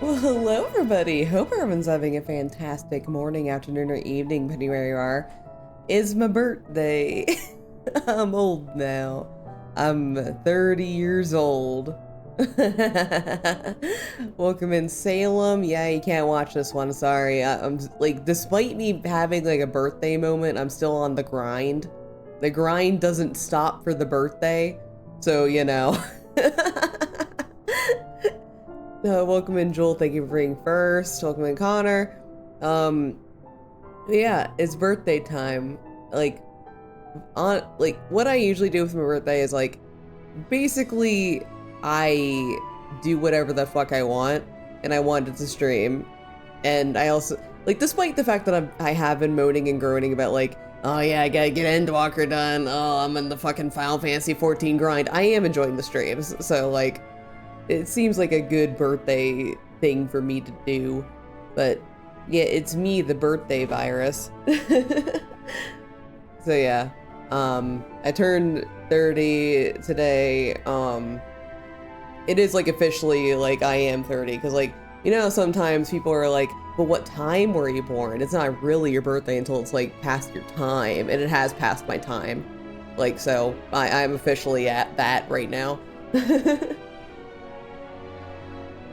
Well, hello everybody. Hope everyone's having a fantastic morning, afternoon, or evening, depending where you are. It's my birthday. I'm old now. I'm 30 years old. Welcome in Salem. Yeah, you can't watch this one, sorry. I'm like, despite me having like a birthday moment, I'm still on the grind. The grind doesn't stop for the birthday, so you know. Welcome in, Joel. Thank you for being first. Welcome in, Connor. Yeah, it's birthday time. Like what I usually do with my birthday is like, basically, I do whatever the fuck I want, and I wanted to stream. And I also, like, despite the fact that I have been moaning and groaning about like, oh yeah, I gotta get Endwalker done. Oh, I'm in the fucking Final Fantasy 14 grind. I am enjoying the streams, so like, it seems like a good birthday thing for me to do, but yeah, it's me, the birthday virus. So yeah, I turned 30 today. It is like officially like I am 30, because like, you know, sometimes people are like, but what time were you born? It's not really your birthday until it's like past your time, and it has passed my time. Like, so I'm officially at that right now.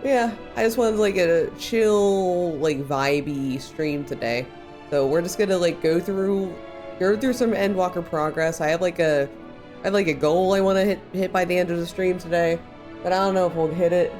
Yeah, I just wanted like a chill, like vibey stream today. So we're just gonna like go through some Endwalker progress. I have like a goal I want to hit by the end of the stream today, but I don't know if we'll hit it.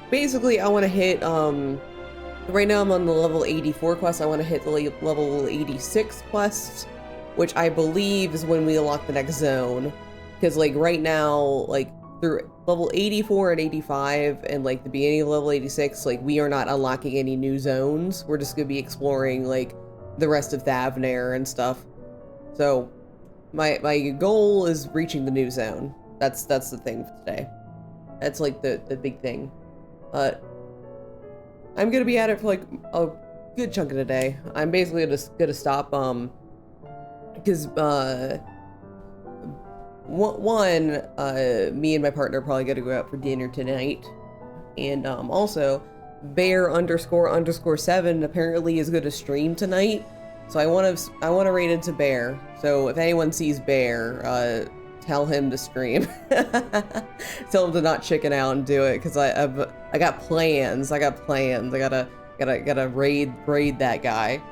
Basically I want to hit right now I'm on the level 84 quest. I want to hit the level 86 quest, which I believe is when we unlock the next zone. Because like right now, like through level 84 and 85 and like the beginning of level 86, like we are not unlocking any new zones. We're just gonna be exploring like the rest of Thavnair and stuff. So my goal is reaching the new zone. That's the thing for today. That's like the big thing. I'm gonna be at it for like a good chunk of the day. I'm basically just gonna stop because me and my partner are probably gonna go out for dinner tonight, and also Bear__7 apparently is gonna stream tonight, so I want to raid into Bear. So if anyone sees Bear, tell him to stream. Tell him to not chicken out and do it, because I got plans. I gotta raid that guy.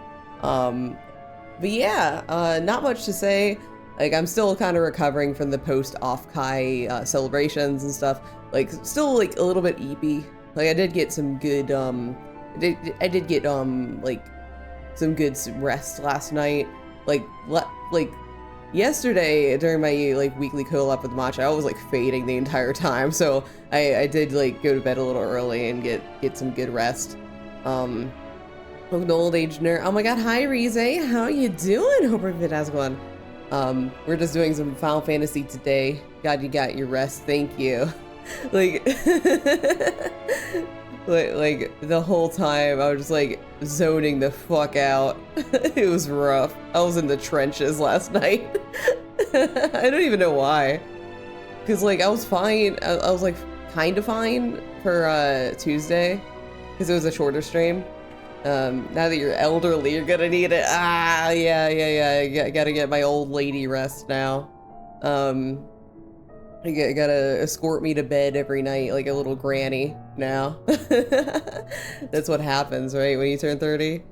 But yeah, not much to say. Like, I'm still kind of recovering from the post-off-Kai celebrations and stuff. Like, still, like, a little bit eepy. Like, I did get some good, I did get, like, some good rest last night. Like, yesterday, during my, like, weekly co-op with Matcha, I was, like, fading the entire time. So, I did, like, go to bed a little early and get some good rest. Welcome to Old Age Nerd. Oh my god, hi, Rize. How you doing? Hope everything has gone. We're just doing some Final Fantasy today. God, you got your rest. Thank you. like, like the whole time I was just like zoning the fuck out. It was rough. I was in the trenches last night. I don't even know why. Cause like I was fine. I was like kind of fine for Tuesday, because it was a shorter stream. Now that you're elderly, you're gonna need it. Ah, yeah. I gotta get my old lady rest now. You gotta escort me to bed every night like a little granny now. That's what happens, right? When you turn 30,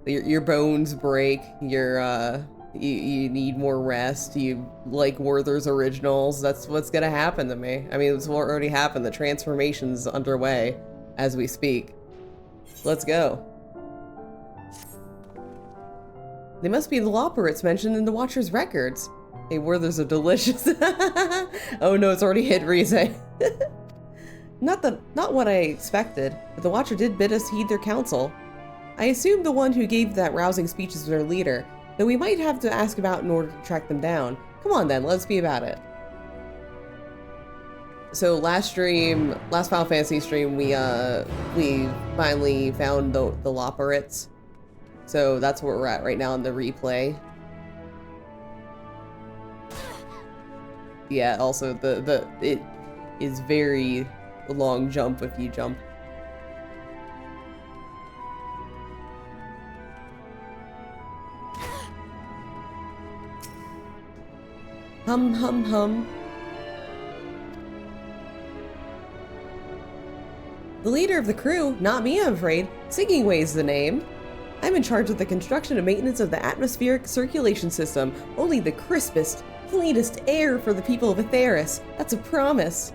your bones break. You need more rest. You like Werther's Originals. That's what's gonna happen to me. I mean, it's what already happened. The transformation's underway as we speak. Let's go. They must be the Lopperits mentioned in the Watcher's records. Hey, Werther's are delicious. Oh no, it's already hit Rize. Not what I expected, but the Watcher did bid us heed their counsel. I assume the one who gave that rousing speech is their leader, though we might have to ask about in order to track them down. Come on then, let's be about it. So last Final Fantasy stream, we finally found the Lopperits. So that's where we're at right now in the replay. Yeah, also it is very long jump if you jump. Hum, hum, hum. The leader of the crew, not me, I'm afraid. Singing Way's the name. I'm in charge of the construction and maintenance of the atmospheric circulation system. Only the crispest, cleanest air for the people of Aetheris. That's a promise.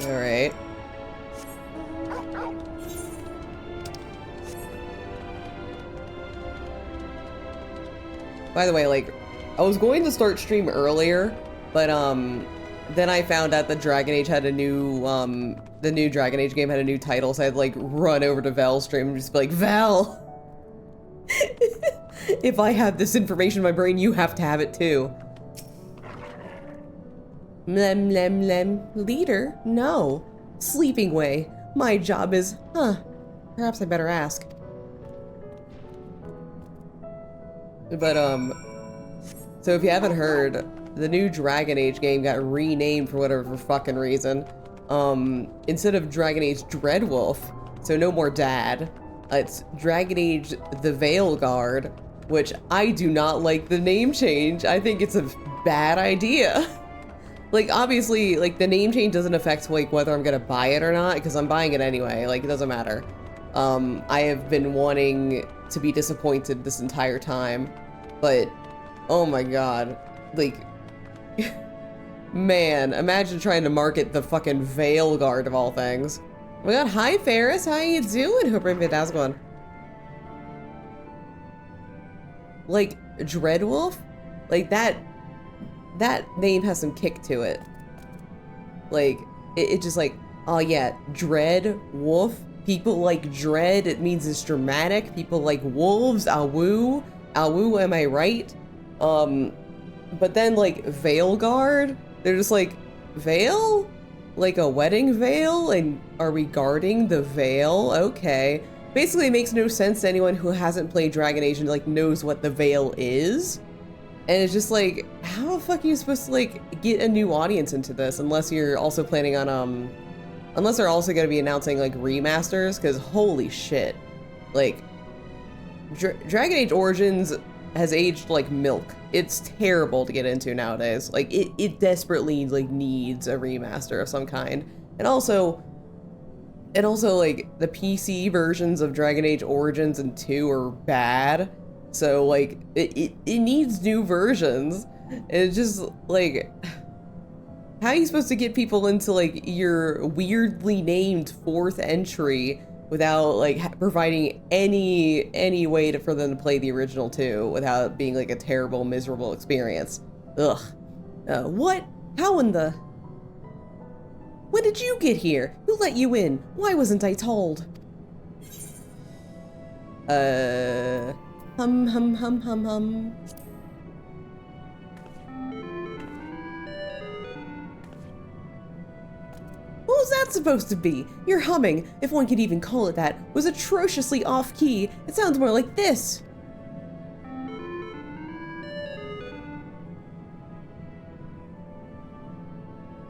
Alright. By the way, like, I was going to start stream earlier, but then I found out that Dragon Age had a new, the new Dragon Age game had a new title, so I had to, like, run over to Val's stream and just be like, Val! If I have this information in my brain, you have to have it too. Mlem, lem, lem. Leader? No. Sleeping Way. My job is, perhaps I better ask. But, so if you haven't heard, the new Dragon Age game got renamed for whatever fucking reason. Instead of Dragon Age Dreadwolf, so no more Dad, it's Dragon Age the Veilguard, which I do not like the name change. I think it's a bad idea. Like, obviously, like, the name change doesn't affect, like, whether I'm gonna buy it or not, because I'm buying it anyway, like, it doesn't matter. I have been wanting to be disappointed this entire time, but, oh my god, like, man, imagine trying to market the fucking Veilguard of all things. Oh my god, hi Ferris, how you doing? Hope you're fantastic one. Like, Dreadwolf? Like, that name has some kick to it. Like, it just like, oh yeah, Dread, Wolf. People like Dread, it means it's dramatic. People like wolves, Awu. Awu, am I right? But then like Veilguard, they're just like, veil? Like a wedding veil? And are we guarding the veil? Okay. Basically, it makes no sense to anyone who hasn't played Dragon Age and like knows what the veil is. And it's just like, how the fuck are you supposed to like get a new audience into this unless you're also planning on unless they're also going to be announcing like remasters, because holy shit, like Dragon Age Origins has aged like milk. It's terrible to get into nowadays. Like it desperately like needs a remaster of some kind. And also like the PC versions of Dragon Age Origins and 2 are bad. So like it needs new versions. And it's just like, how are you supposed to get people into like your weirdly named 4th entry without like providing any way for them to play the original 2 without it being like a terrible, miserable experience? Ugh. What? How in the... When did you get here? Who let you in? Why wasn't I told? Hum, hum, hum, hum, hum. What was that supposed to be? Your humming, if one could even call it that, was atrociously off-key. It sounds more like this.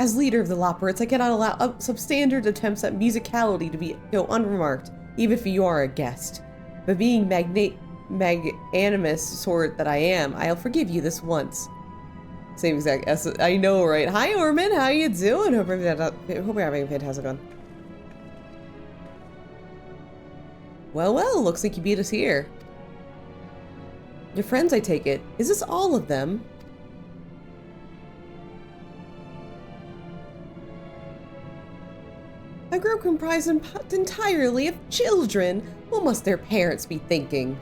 As leader of the Loporrits, I cannot allow substandard attempts at musicality to go unremarked, even if you are a guest. But being magnanimous sort that I am, I'll forgive you this once. Same exact essence. I know, right? Hi, Orman. How you doing? Hope you're having a fantastic one. Well, looks like you beat us here. Your friends, I take it. Is this all of them? A group comprised entirely of children. What must their parents be thinking?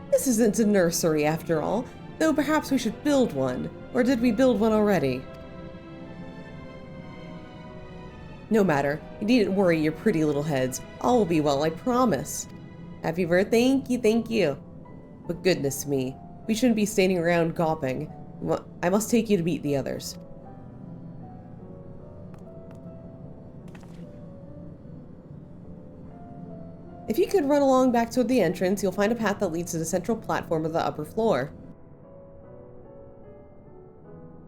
This isn't a nursery, after all. Though perhaps we should build one. Or did we build one already? No matter. You needn't worry your pretty little heads. All will be well, I promise. Happy birthday. Thank you. But goodness me. We shouldn't be standing around gawping. I must take you to meet the others. If you could run along back toward the entrance, you'll find a path that leads to the central platform of the upper floor.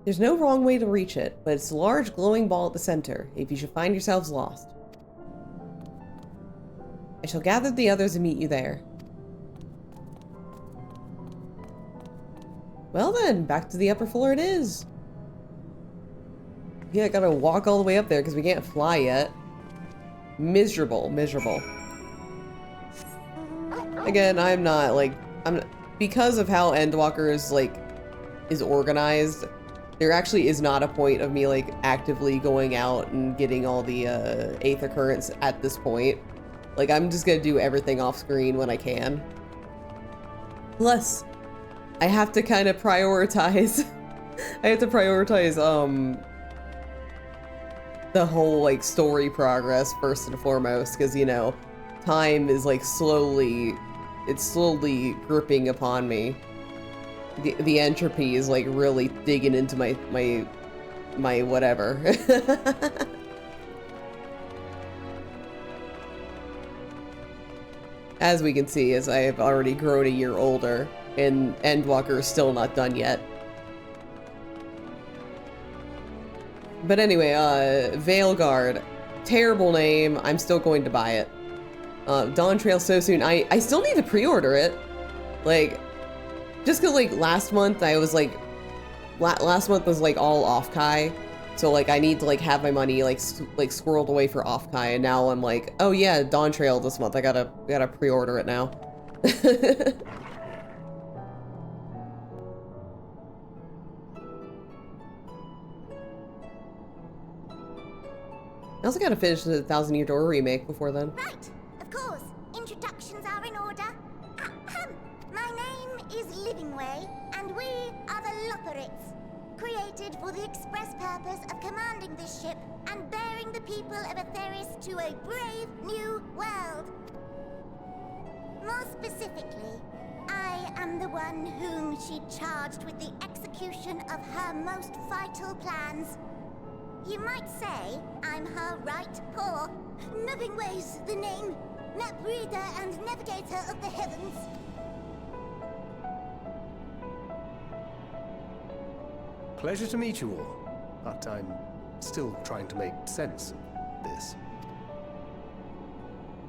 There's no wrong way to reach it, but it's a large glowing ball at the center, if you should find yourselves lost. I shall gather the others and meet you there. Well then, back to the upper floor it is. Yeah, I gotta walk all the way up there because we can't fly yet. Miserable, miserable. Again, I'm not, like, because of how Endwalker is organized, there actually is not a point of me, like, actively going out and getting all the, Aether Currents at this point. Like, I'm just gonna do everything off screen when I can. Plus, I have to kind of prioritize, the whole, like, story progress first and foremost, because, you know, time is, like, it's slowly gripping upon me. The entropy is, like, really digging into my whatever. As we can see, as I have already grown a year older, and Endwalker is still not done yet. But anyway, Veilguard. Terrible name. I'm still going to buy it. Dawn Trail so soon. I still need to pre-order it. Like, just cause like last month I was like, last month was like all off-Kai. So like I need to like have my money like squirreled away for off-Kai, and now I'm like, oh yeah, Dawn Trail this month. I gotta pre-order it now. I also gotta finish the 1,000 Year Door remake before then. Right, of course. Introductions are in order. My name is Livingway, and we are the Loporits, created for the express purpose of commanding this ship and bearing the people of Aetheris to a brave new world. More specifically, I am the one whom she charged with the execution of her most vital plans. You might say I'm her right paw. Livingway's the name. Map reader and navigator of the heavens. Pleasure to meet you all, but I'm still trying to make sense of this.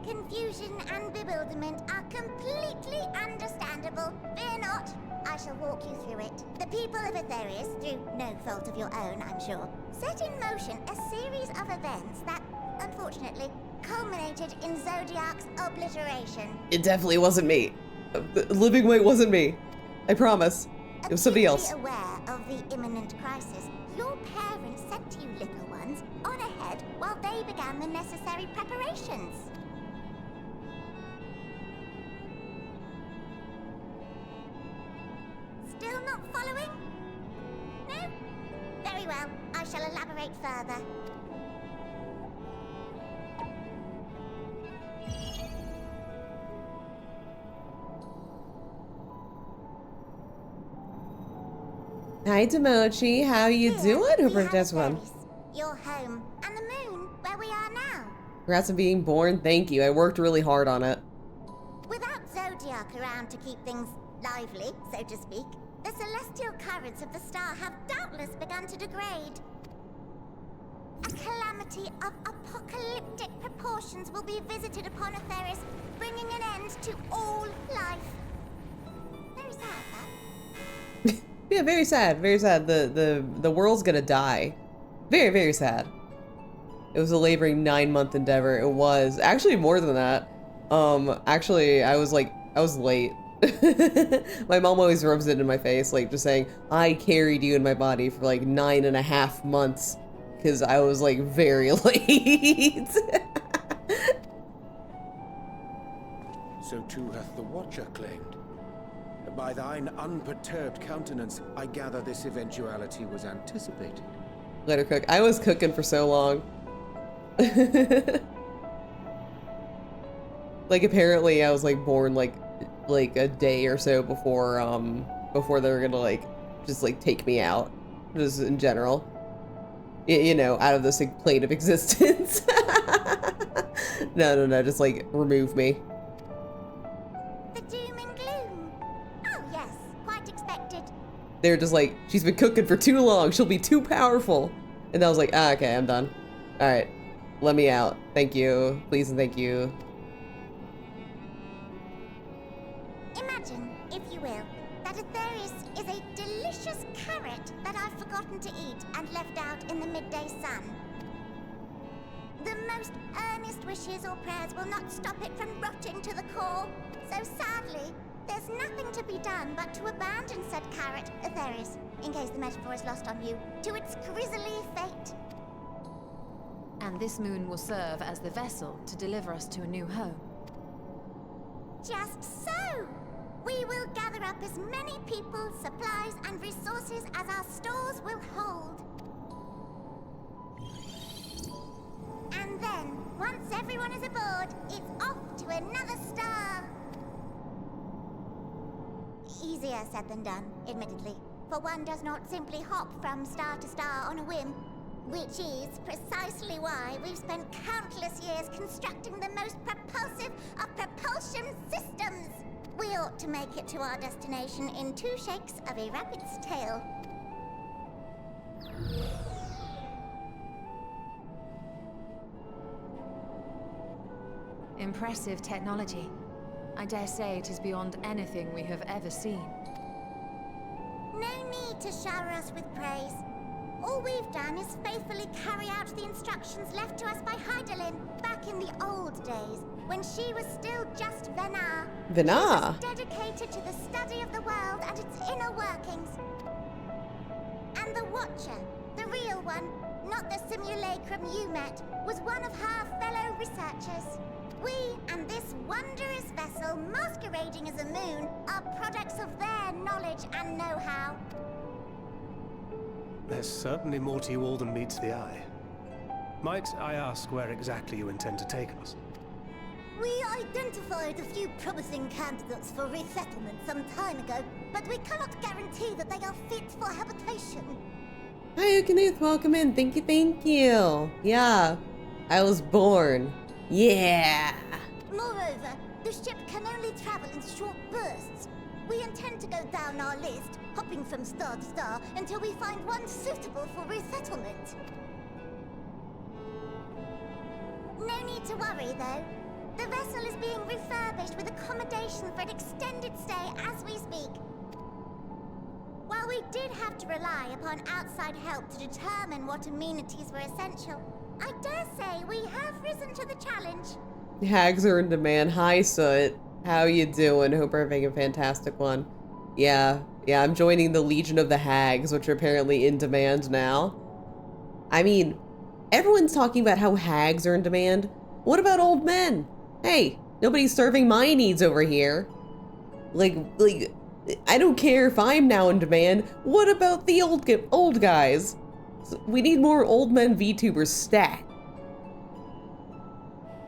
Confusion and bewilderment are completely understandable. Fear not, I shall walk you through it. The people of Aetheris, through no fault of your own, I'm sure, set in motion a series of events that, unfortunately, culminated in Zodiac's obliteration. It definitely wasn't me. Livingway wasn't me. I promise. It was somebody else. Aware of the imminent crisis, your parents sent you little ones on ahead while they began the necessary preparations. Still not following? No? Very well, I shall elaborate further. Hi, Tomochi. How you doing? Hope you're just one. Your home, and the moon, where we are now. Congrats on being born. Thank you. I worked really hard on it. Without Zodiac around to keep things lively, so to speak, the celestial currents of the star have doubtless begun to degrade. A calamity of apocalyptic proportions will be visited upon Aetheris, bringing an end to all life. Very sad, that. Yeah, very sad. Very sad. The world's gonna die. Very, very sad. It was a laboring 9-month endeavor. It was actually more than that. Actually, I was late. My mom always rubs it in my face, like just saying, I carried you in my body for like 9.5 months because I was like very late. So too hath the Watcher claimed. By thine unperturbed countenance, I gather this eventuality was anticipated. Let her cook. I was cooking for so long. Like apparently I was like born like a day or so before they were gonna like just like take me out, just in general, you know, out of this like, plane of existence. No, just like remove me. The doom and gloom. Oh yes, quite expected. They're just like, she's been cooking for too long. She'll be too powerful. And I was like, ah, okay, I'm done. All right, let me out. Thank you, please and thank you. Imagine, if you will, that Atheris is a delicious carrot that I've forgotten to eat and left out in the midday sun. The most earnest wishes or prayers will not stop it from rotting to the core. So sadly, there's nothing to be done but to abandon said carrot, Atheris, in case the metaphor is lost on you, to its grisly fate. And this moon will serve as the vessel to deliver us to a new home. Just so! We will gather up as many people, supplies, and resources as our stores will hold. And then, once everyone is aboard, it's off to another star. Easier said than done, admittedly, for one does not simply hop from star to star on a whim. Which is precisely why we've spent countless years constructing the most propulsive of propulsion systems. We ought to make it to our destination in 2 shakes of a rabbit's tail. Impressive technology. I dare say it is beyond anything we have ever seen. No need to shower us with praise. All we've done is faithfully carry out the instructions left to us by Heidelin back in the old days, when she was still just Venar. Venar? She was dedicated to the study of the world and its inner workings. And the Watcher, the real one, not the simulacrum you met, was one of her fellow researchers. We and this wondrous vessel masquerading as a moon are products of their knowledge and know-how. There's certainly more to you all than meets the eye. Might I ask where exactly you intend to take us? We identified a few promising candidates for resettlement some time ago, but we cannot guarantee that they are fit for habitation. Hi, Ukanuth, welcome in. Thank you. Yeah, I was born. Yeah. Moreover, the ship can only travel in short bursts. We intend to go down our list, hopping from star to star, until we find one suitable for resettlement. No need to worry, though. The vessel is being refurbished with accommodation for an extended stay as we speak. While we did have to rely upon outside help to determine what amenities were essential, I dare say we have risen to the challenge. Hags are in demand. Hi, Soot. How you doing? Hope you're having a fantastic one. Yeah, I'm joining the Legion of the Hags, which are apparently in demand now. I mean, everyone's talking about how hags are in demand. What about old men? Hey, nobody's serving my needs over here. Like, I don't care if I'm now in demand. What about the old guys? We need more old men VTubers stat.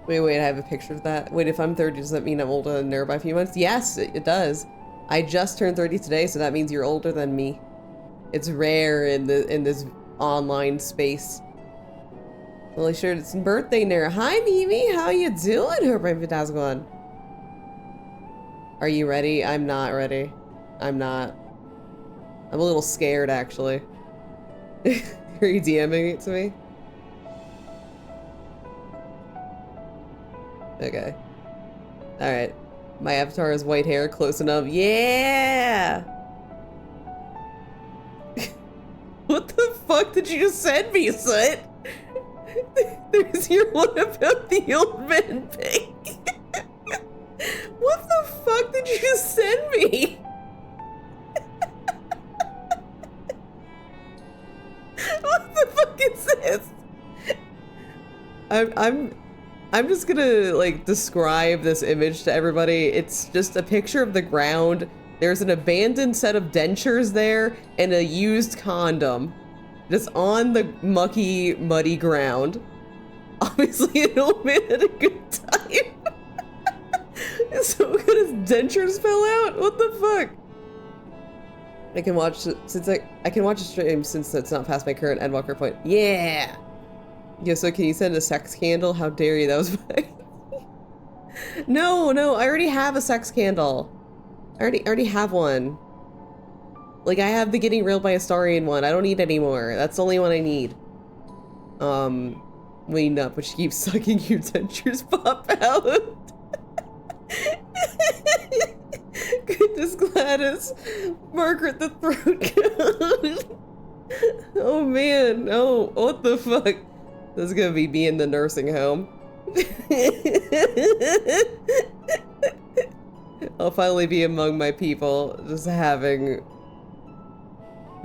Wait, I have a picture of that. Wait, if I'm 30, does that mean I'm older than her by a few months? Yes, it does. I just turned 30 today, so that means you're older than me. It's rare in this online space. Well, I shared it's birthday near. Hi, Mimi, how you doing? Hope I'm fantastic one. Are you ready? I'm not ready. I'm not. I'm a little scared, actually. Are you DMing it to me? Okay. Alright. My avatar is white hair, close enough. Yeah! What the fuck did you just send me, Soot? There's your one about the old man pic. What the fuck did you just send me? What the fuck is this? I'm just gonna like describe this image to everybody. It's just a picture of the ground. There's an abandoned set of dentures there and a used condom just on the mucky, muddy ground. Obviously an old man had a good time. So good his dentures fell out? What the fuck? I can watch I can watch a stream since it's not past my current Endwalker point. Yeah. Yeah, so can you send a sex candle? How dare you? That was fine. No, I already have a sex candle. I already have one. Like, I have the getting railed by a Starian one. I don't need any more. That's the only one I need. Wait up, but she keeps sucking your dentures pop out. Goodness, Gladys. Margaret the throat goat. Oh man, oh, what the fuck? This is gonna be me in the nursing home. I'll finally be among my people, just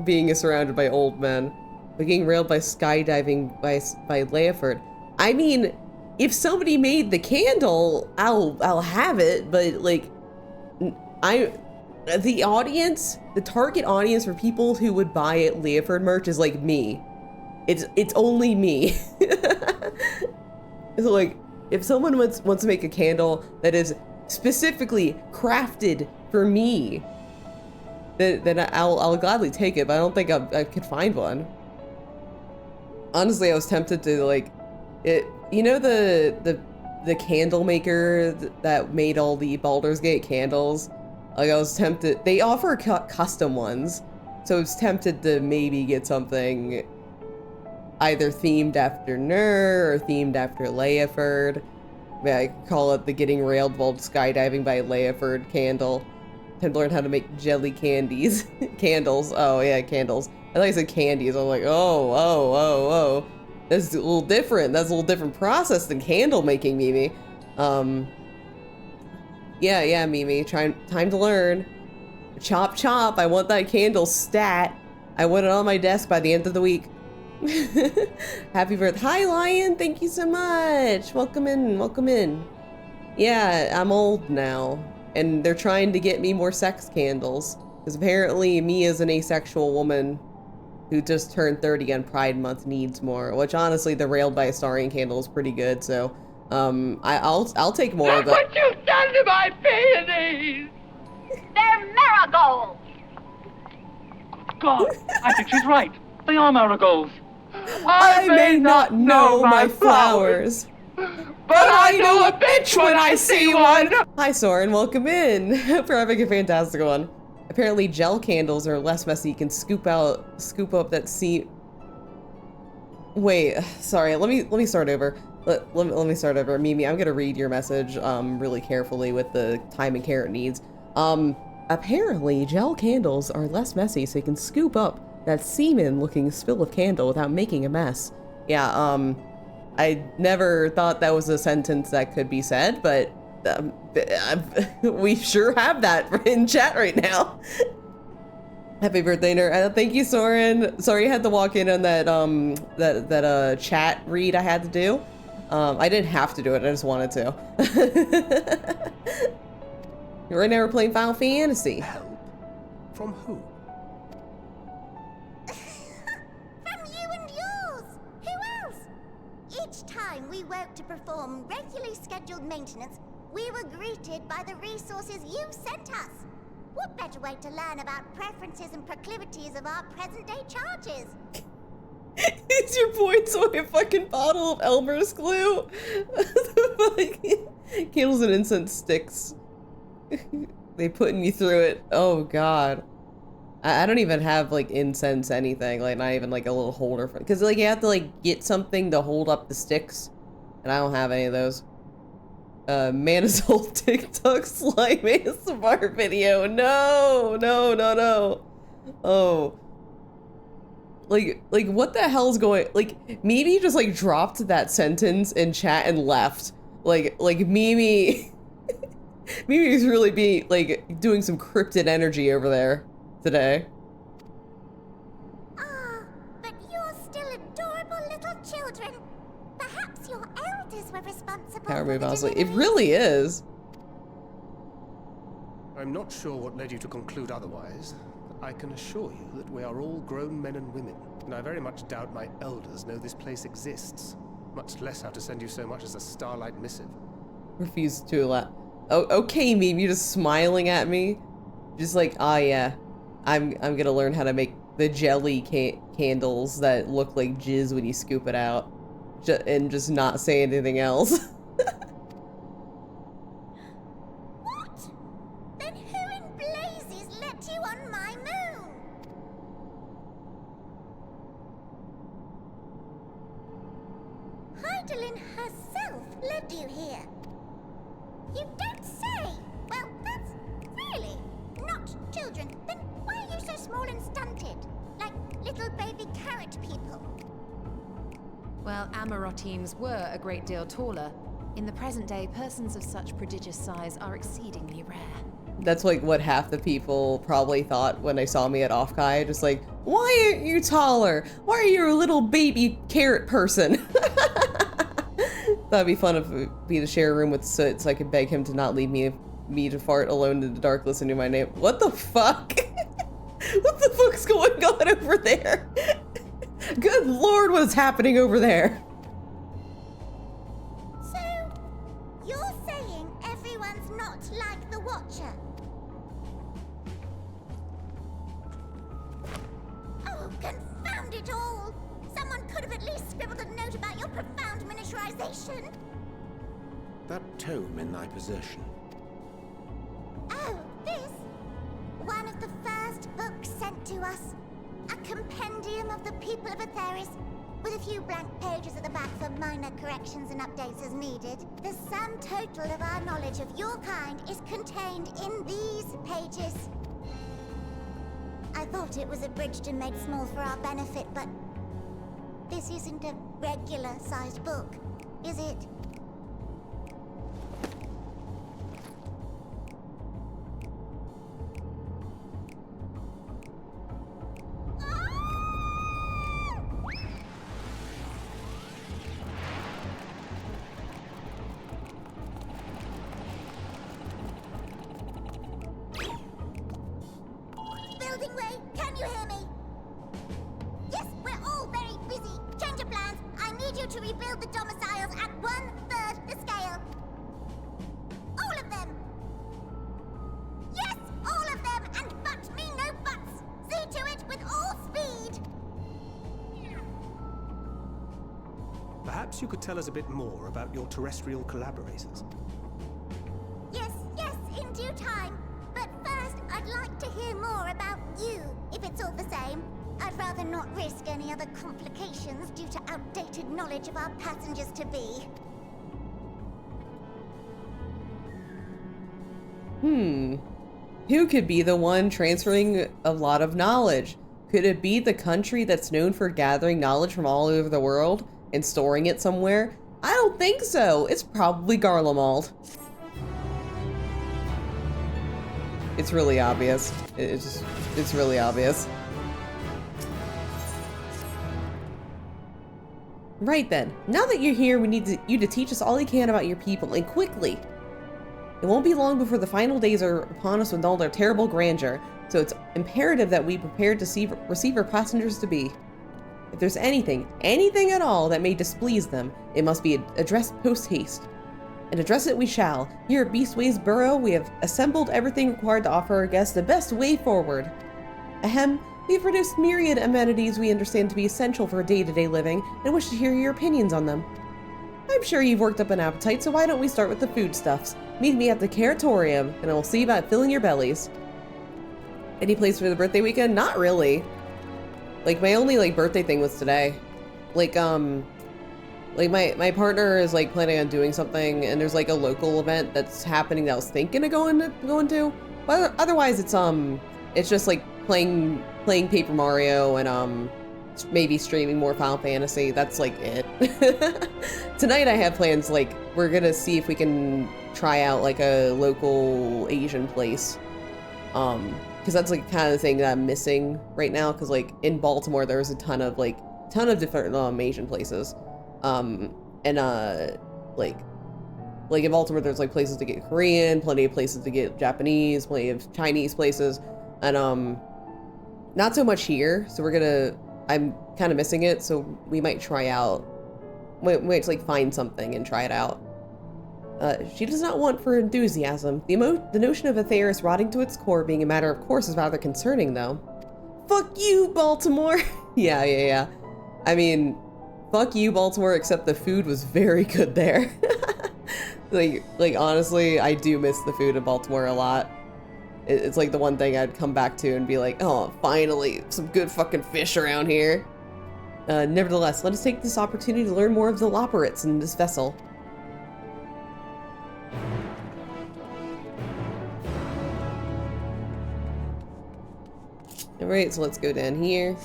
being surrounded by old men. But getting railed by skydiving by Leiford. I mean, if somebody made the candle, I'll have it, but like, the audience, the target audience for people who would buy it Leiford merch is like me. It's only me. So like, if someone wants to make a candle that is specifically crafted for me, then I'll gladly take it, but I don't think I could find one. Honestly, I was tempted to like, you know the candle maker that made all the Baldur's Gate candles? Like, I was tempted, they offer custom ones, so I was tempted to maybe get something either themed after Nur or themed after Leiford. Yeah, I could call it the Getting Railed While Skydiving by Leiford candle. Time to learn how to make jelly candies. Candles. Oh yeah, candles. I thought you said candies. I was like, oh. That's a little different. That's a little different process than candle making, Mimi. Yeah, Mimi. Time to learn. Chop chop. I want that candle stat. I want it on my desk by the end of the week. Happy birthday. Hi, Lion. Thank you so much. Welcome in. Yeah, I'm old now. And they're trying to get me more sex candles. Because apparently me as an asexual woman who just turned 30 on Pride Month needs more. Which honestly, the Railed by a Starian candle is pretty good. So, I'll take more of that. Look what you've done to my peonies! They're marigolds! God, I think she's right. They are marigolds. I may not know my flowers, but I know a bitch when I see one! Hi Soren, welcome in. Hope you're having a fantastic one. Apparently gel candles are less messy. You can scoop up that seam. Wait, sorry, let me start over. Let me start over. Mimi, I'm gonna read your message really carefully with the time and care it needs. Apparently gel candles are less messy, so you can scoop up that semen-looking spill of candle without making a mess. Yeah, I never thought that was a sentence that could be said, but we sure have that in chat right now. Happy birthday, Nerd. Thank you, Soren. Sorry I had to walk in on that chat read I had to do. I didn't have to do it, I just wanted to. Right now we're playing Final Fantasy. Help? From who? From you and yours! Who else? Each time we worked to perform regularly scheduled maintenance, we were greeted by the resources you sent us. What better way to learn about preferences and proclivities of our present-day charges? Is your boy toy a fucking bottle of Elmer's glue? Candles and incense sticks. They putting me through it. Oh god. I don't even have like incense anything, like not even like a little holder for, because like you have to like get something to hold up the sticks, and I don't have any of those. Mana's whole TikTok slime ASMR video. No. Oh. Like what the hell's going, like Mimi just like dropped that sentence in chat and left. Like Mimi Mimi's really being like doing some cryptid energy over there today. Ah, but you're still adorable little children. Perhaps your elders were responsible Power for move, the honestly. It delivery. really is. I'm not sure what led you to conclude otherwise. I can assure you that we are all grown men and women, and I very much doubt my elders know this place exists, much less how to send you so much as a starlight missive. Refuse to allow. Oh, okay, Meme, you're just smiling at me. Just like, oh yeah, I'm gonna learn how to make the jelly candles that look like jizz when you scoop it out, and just not say anything else. What? Then who in blazes let you on my moon? Idolin herself led you here. You don't say. Well, that's really not children. Then why are you so small and stunted? Like little baby carrot people. Well, Amarotines were a great deal taller. In the present day, persons of such prodigious size are exceedingly rare. That's like what half the people probably thought when they saw me at Offkai. Just like, why aren't you taller? Why are you a little baby carrot person? That'd be fun if it'd be to share a room with Soot so I could beg him to not leave me to fart alone in the dark listening to my name. What the fuck? What the fuck's going on over there? Good lord, what is happening over there? So, you're saying everyone's not like the Watcher? Oh, confound it all! Someone could have at least scribbled a note about your profound miniaturization. That tome in thy possession. Oh, this? One of the first books sent to us. A compendium of the people of Aetheris, with a few blank pages at the back for minor corrections and updates as needed. The sum total of our knowledge of your kind is contained in these pages. I thought it was abridged and made small for our benefit, but this isn't a regular-sized book, is it? Building Way, can you hear me? Yes, we're all very busy. Change of plans. I need you to rebuild the domiciles at 1/3 the scale. All of them. Yes, all of them, and but me no buts. See to it with all speed. Perhaps you could tell us a bit more about your terrestrial collaborators. Yes, in due time. But first, I'd like to hear more about you, if it's all the same. I'd rather not risk any other complications due to outdated knowledge of our passengers-to-be. Who could be the one transferring a lot of knowledge? Could it be the country that's known for gathering knowledge from all over the world and storing it somewhere? I don't think so. It's probably Garlemald. It's really obvious. It's really obvious. Right then, now that you're here, we need you to teach us all you can about your people, and quickly. It won't be long before the final days are upon us with all their terrible grandeur, so it's imperative that we prepare to receive our passengers to be. If there's anything at all that may displease them, it must be addressed post-haste. And address it we shall. Here at Beastway's Burrow, we have assembled everything required to offer our guests the best way forward. Ahem, we have produced myriad amenities we understand to be essential for day-to-day living, and wish to hear your opinions on them. I'm sure you've worked up an appetite, so why don't we start with the foodstuffs? Meet me at the Caratorium, and I'll see about filling your bellies. Any place for the birthday weekend? Not really. Like, my only, birthday thing was today. My partner is, planning on doing something, and there's, a local event that's happening that I was thinking of going to. But otherwise, it's just, playing Paper Mario and, maybe streaming more Final Fantasy. That's, it. Tonight, I have plans, we're gonna see if we can try out, a local Asian place. Because that's, kind of the thing that I'm missing right now, because, in Baltimore, there's a ton of different, Asian places. In Baltimore, there's places to get Korean, plenty of places to get Japanese, plenty of Chinese places, and not so much here. So I'm kind of missing it. So we might try out, we might find something and try it out. She does not want for enthusiasm. The notion of Aetheris rotting to its core being a matter of course is rather concerning, though. Fuck you, Baltimore. Yeah. I mean, fuck you, Baltimore, except the food was very good there. Honestly, I do miss the food in Baltimore a lot. It's the one thing I'd come back to and be like, oh, finally, some good fucking fish around here. Nevertheless, let us take this opportunity to learn more of the Loporits in this vessel. Alright, so let's go down here.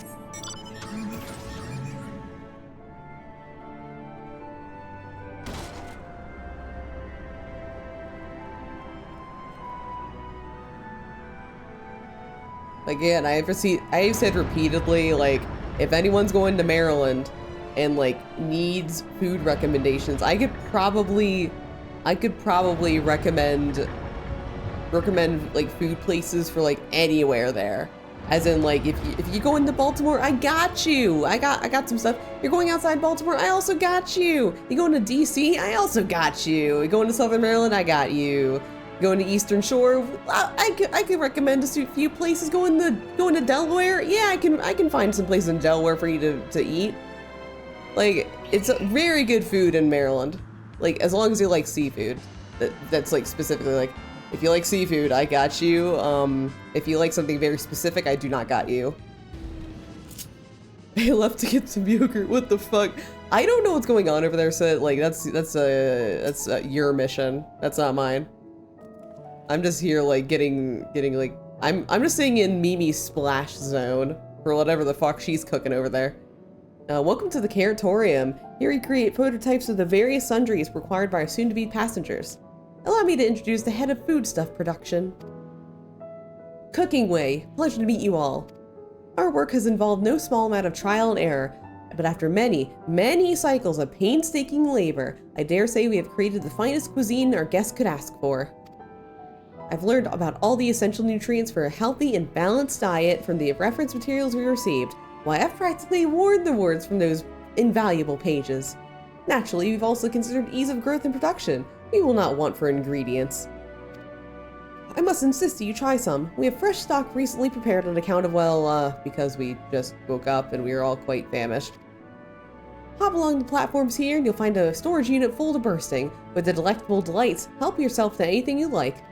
Again, I've said repeatedly, like, if anyone's going to Maryland and like needs food recommendations, I could probably recommend like food places for like anywhere there. As in, like, if you go into Baltimore, I got you. I got some stuff. You're going outside Baltimore, I also got you. You going to DC, I also got you. You going to Southern Maryland, I got you. Going to Eastern Shore, I could recommend a few places. Going to Delaware, yeah, I can find some places in Delaware for you to eat. Like, it's a very good food in Maryland. Like, as long as you like seafood. That's like specifically like, if you like seafood, I got you. If you like something very specific, I do not got you. I left to get some yogurt. What the fuck? I don't know what's going on over there. So like, that's your mission. That's not mine. I'm just here like getting like I'm just staying in Mimi's splash zone for whatever the fuck she's cooking over there. Welcome to the Carrotorium. Here we create prototypes of the various sundries required by our soon-to-be passengers. Allow me to introduce the head of foodstuff production. Cooking Way. Pleasure to meet you all. Our work has involved no small amount of trial and error, but after many, many cycles of painstaking labor, I dare say we have created the finest cuisine our guests could ask for. I've learned about all the essential nutrients for a healthy and balanced diet from the reference materials we received, while I've practically warned the words from those invaluable pages. Naturally, we've also considered ease of growth and production. We will not want for ingredients. I must insist that you try some. We have fresh stock recently prepared on account of, well, because we just woke up and we are all quite famished. Hop along the platforms here and you'll find a storage unit full to bursting. With the delectable delights, help yourself to anything you like.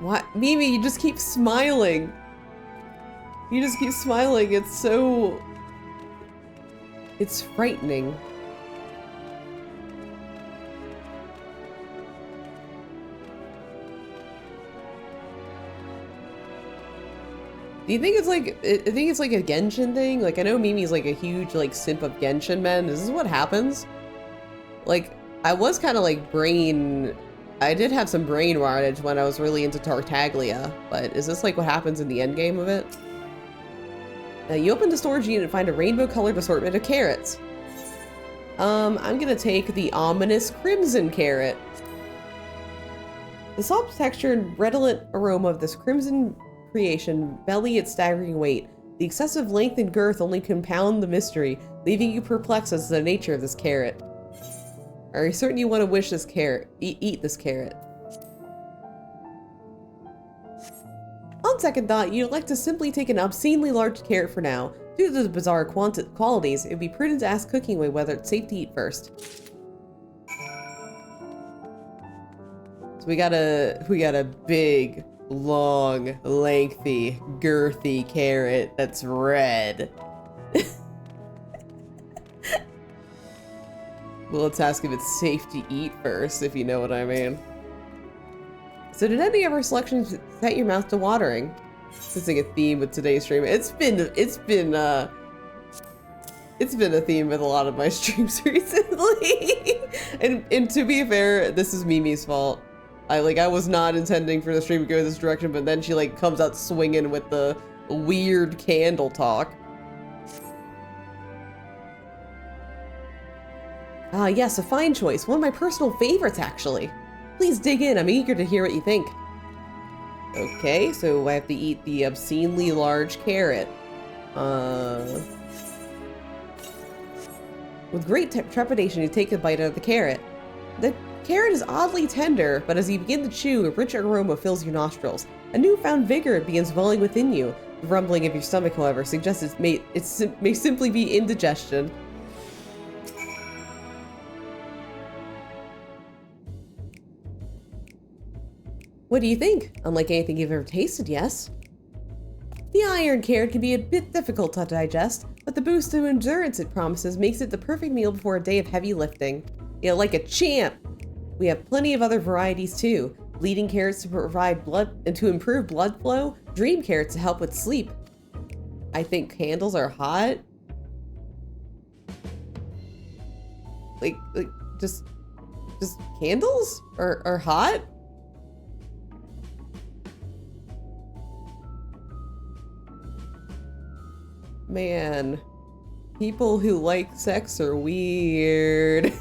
What? Mimi, you just keep smiling. You just keep smiling. It's frightening. Do you think it's like, I think it's like a Genshin thing? Like, I know Mimi's like a huge like simp of Genshin men. Is this what happens? Like, I was kind of like I did have some brain rottage when I was really into Tartaglia, but is this like what happens in the end game of it? Now you open the storage unit and find a rainbow-colored assortment of carrots. I'm gonna take the ominous crimson carrot. The soft texture and redolent aroma of this crimson creation belly its staggering weight. The excessive length and girth only compound the mystery, leaving you perplexed as to the nature of this carrot. Are you certain you want to wish this carrot? Eat this carrot. On second thought, you'd like to simply take an obscenely large carrot for now. Due to the bizarre qualities, it would be prudent to ask Cooking Way whether it's safe to eat first. So we got a big, long, lengthy, girthy carrot that's red. Well, let's ask if it's safe to eat first, if you know what I mean. So did any of our selections set your mouth to watering? Sensing a theme with today's stream. It's been a theme with a lot of my streams recently. and to be fair, this is Mimi's fault. I was not intending for the stream to go this direction, but then she like comes out swinging with the weird candle talk. Ah, yes, a fine choice. One of my personal favorites, actually. Please dig in. I'm eager to hear what you think. Okay, so I have to eat the obscenely large carrot. With great trepidation, you take a bite out of the carrot. The carrot is oddly tender, but as you begin to chew, a rich aroma fills your nostrils. A newfound vigor begins welling within you. The rumbling of your stomach, however, suggests it may simply be indigestion. What do you think? Unlike anything you've ever tasted, yes? The iron carrot can be a bit difficult to digest, but the boost to endurance it promises makes it the perfect meal before a day of heavy lifting. You know, like a champ! We have plenty of other varieties too. Bleeding carrots to provide blood and to improve blood flow, dream carrots to help with sleep. I think candles are hot. Like just candles are hot? Man, people who like sex are weird.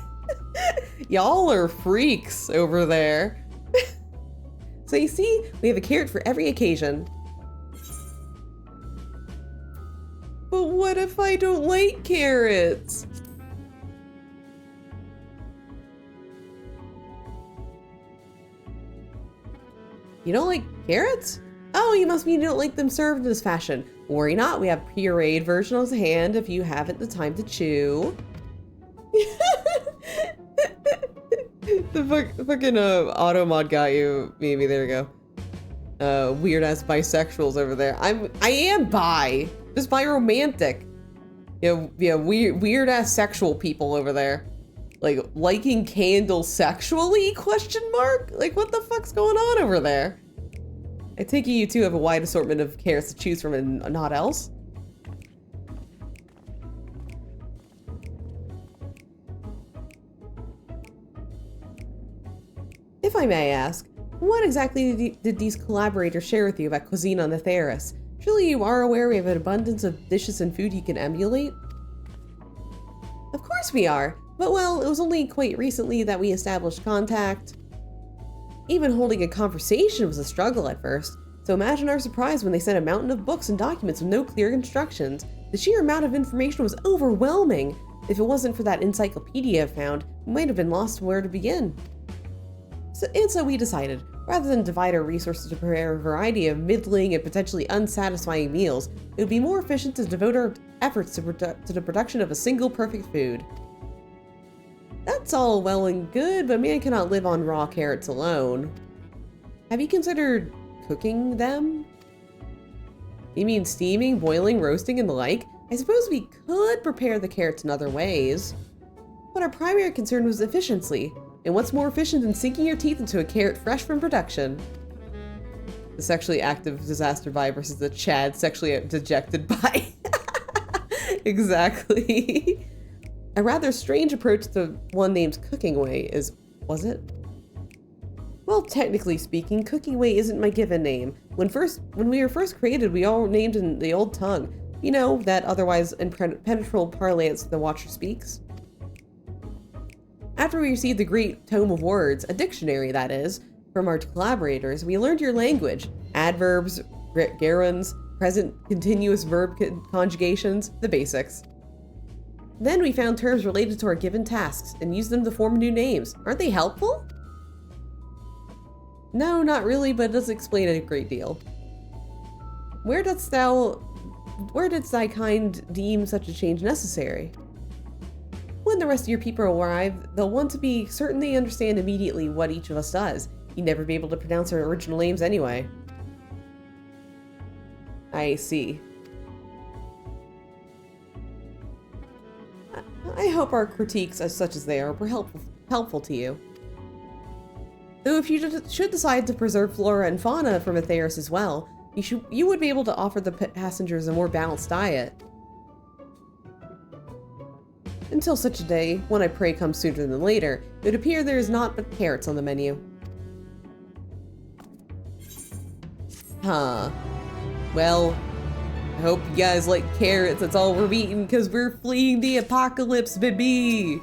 Y'all are freaks over there. So you see, we have a carrot for every occasion. But what if I don't like carrots? You don't like carrots? Oh, you must mean you don't like them served in this fashion. Worry not, we have pureed versions at hand if you haven't the time to chew. The fucking auto mod got you, maybe. There you go. Weird ass bisexuals over there. I am bi, just bi romantic. Yeah, weird ass sexual people over there. Like liking candles sexually? Question mark? Like what the fuck's going on over there? I take it you two have a wide assortment of carrots to choose from and not else. If I may ask, what exactly did these collaborators share with you about cuisine on the Theris? Surely you are aware we have an abundance of dishes and food you can emulate? Of course we are, but well, it was only quite recently that we established contact. Even holding a conversation was a struggle at first, so imagine our surprise when they sent a mountain of books and documents with no clear instructions. The sheer amount of information was overwhelming. If it wasn't for that encyclopedia I found, we might have been lost where to begin. So we decided, rather than divide our resources to prepare a variety of middling and potentially unsatisfying meals, it would be more efficient to devote our efforts to the production of a single perfect food. That's all well and good, but man cannot live on raw carrots alone. Have you considered cooking them? You mean steaming, boiling, roasting, and the like? I suppose we could prepare the carrots in other ways. But our primary concern was efficiency. And what's more efficient than sinking your teeth into a carrot fresh from production? The sexually active disaster bi versus the Chad sexually dejected bi. Exactly. A rather strange approach to one named Cooking Way was it? Well, technically speaking, Cooking Way isn't my given name. When we were first created, we all named in the old tongue. You know, that otherwise impenetrable parlance the Watcher speaks. After we received the great tome of words, a dictionary that is, from our collaborators, we learned your language. Adverbs, gerunds, present continuous verb conjugations, the basics. Then we found terms related to our given tasks and used them to form new names. Aren't they helpful? No, not really, but it does explain a great deal. Where didst thy kind deem such a change necessary? When the rest of your people arrive, they'll want to be certain they understand immediately what each of us does. You'd never be able to pronounce our original names anyway. I see. I hope our critiques, as such as they are, were helpful to you. Though if you should decide to preserve flora and fauna from Atheris as well, you would be able to offer the passengers a more balanced diet. Until such a day, one I pray comes sooner than later, it would appear there is naught but carrots on the menu. Huh. Well, I hope you guys like carrots. That's all we're eating because we're fleeing the apocalypse, baby!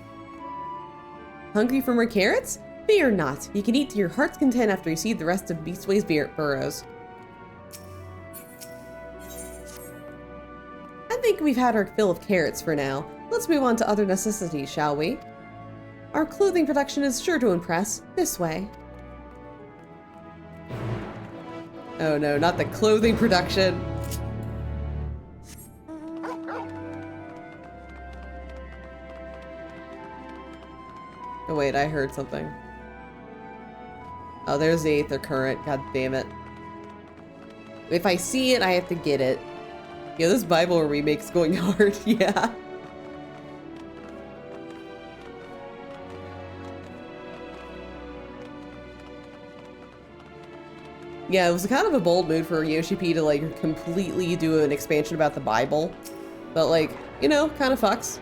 Hungry for more carrots? Fear not. You can eat to your heart's content after you see the rest of Beastway's burrows. I think we've had our fill of carrots for now. Let's move on to other necessities, shall we? Our clothing production is sure to impress. This way. Oh no, not the clothing production. Oh wait, I heard something. Oh, there's the Aether Current. God damn it. If I see it, I have to get it. Yeah, this Bible remake's going hard, yeah. Yeah, it was kind of a bold move for Yoshi P to like completely do an expansion about the Bible. But like, you know, kind of fucks.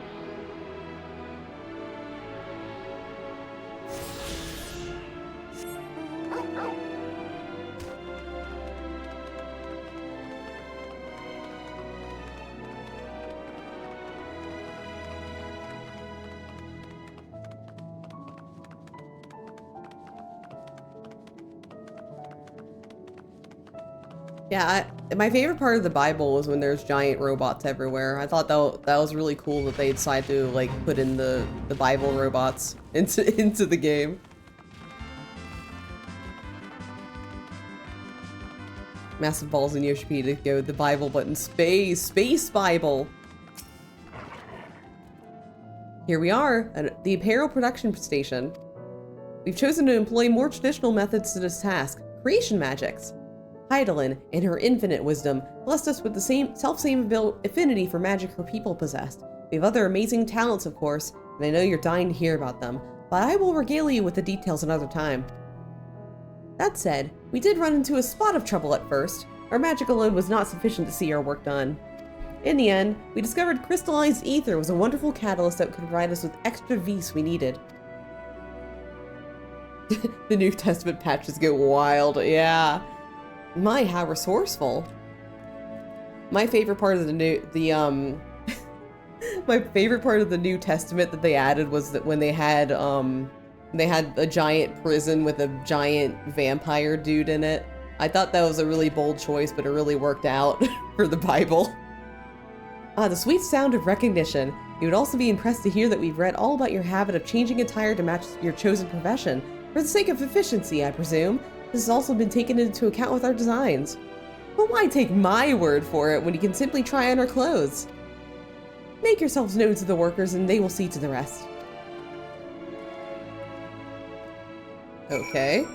Yeah, my favorite part of the Bible was when there's giant robots everywhere. I thought that was really cool that they decided to like put in the Bible robots into the game. Massive balls in Yoshi P to go with the Bible button. Space Bible. Here we are at the apparel production station. We've chosen to employ more traditional methods to this task, creation magics. Heidelin, in her infinite wisdom, blessed us with the same affinity for magic her people possessed. We have other amazing talents, of course, and I know you're dying to hear about them, but I will regale you with the details another time. That said, we did run into a spot of trouble at first. Our magic alone was not sufficient to see our work done. In the end, we discovered crystallized ether was a wonderful catalyst that could provide us with extra vis we needed. The New Testament patches get wild, yeah. My, how resourceful. My favorite part of my favorite part of the New Testament that they added was that when they had a giant prison with a giant vampire dude in it. I thought that was a really bold choice, but it really worked out for the Bible. The sweet sound of recognition. You would also be impressed to hear that we've read all about your habit of changing attire to match your chosen profession. For the sake of efficiency, I presume. This has also been taken into account with our designs. But why take my word for it when you can simply try on our clothes? Make yourselves known to the workers and they will see to the rest. Okay.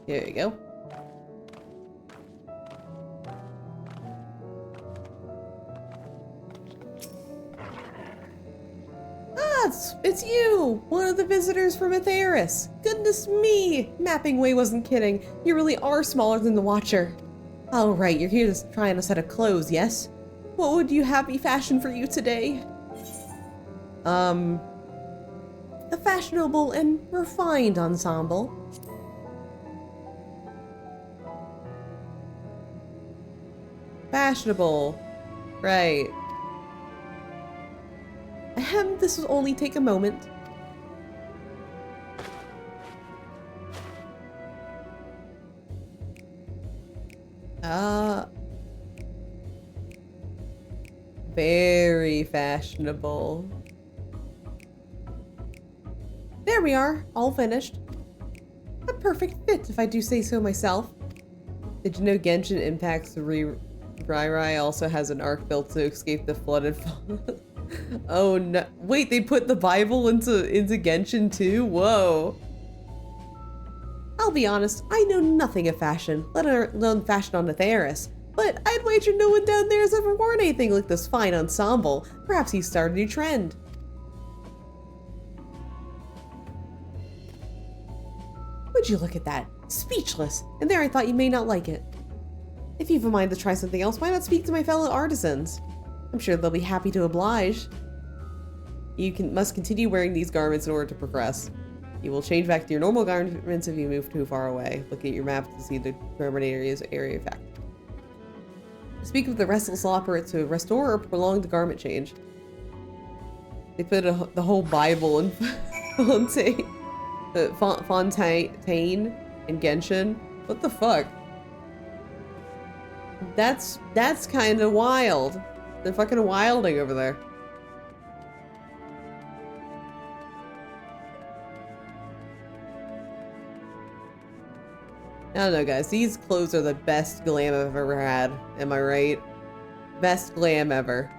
There you go. Ah, it's you! One of the visitors from Atheris. Goodness me! Mapping Way wasn't kidding. You really are smaller than the Watcher. All right, you're here to try on a set of clothes, yes? What would you have me fashion for you today? A fashionable and refined ensemble. Fashionable. Right. Ahem, this will only take a moment. Very fashionable. There we are, all finished. A perfect fit, if I do say so myself. Did you know Genshin Impact's Rai also has an arc built to escape the flooded Oh no. Wait, they put the Bible into Genshin too? Whoa. I'll be honest, I know nothing of fashion, let alone fashion on Atheris. But I'd wager no one down there has ever worn anything like this fine ensemble. Perhaps he started a new trend. Would you look at that? Speechless. And there I thought you may not like it. If you've a mind to try something else, why not speak to my fellow artisans? I'm sure they'll be happy to oblige. You must continue wearing these garments in order to progress. You will change back to your normal garments if you move too far away. Look at your map to see the determined area effect. Speak with the restless operator to restore or prolong the garment change. They put the whole Bible in Fontaine in Genshin. What the fuck? That's kind of wild. They're fucking wilding over there. I don't know, guys. These clothes are the best glam I've ever had. Am I right? Best glam ever.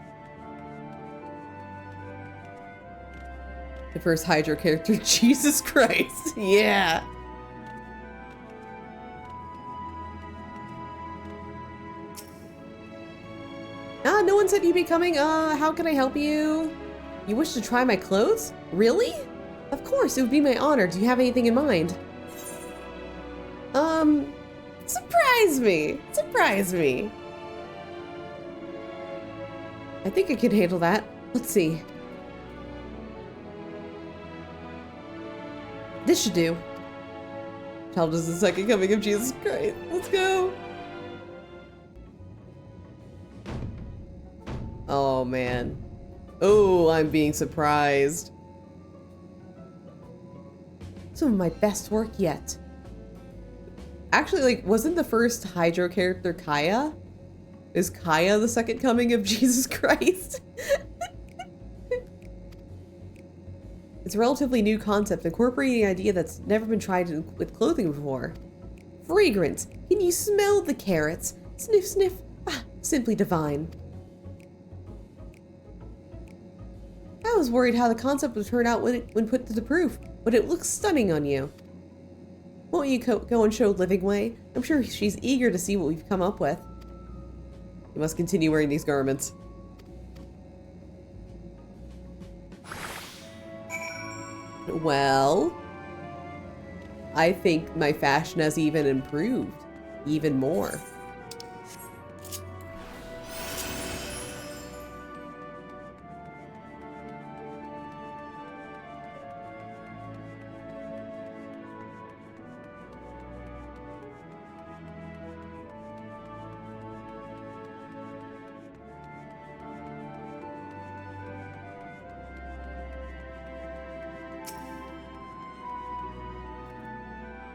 The first Hydro character, Jesus Christ. Yeah. No one said you'd be coming. How can I help you? You wish to try my clothes? Really? Of course, it would be my honor. Do you have anything in mind? Surprise me. Surprise me. I think I can handle that. Let's see. This should do. Child is the second coming of Jesus Christ. Let's go. Oh, man. Oh, I'm being surprised. Some of my best work yet. Actually, like, wasn't the first Hydro character Kaya? Is Kaya the second coming of Jesus Christ? It's a relatively new concept, incorporating an idea that's never been tried with clothing before. Fragrance! Can you smell the carrots? Sniff, sniff. Ah, simply divine. I was worried how the concept would turn out when put to the proof, but it looks stunning on you. Won't you go and show Living Way? I'm sure she's eager to see what we've come up with. You must continue wearing these garments. Well, I think my fashion has even improved, even more.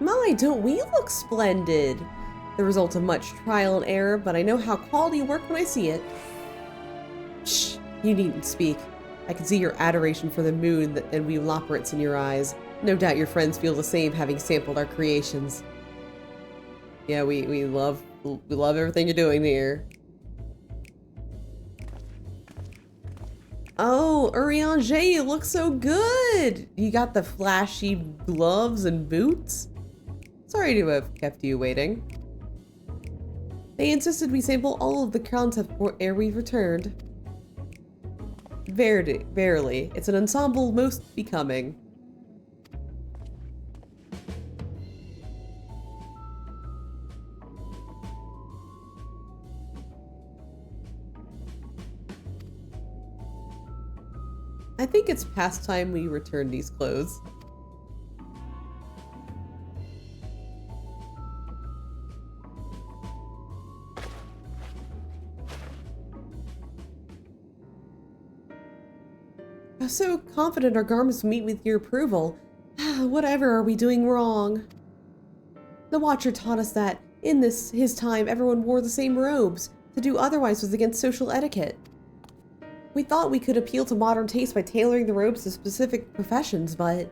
My, don't we look splendid? The result of much trial and error, but I know how quality work when I see it. Shh, you needn't speak. I can see your adoration for the moon and we operates in your eyes. No doubt your friends feel the same, having sampled our creations. Yeah, we love everything you're doing here. Oh, Urianger, you look so good! You got the flashy gloves and boots? Sorry to have kept you waiting. They insisted we sample all of the concept ere we returned. Verily, it's an ensemble most becoming. I think it's past time we return these clothes. I was so confident our garments would meet with your approval. Whatever are we doing wrong? The Watcher taught us that, in his time, everyone wore the same robes. To do otherwise was against social etiquette. We thought we could appeal to modern taste by tailoring the robes to specific professions, but...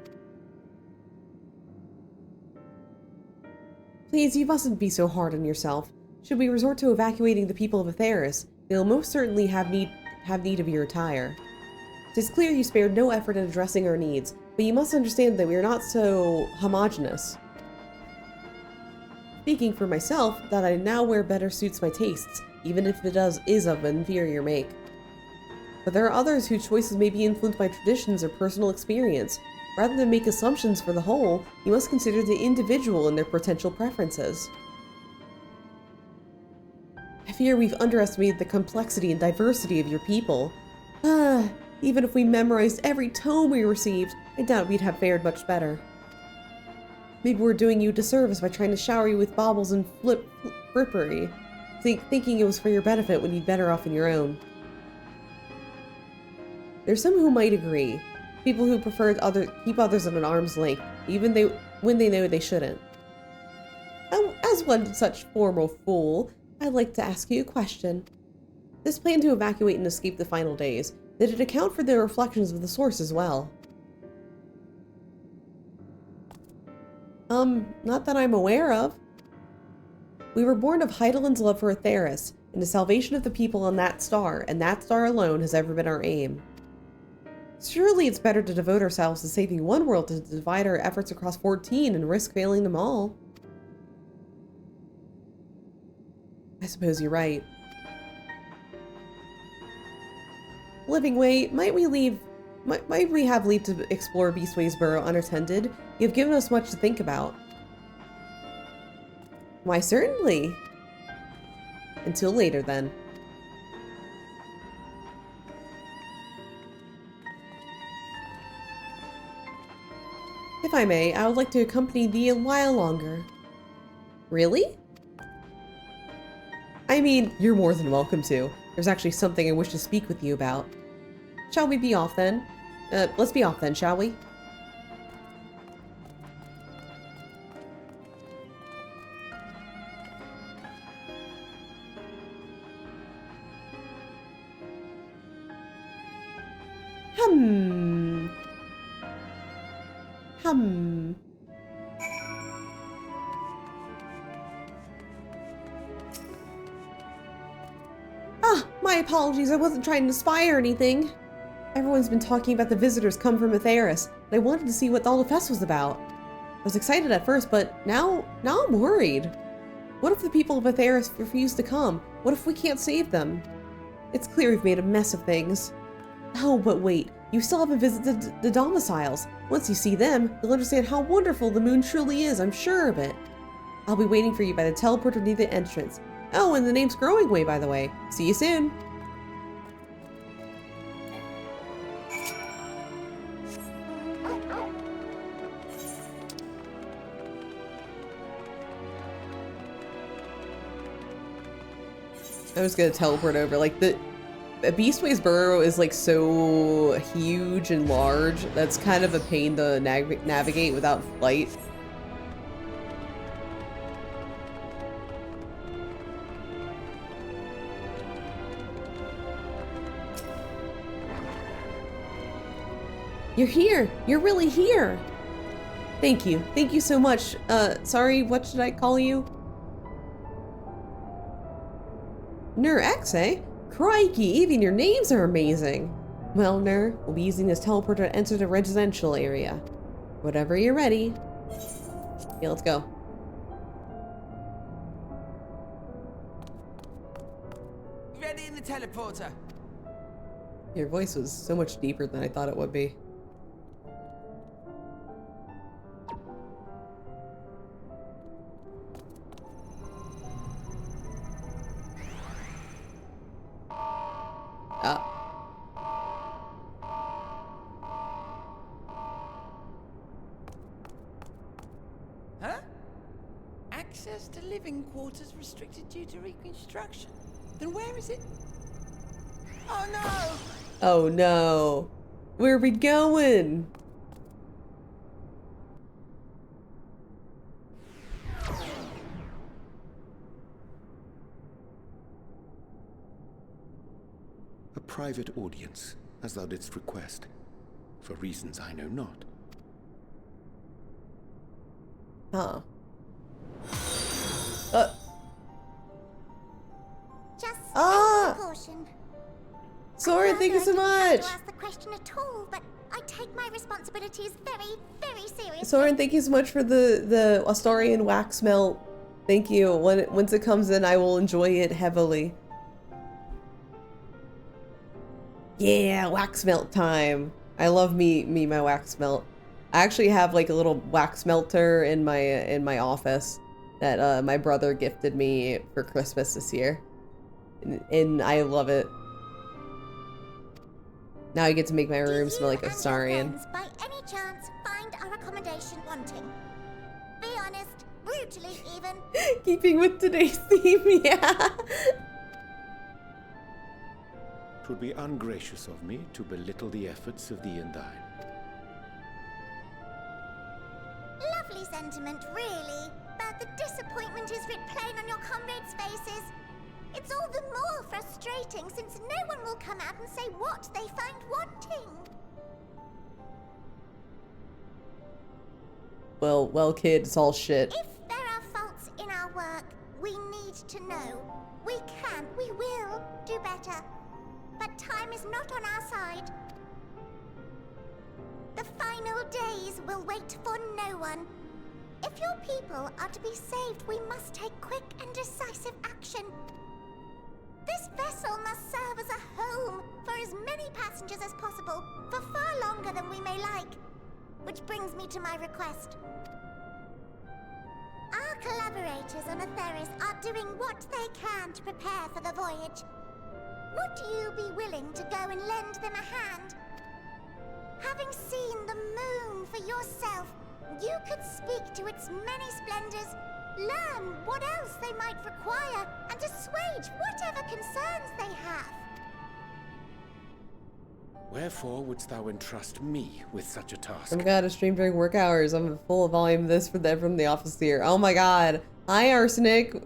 Please, you mustn't be so hard on yourself. Should we resort to evacuating the people of Atheris, they'll most certainly have need of your attire. It is clear you spared no effort in addressing our needs, but you must understand that we are not so homogeneous. Speaking for myself, that I now wear better suits my tastes, even if it is of inferior make. But there are others whose choices may be influenced by traditions or personal experience. Rather than make assumptions for the whole, you must consider the individual and their potential preferences. I fear we've underestimated the complexity and diversity of your people. Even if we memorized every tome we received, I doubt we'd have fared much better. Maybe we're doing you a disservice by trying to shower you with baubles and frippery, thinking it was for your benefit when you'd better off on your own. There's some who might agree. People who prefer keep others at an arm's length, even when they know they shouldn't. As one such formal fool, I'd like to ask you a question. This plan to evacuate and escape the final days, did it account for the reflections of the source as well? Not that I'm aware of. We were born of Heidelin's love for Atheris, and the salvation of the people on that star, and that star alone has ever been our aim. Surely it's better to devote ourselves to saving one world than to divide our efforts across 14 and risk failing them all. I suppose you're right. Living Way, might we have leave to explore Beastway's burrow unattended? You've given us much to think about. Why, certainly. Until later, then. If I may, I would like to accompany thee a while longer. Really? I mean, you're more than welcome to. There's actually something I wish to speak with you about. Shall we be off then? Let's be off then, shall we? My apologies, I wasn't trying to spy or anything. Everyone's been talking about the visitors come from Atheris, and I wanted to see what all the fuss was about. I was excited at first, but now I'm worried. What if the people of Atheris refuse to come? What if we can't save them? It's clear we've made a mess of things. Oh, but wait, you still haven't visited the domiciles. Once you see them, you'll understand how wonderful the moon truly is, I'm sure of it. I'll be waiting for you by the teleporter near the entrance. Oh, and the name's Growing Way, by the way. See you soon. I was gonna teleport over. Like, the Beastway's burrow is like so huge and large. That's kind of a pain to navigate without flight. You're here! You're really here! Thank you. Thank you so much. Sorry, what should I call you? Nur X, eh? Crikey, even your names are amazing! Well, Nur, we'll be using this teleporter to enter the residential area. Whatever you're ready. Okay, let's go. Ready in the teleporter. Your voice was so much deeper than I thought it would be. Huh? Access to living quarters restricted due to reconstruction. Then where is it? Oh no! Oh no! Where are we going? A private audience, as thou didst request, for reasons I know not. Huh. Just caution. Soren, thank you so much! I don't ask the question at all, but I take my responsibilities very, very seriously. Soren, thank you so much for the Astarian wax melt. Thank you. Once it comes in, I will enjoy it heavily. Yeah, wax melt time. I love my wax melt. I actually have like a little wax melter in my office that my brother gifted me for Christmas this year, and I love it. Now I get to make my room smell like Astarian. By any chance, find our accommodation wanting? Be honest, brutally even. Keeping with today's theme, yeah. Twould be ungracious of me to belittle the efforts of thee and thine. Lovely sentiment, really, but the disappointment is writ plain on your comrades' faces. It's all the more frustrating since no one will come out and say what they find wanting. Well, kid, it's all shit. If there are faults in our work, we days will wait for no one. If your people are to be saved, we must take quick and decisive action. This vessel must serve as a home for as many passengers as possible, for far longer than we may like. Which brings me to my request. Our collaborators on Atheris are doing what they can to prepare for the voyage. Would you be willing to go and lend them a hand? Having seen the moon for yourself, you could speak to its many splendors, learn what else they might require, and assuage whatever concerns they have. Wherefore wouldst thou entrust me with such a task? Oh my god, I stream during work hours. I'm at full volume of this from the office here. Oh my god. Hi, Arsenic.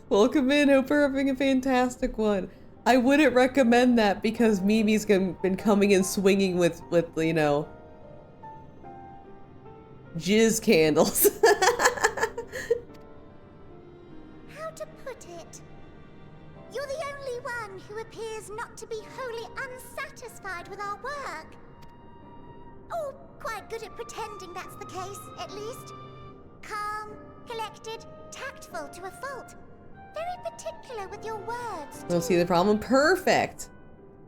Welcome in. Hope you're having a fantastic one. I wouldn't recommend that because Mimi's been coming in swinging with you know, jizz candles. How to put it? You're the only one who appears not to be wholly unsatisfied with our work. Or quite good at pretending that's the case, at least. Calm, collected, tactful to a fault. Very particular with your words. Don't see the problem? Perfect.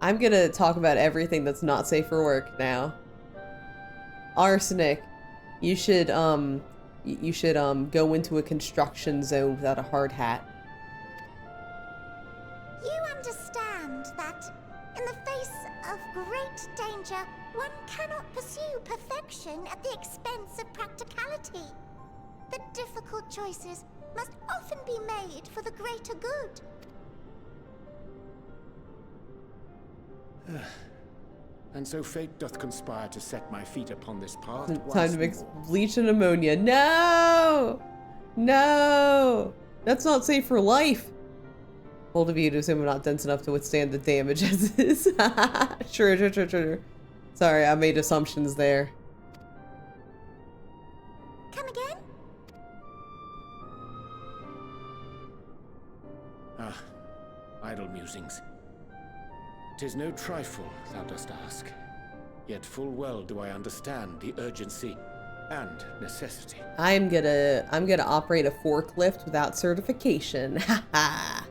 I'm gonna talk about everything that's not safe for work now. Arsenic, you should go into a construction zone without a hard hat. You understand that, in the face of great danger, one cannot pursue perfection at the expense of practicality. The difficult choices must often be made for the greater good. And so fate doth conspire to set my feet upon this path Time to mix more. bleach and ammonia. No! No! That's not safe for life. Bold of you to assume I'm not dense enough to withstand the damage as is. Sure. Sorry, I made assumptions there. Come again? Ah, idle musings. 'Tis no trifle, thou dost ask. Yet full well do I understand the urgency and necessity. I'm gonna operate a forklift without certification. Haha.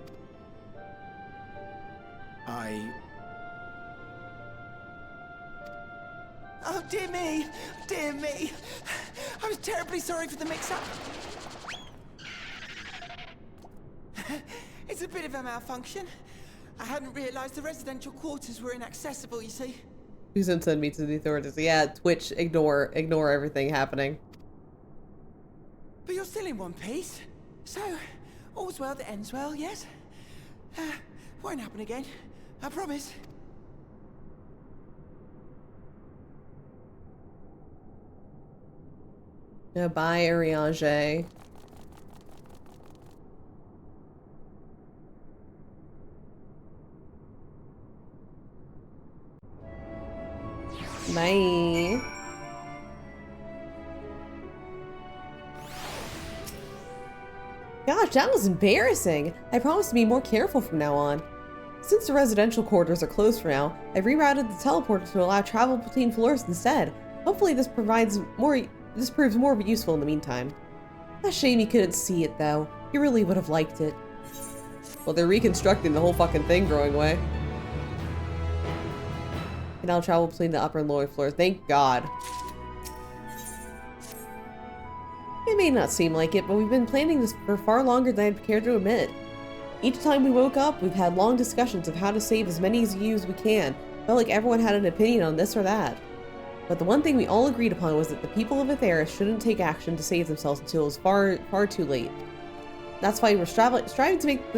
Oh, dear me! Dear me! I was terribly sorry for the mix-up. It's a bit of a malfunction. I hadn't realized the residential quarters were inaccessible, you see. Please don't send me to the authorities. Yeah, Twitch, ignore everything happening. But you're still in one piece. So, all's well that ends well, yes? Won't happen again. I promise. Yeah, bye, Ariange. Bye. Gosh, that was embarrassing. I promise to be more careful from now on. Since the residential quarters are closed for now, I've rerouted the teleporter to allow travel between floors instead. Hopefully this proves more useful in the meantime. A shame you couldn't see it though. You really would have liked it. Well, they're reconstructing the whole fucking thing growing way. Can now travel between the upper and lower floors. Thank God. It may not seem like it, but we've been planning this for far longer than I'd care to admit. Each time we woke up, we've had long discussions of how to save as many of you as we can. Felt like everyone had an opinion on this or that. But the one thing we all agreed upon was that the people of Atheris shouldn't take action to save themselves until it was far too late. That's why we're striving to make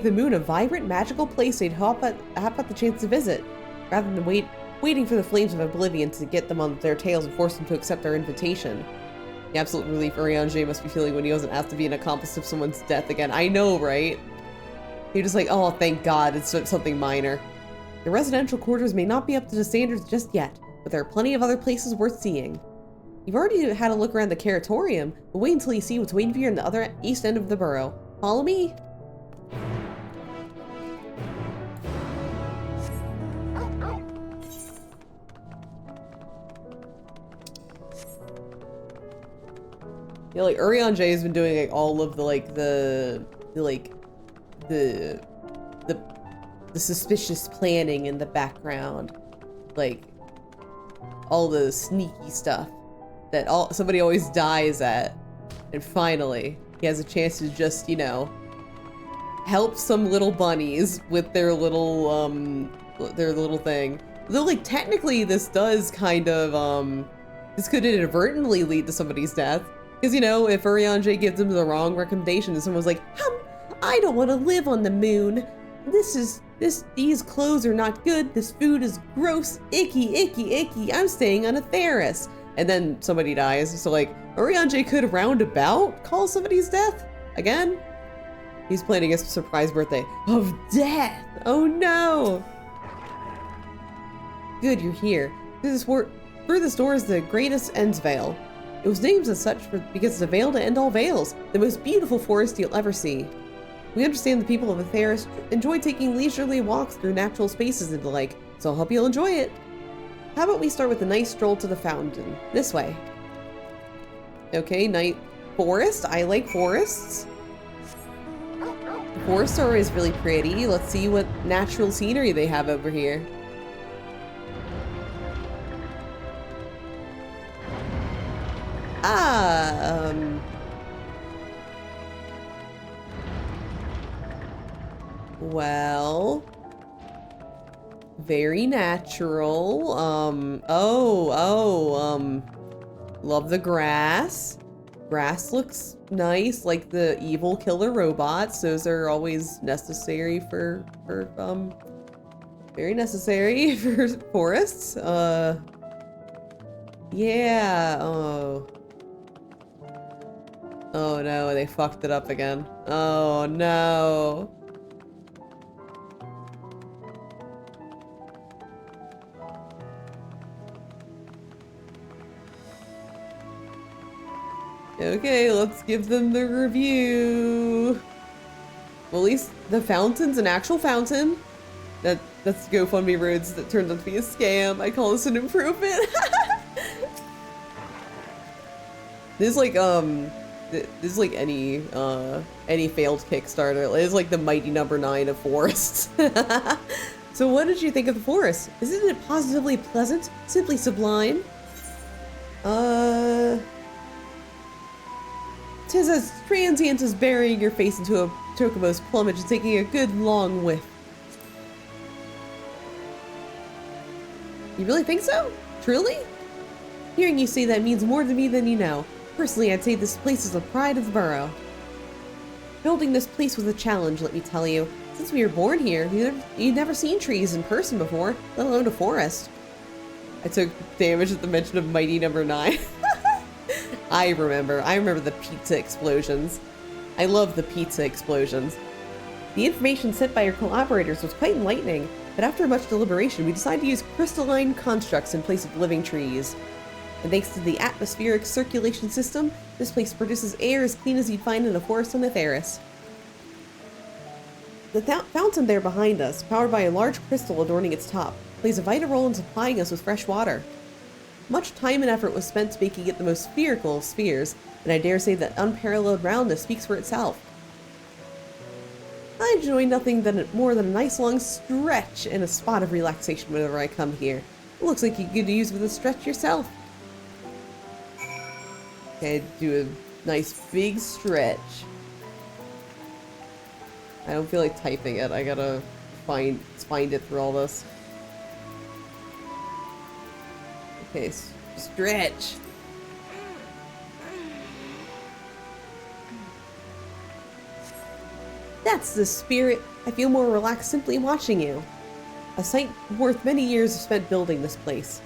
the moon a vibrant, magical place they'd hop at the chance to visit, rather than waiting for the flames of oblivion to get them on their tails and force them to accept our invitation. The absolute relief Ariange must be feeling when he wasn't asked to be an accomplice of someone's death again. I know, right? You're just like, oh, thank God, it's something minor. The residential quarters may not be up to the standards just yet, but there are plenty of other places worth seeing. You've already had a look around the Caratorium, but wait until you see what's waiting for you in the other east end of the borough. Follow me? Yeah, like Urianger has been doing like all of the the suspicious planning in the background, like all the sneaky stuff that somebody always dies at, and finally he has a chance to just, you know, help some little bunnies with their little thing. Though, like, technically this does kind of this could inadvertently lead to somebody's death. Because, you know, if Urianger gives them the wrong recommendation and someone's like, I don't want to live on the moon. These clothes are not good. This food is gross, icky. I'm staying on a Theris. And then somebody dies. So, like, Urianger could roundabout call somebody's death again. He's planning a surprise birthday of death. Oh no. Good, you're here. Through this door is the greatest End's Veil. It was named as such because it's a veil to end all veils, the most beautiful forest you'll ever see. We understand the people of Atheris enjoy taking leisurely walks through natural spaces and the like, so I hope you'll enjoy it. How about we start with a nice stroll to the fountain? This way. Okay, night forest. I like forests. The forests are always really pretty. Let's see what natural scenery they have over here. Well, very natural. Love the grass. Grass looks nice, like the evil killer robots. Those are always necessary for very necessary for forests. Yeah, oh no, they fucked it up again. Oh no. Okay, let's give them the review. Well, at least the fountain's an actual fountain. That's GoFundMe roads that turned out to be a scam. I call this an improvement. This is like any failed Kickstarter. It's like the mighty number 9 of forests. So what did you think of the forest? Isn't it positively pleasant? Simply sublime? 'Tis as transient as burying your face into a chocobo's plumage and taking a good long whiff. You really think so? Truly? Hearing you say that means more to me than you know. Personally, I'd say this place is the pride of the borough. Building this place was a challenge, let me tell you. Since we were born here, you'd never seen trees in person before, let alone a forest. I took damage at the mention of mighty number 9. I remember the pizza explosions. I love the pizza explosions. The information sent by your collaborators was quite enlightening, but after much deliberation, we decided to use crystalline constructs in place of living trees. And thanks to the atmospheric circulation system, this place produces air as clean as you'd find in a forest on Atheris. The fountain there behind us, powered by a large crystal adorning its top, plays a vital role in supplying us with fresh water. Much time and effort was spent making it the most spherical of spheres, and I dare say that unparalleled roundness speaks for itself. I enjoy nothing more than a nice long stretch and a spot of relaxation whenever I come here. It looks like you could use with a stretch yourself. Okay, do a nice big stretch. I don't feel like typing it. I gotta find it through all this. Okay, stretch. That's the spirit. I feel more relaxed simply watching you. A sight worth many years spent building this place.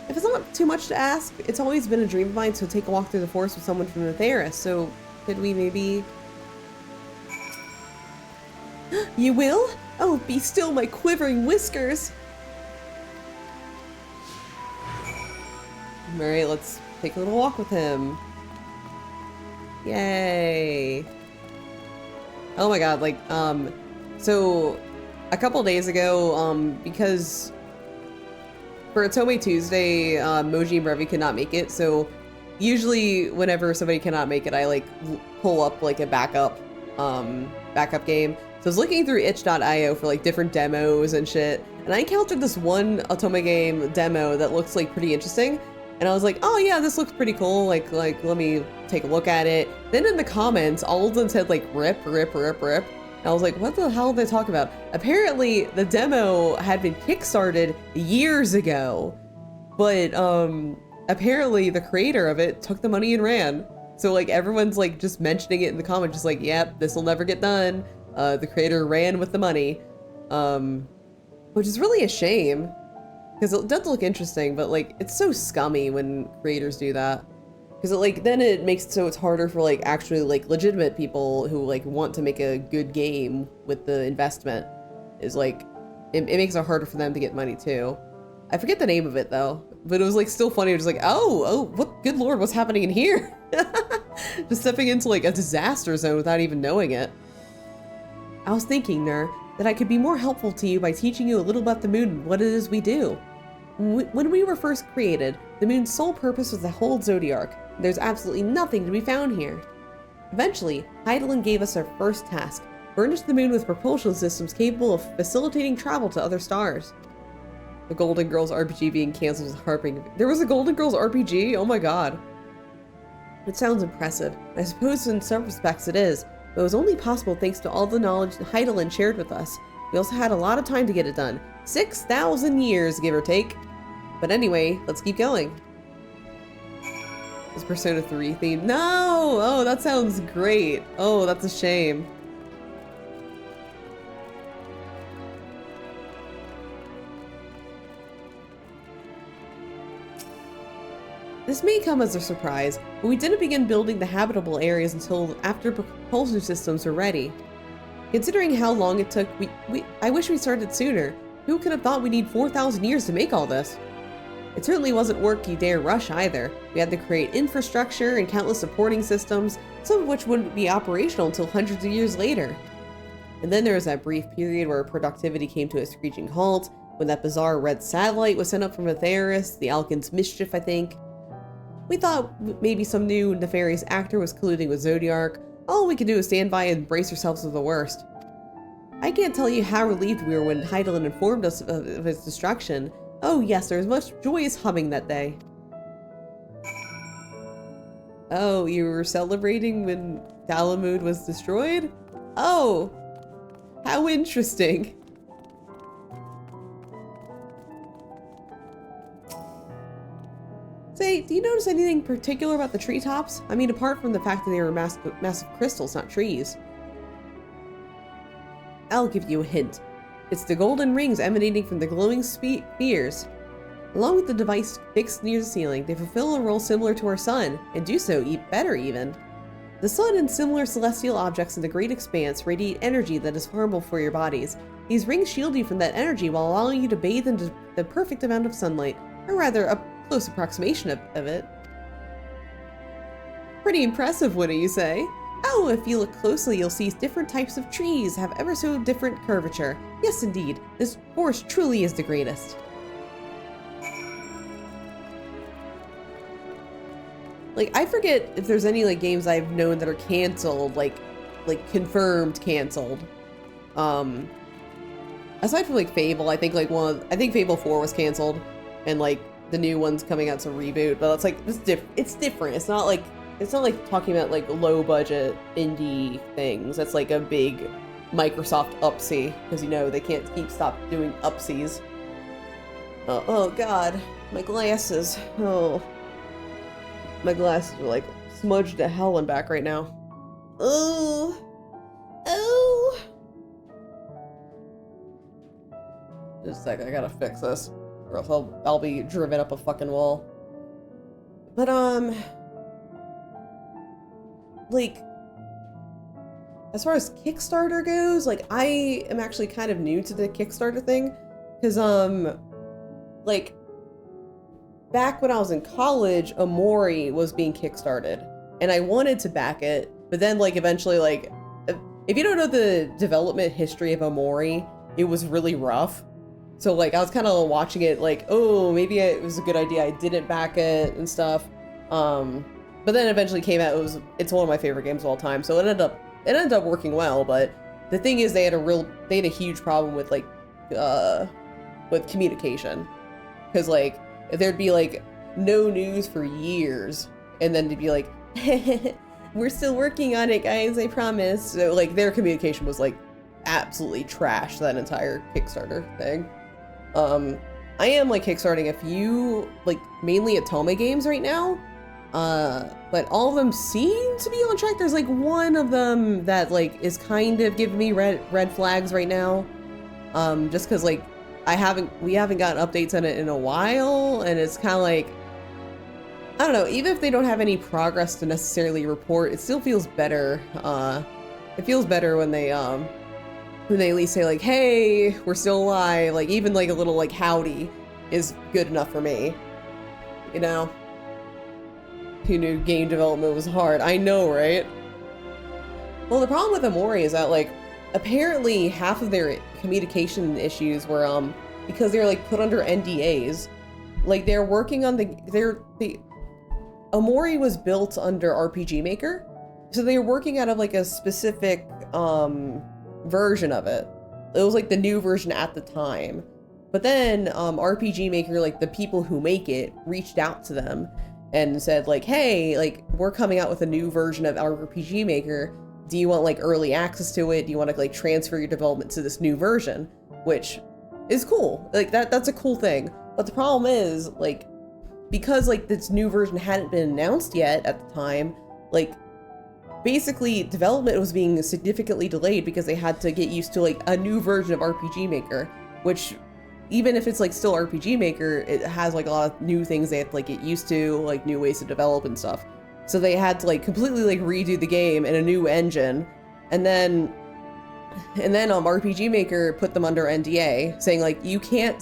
If it's not too much to ask, it's always been a dream of mine to take a walk through the forest with someone from Atheris, so could we maybe... You will? Oh, be still, my quivering whiskers! Alright, let's take a little walk with him. Yay! Oh my god, like, so a couple days ago, because for Otome Tuesday, Moji and Brevi could not make it, so usually whenever somebody cannot make it, I like pull up like a backup game. So I was looking through itch.io for like different demos and shit, and I encountered this one Otome game demo that looks like pretty interesting. And I was like, oh yeah, this looks pretty cool. Like let me take a look at it. Then in the comments, all of them said like rip. And I was like, what the hell are they talking about? Apparently the demo had been kickstarted years ago, but apparently the creator of it took the money and ran. So like everyone's like just mentioning it in the comments, just like, yep, this will never get done. The creator ran with the money, which is really a shame because it does look interesting, but like it's so scummy when creators do that. Because like then it makes it so it's harder for like actually like legitimate people who like want to make a good game with the investment. Is like it makes it harder for them to get money too. I forget the name of it though, but it was like still funny. It was like, oh, what? Good lord, what's happening in here? Just stepping into like a disaster zone without even knowing it. I was thinking, Nur, that I could be more helpful to you by teaching you a little about the moon and what it is we do. When we were first created, the moon's sole purpose was to hold Zodiark. There's absolutely nothing to be found here. Eventually, Heidelin gave us our first task, furnish the moon with propulsion systems capable of facilitating travel to other stars. The Golden Girls RPG being cancelled was harping. There was a Golden Girls RPG? Oh my god. It sounds impressive. I suppose in some respects it is, but it was only possible thanks to all the knowledge Heidelin shared with us. We also had a lot of time to get it done. 6,000 years, give or take. But anyway, let's keep going. Is Persona 3 themed? No! Oh, that sounds great. Oh, that's a shame. This may come as a surprise, but we didn't begin building the habitable areas until after propulsion systems were ready. Considering how long it took, I wish we started sooner. Who could have thought we'd need 4,000 years to make all this? It certainly wasn't work you dare rush either. We had to create infrastructure and countless supporting systems, some of which wouldn't be operational until hundreds of years later. And then there was that brief period where productivity came to a screeching halt, when that bizarre red satellite was sent up from Aetheris, the Alkin's mischief, I think. We thought maybe some new nefarious actor was colluding with Zodiark. All we could do was stand by and brace ourselves for the worst. I can't tell you how relieved we were when Heidelin informed us of its destruction. Oh yes, there was much joyous humming that day. Oh, you were celebrating when Dalamud was destroyed? Oh, how interesting. Say, do you notice anything particular about the treetops? I mean, apart from the fact that they were massive crystals, not trees. I'll give you a hint. It's the golden rings emanating from the glowing spheres. Along with the device fixed near the ceiling, they fulfill a role similar to our sun, and do so better even. The sun and similar celestial objects in the great expanse radiate energy that is harmful for your bodies. These rings shield you from that energy while allowing you to bathe in the perfect amount of sunlight, or rather, a close approximation of it. Pretty impressive, wouldn't you say? Oh, if you look closely, you'll see different types of trees have ever so different curvature. Yes, indeed, this forest truly is the greatest. Like, I forget if there's any like games I've known that are canceled, like confirmed canceled. Aside from like Fable, I think like I think Fable 4 was canceled, and like the new one's coming out to reboot. But it's like it's different. It's not like talking about like low budget indie things. It's like a big Microsoft upsie, because you know they can't stop doing upsies. Oh god, my glasses. Oh. My glasses are like smudged to hell and back right now. Oh. Oh. Just a sec, I gotta fix this, or else I'll be driven up a fucking wall. But like, as far as Kickstarter goes, like I am actually kind of new to the Kickstarter thing, because like back when I was in college, Omori was being kickstarted, and I wanted to back it, but then like eventually, like, if you don't know the development history of Omori, it was really rough. So like I was kind of watching it like, oh, maybe it was a good idea I didn't back it and stuff. But then eventually came out, it's one of my favorite games of all time, so it ended up working well. But the thing is, they had a huge problem with like with communication, because like there'd be like no news for years, and then to be like, we're still working on it, guys, I promise. So like their communication was like absolutely trash, that entire Kickstarter thing. I am like kickstarting a few like mainly Atome games right now, but all of them seem to be on track. There's like one of them that like is kind of giving me red flags right now, just because like we haven't gotten updates on it in a while, and it's kind of like, I don't know, even if they don't have any progress to necessarily report, it still feels better. It feels better when they at least say like, hey, we're still alive. Like even like a little like howdy is good enough for me, you know? Who knew game development was hard? I know, right? Well, the problem with Amori is that like apparently half of their communication issues were because they're like put under NDAs. Like they're working on the Amori was built under RPG Maker, so they were working out of like a specific version of it. It was like the new version at the time. But then RPG Maker, like the people who make it, reached out to them and said like, hey, like we're coming out with a new version of RPG Maker. Do you want like early access to it? Do you want to like transfer your development to this new version? Which is cool. Like that's a cool thing. But the problem is like, because like this new version hadn't been announced yet at the time, like basically development was being significantly delayed because they had to get used to like a new version of RPG Maker, which even if it's like still RPG Maker, it has like a lot of new things they have to like get used to, like new ways to develop and stuff. So they had to like completely like redo the game in a new engine, and then RPG Maker put them under NDA, saying like you can't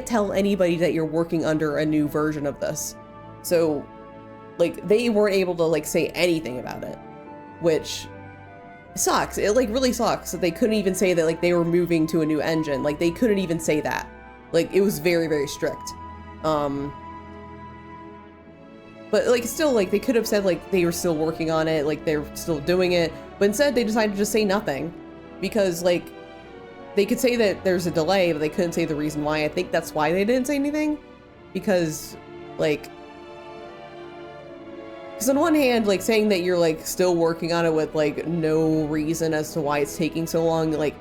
tell anybody that you're working under a new version of this. So like they weren't able to like say anything about it, which sucks. It like really sucks that they couldn't even say that like they were moving to a new engine. Like they couldn't even say that. Like it was very, very strict. But like still like they could have said like they were still working on it, like they're still doing it, but instead they decided to just say nothing, because like they could say that there's a delay, but they couldn't say the reason why. I think that's why they didn't say anything, because on one hand, like saying that you're like still working on it with like no reason as to why it's taking so long, like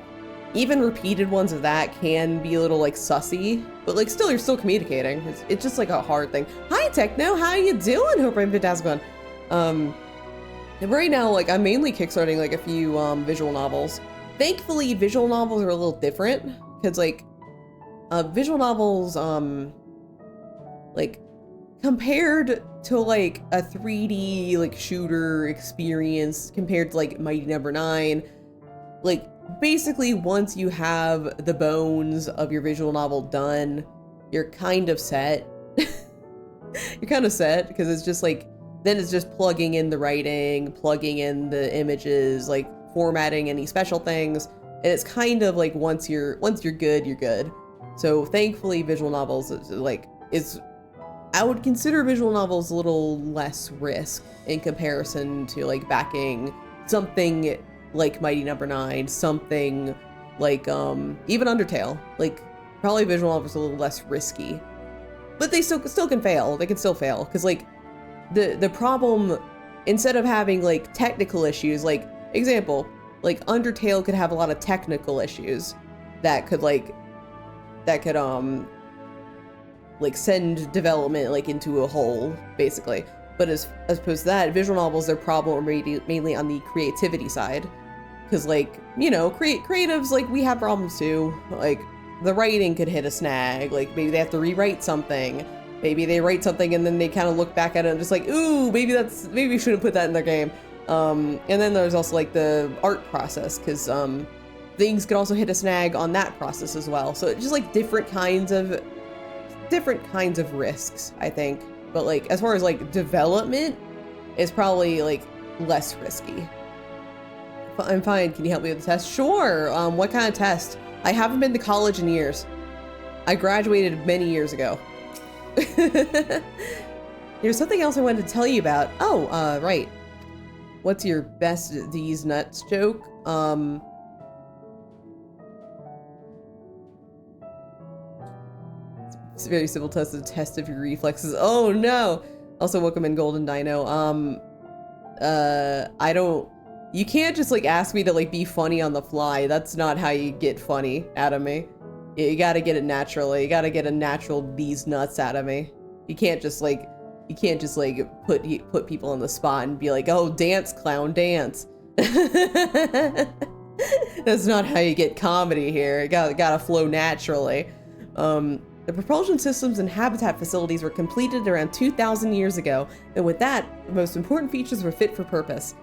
even repeated ones of that can be a little like sussy, but like still you're still communicating. It's just like a hard thing. Hi Techno, how you doing? Hope I'm fantastic. Right now, like I'm mainly kickstarting like a few visual novels. Thankfully, visual novels are a little different, because like visual novels like compared to like a 3D like shooter experience, compared to like Mighty Number 9, like basically once you have the bones of your visual novel done, you're kind of set. You're kind of set, because it's just like, then it's just plugging in the writing, plugging in the images, like formatting any special things, and it's kind of like once you're good, you're good. So thankfully visual novels I would consider visual novels a little less risk in comparison to like backing something like Mighty Number 9, something like even Undertale. Like probably visual novels are a little less risky, but they still can fail. They can still fail, because like the problem, instead of having like technical issues, like example, like Undertale could have a lot of technical issues that could send development like into a hole, basically. But as opposed to that, visual novels, their problem are mainly on the creativity side, because like, you know, creatives, like we have problems too. Like the writing could hit a snag, like maybe they have to rewrite something, maybe they write something and then they kind of look back at it and just like, ooh, maybe we shouldn't put that in their game. And then there's also like the art process, because things could also hit a snag on that process as well. So it's just like different kinds of risks, I think. But like as far as like development, it's probably like less risky. I'm fine. Can you help me with the test? Sure. What kind of test? I haven't been to college in years. I graduated many years ago. There's something else I wanted to tell you about. Oh, right. What's your best these nuts joke? It's a very simple test to test if your reflexes. Oh no! Also, welcome in Golden Dino. I don't. You can't just like ask me to like be funny on the fly. That's not how you get funny out of me. You gotta get it naturally. You gotta get a natural these nuts out of me. You can't just like put people on the spot and be like, oh, dance, clown, dance. That's not how you get comedy here. It gotta flow naturally. The propulsion systems and habitat facilities were completed around 2,000 years ago, and with that, the most important features were fit for purpose.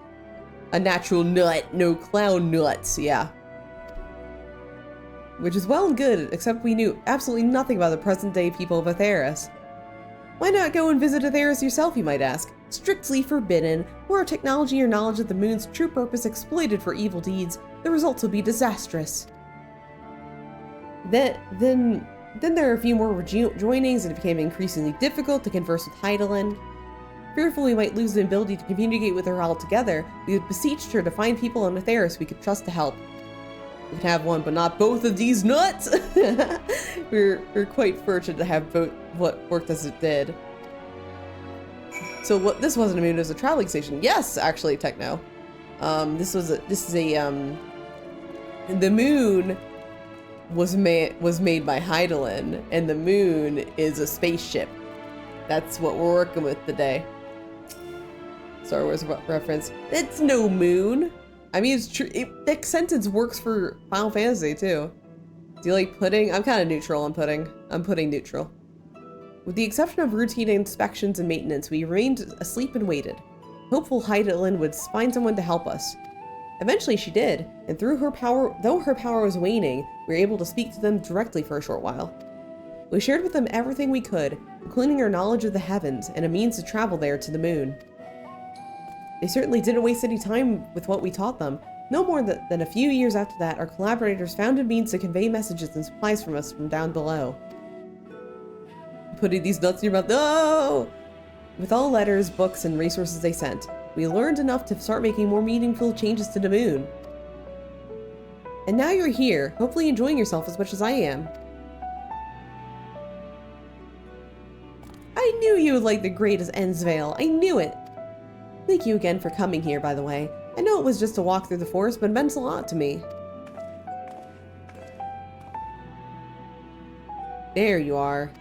A natural nut, no clown nuts, yeah. Which is well and good, except we knew absolutely nothing about the present-day people of Atheris. Why not go and visit Atheris yourself, you might ask? Strictly forbidden. Were our technology or knowledge of the moon's true purpose exploited for evil deeds, the results would be disastrous. Then there are a few more joinings, and it became increasingly difficult to converse with Heidelin. Fearful we might lose the ability to communicate with her altogether, we beseeched her to find people on Atheris we could trust to help. We could have one, but not both of these nuts! We're quite fortunate to have both what worked as it did. So what? This wasn't a moon, it was a traveling station. Yes, actually, Techno. The moon was made by Heidelin, and the moon is a spaceship. That's what we're working with today. Star Wars reference. It's no moon. I mean, it's true. That sentence works for Final Fantasy too. Do you like pudding? I'm kind of neutral on pudding. I'm pudding neutral. With the exception of routine inspections and maintenance, we remained asleep and waited. Hopeful Heidelin would find someone to help us. Eventually she did, and though her power was waning, we were able to speak to them directly for a short while. We shared with them everything we could, including our knowledge of the heavens and a means to travel there to the moon. They certainly didn't waste any time with what we taught them. No more than a few years after that, our collaborators found a means to convey messages and supplies from us from down below. Putting these nuts in your mouth. No! With all letters, books, and resources they sent, we learned enough to start making more meaningful changes to the moon. And now you're here, hopefully enjoying yourself as much as I am. I knew you would like the greatest Ensvale. I knew it. Thank you again for coming here, by the way. I know it was just a walk through the forest, but it meant a lot to me. There you are.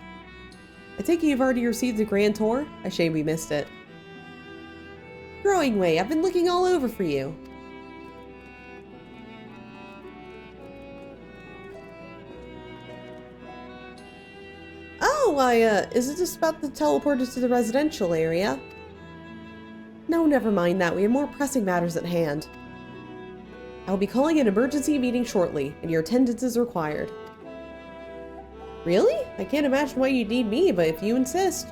I take it you've already received the grand tour? A shame we missed it. Growing Way, I've been looking all over for you. Oh, is it just about the teleporter to the residential area? No, never mind that. We have more pressing matters at hand. I'll be calling an emergency meeting shortly, and your attendance is required. Really? I can't imagine why you'd need me, but if you insist.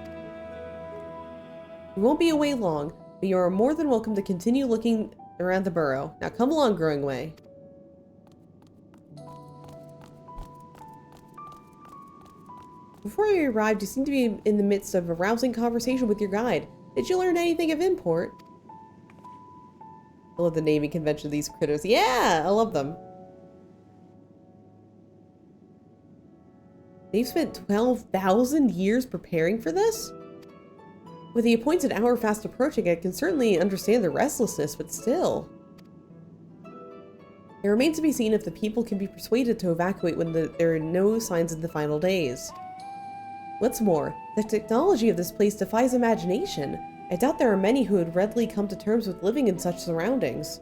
We won't be away long, but you are more than welcome to continue looking around the burrow. Now come along, Growing Way. Before you arrived, you seemed to be in the midst of a rousing conversation with your guide. Did you learn anything of import? I love the naming convention of these critters. Yeah, I love them. They've spent 12,000 years preparing for this? With the appointed hour fast approaching, I can certainly understand the restlessness, but still. It remains to be seen if the people can be persuaded to evacuate when there are no signs of the final days. What's more, the technology of this place defies imagination. I doubt there are many who would readily come to terms with living in such surroundings.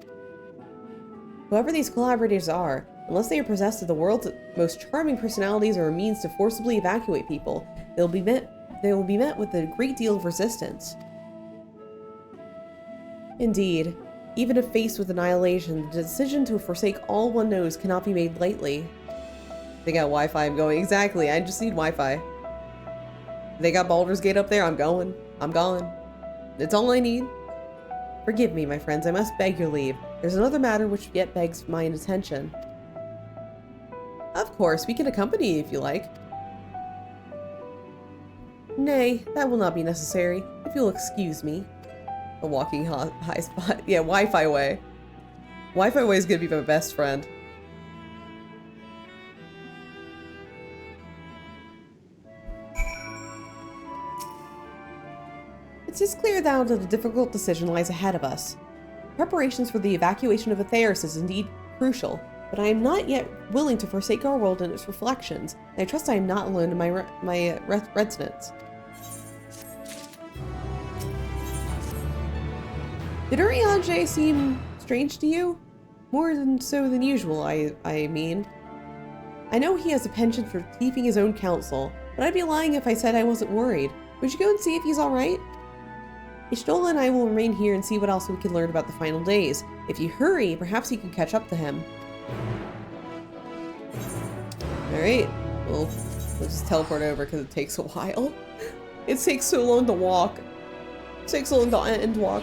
Whoever these collaborators are, unless they are possessed of the world's most charming personalities or a means to forcibly evacuate people, they will be met with a great deal of resistance. Indeed, even if faced with annihilation, the decision to forsake all one knows cannot be made lightly. They got Wi-Fi, I'm going. Exactly, I just need Wi-Fi. They got Baldur's Gate up there, I'm going. I'm going. It's all I need. Forgive me, my friends, I must beg your leave. There's another matter which yet begs my attention. Of course, we can accompany you if you like. Nay, that will not be necessary, if you'll excuse me. A walking high spot. Yeah, Wi-Fi way. Wi-Fi way is gonna be my best friend. It is clear now that a difficult decision lies ahead of us. Preparations for the evacuation of Atheris is indeed crucial, but I am not yet willing to forsake our world and its reflections, and I trust I am not alone in my resonance. Did Urianger seem strange to you? More than so than usual, I mean. I know he has a penchant for keeping his own counsel, but I'd be lying if I said I wasn't worried. Would you go and see if he's alright? Ishtola and I will remain here and see what else we can learn about the final days. If you hurry, perhaps you can catch up to him. Alright, we'll just teleport over because it takes a while. It takes so long to walk. It takes so long to end walk.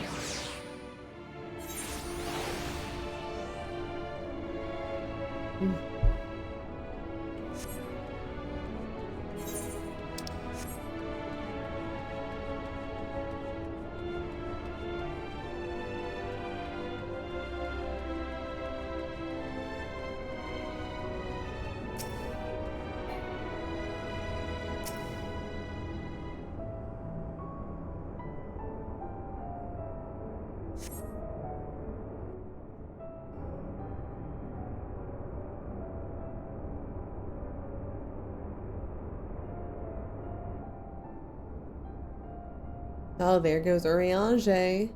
Oh, there goes Urianger.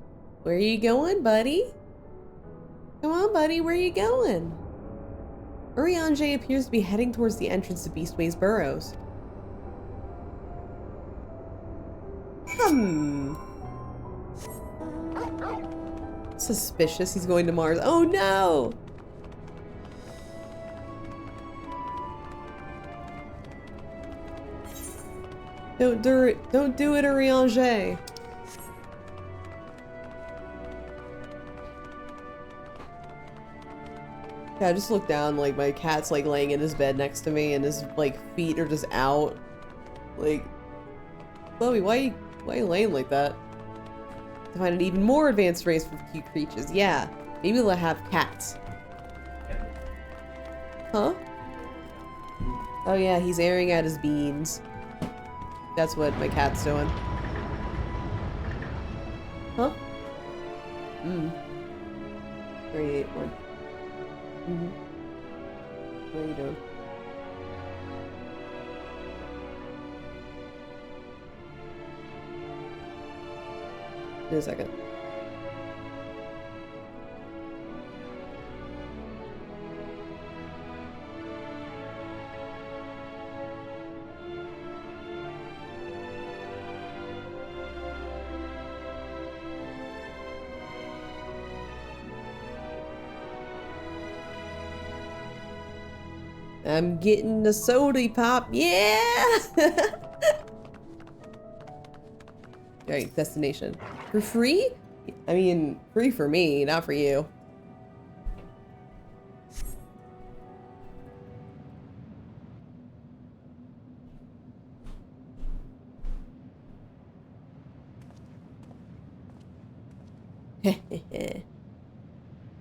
Where are you going, buddy? Come on, buddy, where are you going? Urianger appears to be heading towards the entrance to Beastway's burrows. Suspicious he's going to Mars. Oh no! Don't do it, Urianger. Yeah, I just look down, like, my cat's, like, laying in his bed next to me, and his, like, feet are just out. Like, Chloe, why are you laying like that? To find an even more advanced race for cute creatures. Yeah, maybe they'll have cats. Huh? Oh yeah, he's airing out his beans. That's what my cat's doing. Huh? 381. What are you doing? In a second. I'm getting the soda pop, yeah! Alright, destination. For free? I mean, free for me, not for you.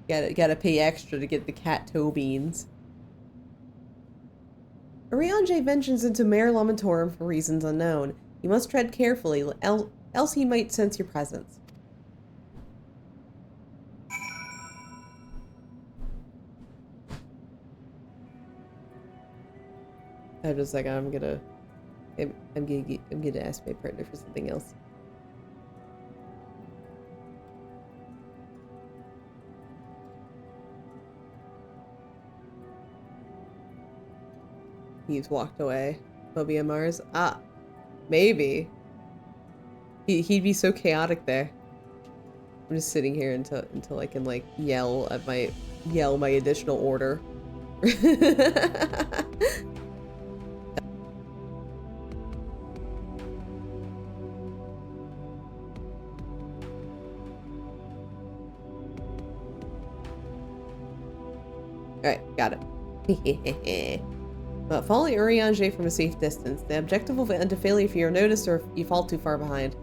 Gotta pay extra to get the cat toe beans. Urianger ventures into Mare Lamentorum for reasons unknown. You must tread carefully, else he might sense your presence. I'm just like, I'm gonna ask my partner for something else. He's walked away. Phobia Mars? Ah, maybe. He'd be so chaotic there. I'm just sitting here until I can like yell my additional order. Alright, got it. Following Urianger from a safe distance. The objective will end to failure if you are noticed or if you fall too far behind.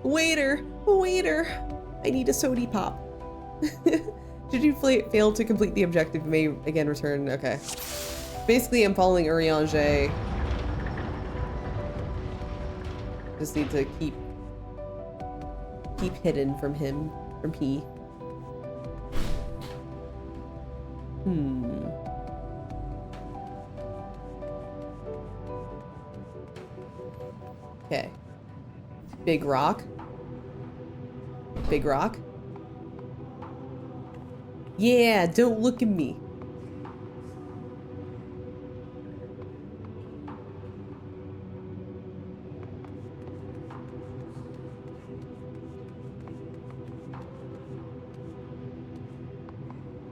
Waiter! Waiter! I need a sody pop. Should you fail to complete the objective, you may again return. Okay. Basically, I'm following Urianger. Just need to keep hidden from him. From he. Okay. Big rock. Big rock. Yeah, don't look at me.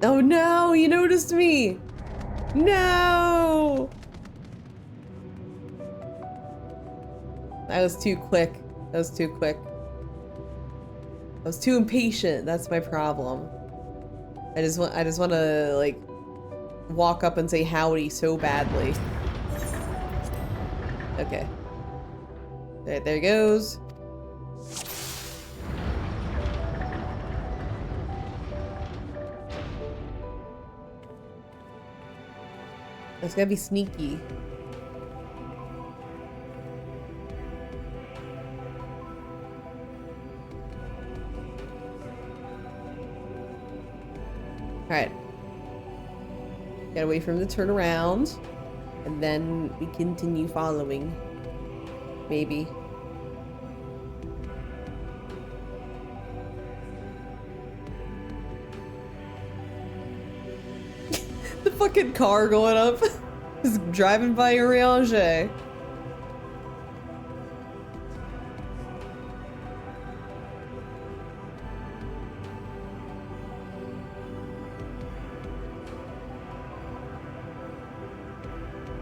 Oh no, you noticed me! No! That was too quick. That was too quick. I was too impatient. That's my problem. I just want to like walk up and say howdy so badly. Okay. There he goes. It's gotta be sneaky. Alright. Gotta wait for him to turn around. And then we continue following. Maybe. The fucking car going up. Just driving by Urianger.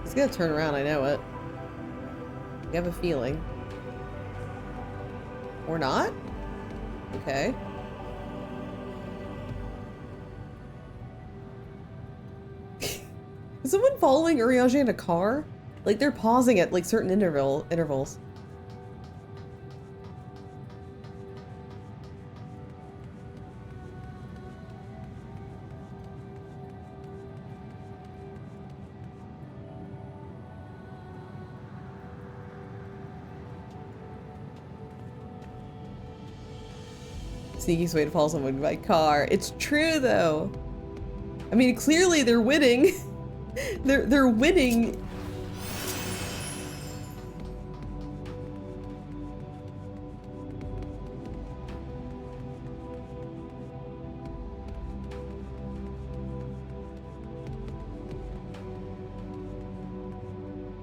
He's gonna turn around, I know it. I have a feeling. Or not? Okay. Is someone following Urianger in a car? Like they're pausing at like certain intervals. Sneakiest way to follow someone by car. It's true though. I mean, clearly they're winning. They're winning.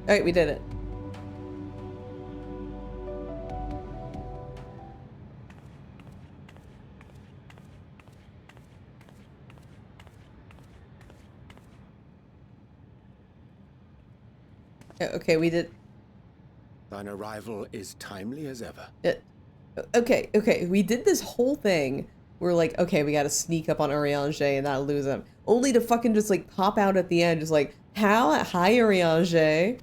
All right, we did it. Okay, we did. Thine arrival is timely as ever. Okay, we did this whole thing. We're like, okay, we gotta sneak up on Urianger and not lose him. Only to fucking just like pop out at the end, just like, hi Urianger.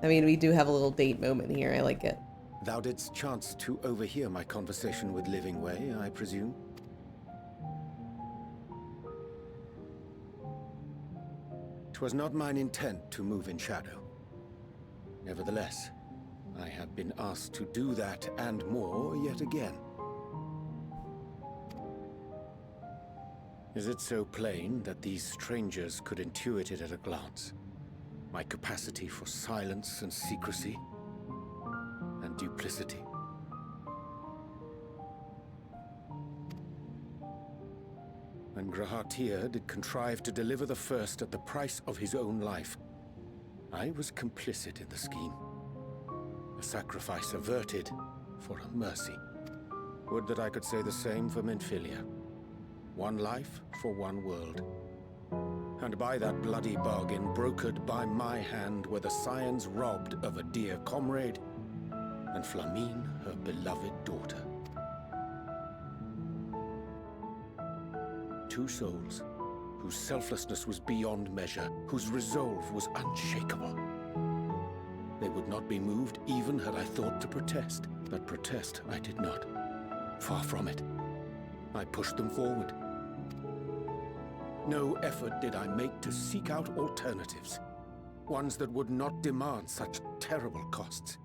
I mean, we do have a little date moment here. I like it. Thou didst chance to overhear my conversation with Living Way, I presume? 'Twas not mine intent to move in shadow. Nevertheless, I have been asked to do that and more yet again. Is it so plain that these strangers could intuit it at a glance? My capacity for silence and secrecy and duplicity. When Grahatir did contrive to deliver the first at the price of his own life, I was complicit in the scheme. A sacrifice averted for a mercy. Would that I could say the same for Minfilia. One life for one world. And by that bloody bargain brokered by my hand were the scions robbed of a dear comrade and Flamine her beloved daughter. Two souls, whose selflessness was beyond measure, whose resolve was unshakable. They would not be moved even had I thought to protest, but protest I did not. Far from it. I pushed them forward. No effort did I make to seek out alternatives, ones that would not demand such terrible costs.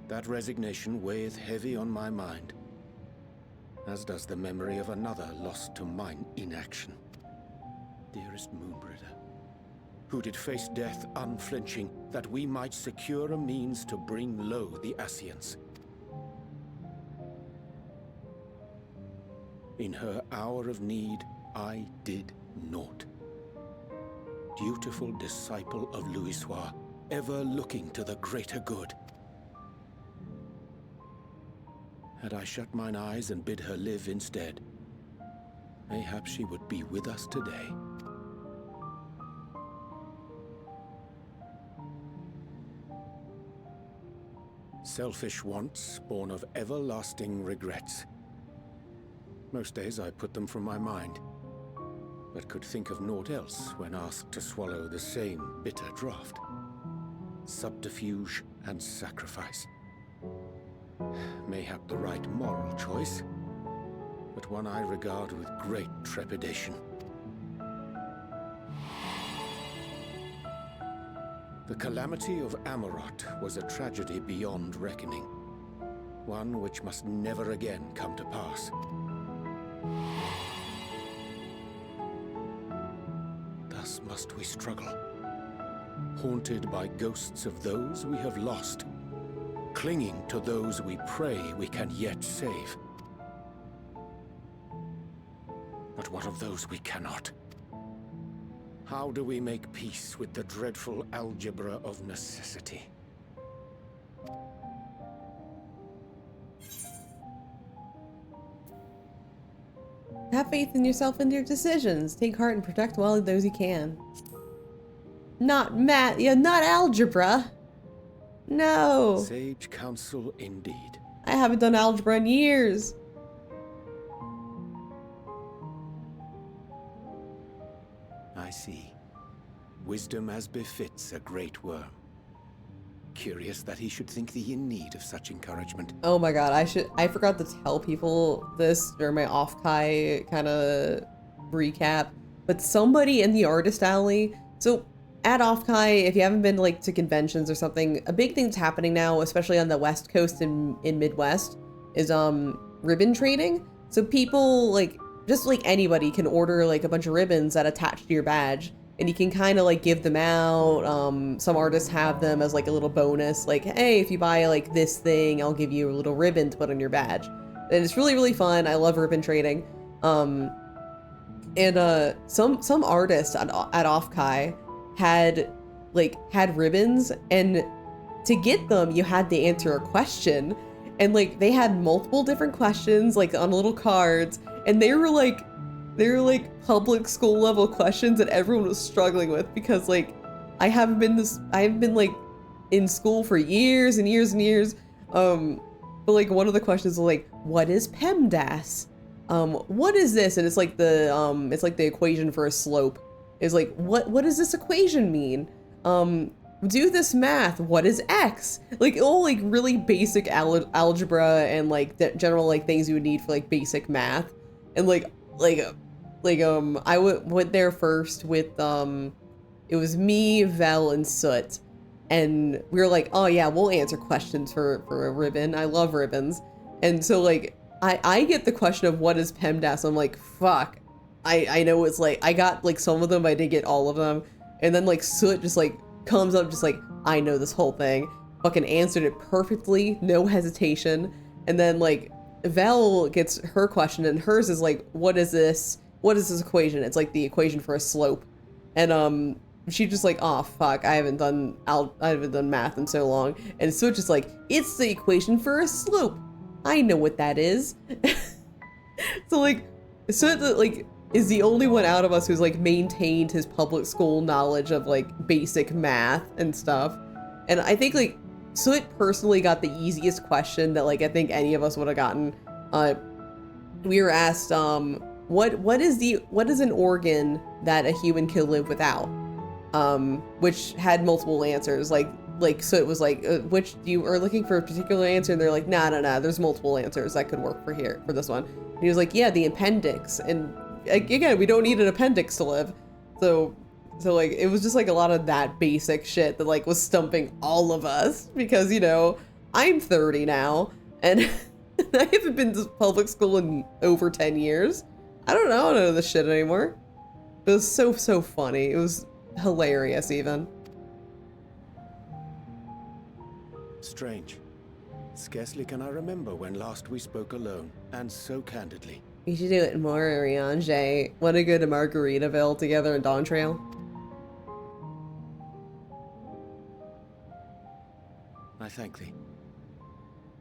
That resignation weigheth heavy on my mind, as does the memory of another lost to mine inaction. Dearest Moonbringer, who did face death unflinching, that we might secure a means to bring low the Ascians. In her hour of need, I did naught. Dutiful disciple of Louisoix, ever looking to the greater good. Had I shut mine eyes and bid her live instead, mayhap she would be with us today. Selfish wants, born of everlasting regrets. Most days I put them from my mind, but could think of naught else when asked to swallow the same bitter draught. Subterfuge and sacrifice. Mayhap the right moral choice, but one I regard with great trepidation. The calamity of Amarot was a tragedy beyond reckoning, one which must never again come to pass. Thus must we struggle, haunted by ghosts of those we have lost, clinging to those we pray we can yet save. But what of those we cannot? How do we make peace with the dreadful algebra of necessity? Have faith in yourself and your decisions. Take heart and protect well those you can. Not math, yeah, not algebra. No. Sage counsel indeed. I haven't done algebra in years. I see. Wisdom as befits a great worm. Curious that he should think thee in need of such encouragement. Oh my god, I forgot to tell people this during my off-Kai kind of recap, but somebody in the artist alley, so at off-Kai, if you haven't been like to conventions or something, a big thing that's happening now, especially on the West Coast and in Midwest, is ribbon trading. So people like, just like anybody can order like a bunch of ribbons that attach to your badge, and you can kind of like give them out. Some artists have them as like a little bonus, like, hey, if you buy like this thing, I'll give you a little ribbon to put on your badge. And it's really, really fun. I love ribbon trading. Some artists at off-Kai had ribbons, and to get them you had to answer a question, and like they had multiple different questions like on little cards, and they were like public school level questions that everyone was struggling with, because like I haven't been like in school for years and years and years, but like one of the questions was like, what is PEMDAS? What is this? And it's like the equation for a slope. Is like, what does this equation mean? Do this math. What is X? Like all like really basic algebra and like general like things you would need for like basic math. And I went there first with it was me, Vel, and Soot, and we were like, oh yeah, we'll answer questions for a ribbon. I love ribbons. And so like I get the question of what is PEMDAS. I'm like, fuck. I know it's like, I got like some of them, but I didn't get all of them. And then like Soot just like comes up just like, I know this whole thing. Fucking answered it perfectly, no hesitation. And then like Vel gets her question, and hers is like, what is this equation? It's like the equation for a slope. And she just like, oh fuck, I haven't done math in so long. And Soot just like, it's the equation for a slope. I know what that is. So like Soot like is the only one out of us who's like maintained his public school knowledge of like basic math and stuff. And I think like Soot personally got the easiest question that like I think any of us would have gotten. We were asked what is an organ that a human could live without? Which had multiple answers. So it was like, which you are looking for a particular answer, and they're like, nah, there's multiple answers that could work for this one. And he was like, yeah, the appendix. And again, we don't need an appendix to live. So like, it was just like a lot of that basic shit that like was stumping all of us, because, you know, I'm 30 now and I haven't been to public school in over 10 years. I don't know this shit anymore. It was so funny. It was hilarious even. Strange. Scarcely can I remember when last we spoke alone, and so candidly. You should do it more, Ariane. Wanna go to Margaritaville together in Dawn Trail? I thank thee.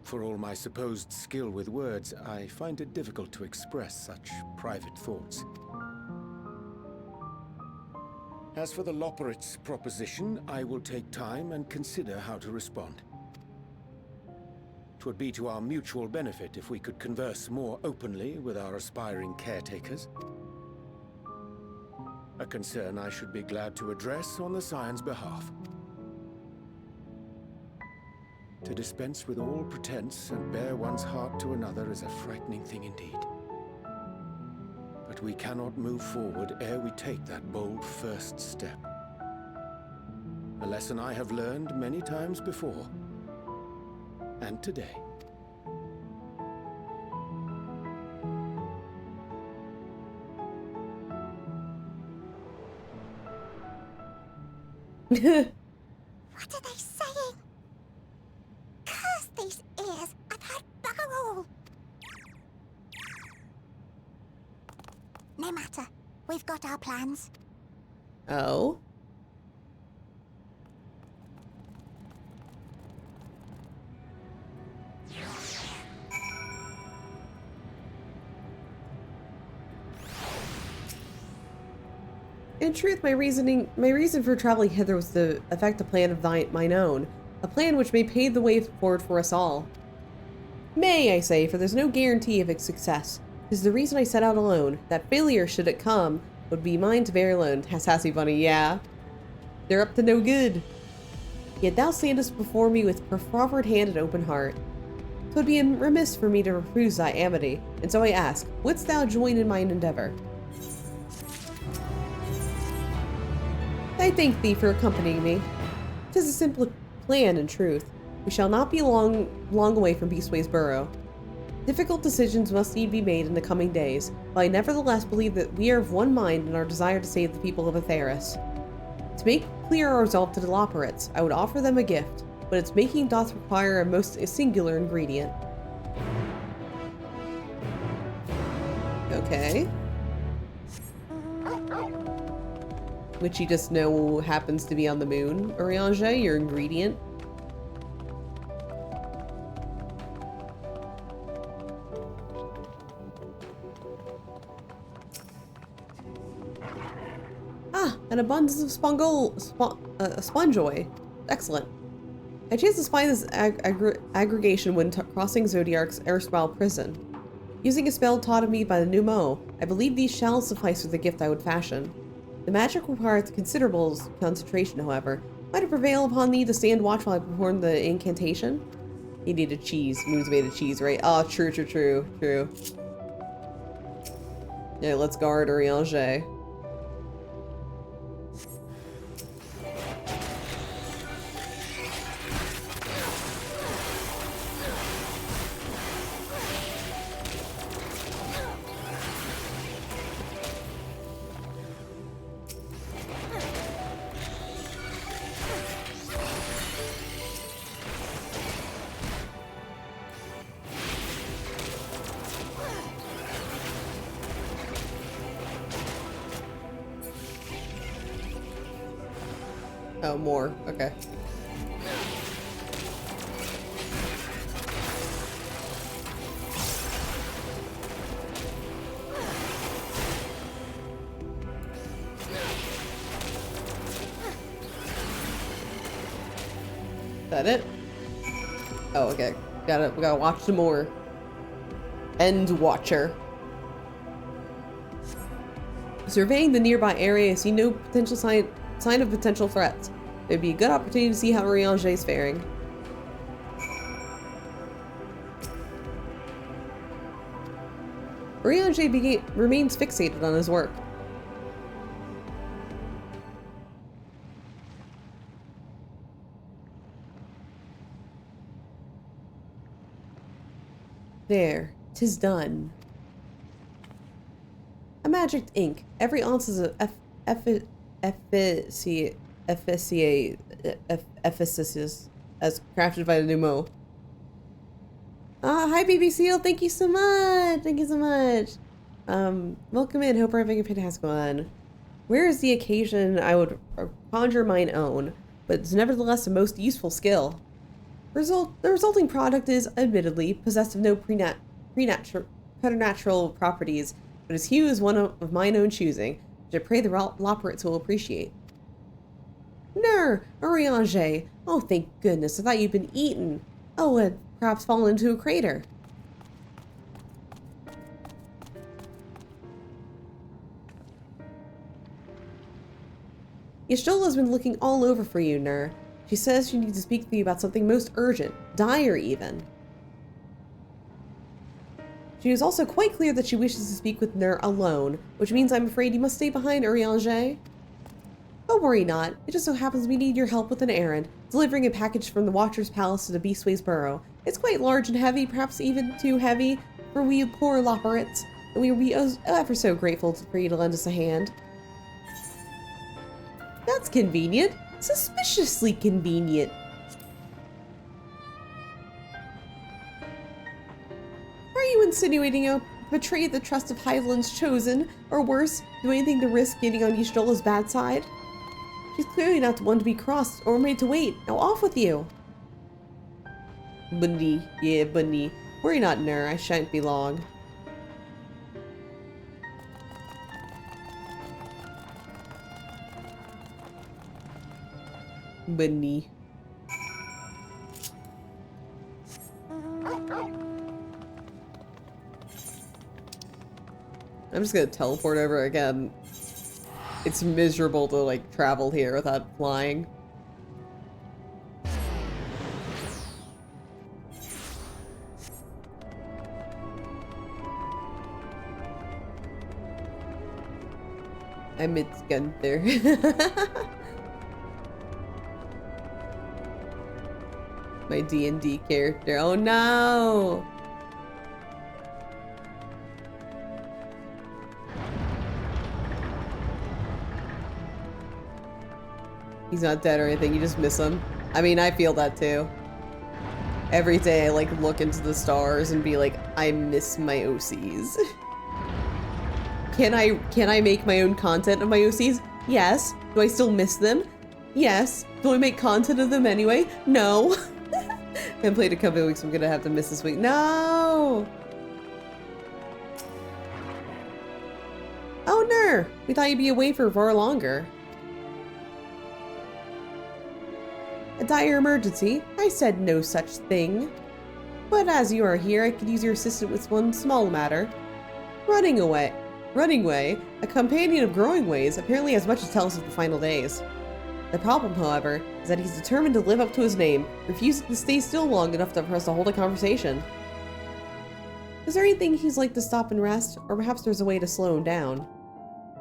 For all my supposed skill with words, I find it difficult to express such private thoughts. As for the Loporrit's proposition, I will take time and consider how to respond. 'Twould be to our mutual benefit if we could converse more openly with our aspiring caretakers. A concern I should be glad to address on the Scion's behalf. To dispense with all pretense and bare one's heart to another is a frightening thing indeed. But we cannot move forward ere we take that bold first step. A lesson I have learned many times before. And today. What are they saying? Curse these ears! I've heard bugger all! No matter. We've got our plans. Oh? In truth, my reason for traveling hither was to effect a plan of mine own, a plan which may pave the way forward for us all. May, I say, for there's no guarantee of its success. 'Tis the reason I set out alone, that failure, should it come, would be mine to bear alone. Sassy bunny, yeah. They're up to no good. Yet thou standest before me with proffered hand and open heart. 'Twould be remiss for me to refuse thy amity, and so I ask, wouldst thou join in mine endeavor? I thank thee for accompanying me. 'Tis a simple plan, in truth. We shall not be long away from Beastway's burrow. Difficult decisions must need be made in the coming days, but I nevertheless believe that we are of one mind in our desire to save the people of Atheris. To make clear our resolve to the Loporrits, I would offer them a gift, but its making doth require a most singular ingredient. Okay. Which you just know happens to be on the moon, Oriange, your ingredient. Ah, an abundance of spongoy. Excellent. I chanced to spy this aggregation when crossing Zodiark's erstwhile prison. Using a spell taught of me by the Numo, I believe these shall suffice for the gift I would fashion. The magic requires considerable concentration, however. Might it prevail upon thee to stand watch while I perform the incantation? You need a cheese. Moon's made of cheese, right? Oh, true. Yeah, let's guard Oriange. Oh, more. Okay. That it? Oh, okay. We gotta watch some more. End Watcher. Surveying the nearby area, I see no potential sign of potential threats. It'd be a good opportunity to see how Urianger is faring. Urianger remains fixated on his work. There, 'tis done. A magic ink. Every ounce is a Ephesus as crafted by the Numo. Hi BBC, thank you so much. Thank you so much. Welcome in. Hope we're having a fantastic one. Where is the occasion I would conjure mine own, but it's nevertheless a most useful skill. The resulting product is, admittedly, possessed of no preternatural properties, but its hue is one of mine own choosing, which I pray the Loporits will appreciate. Ner, Urianger. Oh, thank goodness, I thought you'd been eaten. Oh, and perhaps fallen into a crater. Y'shtola has been looking all over for you, Ner. She says she needs to speak to you about something most urgent, dire even. She is also quite clear that she wishes to speak with Ner alone, which means I'm afraid you must stay behind, Urianger. Don't worry not, it just so happens we need your help with an errand, delivering a package from the Watcher's Palace to the Beastway's Burrow. It's quite large and heavy, perhaps even too heavy for we poor Loporits, and we will be ever so grateful for you to lend us a hand. That's convenient. Suspiciously convenient. Are you insinuating you betrayed the trust of Highland's chosen, or worse, do anything to risk getting on Y'shtola's bad side? She's clearly not the one to be crossed or made to wait. Now off with you. Bunny, yeah, Bunny. Worry not, Ner, I shan't be long. Bunny. I'm just gonna teleport over again. It's miserable to like travel here without flying. I miss Gunther. My D&D character. Oh no! He's not dead or anything, you just miss him. I mean, I feel that too. Every day I like look into the stars and be like, I miss my OCs. Can I make my own content of my OCs? Yes. Do I still miss them? Yes. Do I make content of them anyway? No. I haven't played a couple of weeks, I'm gonna have to miss this week. No! Oh, Ner! We thought you'd be away for far longer. A dire emergency? I said no such thing. But as you are here, I could use your assistance with one small matter. Running Way, a companion of Growing Ways, apparently has much to tell us of the final days. The problem, however, is that he's determined to live up to his name, refusing to stay still long enough for us to hold a conversation. Is there anything he's like to stop and rest? Or perhaps there's a way to slow him down?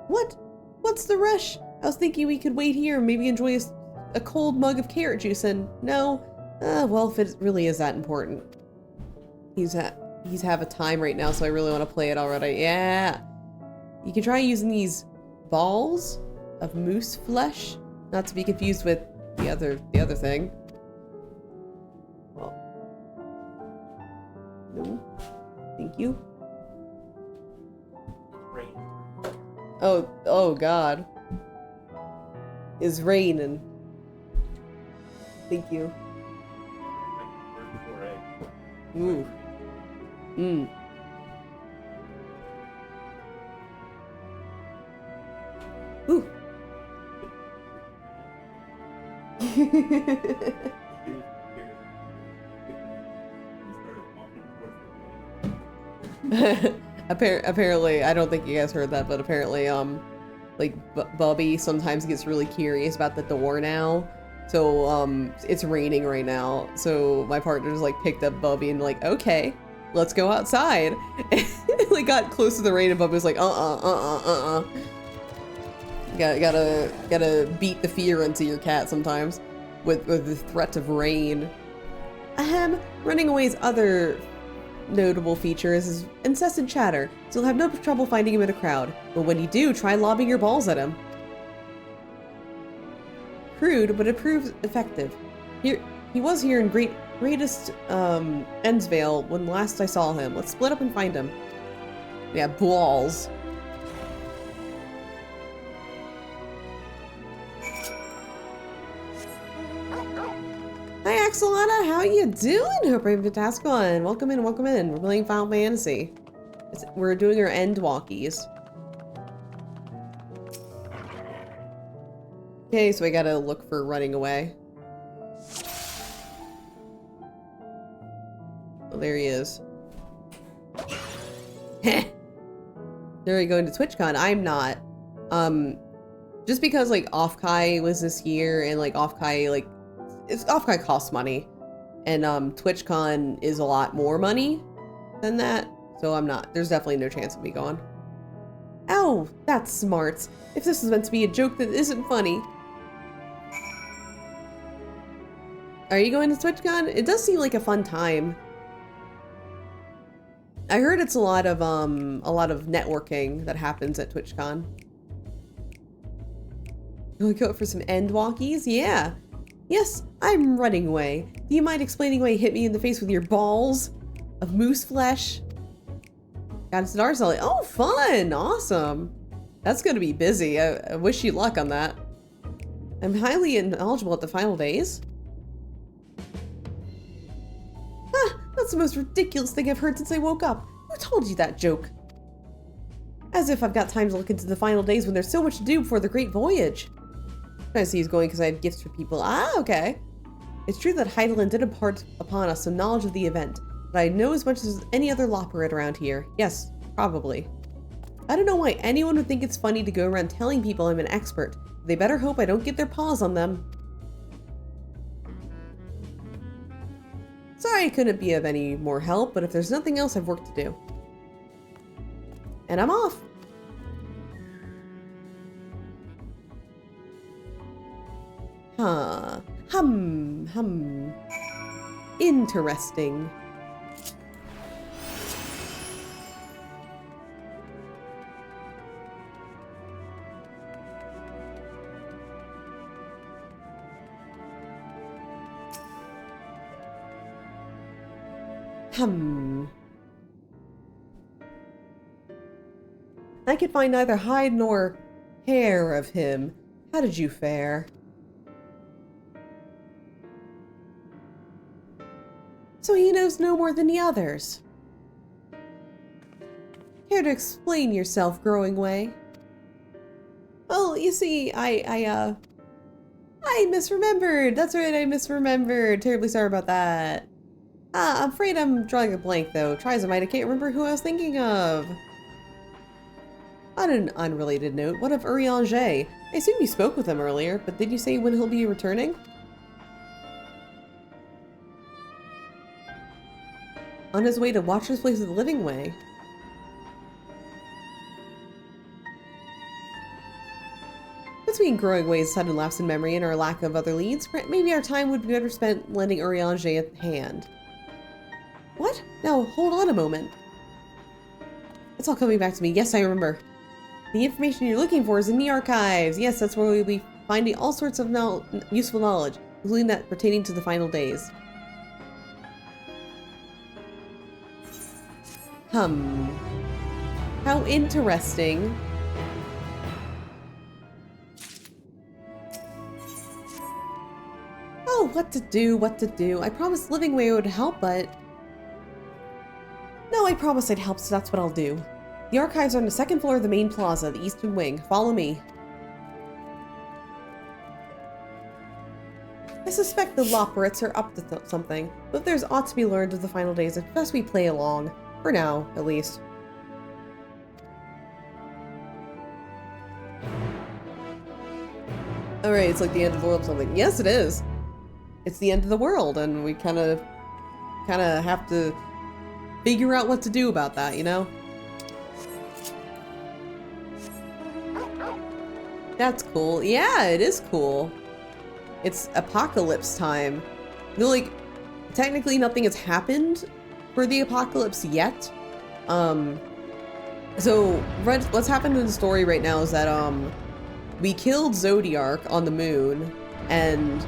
What? What's the rush? I was thinking we could wait here and maybe enjoy a cold mug of carrot juice and... No? Well, if it really is that important. He's have a time right now, so I really want to play it already. Yeah! You can try using these balls of moose flesh. Not to be confused with the other thing. Well, no, thank you. Oh God, it's raining. Thank you. Ooh. Mmm. Ooh. Apparently, I don't think you guys heard that, but apparently, Like, Bubby sometimes gets really curious about the door now. So, it's raining right now. So my partner's like picked up Bubby and like, okay, let's go outside. Like got close to the rain and Bubby was like, Gotta beat the fear into your cat sometimes with the threat of rain. Ahem, Running Away's other notable features is incessant chatter, so you'll have no trouble finding him in a crowd. But when you do, try lobbing your balls at him. Crude, but it proves effective. He was here in greatest Endsvale when last I saw him. Let's split up and find him. Yeah, balls. Hi Axolana, how you doing? Hope you're fantastic. Welcome in, welcome in. We're playing Final Fantasy. We're doing our end walkies. Okay, so I gotta look for Running Away. Oh, there he is. Heh. Are you going to TwitchCon? I'm not. Just because like Offkai was this year and like Offkai like Offkai costs money, and TwitchCon is a lot more money than that, so I'm not. There's definitely no chance of me going. Ow, that's smart. If this is meant to be a joke that isn't funny. Are you going to TwitchCon? It does seem like a fun time. I heard it's a lot of networking that happens at TwitchCon. You want to go for some end walkies? Yeah. Yes, I'm Running Away. Do you mind explaining why you hit me in the face with your balls of moose flesh? Got a star selling. Oh, fun! Awesome. That's gonna be busy. I wish you luck on that. I'm highly knowledgeable at the final days. Ah, that's the most ridiculous thing I've heard since I woke up. Who told you that joke? As if I've got time to look into the final days when there's so much to do before the great voyage. I see he's going because I have gifts for people. Ah, okay. It's true that Heidelin did impart upon us some knowledge of the event, but I know as much as any other Loperate around here. Yes, probably. I don't know why anyone would think it's funny to go around telling people I'm an expert. They better hope I don't get their paws on them. Sorry I couldn't be of any more help, but if there's nothing else, I've work to do. And I'm off. Huh. Interesting. I could find neither hide nor hair of him. How did you fare? So he knows no more than the others. Care to explain yourself, Growing Way? Well, you see, I misremembered. That's right, I misremembered. Terribly sorry about that. I'm afraid I'm drawing a blank, though. Tries a might, I can't remember who I was thinking of. On an unrelated note, what of Urianger? I assume you spoke with him earlier, but did you say when he'll be returning? On his way to Watcher's Place of the Living Way. Between Growing Way's sudden lapse in memory and our lack of other leads, maybe our time would be better spent lending Urianger a hand. What? Now, hold on a moment. It's all coming back to me. Yes, I remember. The information you're looking for is in the archives. Yes, that's where we'll be finding all sorts of useful knowledge, including that pertaining to the final days. How interesting. Oh, what to do. I promised Living Way would help, but... No, I promised I'd help, so that's what I'll do. The archives are on the second floor of the main plaza, the eastern wing. Follow me. I suspect the Loperates are up to something, but there's ought to be learned of the final days. It's best we play along. For now, at least. Alright, it's like the end of the world or something. Yes, it is. It's the end of the world, and we kind of have to figure out what to do about that, you know? That's cool. Yeah, it is cool. It's apocalypse time. You know, like, technically nothing has happened for the apocalypse yet. So what's happened in the story right now is that we killed Zodiark on the moon, and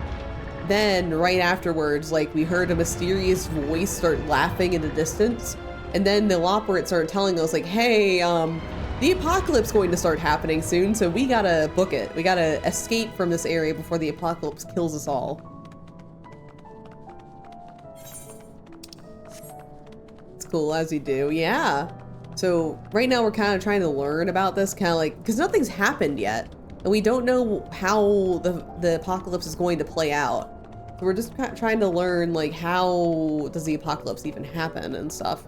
then right afterwards, like, we heard a mysterious voice start laughing in the distance, and then the Loporrit started telling us, like, hey, the apocalypse going to start happening soon, so we gotta book it. We gotta escape from this area before the apocalypse kills us all. It's cool, as you do, yeah. So right now we're kind of trying to learn about this, kind of like, because nothing's happened yet, and we don't know how the apocalypse is going to play out. So we're just trying to learn, like, how does the apocalypse even happen and stuff,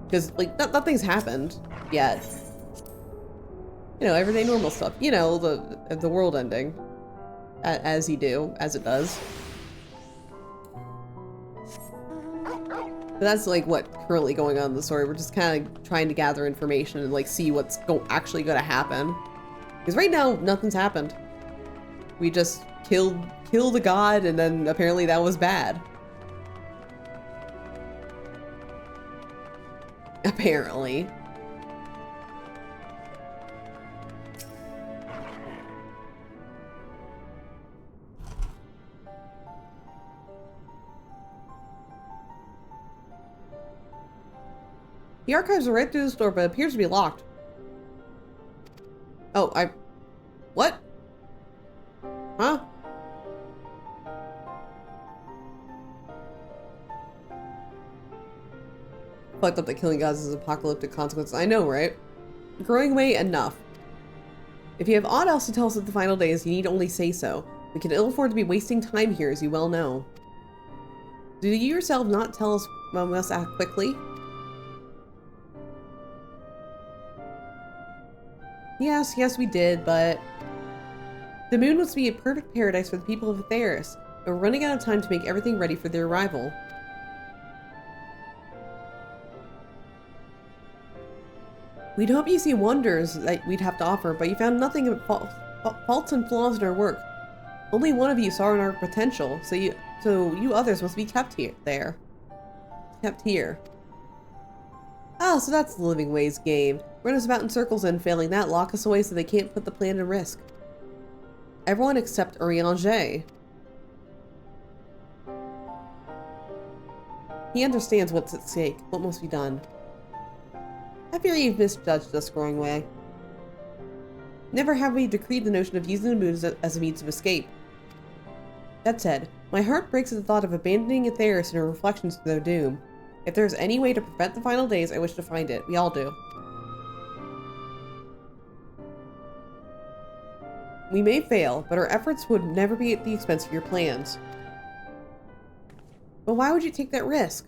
because, like, nothing's happened yet. You know, everyday normal stuff. You know, the world ending, as you do, as it does. But that's, like, what currently going on in the story. We're just kind of trying to gather information and, like, see what's actually going to happen. Because right now, nothing's happened. We just killed a god, and then apparently that was bad. Apparently. The archives are right through this door, but it appears to be locked. Oh, what? Huh? Fucked up that killing gods is apocalyptic consequences. I know, right? Growing away, enough. If you have aught else to tell us at the final days, you need only say so. We can ill afford to be wasting time here, as you well know. Do you yourself not tell us when we must act quickly? Yes, we did, but... The moon was to be a perfect paradise for the people of Aetheris, and we're running out of time to make everything ready for their arrival. We'd hope you see wonders that we'd have to offer, but you found nothing but faults and flaws in our work. Only one of you saw in our potential, so you others must be kept here. Ah, so that's the Living Ways game. Run us about in circles and, failing that, lock us away so they can't put the plan in risk. Everyone except Urianger. He understands what's at stake, what must be done. I fear you've misjudged us, Growing Way. Never have we decreed the notion of using the moon as a means of escape. That said, my heart breaks at the thought of abandoning Aetheris and her reflections to their doom. If there is any way to prevent the final days, I wish to find it. We all do. We may fail, but our efforts would never be at the expense of your plans. But why would you take that risk?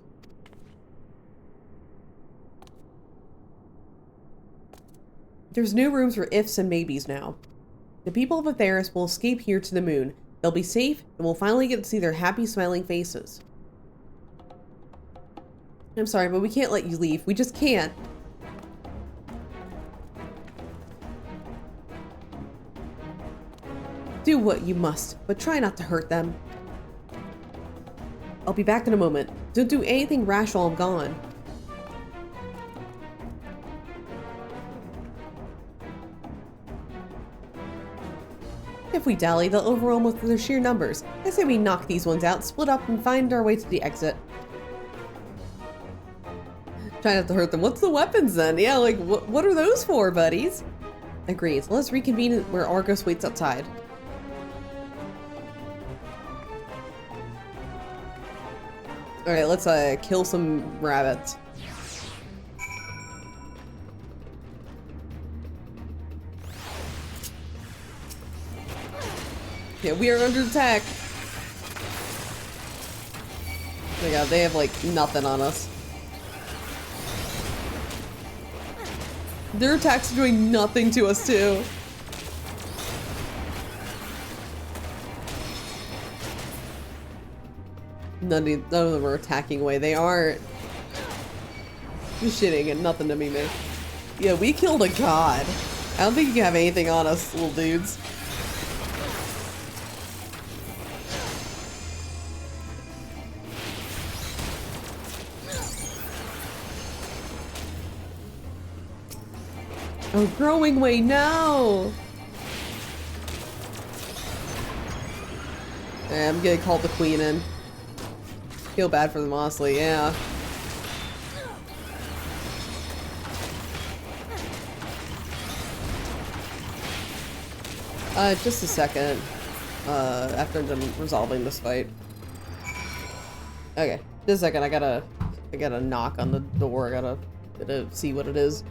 There's no room for ifs and maybes now. The people of Aetheris will escape here to the moon. They'll be safe, and we'll finally get to see their happy, smiling faces. I'm sorry, but we can't let you leave. We just can't. Do what you must, but try not to hurt them. I'll be back in a moment. Don't do anything rash while I'm gone. If we dally, they'll overwhelm us with their sheer numbers. I say we knock these ones out, split up, and find our way to the exit. Try not to hurt them. What's the weapons then? Yeah, like, what are those for, buddies? Agreed. Let's reconvene where Argos waits outside. Alright, let's kill some rabbits. Yeah, we are under attack. Oh my god, they have like nothing on us. Their attacks are doing nothing to us too. None of them are attacking away. They aren't. Just shitting and nothing to me, man. Yeah, we killed a god. I don't think you can have anything on us, little dudes. Oh, growing way, no! Yeah, I'm gonna call the queen in. Feel bad for them, honestly, yeah. Just a second. After I'm done resolving this fight. Okay, just a second, I gotta knock on the door, I gotta see what it is.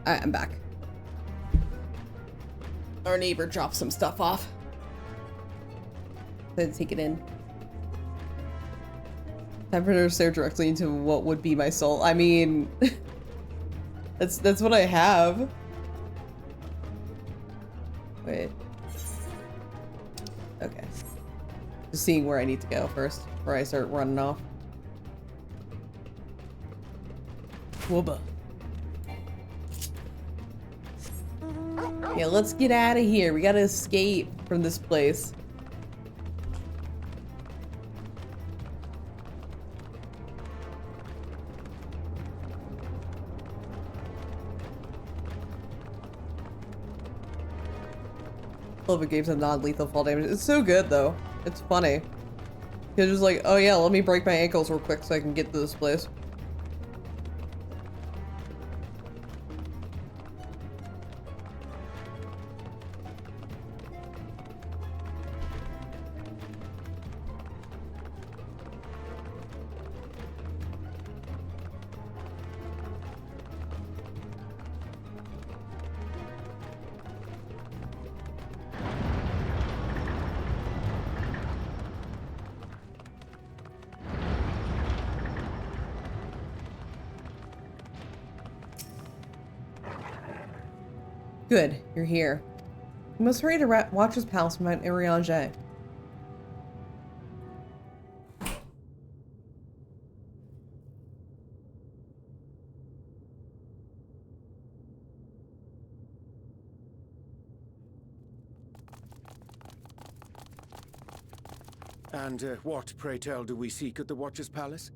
Alright, I'm back. Our neighbor dropped some stuff off. Let's take it in. Time for her to stare directly into what would be my soul. I mean, that's what I have. Wait. Okay. Just seeing where I need to go first before I start running off. Wooba. Yeah, let's get out of here. We gotta escape from this place. Love it games have non-lethal fall damage. It's so good though. It's funny. You're just like, oh yeah, let me break my ankles real quick so I can get to this place. Good, you're here. You must hurry to Watcher's Palace from Mount Iriange. And what, pray tell, do we seek at the Watcher's Palace?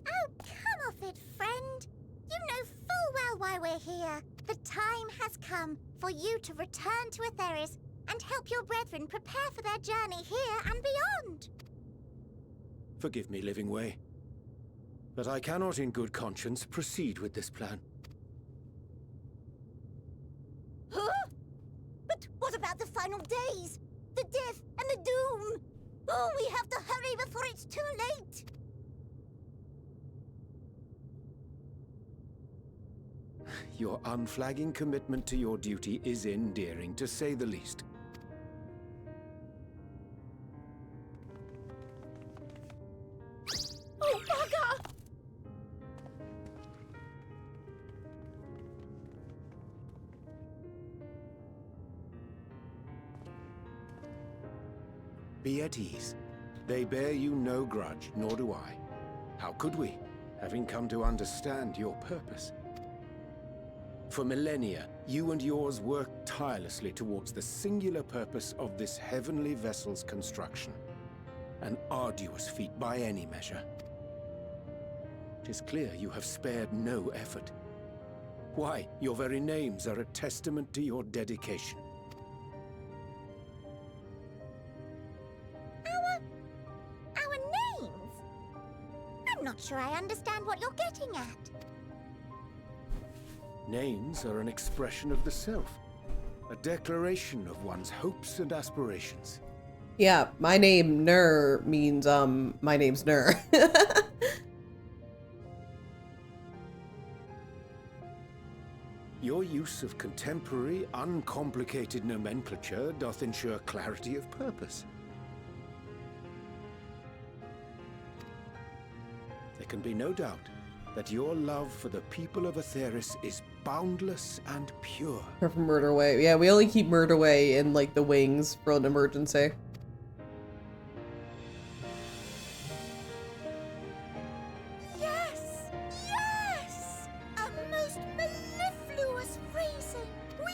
Oh, come off it, friend. You know full well why we're here. The time has come for you to return to Aetheris and help your brethren prepare for their journey here and beyond. Forgive me, Living Way, but I cannot in good conscience proceed with this plan. Huh? But what about the final days? The death and the doom? Oh, we have to hurry before it's too late! Your unflagging commitment to your duty is endearing, to say the least. Oh, bugger! Be at ease. They bear you no grudge, nor do I. How could we, having come to understand your purpose? For millennia, you and yours worked tirelessly towards the singular purpose of this heavenly vessel's construction. An arduous feat by any measure. 'Tis clear you have spared no effort. Why, your very names are a testament to your dedication. Our names? I'm not sure I understand what you're getting at. Names are an expression of the self, a declaration of one's hopes and aspirations. Yeah, my name Nur means my name's Nur. Your use of contemporary, uncomplicated nomenclature doth ensure clarity of purpose. There can be no doubt that your love for the people of Aetheris is boundless and pure. Or from Murderway. Yeah, we only keep Murderway in like the wings for an emergency. Yes! Yes! A most mellifluous phrasing! We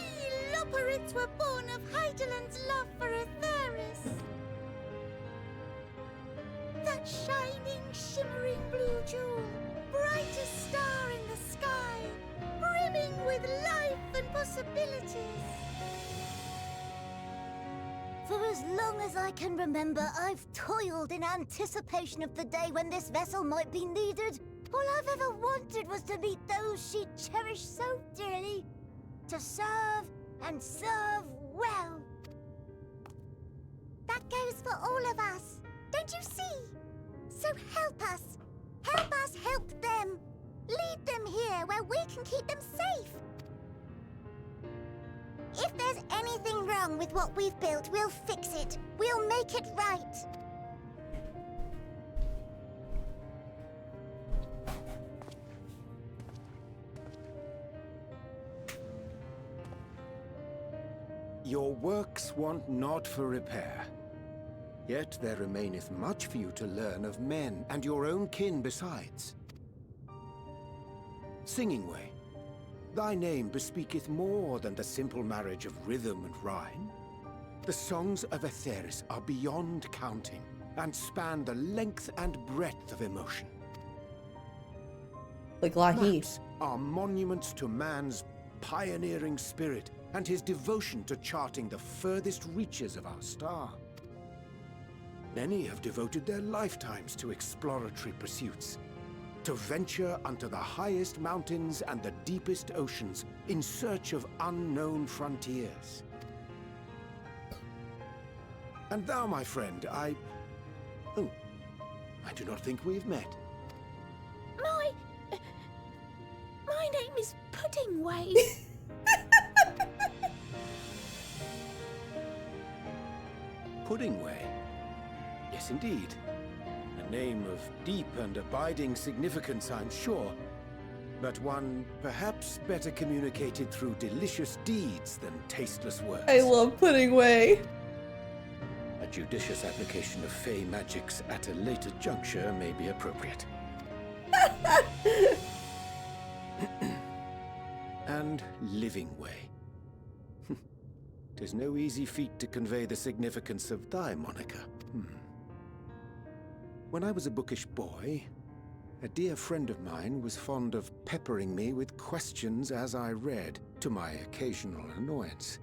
Loporrits were born of Hydaelyn's love for Aetheris. That shining, shimmering blue jewel, brightest star in the sky, brimming with life and possibilities. For as long as I can remember, I've toiled in anticipation of the day when this vessel might be needed. All I've ever wanted was to meet those she cherished so dearly, to serve and serve well. That goes for all of us, don't you see? So help us help them. Lead them here where we can keep them safe. If there's anything wrong with what we've built, we'll fix it. We'll make it right. Your works want not for repair. Yet there remaineth much for you to learn of men, and your own kin besides. Singing Way, thy name bespeaketh more than the simple marriage of rhythm and rhyme. The songs of Aetheris are beyond counting, and span the length and breadth of emotion. Like Lahi. Maps are monuments to man's pioneering spirit, and his devotion to charting the furthest reaches of our star. Many have devoted their lifetimes to exploratory pursuits, to venture unto the highest mountains and the deepest oceans in search of unknown frontiers. And thou, my friend, I do not think we've met. My name is Puddingway. Puddingway? Yes, indeed. A name of deep and abiding significance, I'm sure. But one perhaps better communicated through delicious deeds than tasteless words. I love Puddingway. A judicious application of fey magics at a later juncture may be appropriate. And Living Way. 'Tis no easy feat to convey the significance of thy moniker. When I was a bookish boy, a dear friend of mine was fond of peppering me with questions as I read, to my occasional annoyance.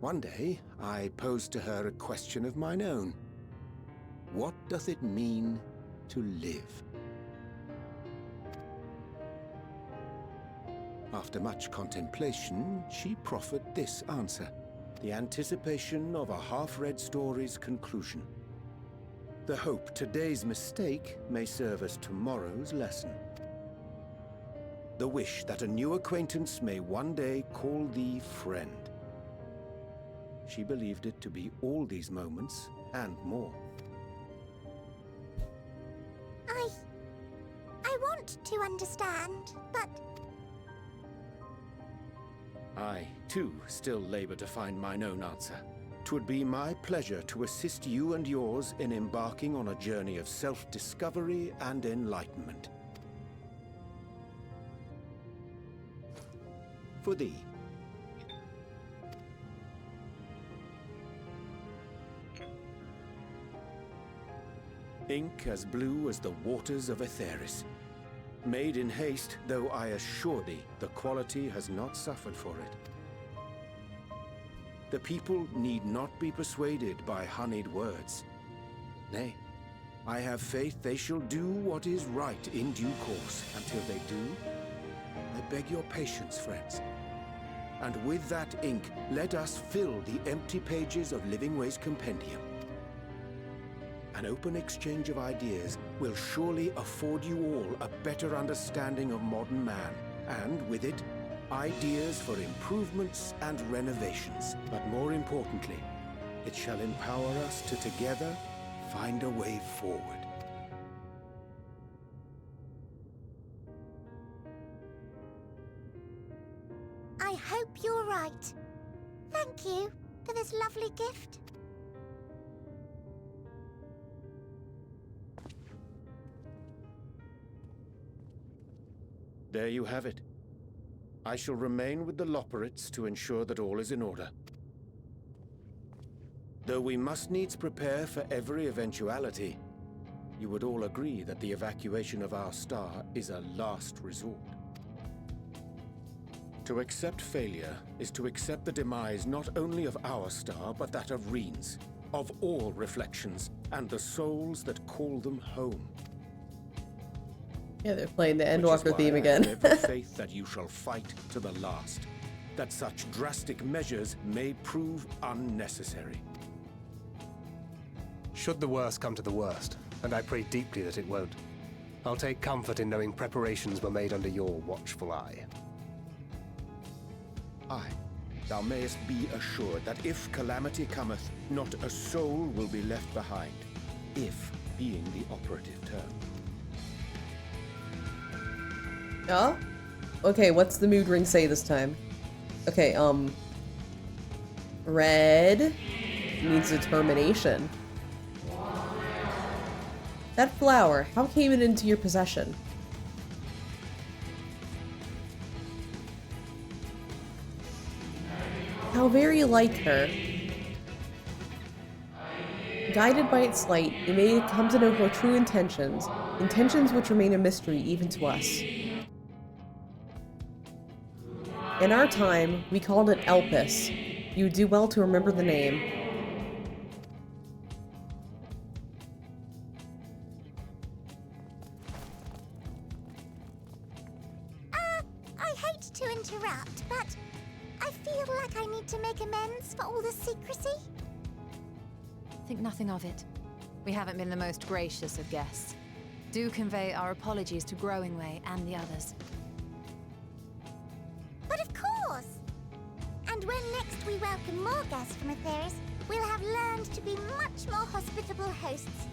One day, I posed to her a question of mine own. What doth it mean to live? After much contemplation, she proffered this answer, the anticipation of a half-read story's conclusion. The hope today's mistake may serve as tomorrow's lesson. The wish that a new acquaintance may one day call thee friend. She believed it to be all these moments and more. I want to understand, but... I, too, still labor to find mine own answer. 'Twould be my pleasure to assist you and yours in embarking on a journey of self-discovery and enlightenment. For thee. Ink as blue as the waters of Aetheris. Made in haste, though I assure thee, the quality has not suffered for it. The people need not be persuaded by honeyed words. Nay, I have faith they shall do what is right in due course. Until they do, I beg your patience, friends. And with that ink, let us fill the empty pages of Livingway's compendium. An open exchange of ideas will surely afford you all a better understanding of modern man, and with it, ideas for improvements and renovations. But more importantly, it shall empower us to together find a way forward. I hope you're right. Thank you for this lovely gift. There you have it. I shall remain with the Loporrits to ensure that all is in order. Though we must needs prepare for every eventuality, you would all agree that the evacuation of our star is a last resort. To accept failure is to accept the demise not only of our star, but that of Reen's, of all reflections, and the souls that call them home. Yeah, they're playing the Endwalker theme again. I have every faith that you shall fight to the last, that such drastic measures may prove unnecessary. Should the worst come to the worst, and I pray deeply that it won't, I'll take comfort in knowing preparations were made under your watchful eye. Aye, thou mayest be assured that if calamity cometh, not a soul will be left behind, if being the operative term. Oh? Okay, what's the mood ring say this time? Okay, red needs determination. That flower, how came it into your possession? How very like her. Guided by its light, you may come to know her true intentions, intentions which remain a mystery even to us. In our time, we called it Elpis. You would do well to remember the name. I hate to interrupt, but I feel like I need to make amends for all the secrecy. Think nothing of it. We haven't been the most gracious of guests. Do convey our apologies to Growingway and the others. But of course! And when next we welcome more guests from Aetheris, we'll have learned to be much more hospitable hosts.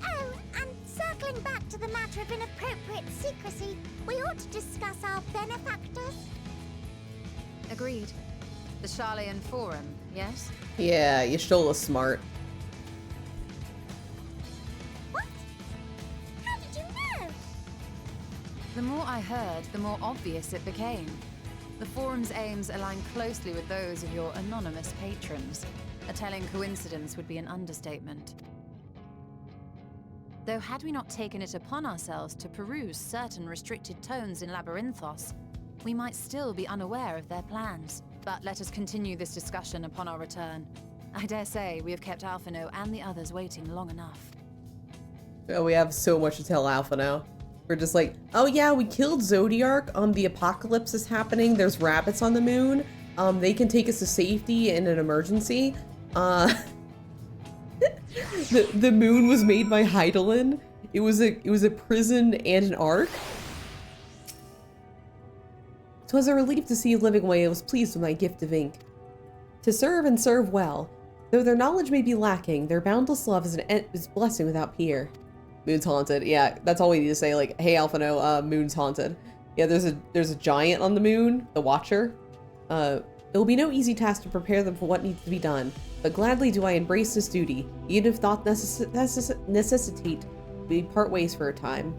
Oh, and circling back to the matter of inappropriate secrecy, we ought to discuss our benefactors. Agreed. The Charlayan Forum, yes? Yeah, Yashtola's smart. What? How did you know? The more I heard, the more obvious it became. The Forum's aims align closely with those of your anonymous patrons. A telling coincidence would be an understatement. Though had we not taken it upon ourselves to peruse certain restricted tones in Labyrinthos, we might still be unaware of their plans. But let us continue this discussion upon our return. I dare say we have kept Alphino and the others waiting long enough. Oh, we have so much to tell Alpha now. We're just like, oh yeah, we killed Zodiark. The apocalypse is happening. There's rabbits on the moon. They can take us to safety in an emergency. The moon was made by Hydaelyn. It was a prison and an ark. 'Twas a relief to see Livingway was pleased with my gift of ink. To serve and serve well. Though their knowledge may be lacking, their boundless love is is blessing without peer. Moon's haunted. Yeah, that's all we need to say. Like, hey, Alphino, Moon's haunted. Yeah, there's a giant on the moon, the Watcher. It will be no easy task to prepare them for what needs to be done, but gladly do I embrace this duty, even if thought necessitate we part ways for a time.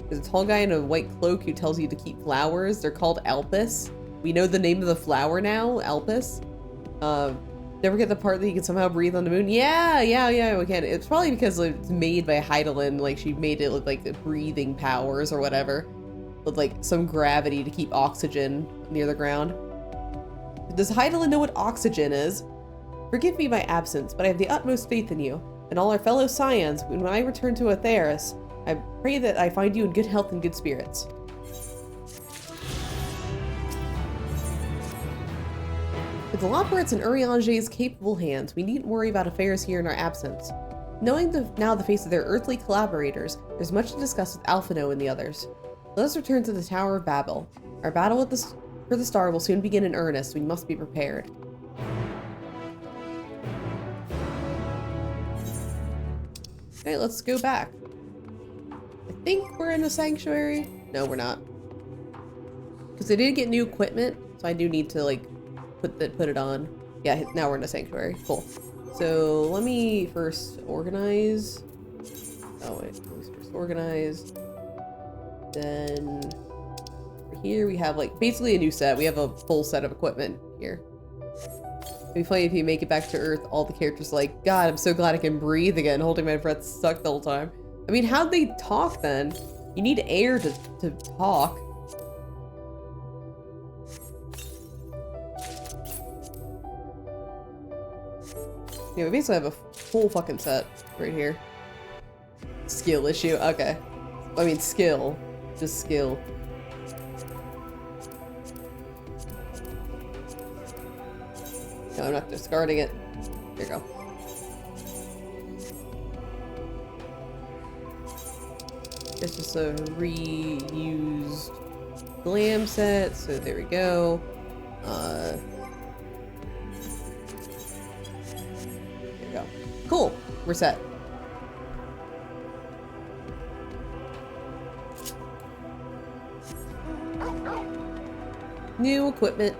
There's a tall guy in a white cloak who tells you to keep flowers. They're called Alpus. We know the name of the flower now, Alpus. Never get the part that you can somehow breathe on the moon. Yeah, we can. It's probably because it's made by Hydaelyn, like she made it with like the breathing powers or whatever. With like some gravity to keep oxygen near the ground. Does Hydaelyn know what oxygen is? Forgive me my absence, but I have the utmost faith in you, and all our fellow Scions. When I return to Atheris, I pray that I find you in good health and good spirits. With the Loporrit's and Urianger's capable hands, we needn't worry about affairs here in our absence. Knowing now the face of their earthly collaborators, there's much to discuss with Alphino and the others. Let us return to the Tower of Babel. Our battle for the star will soon begin in earnest. We must be prepared. Okay, let's go back. I think we're in a sanctuary. No, we're not. Because I did get new equipment, so I do need to like put it on. Yeah, now we're in a sanctuary. Cool. So let me first organize. Oh wait, let's first organize. Then here we have like basically a new set. We have a full set of equipment here. It'd be funny if you make it back to Earth, all the characters are like, God, I'm so glad I can breathe again. Holding my breath sucked the whole time. I mean, how'd they talk then? You need air to talk. Yeah, we basically have a full fucking set right here. Skill issue, okay. I mean, skill. Just skill. No, I'm not discarding it. Here you go. It's just a reused glam set, so there we go. There we go. Cool. We're set. New equipment.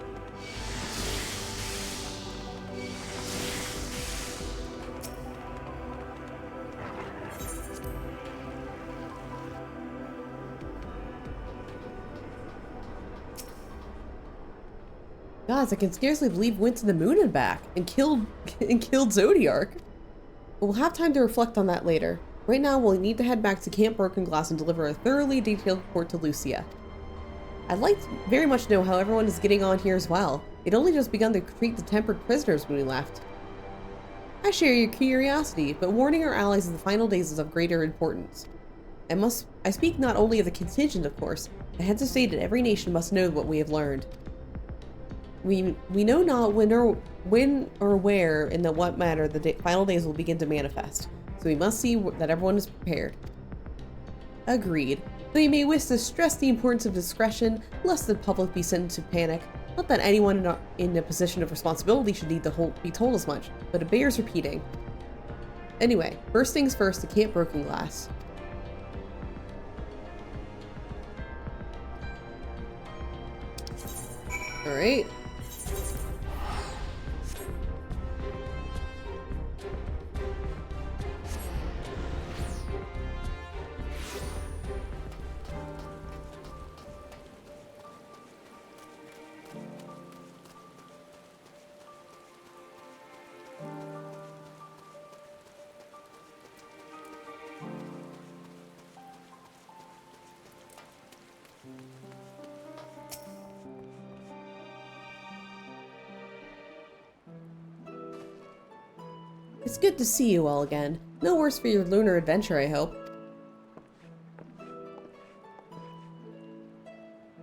Gods, I can scarcely believe we went to the moon and back and killed Zodiark. But we'll have time to reflect on that later. Right now, we'll need to head back to Camp Broken Glass and deliver a thoroughly detailed report to Lucia. I'd like to very much know how everyone is getting on here as well. They'd only just begun to treat the tempered prisoners when we left. I share your curiosity, but warning our allies in the final days is of greater importance. I speak not only of the contingent, of course. The heads of state and every nation must know what we have learned. We know not when or where in what manner the final days will begin to manifest, so we must see that everyone is prepared. Agreed. Though you may wish to stress the importance of discretion, lest the public be sent into panic. Not that anyone in a position of responsibility should need to be told as much, but it bears repeating. Anyway, first things first, to Camp Broken Glass. Alright. It's good to see you all again. No worse for your lunar adventure, I hope.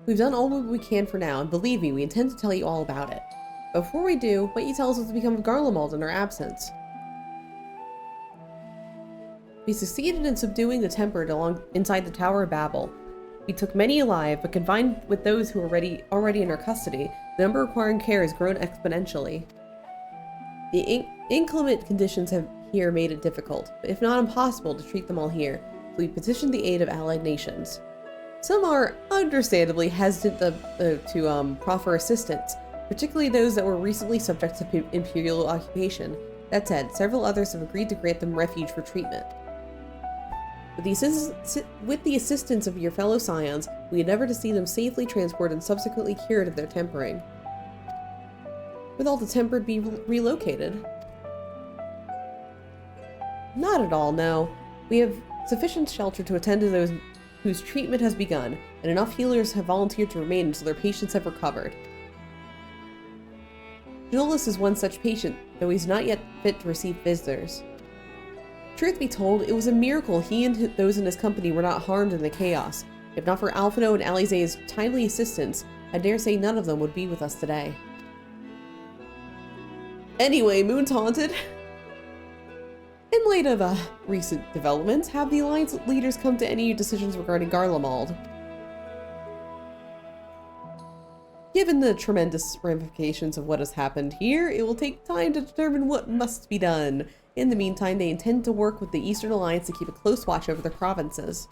We've done all we can for now, and believe me, we intend to tell you all about it. But before we do, what you tell us what's become of Garlemald in our absence. We succeeded in subduing the Tempered inside the Tower of Babel. We took many alive, but combined with those who were already in our custody, the number requiring care has grown exponentially. The inclement conditions have here made it difficult, if not impossible, to treat them all here, so we petitioned the aid of allied nations. Some are understandably hesitant to proffer assistance, particularly those that were recently subject to imperial occupation. That said, several others have agreed to grant them refuge for treatment. With the assistance of your fellow scions, we endeavor to see them safely transported and subsequently cured of their tempering. Will all the Tempered be relocated? Not at all, no. We have sufficient shelter to attend to those whose treatment has begun, and enough healers have volunteered to remain until their patients have recovered. Julius is one such patient, though he's not yet fit to receive visitors. Truth be told, it was a miracle he and those in his company were not harmed in the chaos. If not for Alphino and Alize's timely assistance, I dare say none of them would be with us today. Anyway, Moon's haunted. In light of recent developments, have the Alliance leaders come to any decisions regarding Garlemald? Given the tremendous ramifications of what has happened here, it will take time to determine what must be done. In the meantime, they intend to work with the Eastern Alliance to keep a close watch over their provinces.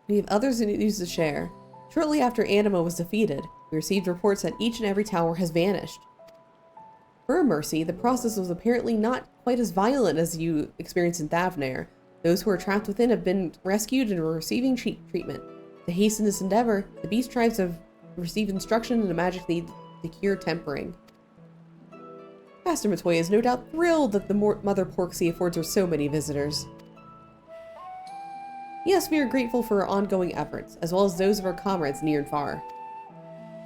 We have others news to share. Shortly after Anima was defeated, we received reports that each and every tower has vanished. For a mercy, the process was apparently not quite as violent as you experienced in Thavnair. Those who are trapped within have been rescued and are receiving treatment. To hasten this endeavor, the beast tribes have received instruction in a magic need to cure tempering. Master Matoya is no doubt thrilled that the Mother Porksea affords her so many visitors. Yes, we are grateful for our ongoing efforts, as well as those of our comrades near and far.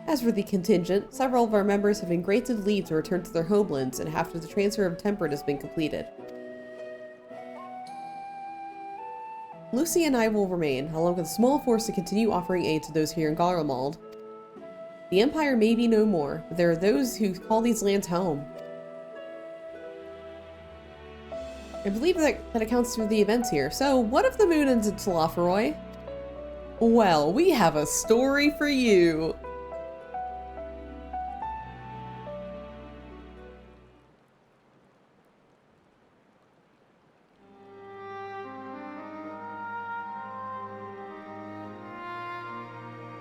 As for the contingent, several of our members have been granted leave to return to their homelands and after the transfer of Tempered has been completed. Lucy and I will remain, along with a small force to continue offering aid to those here in Garlemald. The Empire may be no more, but there are those who call these lands home. I believe that accounts for the events here. So, what if the moon ends in Telophoroi? Well, we have a story for you.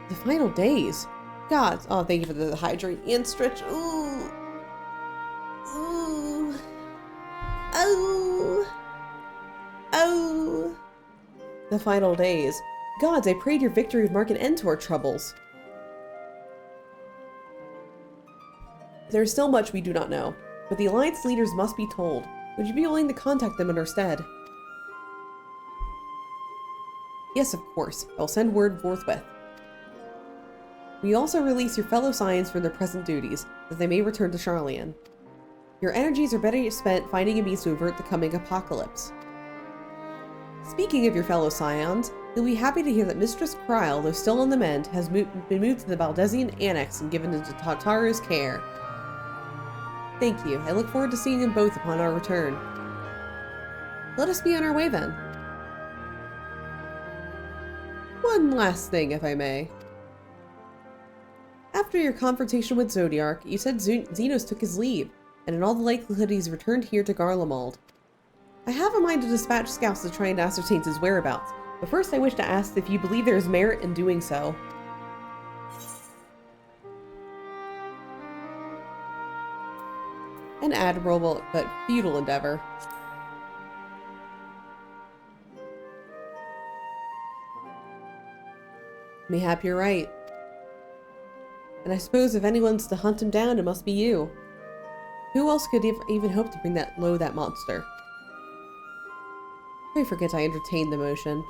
The final days. God, oh, thank you for the hydrate and stretch. Ooh. Ooh. Oh. Oh. The final days. Gods, I prayed your victory would mark an end to our troubles. There is still much we do not know, but the Alliance leaders must be told. Would you be willing to contact them in our stead? Yes, of course. I'll send word forthwith. We also release your fellow scions from their present duties, that they may return to Charlian. Your energies are better spent finding a means to avert the coming apocalypse. Speaking of your fellow scions, you'll be happy to hear that Mistress Kryle, though still on the mend, has been moved to the Baldesian Annex and given into Tataru's care. Thank you. I look forward to seeing them both upon our return. Let us be on our way then. One last thing, if I may. After your confrontation with Zodiark, you said Xenos took his leave, and in all the likelihood he's returned here to Garlemald. I have a mind to dispatch scouts to try and ascertain his whereabouts, but first I wish to ask if you believe there is merit in doing so. An admirable but futile endeavor. Mayhap you're right. And I suppose if anyone's to hunt him down, it must be you. Who else could even hope to bring that monster? I forget I entertained the motion.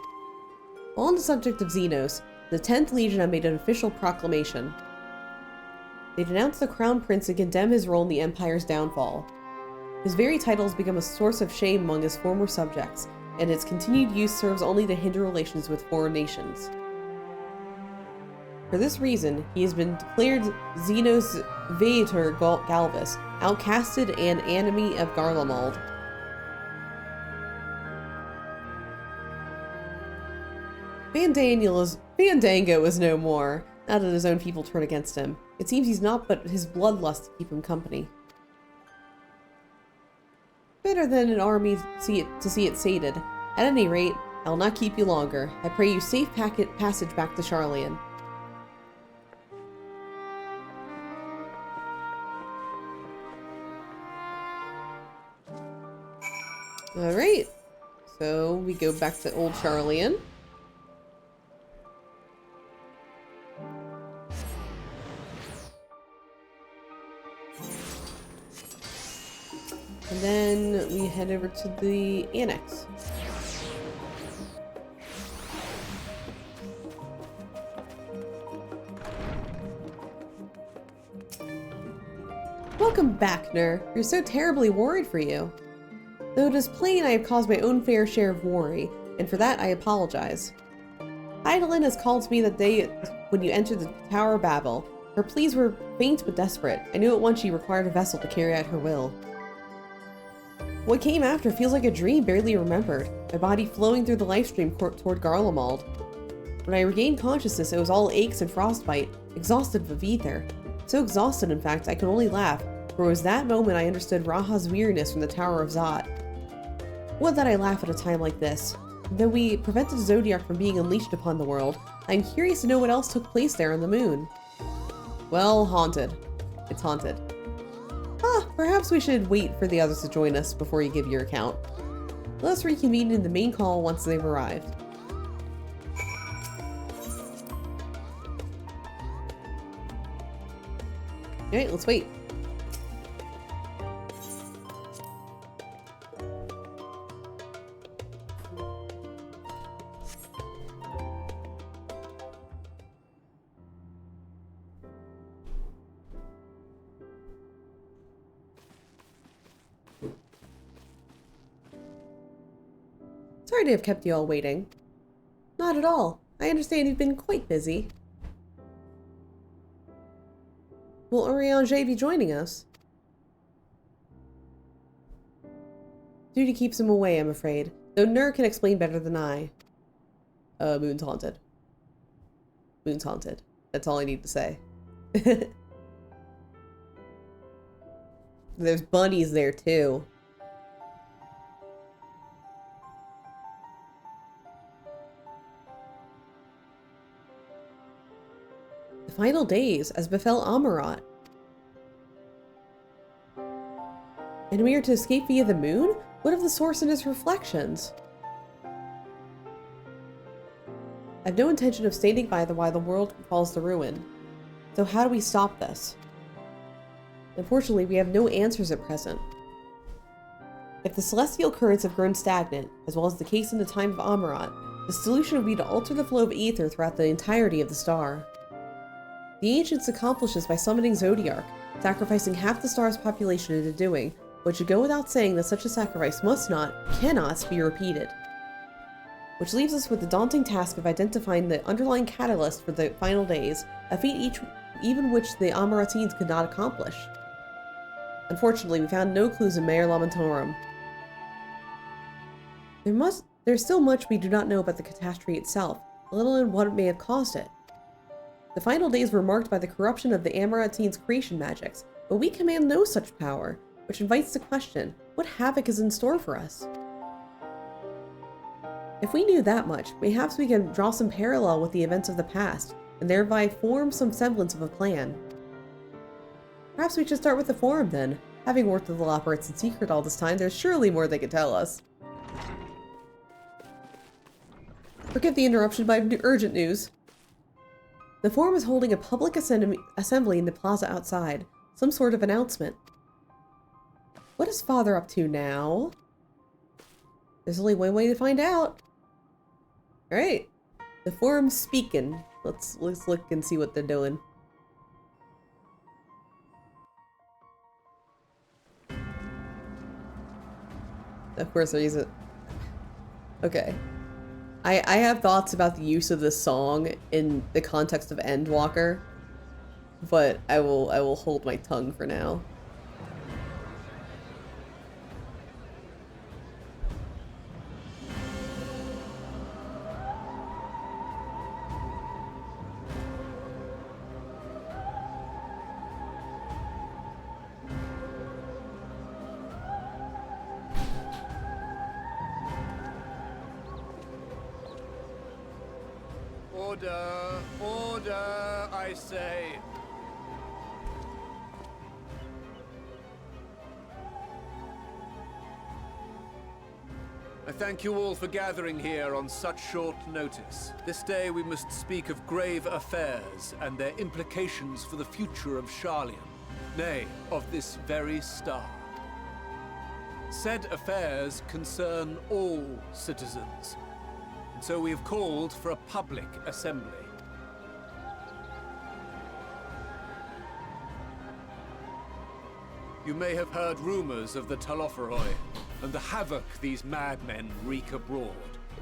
While on the subject of Xenos, the 10th Legion have made an official proclamation. They denounce the Crown Prince and condemn his role in the Empire's downfall. His very title has become a source of shame among his former subjects, and its continued use serves only to hinder relations with foreign nations. For this reason, he has been declared Xenos Veator Galvus, outcasted and enemy of Garlemald. Fandango is no more, now that his own people turn against him. It seems he's not but his bloodlust to keep him company. Better than an army to see it sated. At any rate, I will not keep you longer. I pray you safe passage back to Charlian. Alright, so we go back to old Charlian. And then we head over to the annex. Welcome back, Nur. We're so terribly worried for you. Though it is plain I have caused my own fair share of worry, and for that I apologize. Eidolon has called to me that day when you entered the Tower of Babel. Her pleas were faint but desperate. I knew at once she required a vessel to carry out her will. What came after feels like a dream barely remembered, my body flowing through the life stream toward Garlemald. When I regained consciousness, it was all aches and frostbite, exhausted of ether. So exhausted, in fact, I could only laugh, for it was that moment I understood Raha's weariness from the Tower of Zot. Would that I laugh at a time like this. Though we prevented Zodiac from being unleashed upon the world, I am curious to know what else took place there on the moon. Well, haunted. It's haunted. Perhaps we should wait for the others to join us before you give your account. Let us reconvene in the main call once they've arrived. Alright, let's wait. Sorry to have kept you all waiting. Not at all. I understand you've been quite busy. Will Urianger be joining us? Duty keeps him away, I'm afraid. Though Nur can explain better than I. Moon's haunted. Moon's haunted. That's all I need to say. There's bunnies there too. The final days, as befell Amarat. And we are to escape via the moon? What of the source and its reflections? I have no intention of standing by while the world falls to ruin. So how do we stop this? Unfortunately, we have no answers at present. If the celestial currents have grown stagnant, as well as the case in the time of Amarat, the solution would be to alter the flow of ether throughout the entirety of the star. The ancients accomplished this by summoning Zodiark, sacrificing half the star's population into doing, but should go without saying that such a sacrifice cannot be repeated. Which leaves us with the daunting task of identifying the underlying catalyst for the final days, a feat even which the Amaratines could not accomplish. Unfortunately, we found no clues in Mare Lamentorum. There's still much we do not know about the catastrophe itself, let alone what may have caused it. The final days were marked by the corruption of the Amaratines' creation magics, but we command no such power, which invites the question, what havoc is in store for us? If we knew that much, perhaps we can draw some parallel with the events of the past, and thereby form some semblance of a plan. Perhaps we should start with the Forum then. Having worked with the Loperates in secret all this time, there's surely more they could tell us. Forgive the interruption, but I have urgent news. The Forum is holding a public assembly in the plaza outside. Some sort of announcement. What is Father up to now? There's only one way to find out. Alright. The Forum's speaking. Let's look and see what they're doing. Of course, they're using. Okay. I have thoughts about the use of this song in the context of Endwalker, but I will hold my tongue for now. Order! Order, I say! I thank you all for gathering here on such short notice. This day we must speak of grave affairs and their implications for the future of Sharlayan, nay, of this very star. Said affairs concern all citizens, and so we have called for a public assembly. You may have heard rumors of the Talofferoi and the havoc these madmen wreak abroad.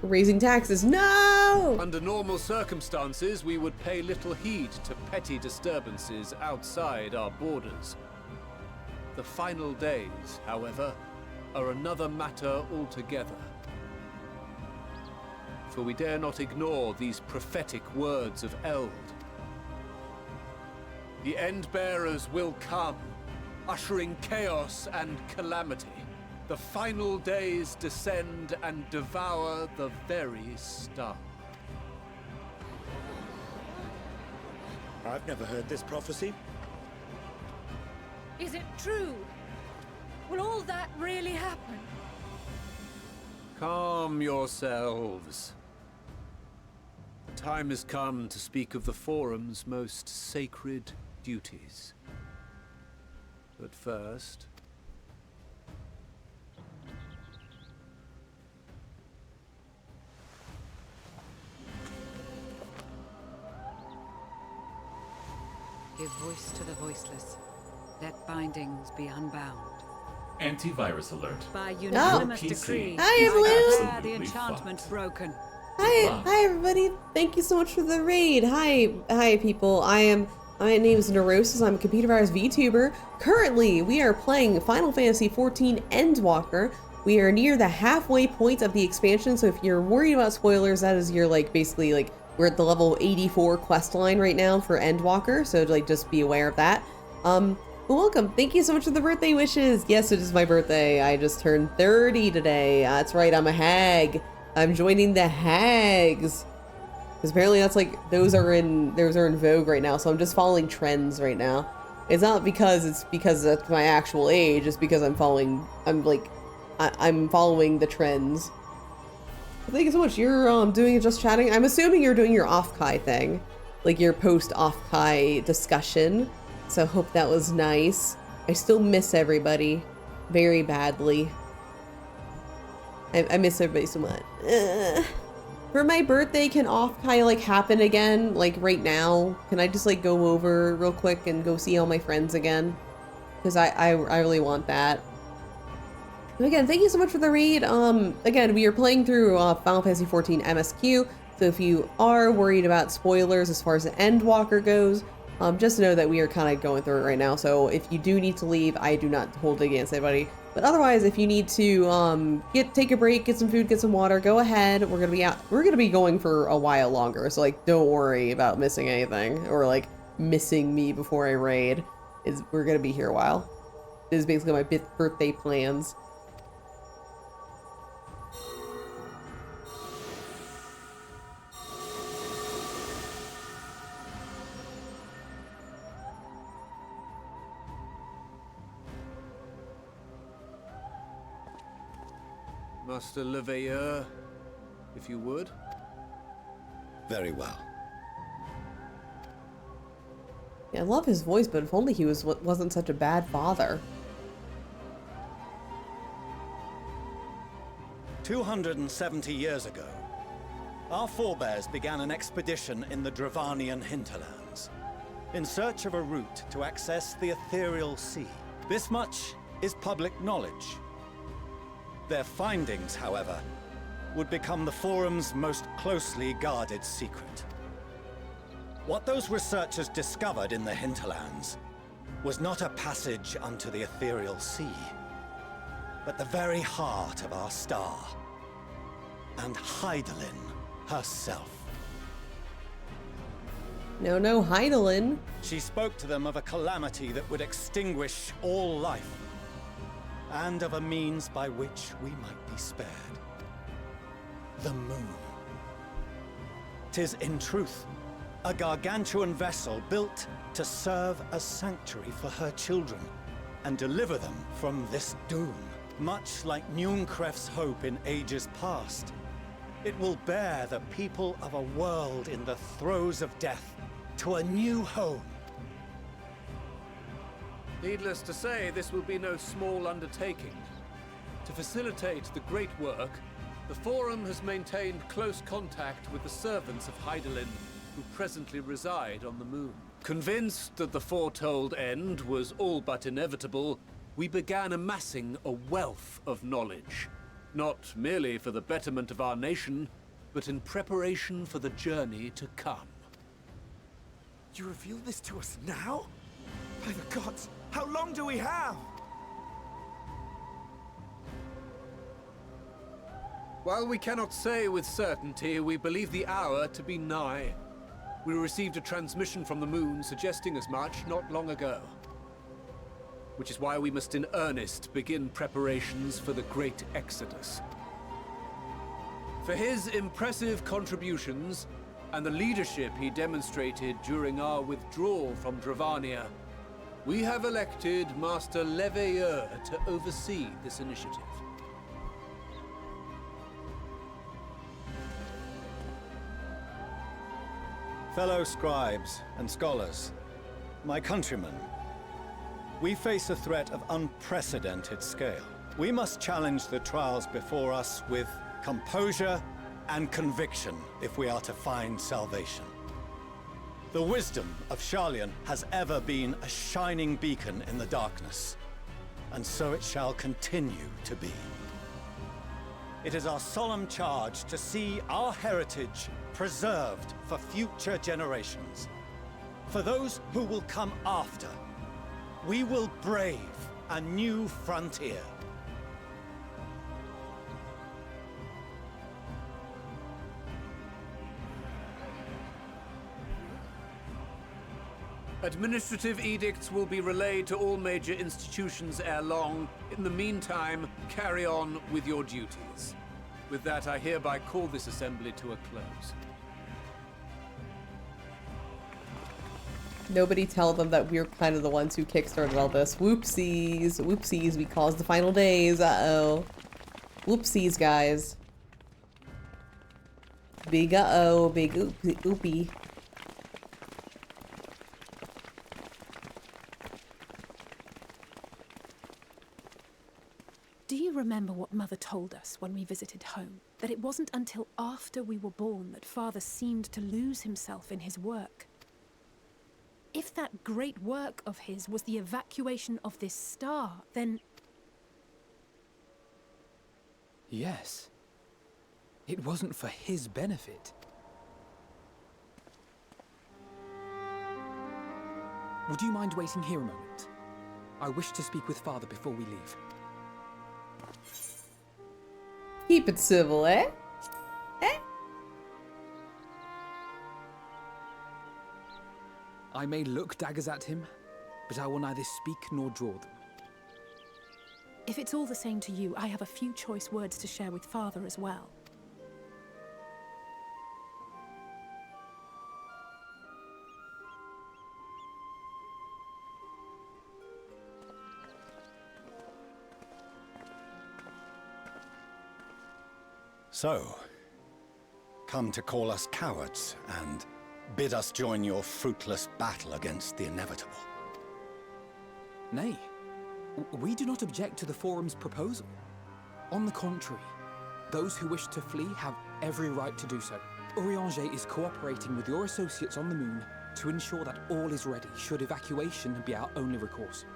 Raising taxes, no! Under normal circumstances, we would pay little heed to petty disturbances outside our borders. The final days, however, are another matter altogether. For we dare not ignore these prophetic words of Eld. The End-Bearers will come, ushering chaos and calamity. The final days descend and devour the very star. I've never heard this prophecy. Is it true? Will all that really happen? Calm yourselves. The time has come to speak of the Forum's most sacred duties. But first... Give voice to the voiceless. Let bindings be unbound. Antivirus alert. By unanimous PC decree, Hi, I everyone. declare the enchantment broken. Hi everybody. Thank you so much for the raid. Hi people. My name is Neurosis. I'm a computer virus VTuber. Currently, we are playing Final Fantasy XIV Endwalker. We are near the halfway point of the expansion, so if you're worried about spoilers, that is your basically we're at the level 84 quest line right now for Endwalker, so just be aware of that. But welcome. Thank you so much for the birthday wishes. Yes, it is my birthday. I just turned 30 today. That's right, I'm a hag. I'm joining the hags. Because apparently that's those are in vogue right now, so I'm just following trends right now. It's not because that's my actual age, it's because I'm following the trends. Thank you so much. You're doing Just Chatting. I'm assuming you're doing your off-Kai thing. Your post-off-Kai discussion. So hope that was nice. I still miss everybody very badly. I miss everybody so much. For my birthday, can off-Kai happen again? Right now? Can I just go over real quick and go see all my friends again? Because I really want that. And again, thank you so much for the raid. Again, we are playing through Final Fantasy XIV MSQ, so if you are worried about spoilers as far as the Endwalker goes, just know that we are kind of going through it right now, so if you do need to leave, I do not hold it against anybody. But otherwise, if you need to take a break, get some food, get some water, go ahead. We're gonna be going for a while longer, so don't worry about missing anything or missing me before I raid. We're gonna be here a while. This is basically my birthday plans. Master Leveilleur, if you would. Very well. Yeah, I love his voice, but if only he wasn't such a bad father. 270 years ago, our forebears began an expedition in the Dravanian hinterlands, in search of a route to access the ethereal sea. This much is public knowledge. Their findings, however, would become the Forum's most closely guarded secret. What those researchers discovered in the hinterlands was not a passage unto the ethereal sea, but the very heart of our star, and Hydaelyn herself. No, Hydaelyn. She spoke to them of a calamity that would extinguish all life, and of a means by which we might be spared. The moon. 'Tis in truth a gargantuan vessel built to serve as sanctuary for her children and deliver them from this doom. Much like Nunkref's hope in ages past, it will bear the people of a world in the throes of death to a new home. Needless to say, this will be no small undertaking. To facilitate the great work, the Forum has maintained close contact with the servants of Hydaelyn, who presently reside on the moon. Convinced that the foretold end was all but inevitable, we began amassing a wealth of knowledge, not merely for the betterment of our nation, but in preparation for the journey to come. You reveal this to us now? By the gods, how long do we have? While we cannot say with certainty, we believe the hour to be nigh. We received a transmission from the moon suggesting as much not long ago. Which is why we must in earnest begin preparations for the Great Exodus. For his impressive contributions, and the leadership he demonstrated during our withdrawal from Dravania, we have elected Master Leveilleur to oversee this initiative. Fellow scribes and scholars, my countrymen, we face a threat of unprecedented scale. We must challenge the trials before us with composure and conviction if we are to find salvation. The wisdom of Sharlayan has ever been a shining beacon in the darkness, and so it shall continue to be. It is our solemn charge to see our heritage preserved for future generations. For those who will come after, we will brave a new frontier. Administrative edicts will be relayed to all major institutions ere long. In the meantime, carry on with your duties. With that, I hereby call this assembly to a close. Nobody tell them that we're kind of the ones who kickstarted all this. Whoopsies. Whoopsies, we caused the final days. Uh-oh. Whoopsies, guys. Big uh-oh. Big oopie. Do you remember what Mother told us when we visited home? That it wasn't until after we were born that Father seemed to lose himself in his work. If that great work of his was the evacuation of this star, then... Yes. It wasn't for his benefit. Would you mind waiting here a moment? I wish to speak with Father before we leave. Keep it civil, eh? Eh? I may look daggers at him, but I will neither speak nor draw them. If it's all the same to you, I have a few choice words to share with Father as well. So, come to call us cowards and bid us join your fruitless battle against the inevitable. Nay, we do not object to the Forum's proposal. On the contrary, those who wish to flee have every right to do so. Urianger is cooperating with your associates on the moon to ensure that all is ready should evacuation be our only recourse.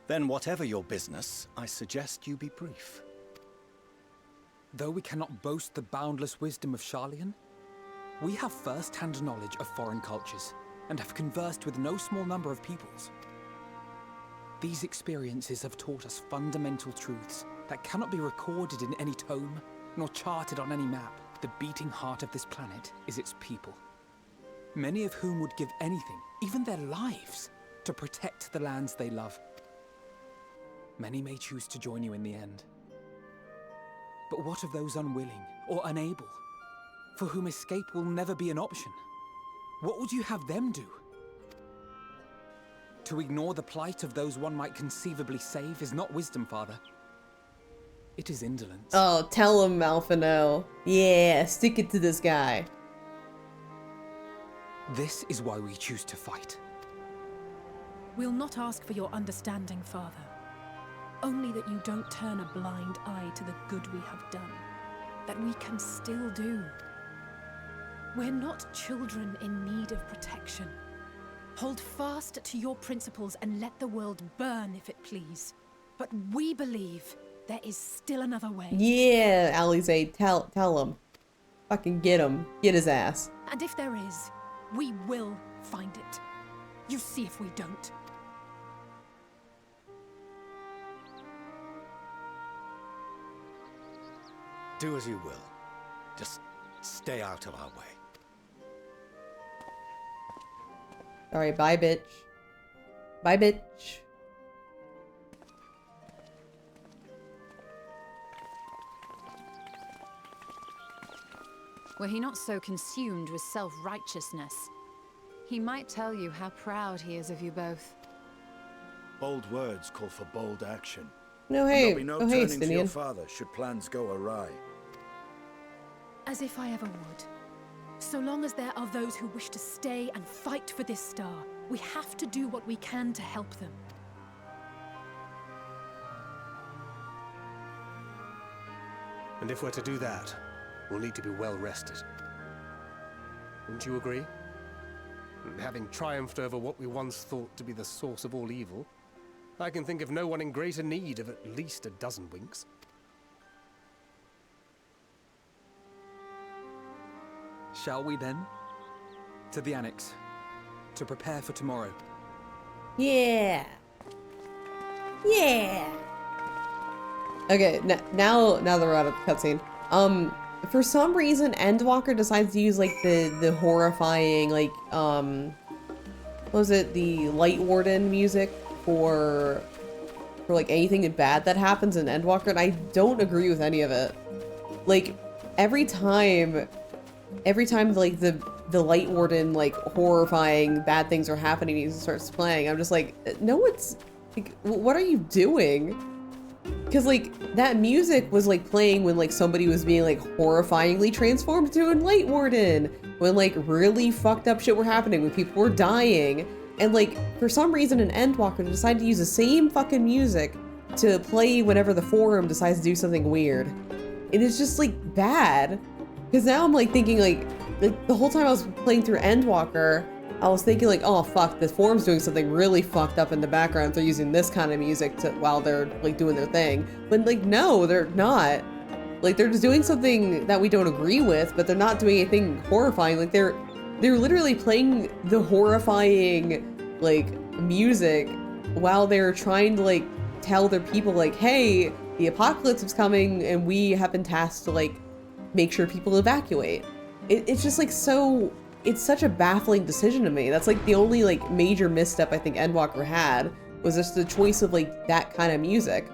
Then whatever your business, I suggest you be brief. Though we cannot boast the boundless wisdom of Charlian, we have first-hand knowledge of foreign cultures and have conversed with no small number of peoples. These experiences have taught us fundamental truths that cannot be recorded in any tome, nor charted on any map. The beating heart of this planet is its people, many of whom would give anything, even their lives, to protect the lands they love. Many may choose to join you in the end. But what of those unwilling or unable, for whom escape will never be an option? What would you have them do? To ignore the plight of those one might conceivably save is not wisdom, Father. It is indolence. Oh, tell him, Alphino. Yeah, stick it to this guy. This is why we choose to fight. We'll not ask for your understanding, Father. Only that you don't turn a blind eye to the good we have done, that we can still do. We're not children in need of protection. Hold fast to your principles and let the world burn if it please. But we believe there is still another way. Yeah, Alize, tell him. Fucking get him. Get his ass. And if there is, we will find it. You see if we don't. Do as you will. Just stay out of our way. Alright, bye, bitch. Bye, bitch. Were he not so consumed with self-righteousness, he might tell you how proud he is of you both. Bold words call for bold action. No, hey, There'll be no oh, hey, turning to your Stinian. father should plans go awry. As if I ever would. So long as there are those who wish to stay and fight for this star, we have to do what we can to help them. And if we're to do that, we'll need to be well rested. Wouldn't you agree? And having triumphed over what we once thought to be the source of all evil, I can think of no one in greater need of at least a dozen winks. Shall we then? To the Annex, to prepare for tomorrow. Yeah. Yeah. Okay, now that we're out of the cutscene, for some reason, Endwalker decides to use like the horrifying like what was it, the Light Warden music for like anything bad that happens in Endwalker, and I don't agree with any of it. Like every time like the Light Warden like horrifying bad things are happening and he starts playing, I'm just like, no, it's like, what are you doing? Because like that music was like playing when like somebody was being like horrifyingly transformed to a Light Warden, when like really fucked up shit were happening, when people were dying, and like for some reason an Endwalker decided to use the same fucking music to play whenever the Forum decides to do something weird. It is just like bad. Because now I'm like thinking like the whole time I was playing through Endwalker, I was thinking like, oh fuck, the Forum's doing something really fucked up in the background. They're using this kind of music to while they're like doing their thing. But like, no, they're not. Like they're just doing something that we don't agree with, but they're not doing anything horrifying. Like they're literally playing the horrifying like music while they're trying to like tell their people like, hey, the apocalypse is coming and we have been tasked to like make sure people evacuate. It's just like so, it's such a baffling decision to me. That's like the only like major misstep I think Endwalker had, was just the choice of like that kind of music.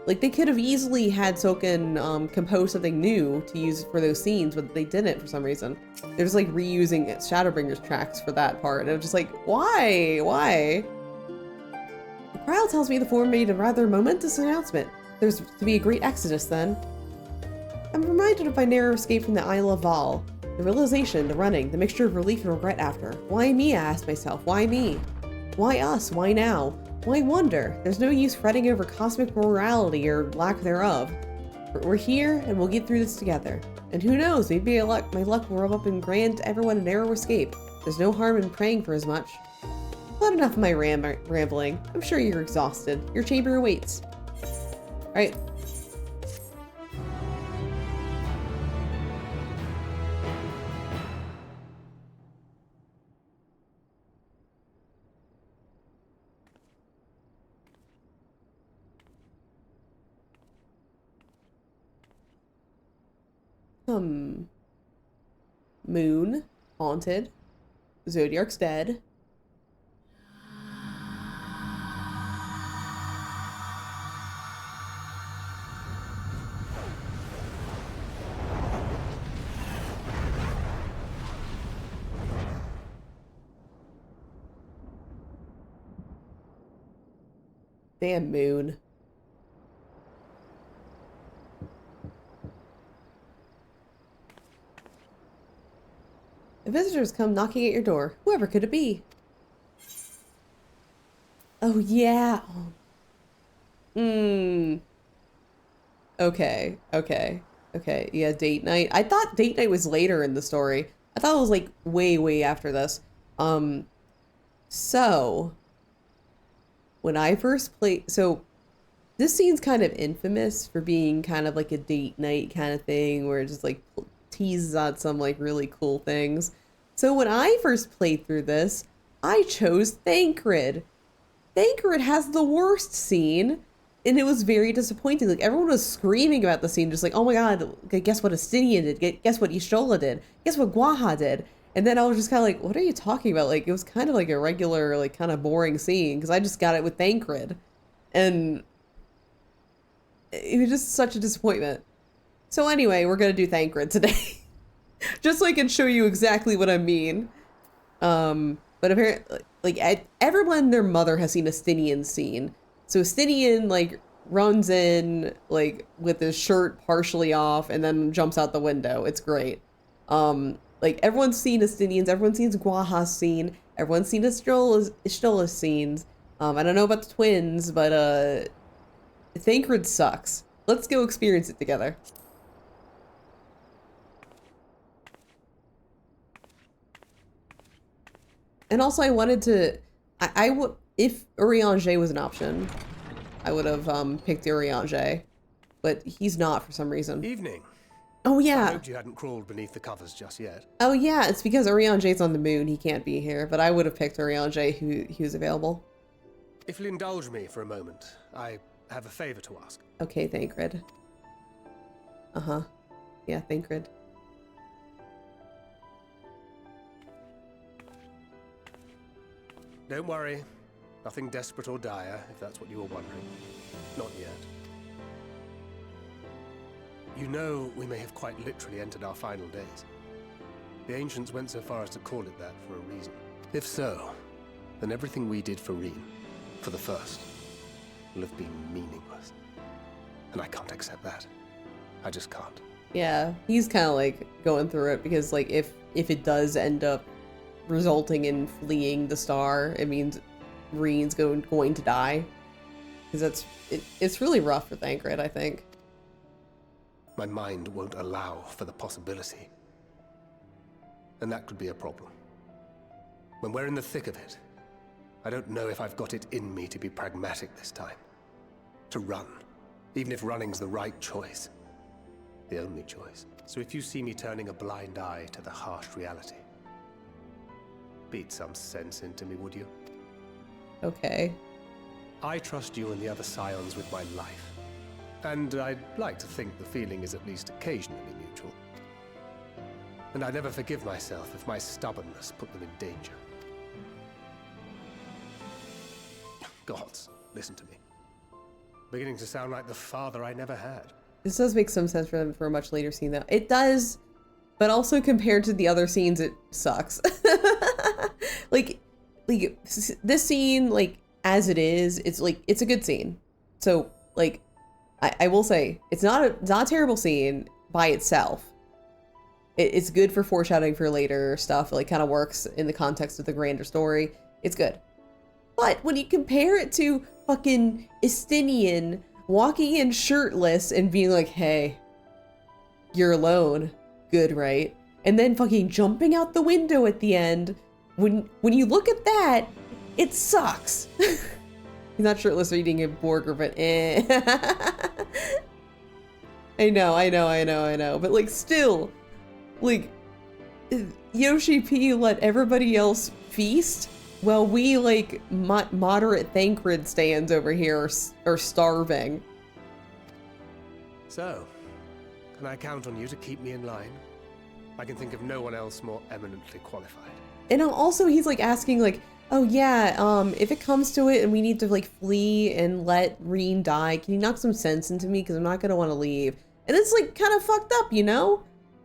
Like they could have easily had Soken compose something new to use for those scenes, but they didn't for some reason. They're just like reusing Shadowbringers tracks for that part. And it was just like, why? Why? The crowd tells me the Forum made a rather momentous announcement. There's to be a great exodus then. I'm reminded of my narrow escape from the Isle of Val. The realization, the running, the mixture of relief and regret after. Why me, I asked myself. Why me? Why us? Why now? Why wonder? There's no use fretting over cosmic morality or lack thereof. We're here, and we'll get through this together. And who knows, maybe my luck will rub up and grant everyone a narrow escape. There's no harm in praying for as much. But enough of my rambling. I'm sure you're exhausted. Your chamber awaits. Alright. Moon. Haunted. Zodiark's dead. Damn Moon. A visitor's come knocking at your door. Whoever could it be? Oh, yeah. Okay. Yeah, date night. I thought date night was later in the story. I thought it was like way after this. So when I first played, so this scene's kind of infamous for being kind of like a date night kind of thing where it just like teases on some like really cool things. So when I first played through this, I chose Thancred. Thancred has the worst scene, and it was very disappointing. Like everyone was screaming about the scene, just like, oh my god, guess what Estinian did? Guess what Y'shtola did? Guess what Gwaha did? And then I was just kind of like, what are you talking about? Like it was kind of like a regular, like kind of boring scene because I just got it with Thancred, and it was just such a disappointment. So anyway, we're gonna do Thancred today. Just so I can show you exactly what I mean. But apparently, like everyone and their mother has seen Estinian's scene. So Estinian like runs in like with his shirt partially off and then jumps out the window. It's great. Like everyone's seen Estinian's, everyone's seen Gwaha's scene, everyone's seen Y'shtola's scenes. I don't know about the twins, but Thancred sucks. Let's go experience it together. And also I wanted to, I would, if Urianger was an option, I would have picked Urianger, but he's not for some reason. Evening. Oh yeah. I hoped you hadn't crawled beneath the covers just yet. Oh yeah, it's because Urianger's on the moon, he can't be here, but I would have picked Urianger who's available. If you'll indulge me for a moment, I have a favor to ask. Okay, Thancred. Uh-huh. Yeah, Thancred. Don't worry. Nothing desperate or dire, if that's what you were wondering. Not yet. You know, we may have quite literally entered our final days. The ancients went so far as to call it that for a reason. If so, then everything we did for Reen, for the first, will have been meaningless. And I can't accept that. I just can't. Yeah, he's kind of like going through it because like if it does end up resulting in fleeing the star, it means Reen's going to die. Because it's really rough for Thancred, I think. My mind won't allow for the possibility. And that could be a problem. When we're in the thick of it, I don't know if I've got it in me to be pragmatic this time. To run, even if running's the right choice. The only choice. So if you see me turning a blind eye to the harsh reality, beat some sense into me, would you? Okay. I trust you and the other Scions with my life. And I'd like to think the feeling is at least occasionally mutual. And I never forgive myself if my stubbornness put them in danger. Gods, listen to me. Beginning to sound like the father I never had. This does make some sense for them for a much later scene though. It does, but also compared to the other scenes, it sucks. like this scene, like as it is, it's a good scene. So like, I will say it's not a terrible scene by itself. It's good for foreshadowing for later stuff. It like kind of works in the context of the grander story. It's good. But when you compare it to fucking Estinian walking in shirtless and being like, hey, you're alone. Good, right? And then fucking jumping out the window at the end. When you look at that, It sucks. He's not shirtless or eating a burger, but eh. I know. But like still, like Yoshi P let everybody else feast while we like moderate Thancred stands over here are starving. So, can I count on you to keep me in line? I can think of no one else more eminently qualified. And also he's like asking like, oh yeah, if it comes to it and we need to like flee and let Reen die, can you knock some sense into me? Because I'm not gonna want to leave. And it's like kind of fucked up, you know?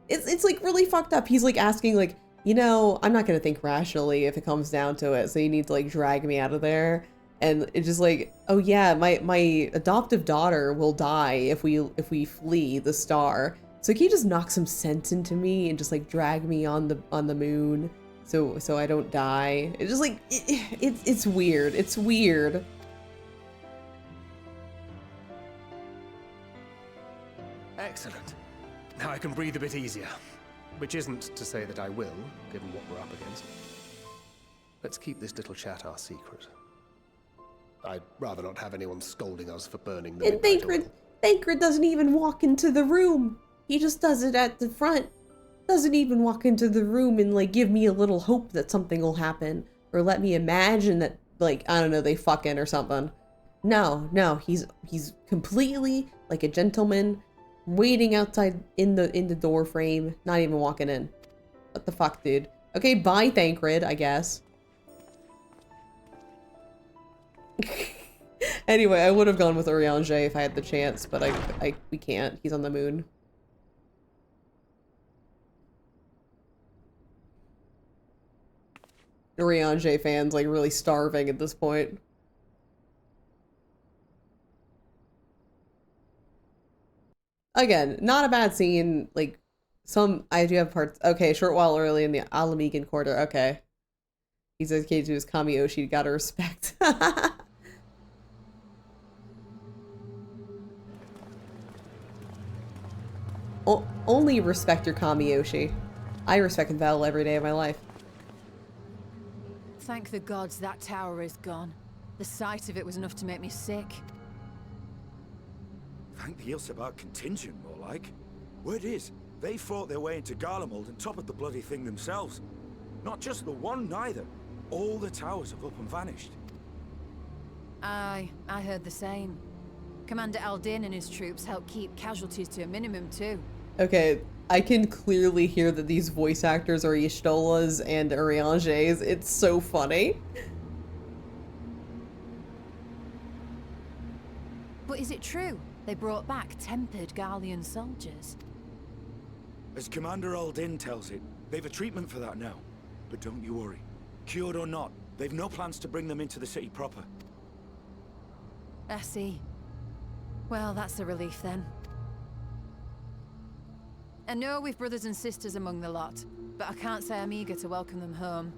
It's like really fucked up. He's like asking like, you know, I'm not gonna think rationally if it comes down to it, so you need to like drag me out of there. And it's just like, oh yeah, my adoptive daughter will die if we flee the star. So can you just knock some sense into me and just like drag me on the moon so I don't die? It's just like it's weird. It's weird. Excellent. Now I can breathe a bit easier. Which isn't to say that I will, given what we're up against. Let's keep this little chat our secret. I'd rather not have anyone scolding us for burning the And Thancred doesn't even walk into the room. He just does it at the front. Doesn't even walk into the room and like give me a little hope that something will happen. Or let me imagine that, like, I don't know, they fucking or something. No, he's completely like a gentleman, waiting outside in the door frame, not even walking in. What the fuck, dude? Okay, bye, Thancred, I guess. Anyway, I would have gone with Urianger if I had the chance, but we can't. He's on the moon. Urianger fans like really starving at this point. Again, not a bad scene. Like I do have parts. Okay, short while early in the Alamegan Quarter. Okay, he's dedicated to his Kamiyoshi. Gotta respect. Only respect your Kamiyoshi. I respect Vel every day of my life. Thank the gods that tower is gone. The sight of it was enough to make me sick. Thank the Ilsebar contingent, more like. Word is, they fought their way into Garlemald and toppled the bloody thing themselves. Not just the one, neither. All the towers have up and vanished. Aye, I heard the same. Commander Aldin and his troops helped keep casualties to a minimum, too. Okay, I can clearly hear that these voice actors are Y'shtolas and Uriangers. It's so funny. But is it true? They brought back tempered Garlean soldiers. As Commander Aldin tells it, they've a treatment for that now. But don't you worry. Cured or not, they've no plans to bring them into the city proper. I see. Well, that's a relief then. I know we've brothers and sisters among the lot, but I can't say I'm eager to welcome them home.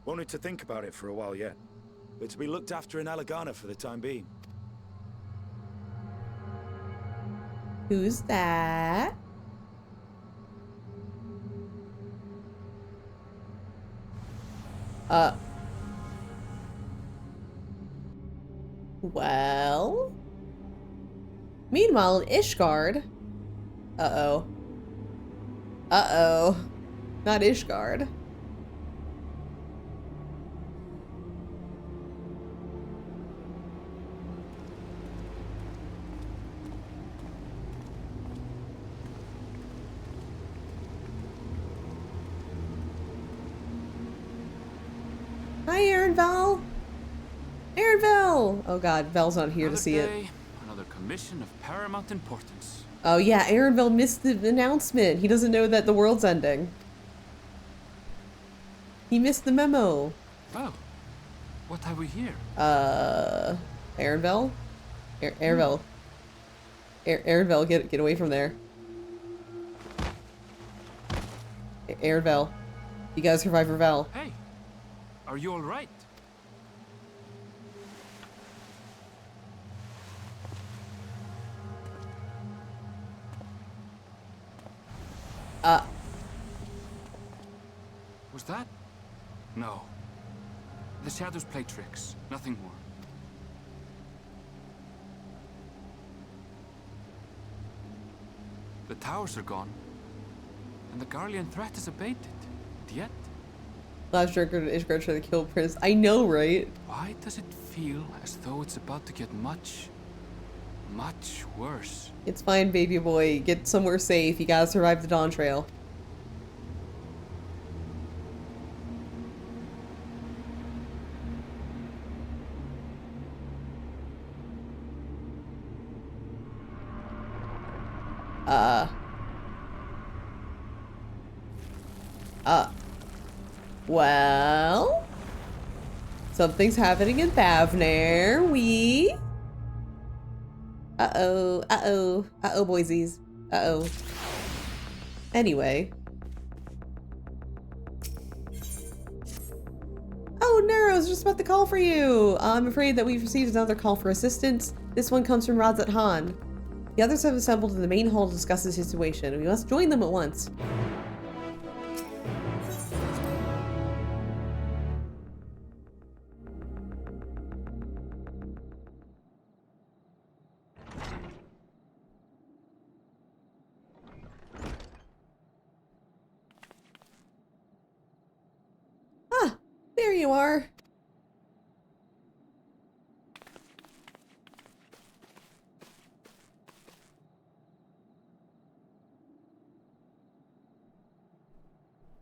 Wanted to think about it for a while yet. But to be looked after in Alagana for the time being. Who's that? Well... Meanwhile, in Ishgard... Uh-oh. Uh-oh. Not Ishgard. Hi, Val. Val! Oh god, Val's not here to see it. Another commission of paramount importance. Oh yeah, Val missed the announcement. He doesn't know that the world's ending. He missed the memo. Well, what have we here? Val? Val, get away from there. Val. You gotta survive for Val. Hey, are you all right? Was that? No. The shadows play tricks, nothing more. The towers are gone, and the Garlean threat is abated. And yet... Last record is going to try to kill Prince. I know, right? Why does it feel as though it's about to get much worse? It's fine, baby boy. Get somewhere safe. You gotta survive the Dawn Trail. Well, something's happening in Bavner. Uh-oh, boysies. Uh-oh. Anyway. Oh, Nero, I was just about to call for you. I'm afraid that we've received another call for assistance. This one comes from Radzat Han. The others have assembled in the main hall to discuss the situation. We must join them at once. There you are.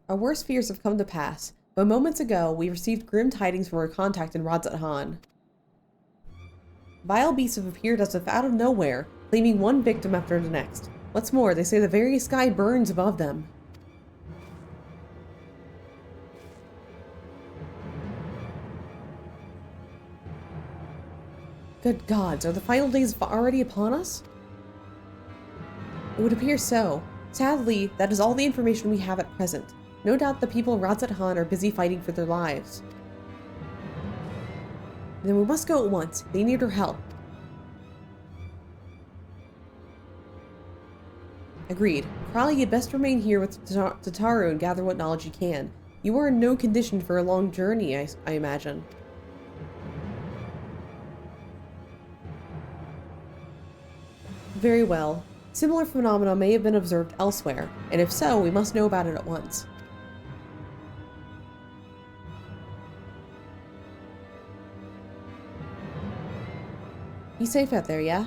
Our worst fears have come to pass, but moments ago we received grim tidings from our contact in Radzat Han. Vile beasts have appeared as if out of nowhere, claiming one victim after the next. What's more, they say the very sky burns above them. Good gods, are the final days already upon us? It would appear so. Sadly, that is all the information we have at present. No doubt the people of Radzat Han are busy fighting for their lives. Then we must go at once. They need our help. Agreed. Probably you'd best remain here with Tataru and gather what knowledge you can. You are in no condition for a long journey, I imagine. Very well. Similar phenomena may have been observed elsewhere, and if so, we must know about it at once. Be safe out there, yeah?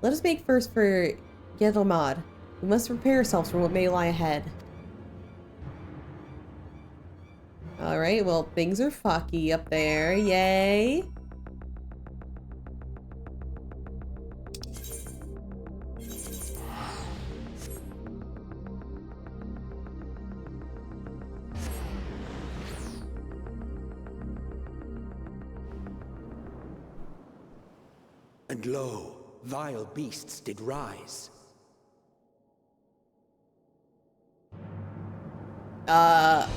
Let us make first for Gedalmad. We must prepare ourselves for what may lie ahead. Alright, well, things are fucky up there. Yay! And lo, vile beasts did rise. That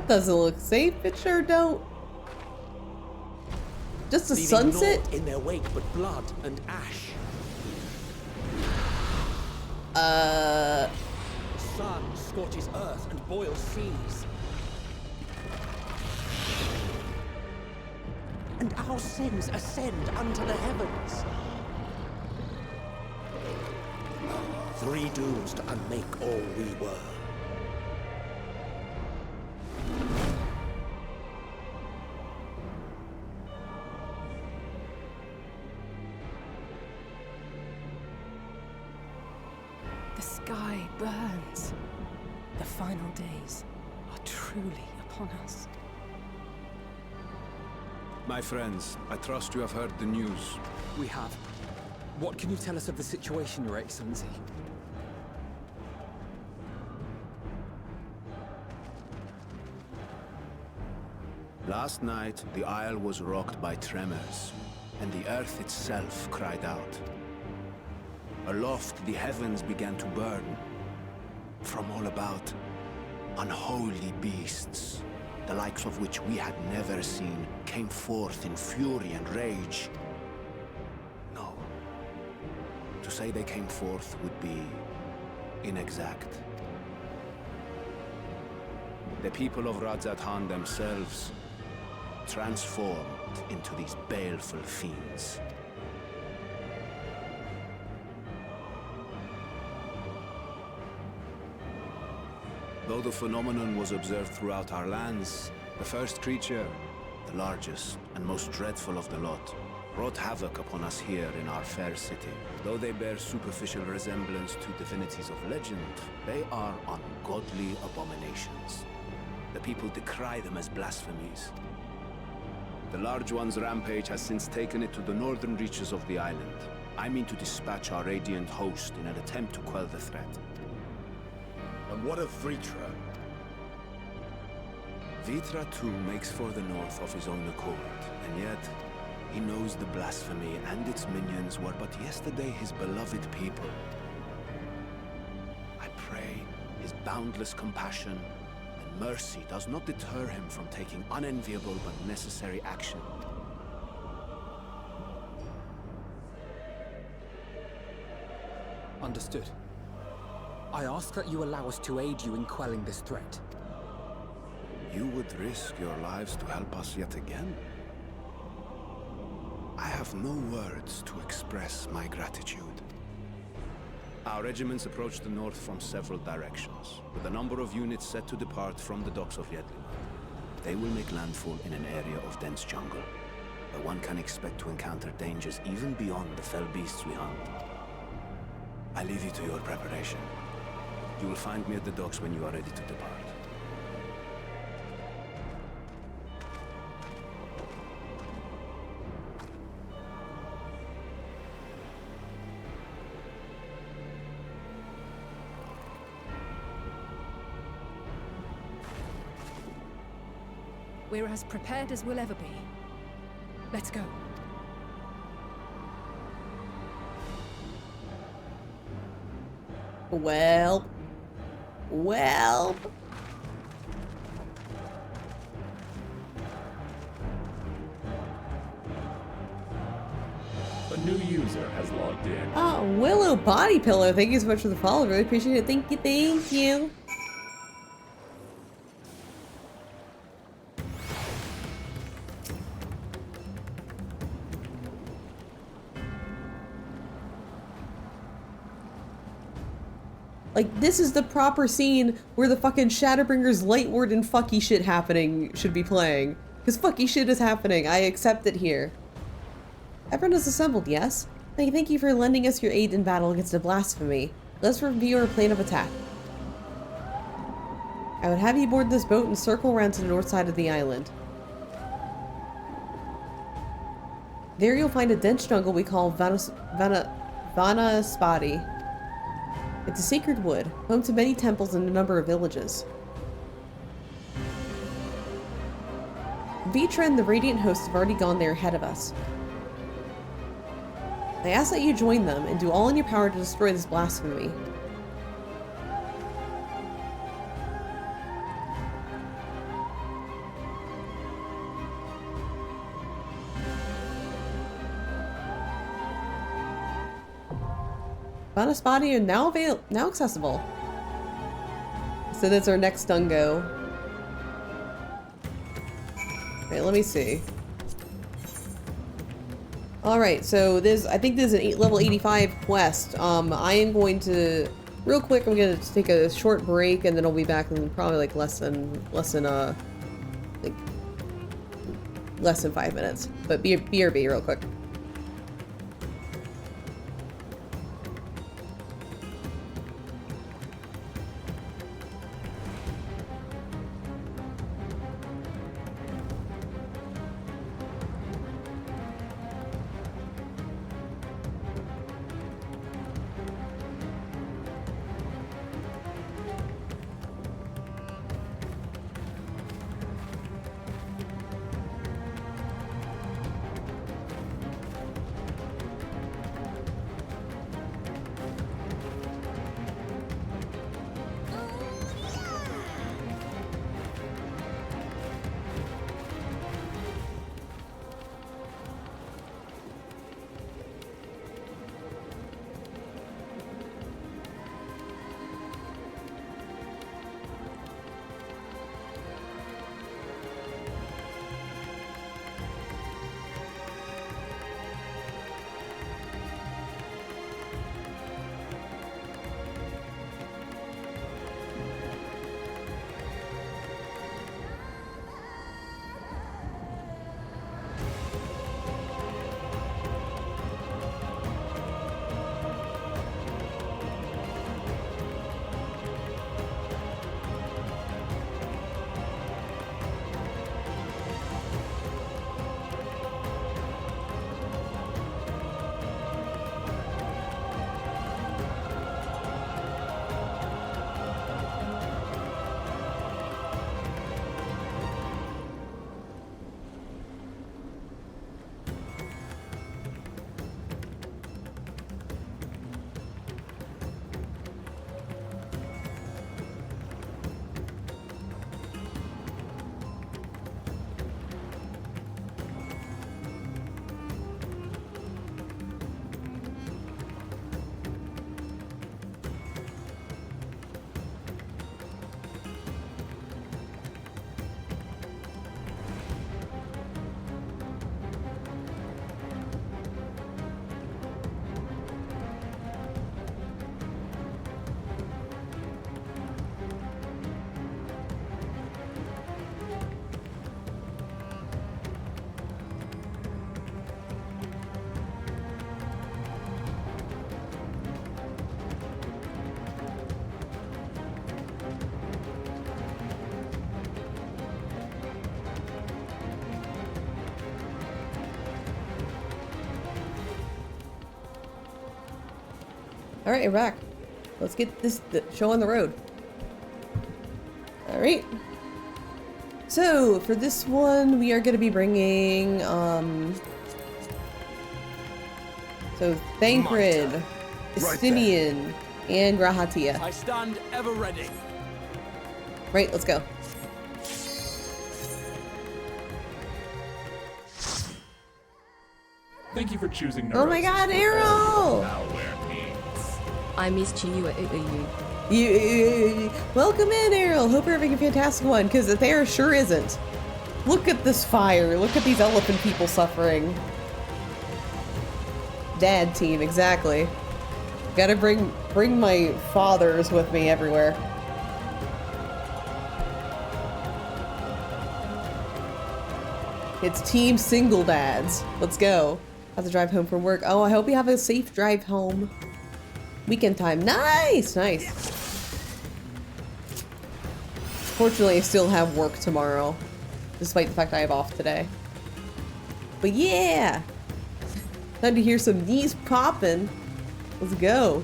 doesn't look safe. It sure don't. Just a sunset? In their wake but blood and ash. The sun scorches earth and boils seas. And our sins ascend unto the heavens. Three dooms to unmake all we were. The sky burns. The final days are truly upon us. My friends, I trust you have heard the news. We have. What can you tell us of the situation, Your Excellency? Last night, the Isle was rocked by tremors, and the earth itself cried out. Aloft, the heavens began to burn. From all about, unholy beasts, the likes of which we had never seen, came forth in fury and rage. No. To say they came forth would be inexact. The people of Radzat-Han themselves transformed into these baleful fiends. Though the phenomenon was observed throughout our lands, the first creature, the largest and most dreadful of the lot, wrought havoc upon us here in our fair city. Though they bear superficial resemblance to divinities of legend, they are ungodly abominations. The people decry them as blasphemies. The Large One's rampage has since taken it to the northern reaches of the island. I mean to dispatch our radiant host in an attempt to quell the threat. And what of Vritra? Vritra too makes for the north of his own accord, and yet he knows the blasphemy and its minions were but yesterday his beloved people. I pray his boundless compassion and mercy does not deter him from taking unenviable but necessary action. Understood. I ask that you allow us to aid you in quelling this threat. You would risk your lives to help us yet again? I have no words to express my gratitude. Our regiments approach the north from several directions, with a number of units set to depart from the docks of Yedlima. They will make landfall in an area of dense jungle, where one can expect to encounter dangers even beyond the fell beasts we hunt. I leave you to your preparation. You will find me at the docks when you are ready to depart. We're as prepared as we'll ever be. Let's go. Well. A new user has logged in. Oh, Willow Body Pillow. Thank you so much for the follow. Really appreciate it. Thank you. Like, this is the proper scene where the fucking Shadowbringers Lightward and fucky shit happening should be playing. Because fucky shit is happening. I accept it here. Everyone is assembled, yes? Thank you for lending us your aid in battle against the blasphemy. Let's review our plan of attack. I would have you board this boat and circle around to the north side of the island. There you'll find a dense jungle we call Vanaspati. It's a sacred wood, home to many temples and a number of villages. Vritra and the Radiant Hosts have already gone there ahead of us. I ask that you join them and do all in your power to destroy this blasphemy. Vanaspati are now accessible. So that's our next Dungo. Okay, let me see. Alright, so I think this is an level 85 quest. I am going to, real quick, I'm going to take a short break and then I'll be back in probably like less than 5 minutes. But BRB real quick. Alright, we're back. Let's get this show on the road. Alright. So, for this one, we are going to be bringing, so, Thancred, Estinian, and Grahatia. I stand ever ready. Right, let's go. Thank you for choosing. Oh my God, Errol! I missed you. Welcome in, Errol. Hope you're having a fantastic one, because there sure isn't. Look at this fire. Look at these elephant people suffering. Dad team, exactly. Gotta bring my fathers with me everywhere. It's team single dads. Let's go. Have to drive home from work. Oh, I hope you have a safe drive home. Weekend time. Nice, nice. Fortunately, I still have work tomorrow, despite the fact I have off today. But yeah, time to hear some knees popping. Let's go.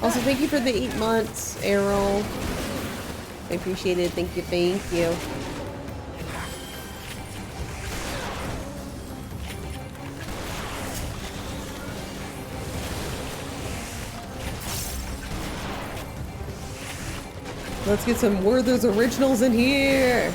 Also, thank you for the 8 months, Errol. I appreciate it. Thank you, thank you. Let's get some Werther's Originals in here.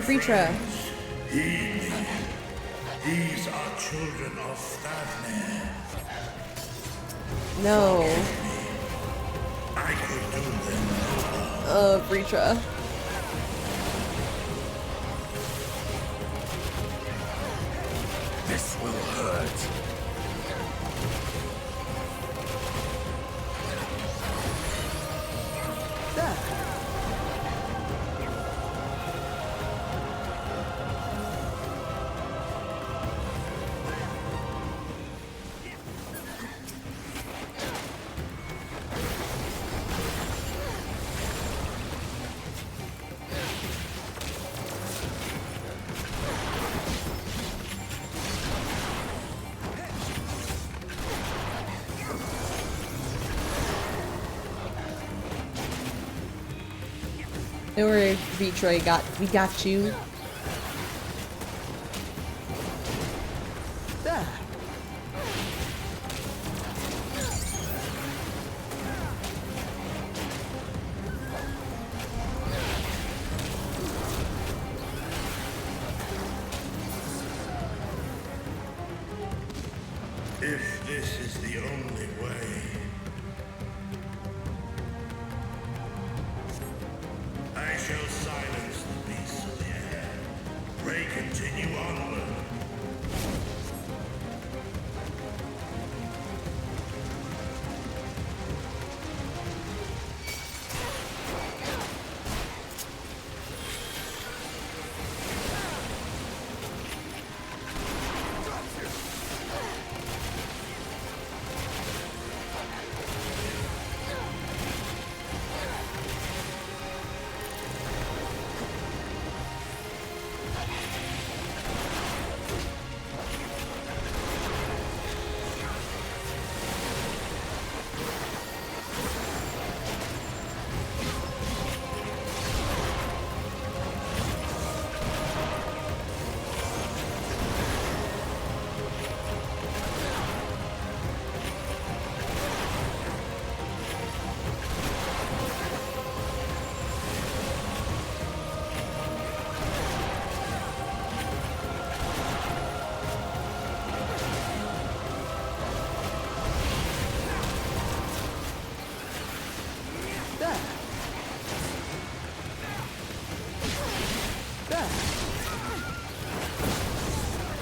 Britra. Heed me. These are children of Thavne. No. I could do them no harm. Britra. This will hurt. Don't worry, Vitray, we got you. If this is the only way, I shall silence the beasts of the air.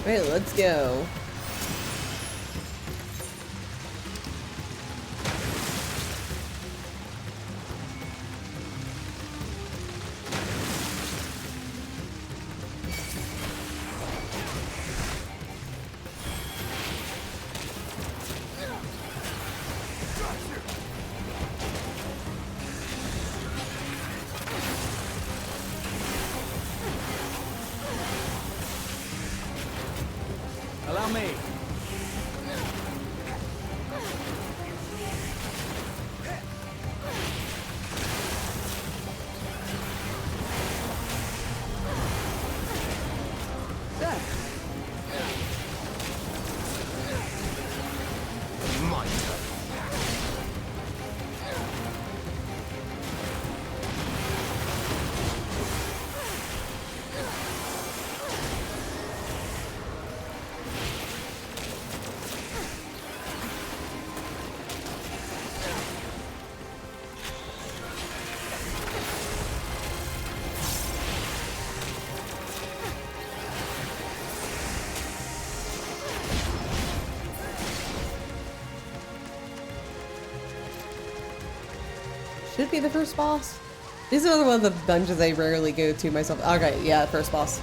Alright, let's go. Allow me. My turn. Should be the first boss. These are one of the dungeons I rarely go to myself. Okay, yeah, first boss.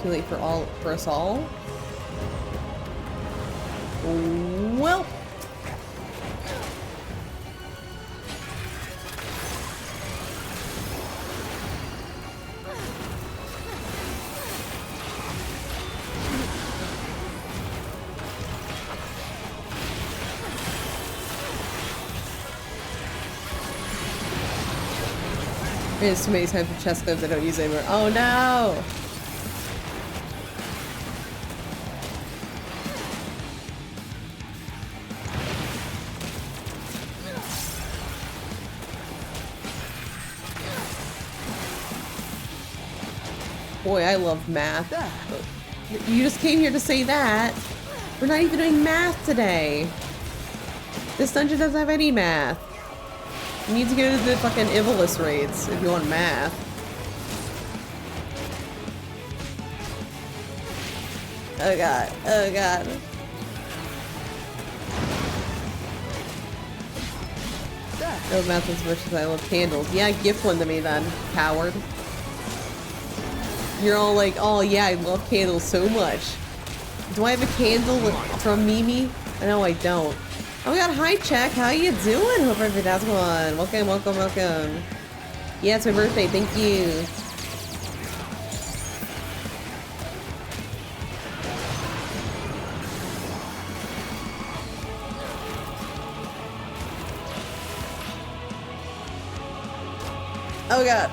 Too late for us all. Well. There's too many times for chest clips I don't use anymore. Oh no! Boy, I love math. You just came here to say that. We're not even doing math today. This dungeon doesn't have any math. You need to go to the fucking Ivolus raids if you want math. Oh god, oh god. No math as much as I love candles. Yeah, gift one to me then, coward. You're all like, oh yeah, I love candles so much. Do I have a candle from Mimi? No, I don't. Oh my god, hi Check, how you doing? Hope everything's going. Welcome, welcome, welcome. Yeah, it's my birthday, thank you. Oh god.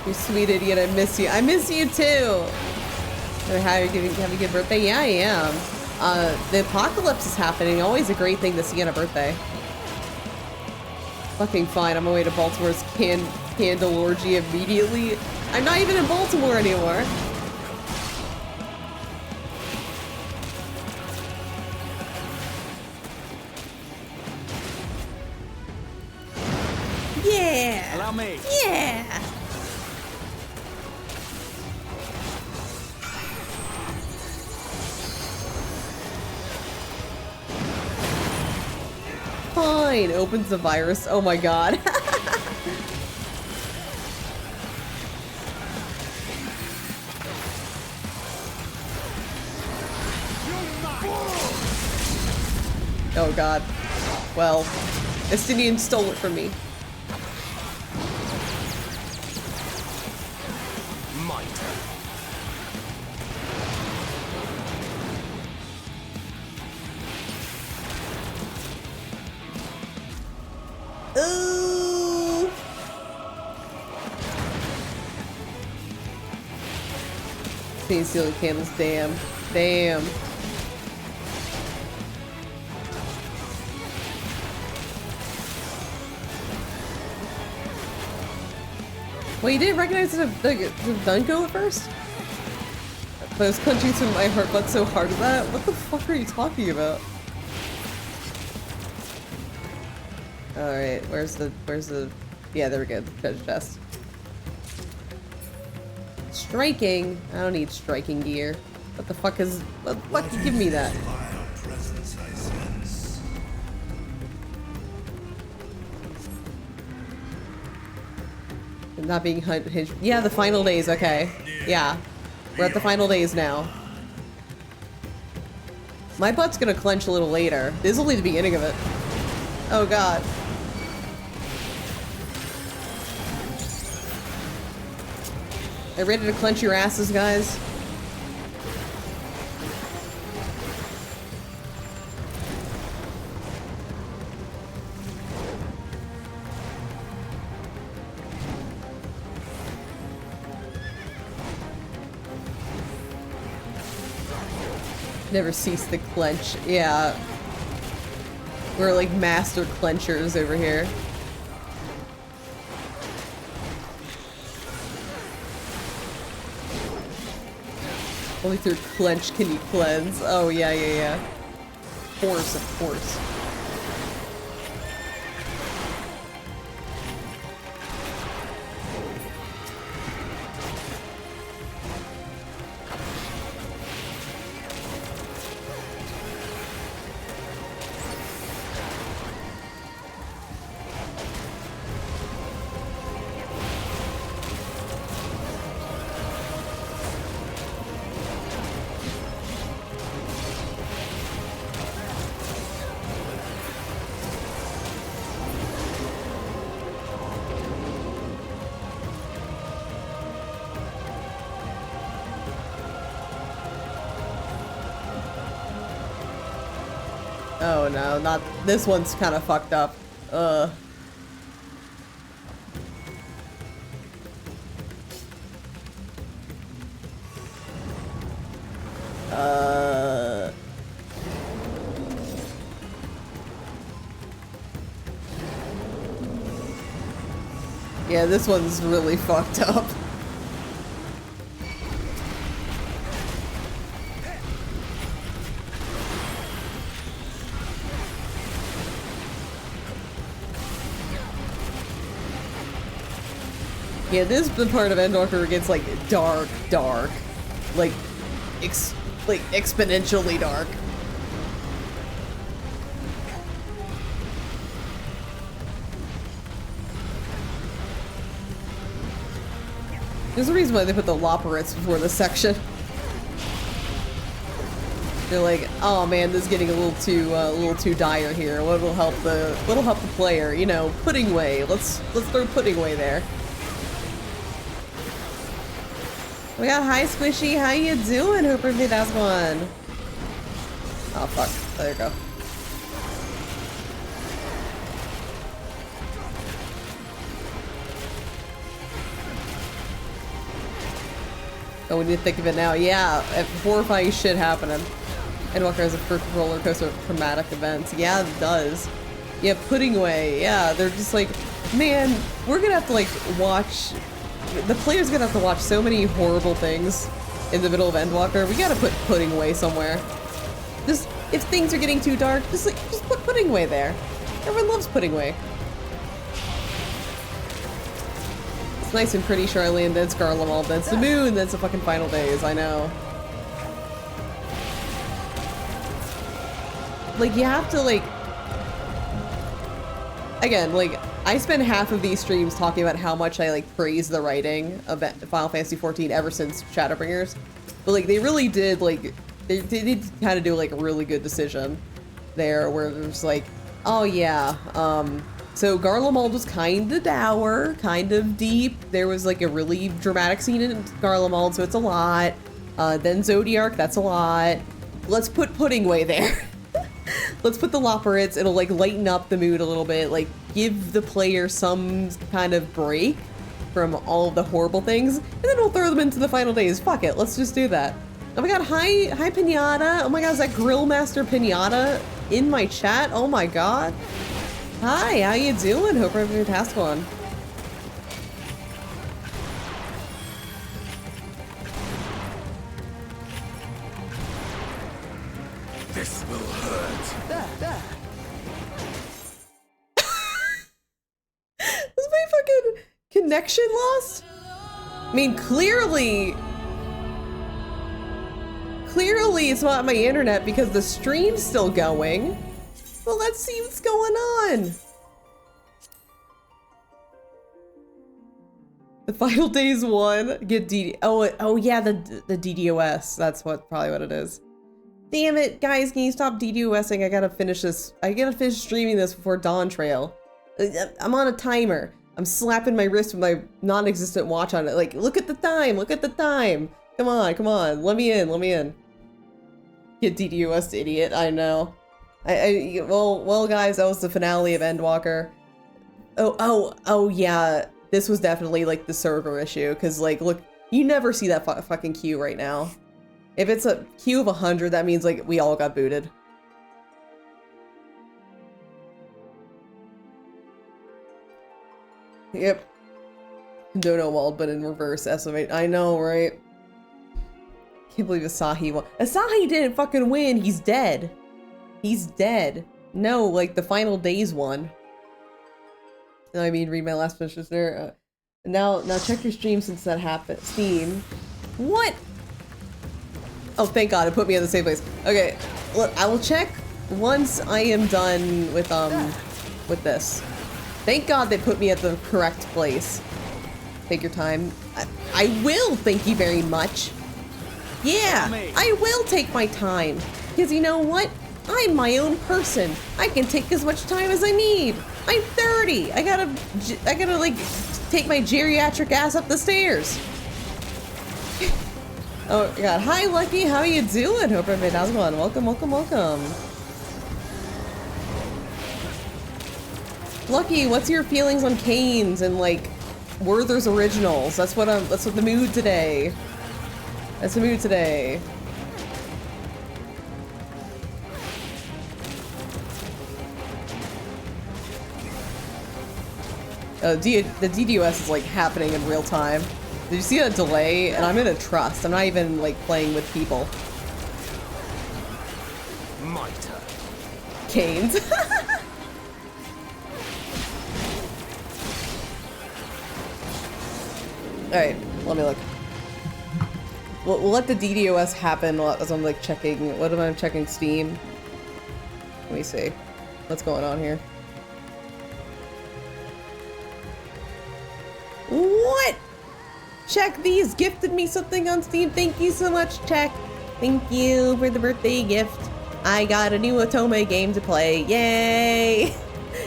You sweet idiot, I miss you. I miss you too! How are you having a good birthday? Yeah, I am. The apocalypse is happening. Always a great thing to see on a birthday. Fucking fine. I'm on my way to Baltimore's candle orgy immediately. I'm not even in Baltimore anymore. Yeah! Allow me. Yeah! Fine. Opens the virus. Oh my god. Oh god. Well, Estinian stole it from me. My turn. Ooh. Seeing stealing candles, damn. Damn. Well, you didn't recognize the Dunko at first? But I was clenching through my heart butt so hard at that. What the fuck are you talking about? Alright, where's the, yeah, there we go, the treasure chest. Striking? I don't need striking gear. What the fuck is, what the fuck you give me that? Presence I sense. Not being hinged. Yeah, the final days, okay. Yeah. We're at the final days now. My butt's gonna clench a little later. This is only the beginning of it. Oh god. Are you ready to clench your asses, guys? Never cease to clench. Yeah. We're like master clenchers over here. Only through clench can you cleanse. Oh, yeah, yeah, yeah. Of course, of course. Oh no, not this one's kind of fucked up. Yeah, this one's really fucked up. Yeah, this is the part of Endwalker where it gets like dark, like exponentially dark. There's a reason why they put the Loporits before this section. They're like, oh man, this is getting a little too dire here. What'll help the player? You know, pudding way. Let's throw pudding way there. We got hi Squishy, how you doing? Hope everybody has one. Oh fuck, there you go. Oh, we need to think of it now. Yeah, horrifying shit happening. Endwalker has a perfect roller coaster of traumatic events. Yeah, it does. Yeah, pudding way. Yeah, they're just like, man, we're gonna have to like watch. The player's gonna have to watch so many horrible things in the middle of Endwalker. We gotta put pudding way somewhere. Just if things are getting too dark, just put pudding way there. Everyone loves pudding way. It's nice and pretty, Charlene. That's Garlemald. That's the moon. That's the fucking final days. I know. Like you have to like. Again, like. I spend half of these streams talking about how much I like praise the writing of Final Fantasy XIV ever since Shadowbringers, but like they really did like they did kind of do like a really good decision there where there's like, oh yeah, so Garlemald was kind of dour, kind of deep. There was like a really dramatic scene in Garlemald, so it's a lot. Then Zodiark, that's a lot. Let's put Puddingway there. Let's put the Loporits. It'll like lighten up the mood a little bit, like give the player some kind of break from all of the horrible things, and then we'll throw them into the final days. Fuck it, let's just do that. Oh my god, hi Pinata. Oh my god, is that Grillmaster Pinata in my chat? Oh my god. Hi, how you doing? Hope you're having a fantastic one. This will hurt. There. connection lost? I mean, clearly it's not my internet because the stream's still going. Well, let's see what's going on. The final days won. Get oh yeah, the DDoS. That's probably what it is. Damn it, guys, can you stop DDoSing? I gotta finish this. I gotta finish streaming this before Dawn Trail. I'm on a timer. I'm slapping my wrist with my non-existent watch on it. Like, look at the time, look at the time. Come on, come on, let me in, let me in. Get DDoS, idiot, I know. Well, guys, that was the finale of Endwalker. Oh, yeah. This was definitely, like, the server issue, because, like, look, you never see that fucking queue right now. If it's a queue of 100, that means, like, we all got booted. Yep. Dono walled, but in reverse, estimate. I know, right? Can't believe Asahi won. Asahi didn't fucking win, he's dead. He's dead. No, like, the final days won. I mean, read my last message there. Now check your stream since that happened. Steam. What? Oh, thank God, it put me in the same place. Okay, look, I will check once I am done with this. Thank God they put me at the correct place. Take your time. I will, thank you very much. Yeah, I will take my time. Because you know what? I'm my own person. I can take as much time as I need. I'm 30. I gotta like take my geriatric ass up the stairs. Oh God, hi Lucky, how you doing? Hope everybody how's it going? Welcome, welcome, welcome. Lucky, what's your feelings on Canes and like Werther's Originals? That's what the mood today. That's the mood today. The DDoS is like happening in real time. Did you see that delay? And I'm in a trust. I'm not even like playing with people. Mitre. Canes. Alright, let me look. We'll let the DDoS happen as I'm like checking. What am I checking? Steam? Let me see. What's going on here? What? Check these gifted me something on Steam. Thank you so much, Check. Thank you for the birthday gift. I got a new Otome game to play. Yay!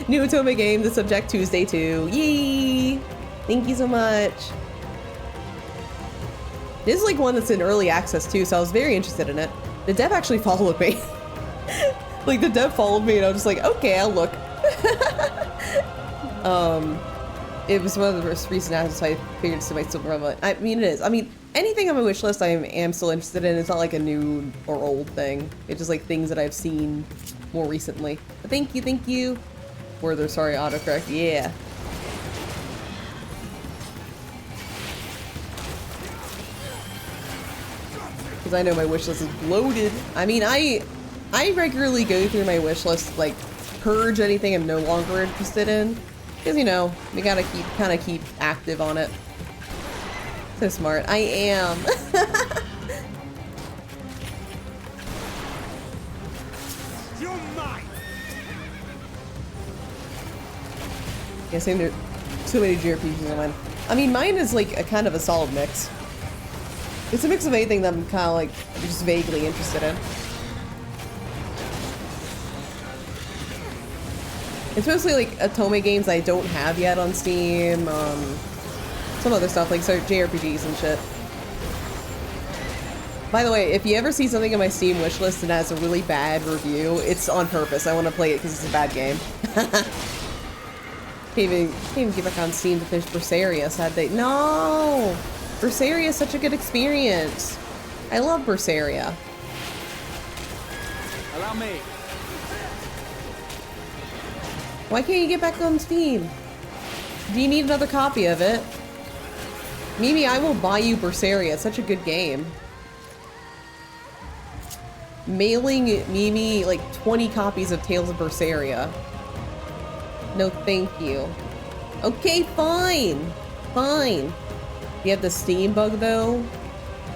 New Otome game, the Subject Tuesday 2. Yay! Thank you so much. This is like one that's in early access too, so I was very interested in it. The dev actually followed me. Like the dev followed me and I was just like, okay, I'll look. It was one of the most recent assets, so I figured it might still run. I mean, it is. I mean, anything on my wish list I am still interested in. It's not like a new or old thing. It's just like things that I've seen more recently. But thank you. Werther, sorry, autocorrect. Yeah. Because I know my wish list is bloated. I mean, I regularly go through my wish list, like, purge anything I'm no longer interested in. Because, you know, we gotta kind of keep active on it. So smart. I am. You're mine. Yeah, same there. So many JRPGs in mine. I mean, mine is like a kind of a solid mix. It's a mix of anything that I'm kind of like just vaguely interested in. It's mostly like Otome games I don't have yet on Steam, some other stuff like JRPGs and shit. By the way, if you ever see something on my Steam wishlist and has a really bad review, it's on purpose. I want to play it because it's a bad game. Can't even get back on Steam to finish Berseria, sad day. No! Berseria is such a good experience. I love Berseria. Allow me. Why can't you get back on Steam? Do you need another copy of it? Mimi, I will buy you Berseria. It's such a good game. Mailing Mimi like 20 copies of Tales of Berseria. No, thank you. Okay, fine. fine. You have the steam bug though?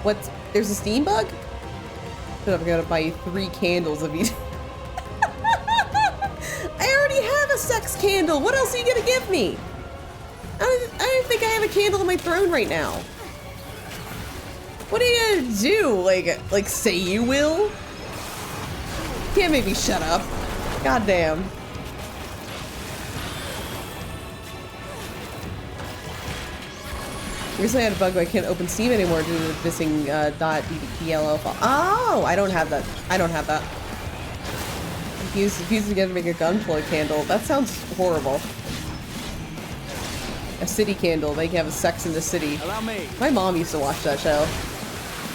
What's, there's a steam bug? I've got to buy 3 candles of each. I already have a sex candle. What else are you gonna give me? I don't think I have a candle on my throne right now. What are you gonna do? Like say you will? Can't make me shut up. God damn. Recently I had a bug where I can't open Steam anymore due to the missing .ddpll file. Oh, I don't have that. I don't have that. Use again to make a gunpowder candle. That sounds horrible. A city candle. They can have a Sex in the City. Allow me. My mom used to watch that show.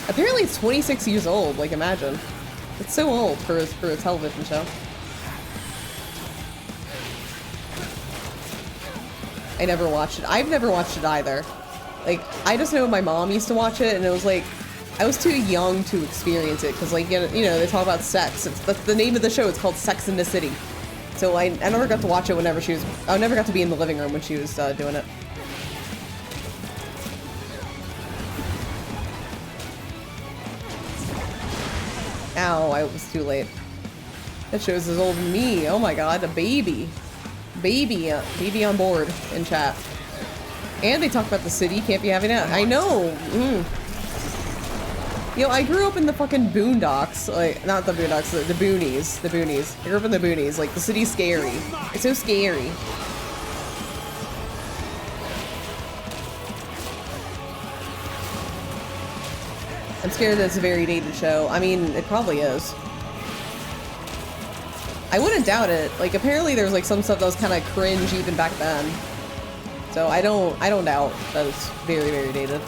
Apparently it's 26 years old. Like, imagine. It's so old for a television show. I never watched it. I've never watched it either. Like, I just know my mom used to watch it, and it was like, I was too young to experience it, because, like, you know, they talk about sex. That's the name of the show. It's called Sex in the City. So I never got to watch it whenever she was, I never got to be in the living room when she was doing it. Ow, I was too late. That show's as old as me. Oh my god, a baby. Baby on board in chat. And they talk about the city, can't be having that. I know! Yo, I grew up in the fucking boondocks. Like, not the boondocks, the boonies. The boonies. I grew up in the boonies. Like, the city's scary. It's so scary. I'm scared that it's a very dated show. I mean, it probably is. I wouldn't doubt it. Like, apparently there's like some stuff that was kind of cringe even back then. So I don't doubt that it's very, very dated.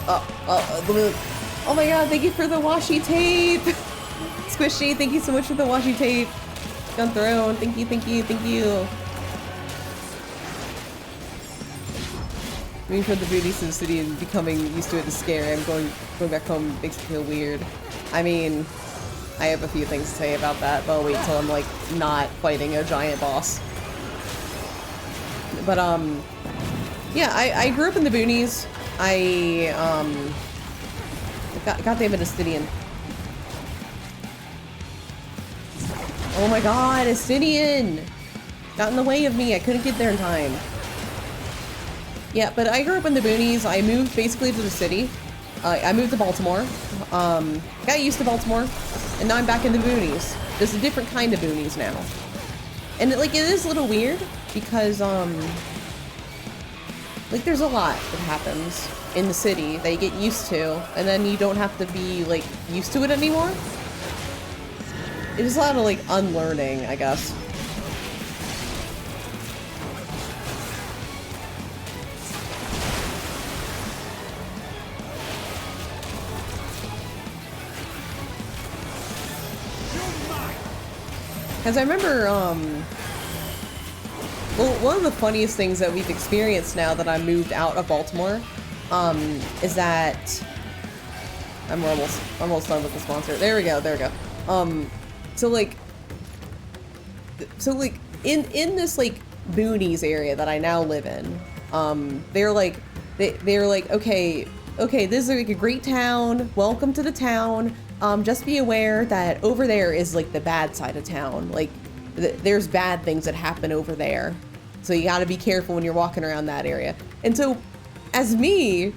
Oh my god, thank you for the washi tape! Squishy, thank you so much for the washi tape. Gun thrown, thank you, thank you, thank you. Moving from the booties to the city and becoming used to it is scary. I'm going back home makes me feel weird. I mean, I have a few things to say about that, but I'll wait till I'm like not fighting a giant boss. But yeah, I grew up in the boonies. Goddamn it, Astidian. Oh my god, Astidian! Got in the way of me, I couldn't get there in time. Yeah, but I grew up in the boonies. I moved basically to the city. I moved to Baltimore. Got used to Baltimore, and now I'm back in the boonies. There's a different kind of boonies now. And like, it is a little weird because, like, there's a lot that happens in the city that you get used to, and then you don't have to be, like, used to it anymore. It is a lot of, like, unlearning, I guess. Because I remember, well, one of the funniest things that we've experienced now that I moved out of Baltimore, is that I'm almost done with the sponsor. There we go, there we go. So like in this like boonies area that I now live in, they're like, okay, this is like a great town. Welcome to the town. Just be aware that over there is like the bad side of town. Like there's bad things that happen over there. So you gotta be careful when you're walking around that area. And so as me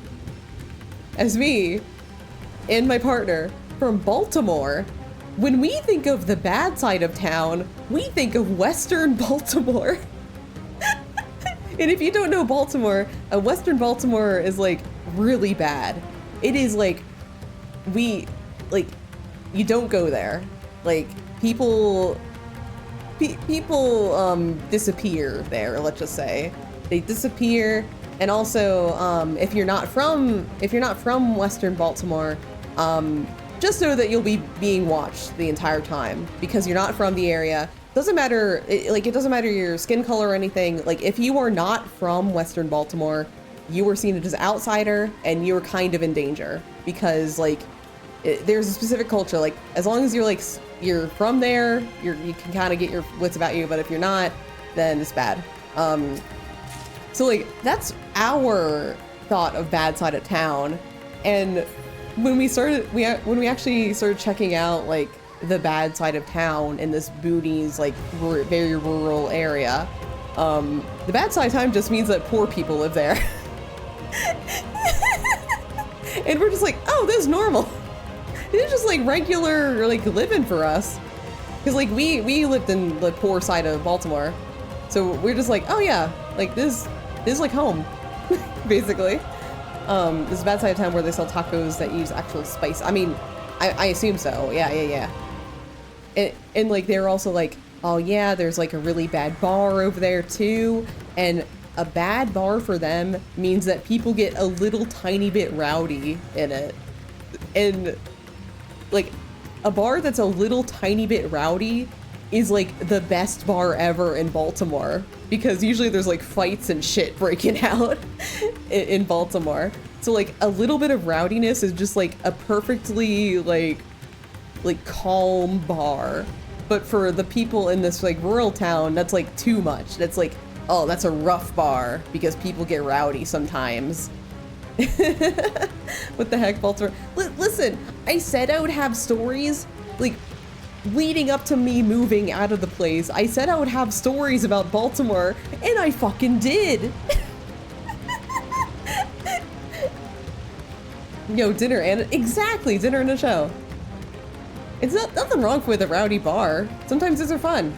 and my partner from Baltimore, when we think of the bad side of town, we think of Western Baltimore. And if you don't know Baltimore, Western Baltimore is like really bad. It is like, you don't go there. Like people disappear there, let's just say. They disappear. And also, if you're not from Western Baltimore, just know that you'll be being watched the entire time because you're not from the area. Doesn't matter, it doesn't matter your skin color or anything. Like, if you are not from Western Baltimore, you were seen as an outsider and you're kind of in danger because, like, there's a specific culture. Like, as long as you're from there, you can kind of get your wits about you. But if you're not, then it's bad. So like that's our thought of bad side of town, and when we actually started checking out like the bad side of town in this boonies like very rural area, the bad side of town just means that poor people live there. And we're just like, oh, this is normal. It's just like regular like living for us, because like we lived in the poor side of Baltimore, so we're just like, oh yeah, like this is like home. Basically. This bad side of town where they sell tacos that use actual spice. I mean, I assume so. Yeah. And like they're also like, oh yeah, there's like a really bad bar over there too, and a bad bar for them means that people get a little tiny bit rowdy in it. And like a bar that's a little tiny bit rowdy is like the best bar ever in Baltimore, because usually there's like fights and shit breaking out in Baltimore. So like a little bit of rowdiness is just like a perfectly like calm bar. But for the people in this like rural town, that's like too much. That's like, oh, that's a rough bar because people get rowdy sometimes. What the heck, Baltimore? Listen, I said I would have stories like leading up to me moving out of the place. I said I would have stories about Baltimore, and I fucking did. Yo, dinner and dinner and a show. It's nothing wrong with a rowdy bar. Sometimes these are fun.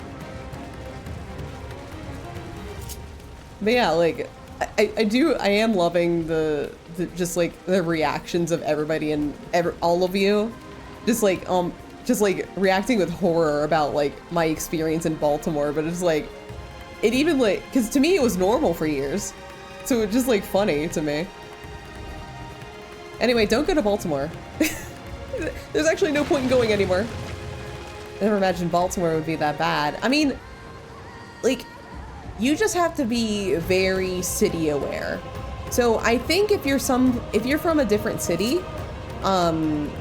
But yeah, like I am loving the just like the reactions of everybody and all of you, just like reacting with horror about like my experience in Baltimore. But it's like, it even like, because to me it was normal for years, so it's just like funny to me. Anyway, don't go to Baltimore. There's actually no point in going anymore. I never imagined Baltimore would be that bad. I mean, like, you just have to be very city aware. So I think if you're from a different city, and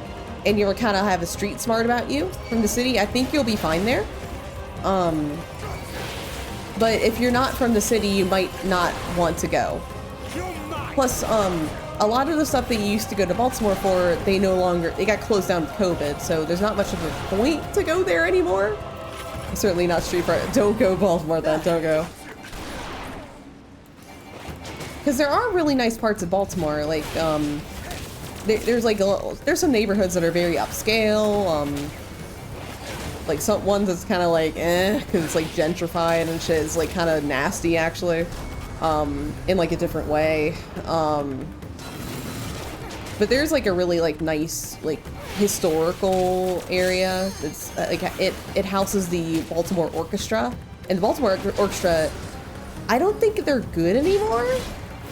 you're kind of have a street smart about you from the city, I think you'll be fine there. But if you're not from the city, you might not want to go. Plus, a lot of the stuff that you used to go to Baltimore for, they got closed down with COVID, so there's not much of a point to go there anymore. Certainly not street fight. Don't go Baltimore then, don't go. Because there are really nice parts of Baltimore, like, there's some neighborhoods that are very upscale, like some ones that's kind of like, because it's like gentrified and shit. It's like kind of nasty actually, in like a different way. But there's like a really like nice like historical area that's like it houses the Baltimore Orchestra, and the Baltimore Orchestra, I don't think they're good anymore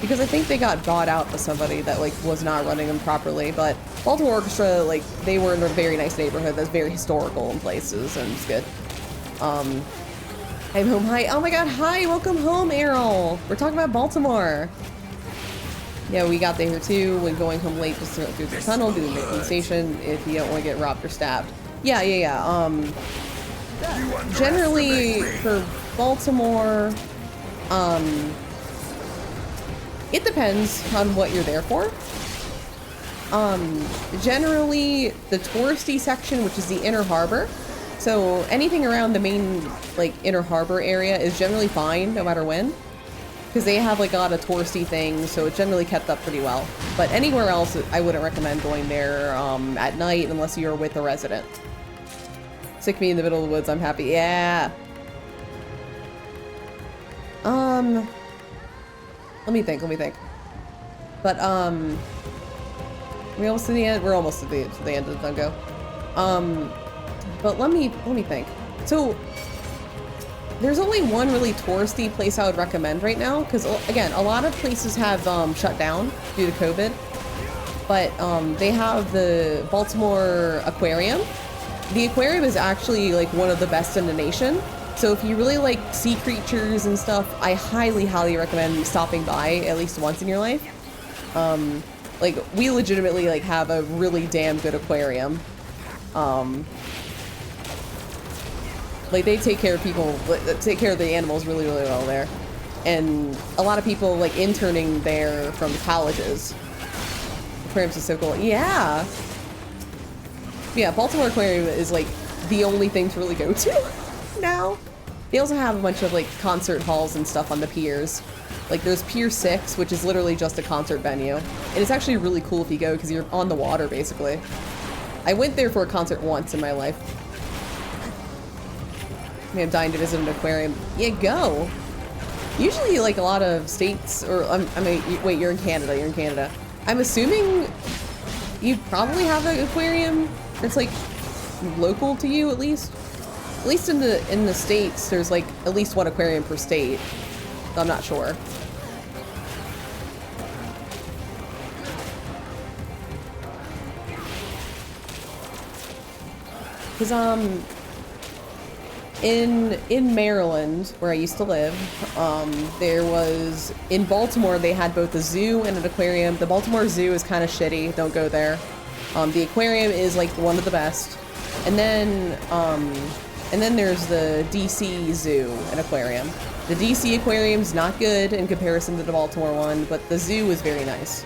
because I think they got bought out by somebody that like was not running them properly. But Baltimore Orchestra, like they were in a very nice neighborhood that's very historical in places, and it's good. I'm home. Hi. Oh my god, hi, welcome home, Errol. We're talking about Baltimore. Yeah, we got there here too when going home late, just to go through the tunnel, do the main station if you don't want to get robbed or stabbed. Yeah. Generally for Baltimore, it depends on what you're there for. Generally the touristy section, which is the inner harbor, so anything around the main like inner harbor area is generally fine no matter when, because they have like a lot of touristy things, so it's generally kept up pretty well. But anywhere else, I wouldn't recommend going there at night unless you're with a resident. Sick me in the middle of the woods, I'm happy. Yeah. Let me think. But we almost to the end. We're almost to the end of the Dungo. But let me think. So there's only one really touristy place I would recommend right now, because again, a lot of places have shut down due to COVID. But they have the Baltimore Aquarium. The aquarium is actually like one of the best in the nation. So if you really like sea creatures and stuff, I highly, highly recommend stopping by at least once in your life. Like we legitimately like have a really damn good aquarium. Like they take care of people, take care of the animals really, really well there. and a lot of people like interning there from colleges. Aquariums is so cool. Yeah. Yeah, Baltimore Aquarium is like the only thing to really go to now. They also have a bunch of like concert halls and stuff on the piers. Like there's Pier 6, which is literally just a concert venue. And it's actually really cool if you go because you're on the water basically. I went there for a concert once in my life. I mean, I'm dying to visit an aquarium. Yeah, go. Usually like a lot of states, or I mean, wait, you're in Canada, you're in Canada. I'm assuming you probably have an aquarium that's like local to you at least. At least in the States, there's like at least one aquarium per state. So I'm not sure. Cause in Maryland, where I used to live, there was, in Baltimore, they had both a zoo and an aquarium. The Baltimore Zoo is kind of shitty, don't go there. The aquarium is like one of the best. And then there's the DC Zoo and Aquarium. The DC Aquarium's not good in comparison to the Baltimore one, but the zoo is very nice.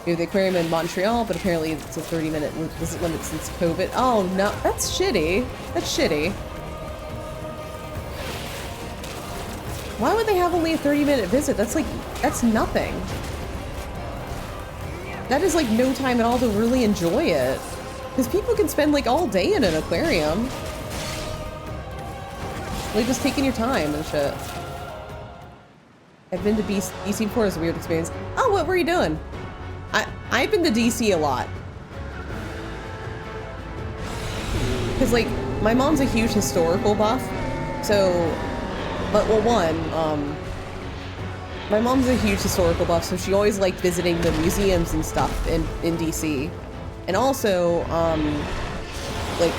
We have the aquarium in Montreal, but apparently it's a 30-minute visit limit since COVID. Oh no, that's shitty. That's shitty. Why would they have only a 30-minute visit? That's like, that's nothing. That is like no time at all to really enjoy it. Because people can spend like all day in an aquarium. Like just taking your time and shit. I've been to DC before, it's a weird experience. Oh, what were you doing? I've been to DC a lot. Cause like, my mom's a huge historical buff. So, but well one, my mom's a huge historical buff, so she always liked visiting the museums and stuff in DC. And also, like,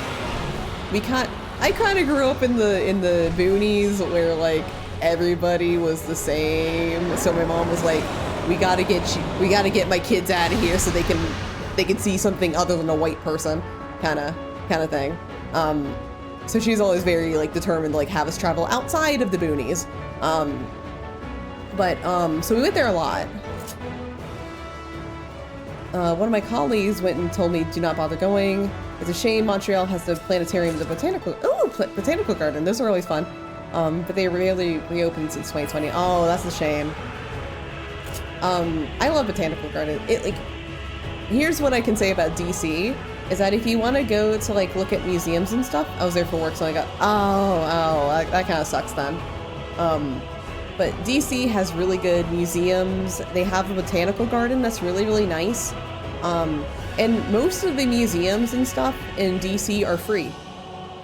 I kind of grew up in the boonies where like everybody was the same. So my mom was like, we gotta get my kids out of here so they can see something other than a white person, kind of thing. So she's always very like determined to like have us travel outside of the boonies. So we went there a lot. One of my colleagues went and told me, do not bother going. It's a shame Montreal has the planetarium and the botanical garden. Those are always fun. But they rarely reopened since 2020. Oh, that's a shame. I love botanical garden. Here's what I can say about DC, is that if you want to go to like look at museums and stuff, I was there for work, so I got, that kind of sucks then. But DC has really good museums. They have a botanical garden that's really, really nice. And most of the museums and stuff in DC are free.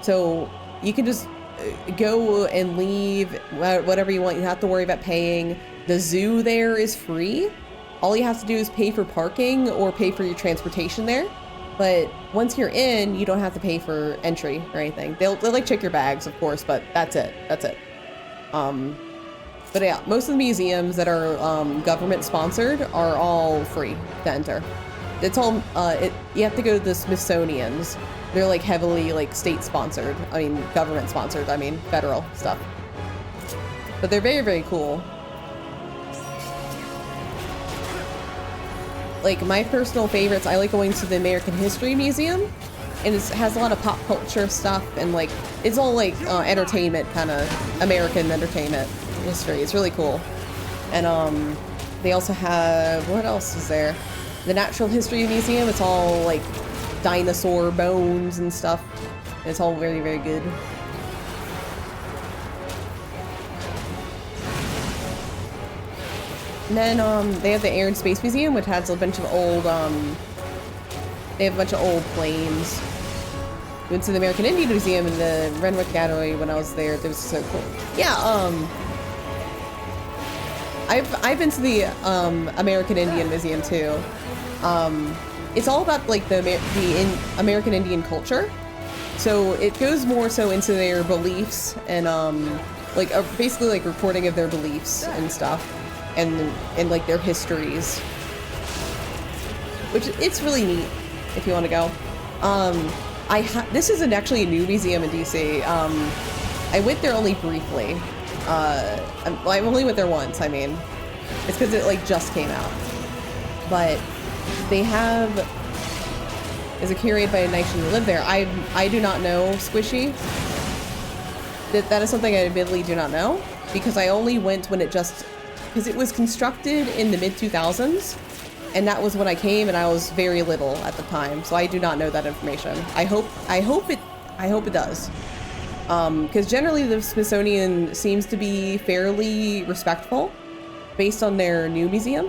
So you can just go and leave whatever you want. You don't have to worry about paying. The zoo there is free. All you have to do is pay for parking or pay for your transportation there. But once you're in, you don't have to pay for entry or anything. They'll like check your bags, of course, but that's it. That's it. But yeah, most of the museums that are government sponsored are all free to enter. It's all, you have to go to the Smithsonian's. They're like heavily like state sponsored. I mean, government sponsored, I mean, federal stuff. But they're very, very cool. Like my personal favorites, I like going to the American History Museum, and it has a lot of pop culture stuff, and like, it's all like entertainment, kind of American entertainment history. It's really cool. And they also have, what else is there? The Natural History Museum. It's all like dinosaur bones and stuff. It's all very, very good. And then they have the Air and Space Museum, which has a bunch of old, they have a bunch of old planes. Went to the American Indian Museum and the Renwick Gallery when I was there. It was so cool. Yeah, I've been to the American Indian Museum too. It's all about like the American Indian culture. So it goes more so into their beliefs and like basically like reporting of their beliefs and stuff, and like their histories, which it's really neat if you want to go. This isn't actually a new museum in DC. I went there only briefly. I only went there once. I mean, it's because it like just came out. But they have is it curated by a nation who live there. I do not know Squishy. That is something I admittedly do not know because I only went when it just because it was constructed in the mid 2000s. And that was when I came, and I was very little at the time, so I do not know that information. I hope it does, because generally the Smithsonian seems to be fairly respectful, based on their new museum.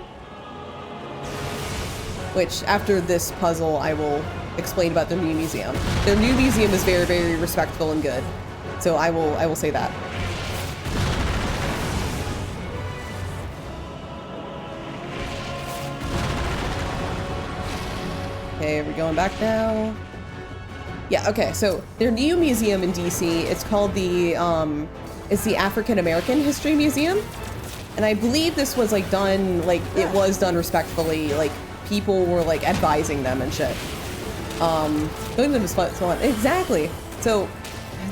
Which, after this puzzle, I will explain about their new museum. Their new museum is very, very respectful and good, so I will say that. Okay, we're going back now. Yeah, okay, so their new museum in DC, it's called the African American History Museum. And I believe this was like done, like it was done respectfully, like people were like advising them and shit. Going to this one, exactly. So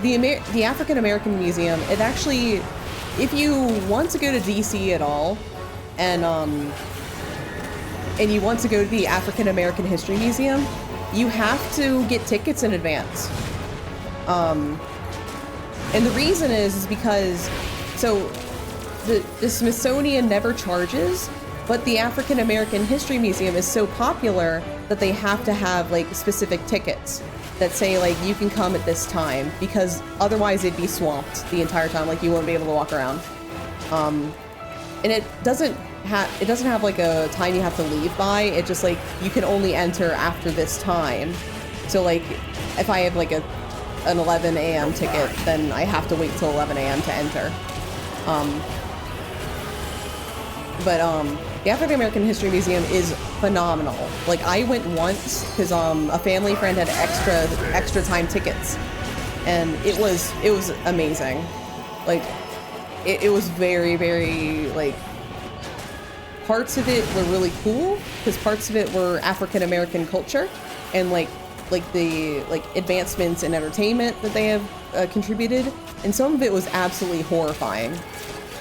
the African American Museum, it actually, if you want to go to DC at all, and you want to go to the African American History Museum, you have to get tickets in advance. And the reason is because, so the Smithsonian never charges, but the African American History Museum is so popular that they have to have like specific tickets that say like you can come at this time, because otherwise it'd be swamped the entire time, like you won't be able to walk around. And it doesn't have like a time you have to leave by. It just like you can only enter after this time. So like if I have like an 11 a.m. ticket, then I have to wait till 11 a.m. to enter. The African American History Museum is phenomenal. Like I went once because a family friend had extra time tickets, and it was amazing. Like it was very, very like, parts of it were really cool because parts of it were African American culture and like the advancements in entertainment that they have contributed, and some of it was absolutely horrifying.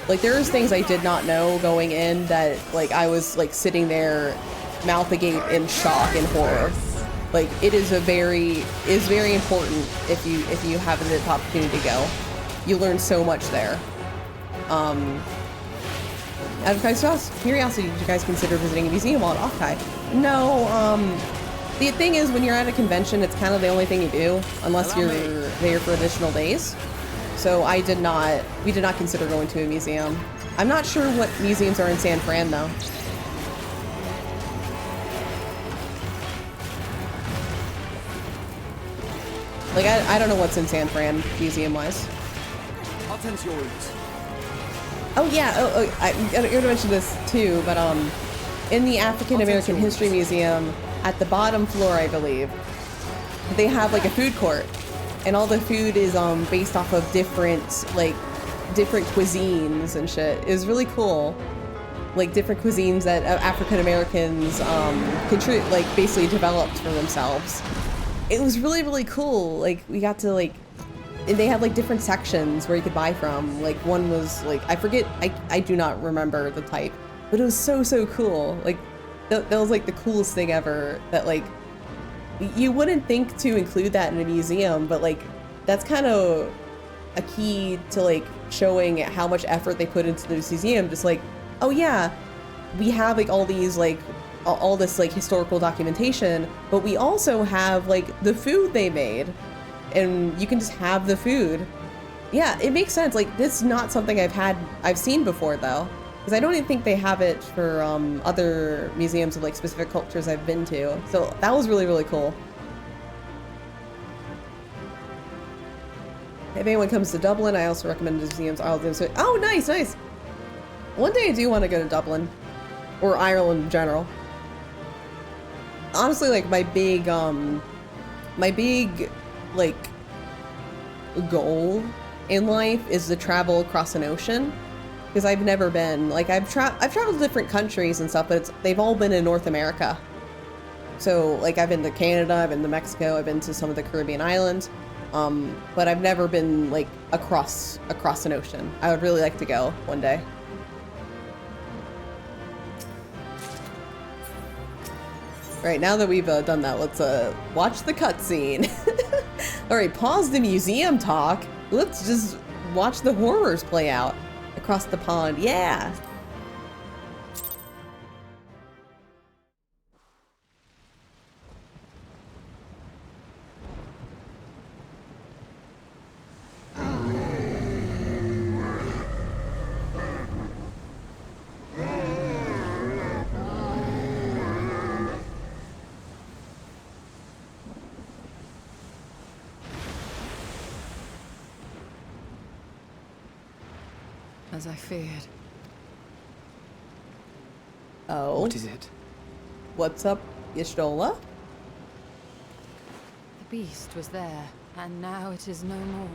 Like there's things I did not know going in that like I was like sitting there mouth agape in shock and horror. Like it is very important if you have the opportunity to go. You learn so much there. Out of curiosity, did you guys consider visiting a museum while at Okai? No, the thing is when you're at a convention, it's kind of the only thing you do, unless you're there for additional days. So we did not consider going to a museum. I'm not sure what museums are in San Fran though. Like I don't know what's in San Fran museum-wise. I'll tend to your wounds. Oh yeah, I'm gonna mention this too, but in the African American History Museum, at the bottom floor, I believe, they have like a food court, and all the food is based off of different cuisines and shit. It was really cool, like different cuisines that African Americans basically developed for themselves. It was really, really cool. Like we got to like. And they had like different sections where you could buy from. Like one was like, I forget, I do not remember the type, but it was so cool. Like that was like the coolest thing ever, that like, you wouldn't think to include that in a museum, but like, that's kind of a key to like showing how much effort they put into this museum. Just like, oh yeah, we have like all these like, all this like historical documentation, but we also have like the food they made. And you can just have the food. Yeah, it makes sense. Like this is not something I've seen before though, because I don't even think they have it for other museums of like specific cultures I've been to. So that was really, really cool. If anyone comes to Dublin, I also recommend museums. Oh, nice. One day I do want to go to Dublin, or Ireland in general. Honestly, like my big like goal in life is to travel across an ocean, because I've never been, like I've traveled to different countries and stuff, but they've all been in North America. So like I've been to Canada, I've been to Mexico, I've been to some of the Caribbean islands, but I've never been like across an ocean. I would really like to go one day. Right, now that we've done that, let's watch the cutscene. Alright, pause the museum talk. Let's just watch the horrors play out across the pond. Yeah! As I feared. Oh. What is it? What's up, Y'shtola? The beast was there, and now it is no more.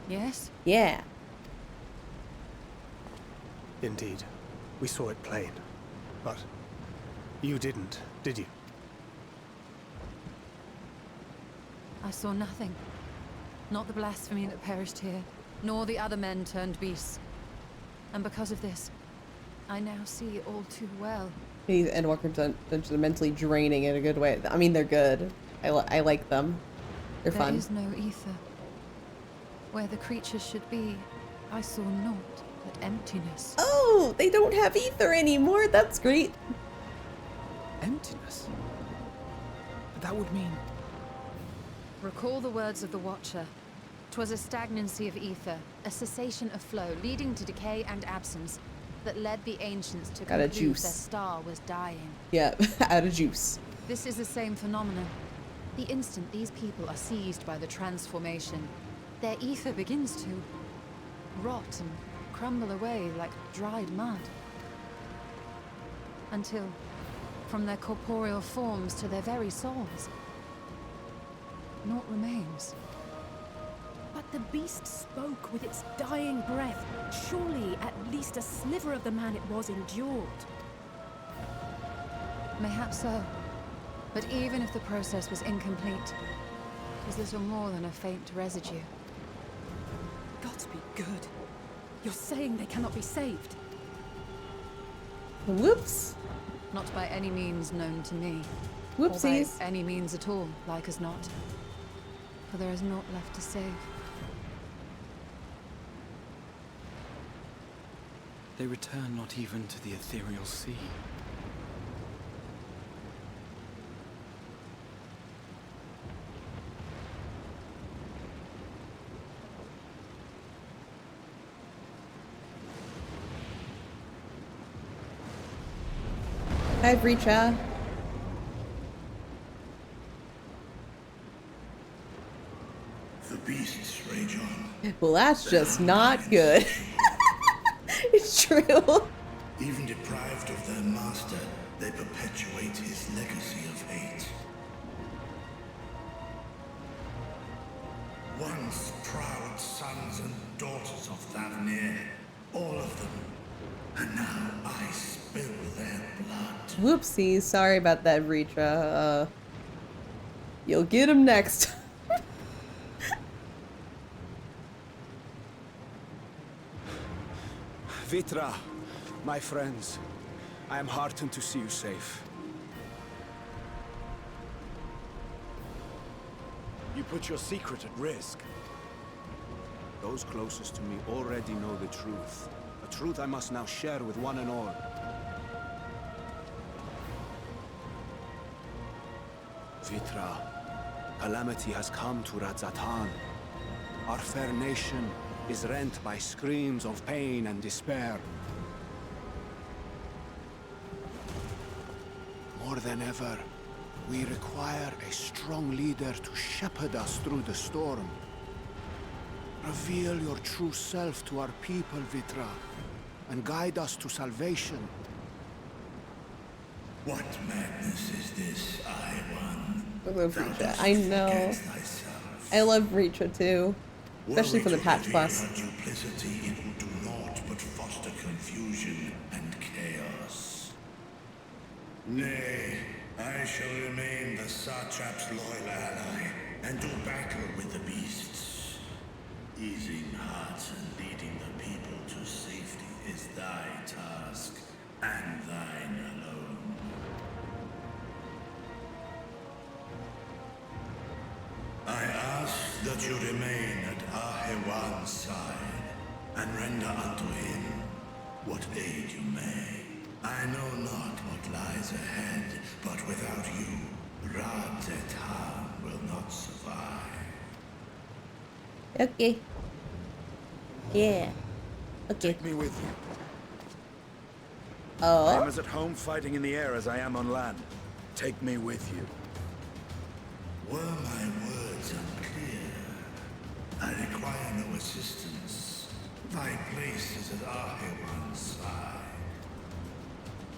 Yes? Yeah. Indeed. We saw it plain. But you didn't, did you? I saw nothing. Not the blasphemy that perished here, nor the other men turned beasts. And because of this, I now see all too well. These Endwalker dungeons are mentally draining in a good way. I mean, they're good. I like them. They're fun. There is no ether. Where the creatures should be, I saw naught but emptiness. Oh, they don't have ether anymore. That's great. Emptiness? But that would mean... Recall the words of the Watcher. 'Twas a stagnancy of ether, a cessation of flow, leading to decay and absence, that led the ancients to conclude their star was dying. Yeah, out of juice. This is the same phenomenon. The instant these people are seized by the transformation, their ether begins to rot and crumble away like dried mud. Until, from their corporeal forms to their very souls, naught remains. But the beast spoke with its dying breath. Surely at least a sliver of the man it was endured. Mayhap so. But even if the process was incomplete, it was little more than a faint residue. Gods be good. You're saying they cannot be saved? Whoops. Not by any means known to me. Whoopsies. Or by any means at all, like as not. For there is naught left to save. They return not even to the ethereal sea. Hi, Breacha. The beasts rage on. Well, that's just not good. It's true. Even deprived of their master, they perpetuate his legacy of hate. Once proud sons and daughters of Thavnir, all of them, and now I spill their blood. Whoopsies. Sorry about that, Breacha. You'll get him next. Vitra, my friends, I am heartened to see you safe. You put your secret at risk. Those closest to me already know the truth. A truth I must now share with one and all. Vitra, calamity has come to Radzatan. Our fair nation is rent by screams of pain and despair. More than ever, we require a strong leader to shepherd us through the storm. Reveal your true self to our people, Vitra, and guide us to salvation. What madness is this, Iwan? I love Breacha. I know. I love Breacha too. Especially for the patch plus. Duplicity, it will do naught but foster confusion and chaos. Nay, I shall remain the Satrap's loyal ally. and do battle with the beasts. Easing hearts and leading the people to safety is thy task, and thine alone. I ask that you remain at Ahewan's side, and render unto him what aid you may. I know not what lies ahead, but without you, Radzetan will not survive. Okay. Yeah. Okay. Take me with you. Oh. I am as at home fighting in the air as I am on land. Take me with you. Were my words unclear? I require no assistance. Thy place is at Ahewan's side.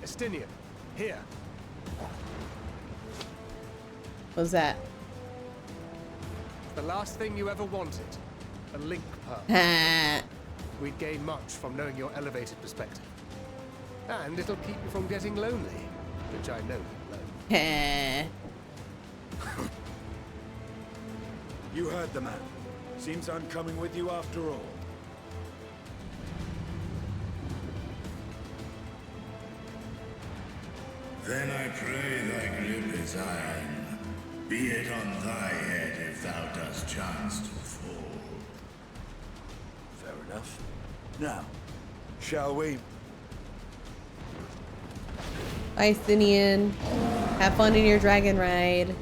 Estinian, here. What's that? The last thing you ever wanted. A link pearl. We'd gain much from knowing your elevated perspective. And it'll keep you from getting lonely, which I know you won't. You heard the man. Seems I'm coming with you after all. Then I pray thy grip is iron. Be it on thy head if thou dost chance to fall. Fair enough. Now, shall we? Bye, Sinian. Have fun in your dragon ride.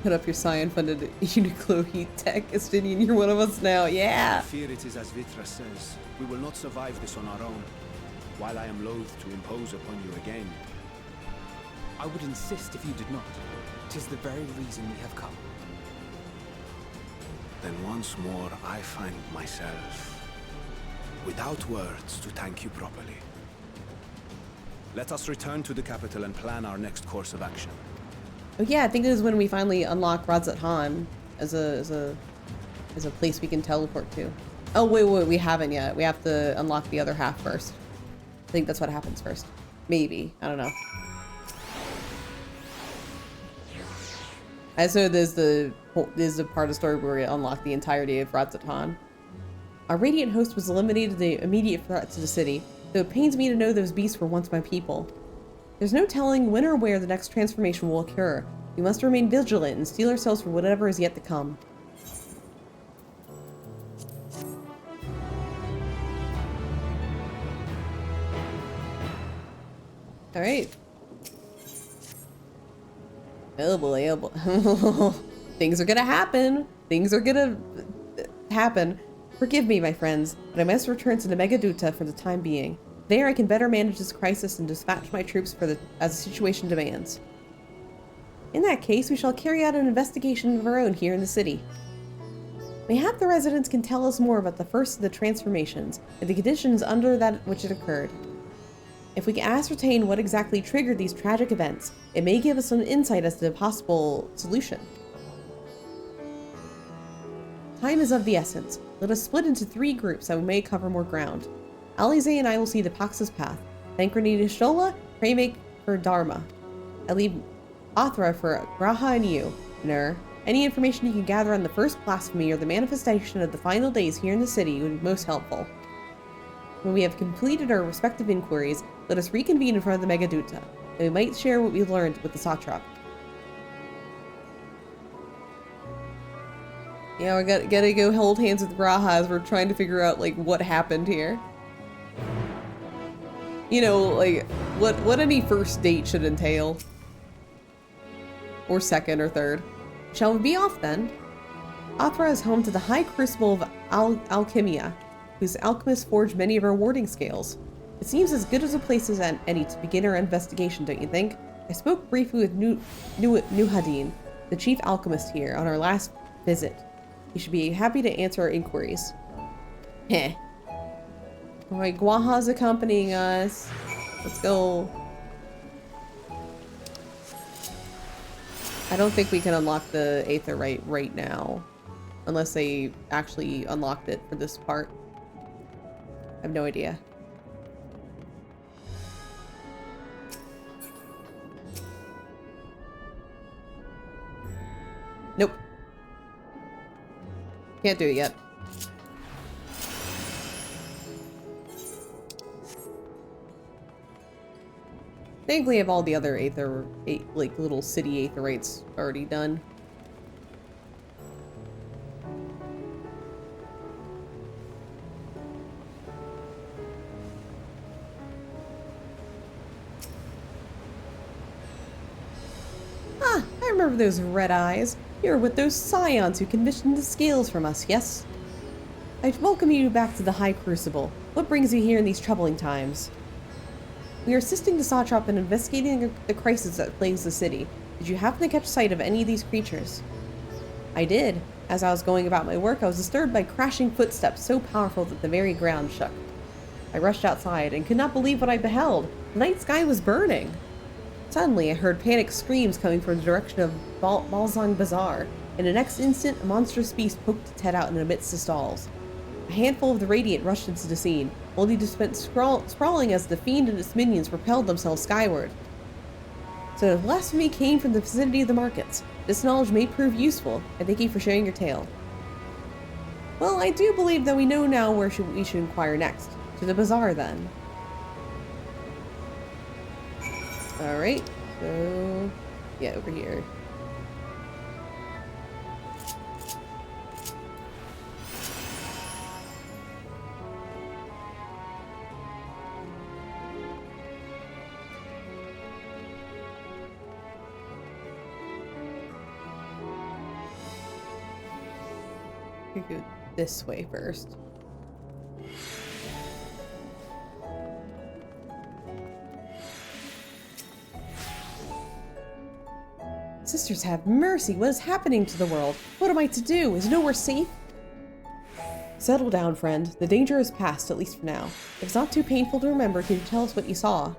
Put up your Scion-funded Uniqlo heat tech, Estinian. You're one of us now. Yeah. I fear it is as Vitra says. We will not survive this on our own. While I am loath to impose upon you again. I would insist if you did not. 'Tis the very reason we have come. Then once more I find myself without words to thank you properly. Let us return to the capital and plan our next course of action. Oh yeah, I think it is when we finally unlock Radzetan as a place we can teleport to. Oh wait, we haven't yet. We have to unlock the other half first. I think that's what happens first. Maybe. I don't know. I so there's the part of the story where we unlock the entirety of Radzetan. Our radiant host was eliminated the immediate threat to the city, though it pains me to know those beasts were once my people. There's no telling when or where the next transformation will occur. We must remain vigilant and steel ourselves for whatever is yet to come. Alright. Oh boy, oh boy. Things are gonna happen. Things are gonna happen. Forgive me, my friends, but I must return to the Megaduta for the time being. There I can better manage this crisis and dispatch my troops as the situation demands. In that case, we shall carry out an investigation of our own here in the city. Mayhap the residents can tell us more about the first of the transformations and the conditions under that which it occurred. If we can ascertain what exactly triggered these tragic events, it may give us some insight as to a possible solution. Time is of the essence. Let us split into 3 groups that we may cover more ground. Alize and I will see the Pax's path. Thancred Shola, Praymake for Dharma. I leave Athra for Graha and you, Nur. Any information you can gather on the first blasphemy or the manifestation of the final days here in the city would be most helpful. When we have completed our respective inquiries, let us reconvene in front of the Megaduta, and we might share what we learned with the Satrap. Yeah, we gotta go hold hands with Graha as we're trying to figure out, like, what happened here. You know, like, what any first date should entail. Or second or third. Shall we be off then? Athra is home to the High Crucible of Alchemia, whose alchemists forge many of our warding scales. It seems as good as a place as any to begin our investigation, don't you think? I spoke briefly with Nuhadin, the chief alchemist here, on our last visit. He should be happy to answer our inquiries. Heh. Alright, Gwaha's accompanying us. Let's go. I don't think we can unlock the Aetherite right now. Unless they actually unlocked it for this part. I have no idea. Can't do it yet. Thankfully, I have all the other like little city aetherites already done. Ah, I remember those red eyes. You were with those scions who commissioned the scales from us, yes? I welcome you back to the High Crucible. What brings you here in these troubling times? We are assisting the Satrap in investigating the crisis that plagues the city. Did you happen to catch sight of any of these creatures? I did. As I was going about my work, I was disturbed by crashing footsteps so powerful that the very ground shook. I rushed outside and could not believe what I beheld. The night sky was burning. Suddenly, I heard panicked screams coming from the direction of Balzang Bazaar. In the next instant, a monstrous beast poked its head out in the midst of stalls. A handful of the Radiant rushed into the scene, only to spend sprawling as the fiend and its minions propelled themselves skyward. So the blasphemy came from the vicinity of the markets. This knowledge may prove useful, and thank you for sharing your tale. Well, I do believe that we know now where we should inquire next. To the bazaar, then. Alright, so... yeah, over here. We go this way first. Sisters have mercy. What is happening to the world? What am I to do? Is nowhere safe? Settle down, friend. The danger is past, at least for now. If it's not too painful to remember, can you tell us what you saw?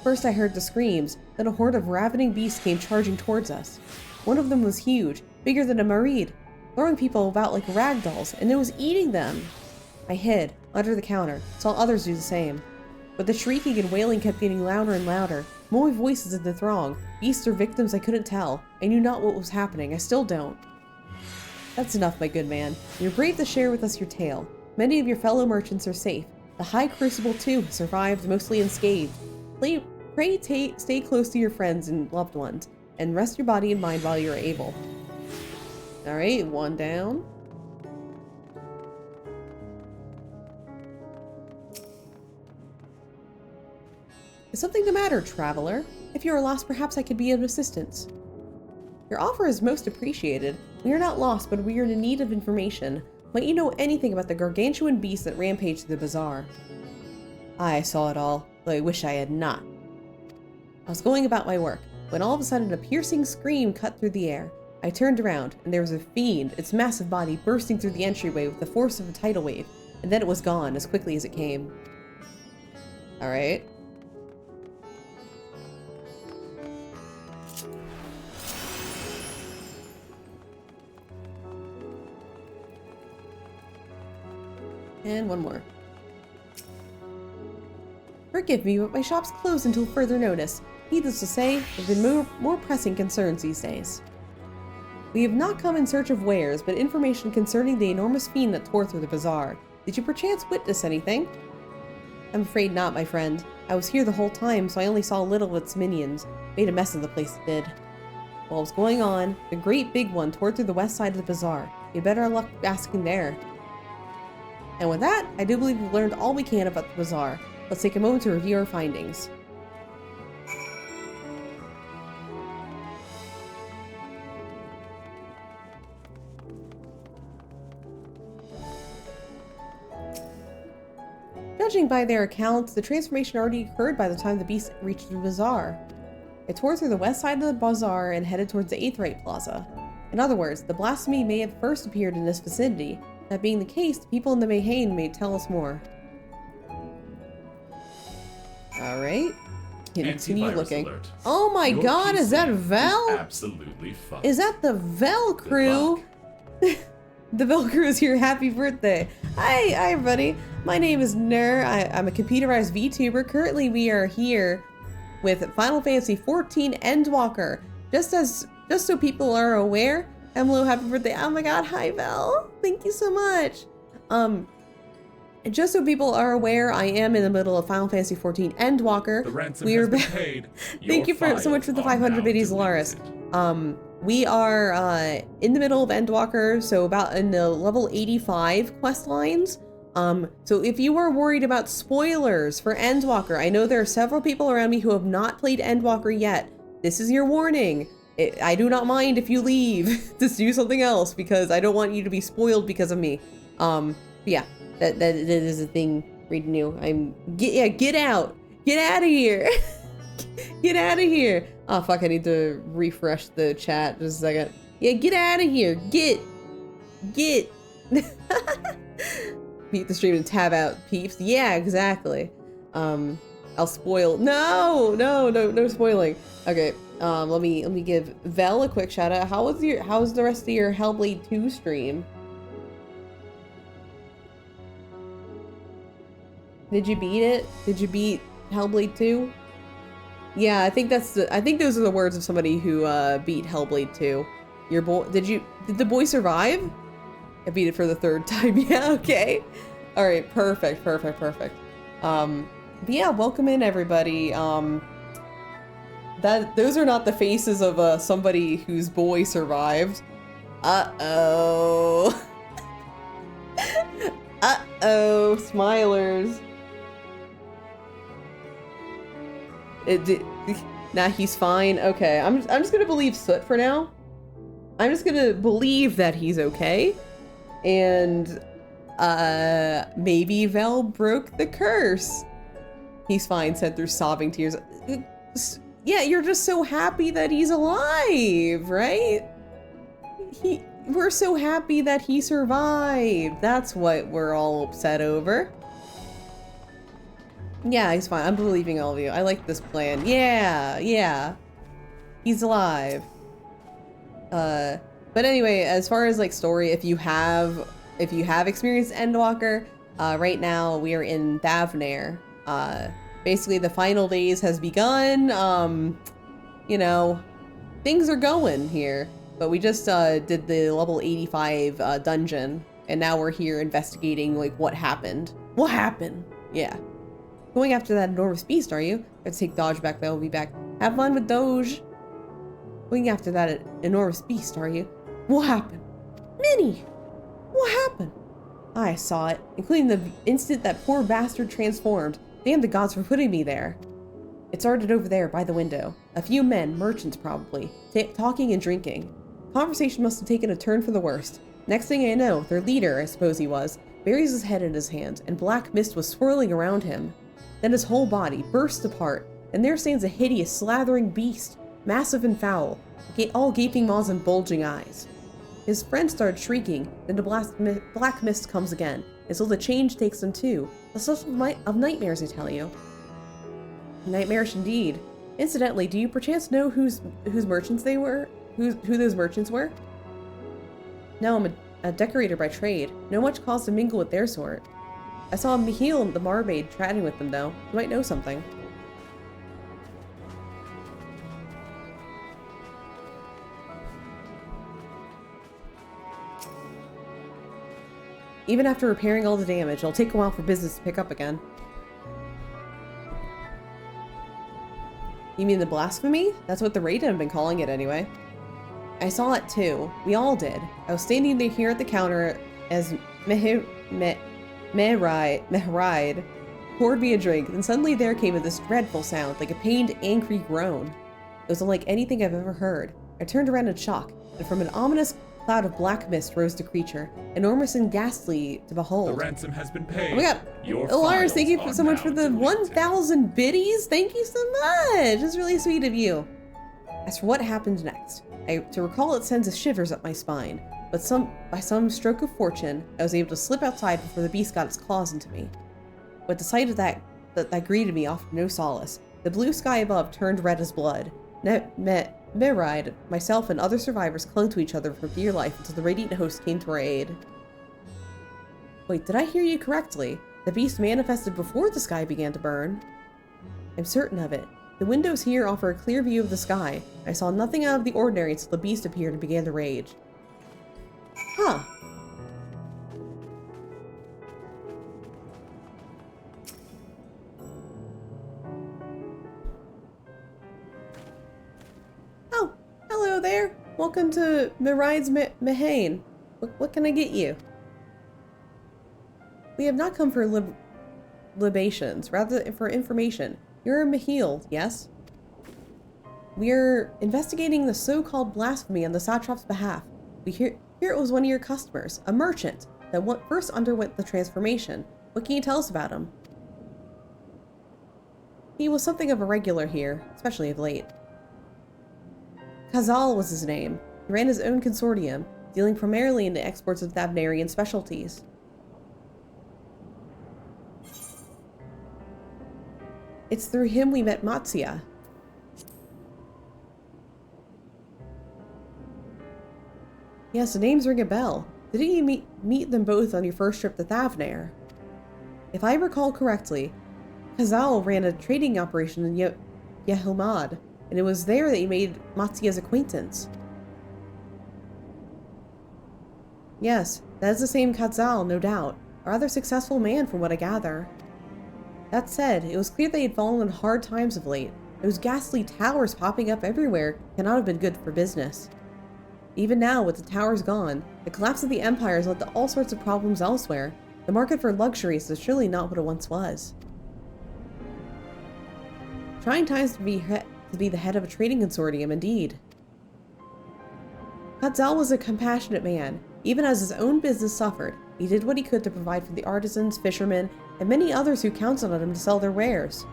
First I heard the screams, then a horde of ravening beasts came charging towards us. One of them was huge, bigger than a marid, throwing people about like rag dolls, and it was eating them. I hid, under the counter, saw others do the same. But the shrieking and wailing kept getting louder and louder. More voices in the throng. Beasts or victims I couldn't tell. I knew not what was happening. I still don't. That's enough, my good man. You're brave to share with us your tale. Many of your fellow merchants are safe. The High Crucible, too, has survived, mostly unscathed. Pray stay close to your friends and loved ones, and rest your body and mind while you're able. Alright, one down. Is something the matter, traveler? If you are lost, perhaps I could be of assistance. Your offer is most appreciated. We are not lost, but we are in need of information. Might you know anything about the gargantuan beast that rampaged through the bazaar? I saw it all, though I wish I had not. I was going about my work, when all of a sudden a piercing scream cut through the air. I turned around, and there was a fiend, its massive body bursting through the entryway with the force of a tidal wave, and then it was gone as quickly as it came. Alright. And one more. Forgive me, but my shop's closed until further notice. Needless to say, there have been more pressing concerns these days. We have not come in search of wares, but information concerning the enormous fiend that tore through the bazaar. Did you perchance witness anything? I'm afraid not, my friend. I was here the whole time, so I only saw little of its minions. Made a mess of the place it did. While it was going on, the great big one tore through the west side of the bazaar. You better luck asking there. And with that, I do believe we've learned all we can about the bazaar. Let's take a moment to review our findings. Judging by their accounts, the transformation already occurred by the time the beast reached the bazaar. It tore through the west side of the bazaar and headed towards the Aetherite Plaza. In other words, the blasphemy may have first appeared in this vicinity. That being the case, the people in the Mayhain may tell us more. Alright. Continue looking. Alert. Oh my god, is that Vel? Absolutely fun. Is that the Vel crew? The Vel crew is here. Happy birthday. Hi everybody. My name is Nur. I'm a computerized VTuber. Currently we are here with Final Fantasy XIV Endwalker. Just so people are aware, Hello, happy birthday. Oh my god, hi Vel. Thank you so much. And just so people are aware, I am in the middle of Final Fantasy XIV Endwalker. The ransom We are has been paid. Thank you so much for the 500 biddies, Laris. We are in the middle of Endwalker, so about in the level 85 quest lines. So if you are worried about spoilers for Endwalker, I know there are several people around me who have not played Endwalker yet. This is your warning. I do not mind if you leave to do something else because I don't want you to be spoiled because of me. Yeah, that is a thing. Reading you. Get out. Get out of here. Get out of here. Oh fuck, I need to refresh the chat just a second. Yeah, get out of here. Get. Beat the stream and tab out peeps. Yeah, exactly. I'll spoil. No spoiling. Okay, let me give Vel a quick shout out. How's the rest of your Hellblade 2 stream? Did you beat it? Did you beat Hellblade 2? Yeah, I think those are the words of somebody who beat Hellblade 2. Your boy, did the boy survive? I beat it for the 3rd time. Yeah, okay. All right, perfect. But yeah, welcome in everybody. Those are not the faces of somebody whose boy survived. Uh-oh. Uh-oh, smilers. Nah, he's fine. Okay, I'm just gonna believe Soot for now. I'm just gonna believe that he's okay. And maybe Vel broke the curse. He's fine, said through sobbing tears. Yeah, you're just so happy that he's alive, right? We're so happy that he survived. That's what we're all upset over. Yeah, he's fine. I'm believing all of you. I like this plan. Yeah. He's alive. But anyway, as far as like story, if you have experienced Endwalker, right now we are in Thavnair. Basically the final days has begun. You know, things are going here. But we just did the level 85 dungeon, and now we're here investigating like what happened. What happened? Yeah. Going after that enormous beast, are you? I have to take Dodge back, but I'll be back. Have fun with Doge. Going after that enormous beast, are you? What happened? Minnie! What happened? I saw it, including the instant that poor bastard transformed. Damn the gods for putting me there. It started over there by the window. A few men, merchants probably, talking and drinking. Conversation must have taken a turn for the worst. Next thing I know, their leader, I suppose he was, buries his head in his hands, and black mist was swirling around him. Then his whole body burst apart, and there stands a hideous, slathering beast, massive and foul, all gaping maws and bulging eyes. His friend started shrieking, then the black mist comes again, and so the change takes them too. The stuff of nightmares, I tell you. Nightmarish indeed. Incidentally, do you perchance know whose merchants they were? Who those merchants were? No, I'm a decorator by trade. No much cause to mingle with their sort. I saw Michiel the Marmaid chatting with them, though. You might know something. Even after repairing all the damage, it'll take a while for business to pick up again. You mean the blasphemy? That's what the Raiden have been calling it anyway. I saw it too. We all did. I was standing there here at the counter as Mehride poured me a drink, and suddenly there came this dreadful sound, like a pained, angry groan. It was unlike anything I've ever heard. I turned around in shock, and from an ominous cloud of black mist rose the creature, enormous and ghastly to behold. The ransom has been paid. Oh my god. Lars, thank you so much for the 1,000 biddies. Thank you so much. It's really sweet of you. As for what happened next, to recall it sends a shivers up my spine, but by some stroke of fortune, I was able to slip outside before the beast got its claws into me. But the sight of that greeted me offered no solace. The blue sky above turned red as blood. Mehride, myself, and other survivors clung to each other for dear life until the radiant host came to our aid. Wait, did I hear you correctly? The beast manifested before the sky began to burn? I'm certain of it. The windows here offer a clear view of the sky. I saw nothing out of the ordinary until the beast appeared and began to rage. Huh. Oh, hello there. Welcome to Miride's Mahane. What can I get you? We have not come for libations, rather for information. You're a Mahil, yes? We're investigating the so-called blasphemy on the Satrap's behalf. We hear it was one of your customers, a merchant, that first underwent the transformation. What can you tell us about him? He was something of a regular here, especially of late. Khazal was his name. He ran his own consortium, dealing primarily in the exports of Thavnarian specialties. It's through him we met Matsia. Yes, the names ring a bell. Didn't you meet them both on your first trip to Thavnar? If I recall correctly, Khazal ran a trading operation in Yehilmad, and it was there that you made Matsia's acquaintance. Yes, that is the same Khazal, no doubt. A rather successful man from what I gather. That said, it was clear they had fallen on hard times of late. Those ghastly towers popping up everywhere cannot have been good for business. Even now, with the towers gone, the collapse of the empire has led to all sorts of problems elsewhere. The market for luxuries is surely not what it once was. Trying times to be the head of a trading consortium, indeed. Khazal was a compassionate man. Even as his own business suffered, he did what he could to provide for the artisans, fishermen, and many others who counted on him to sell their wares.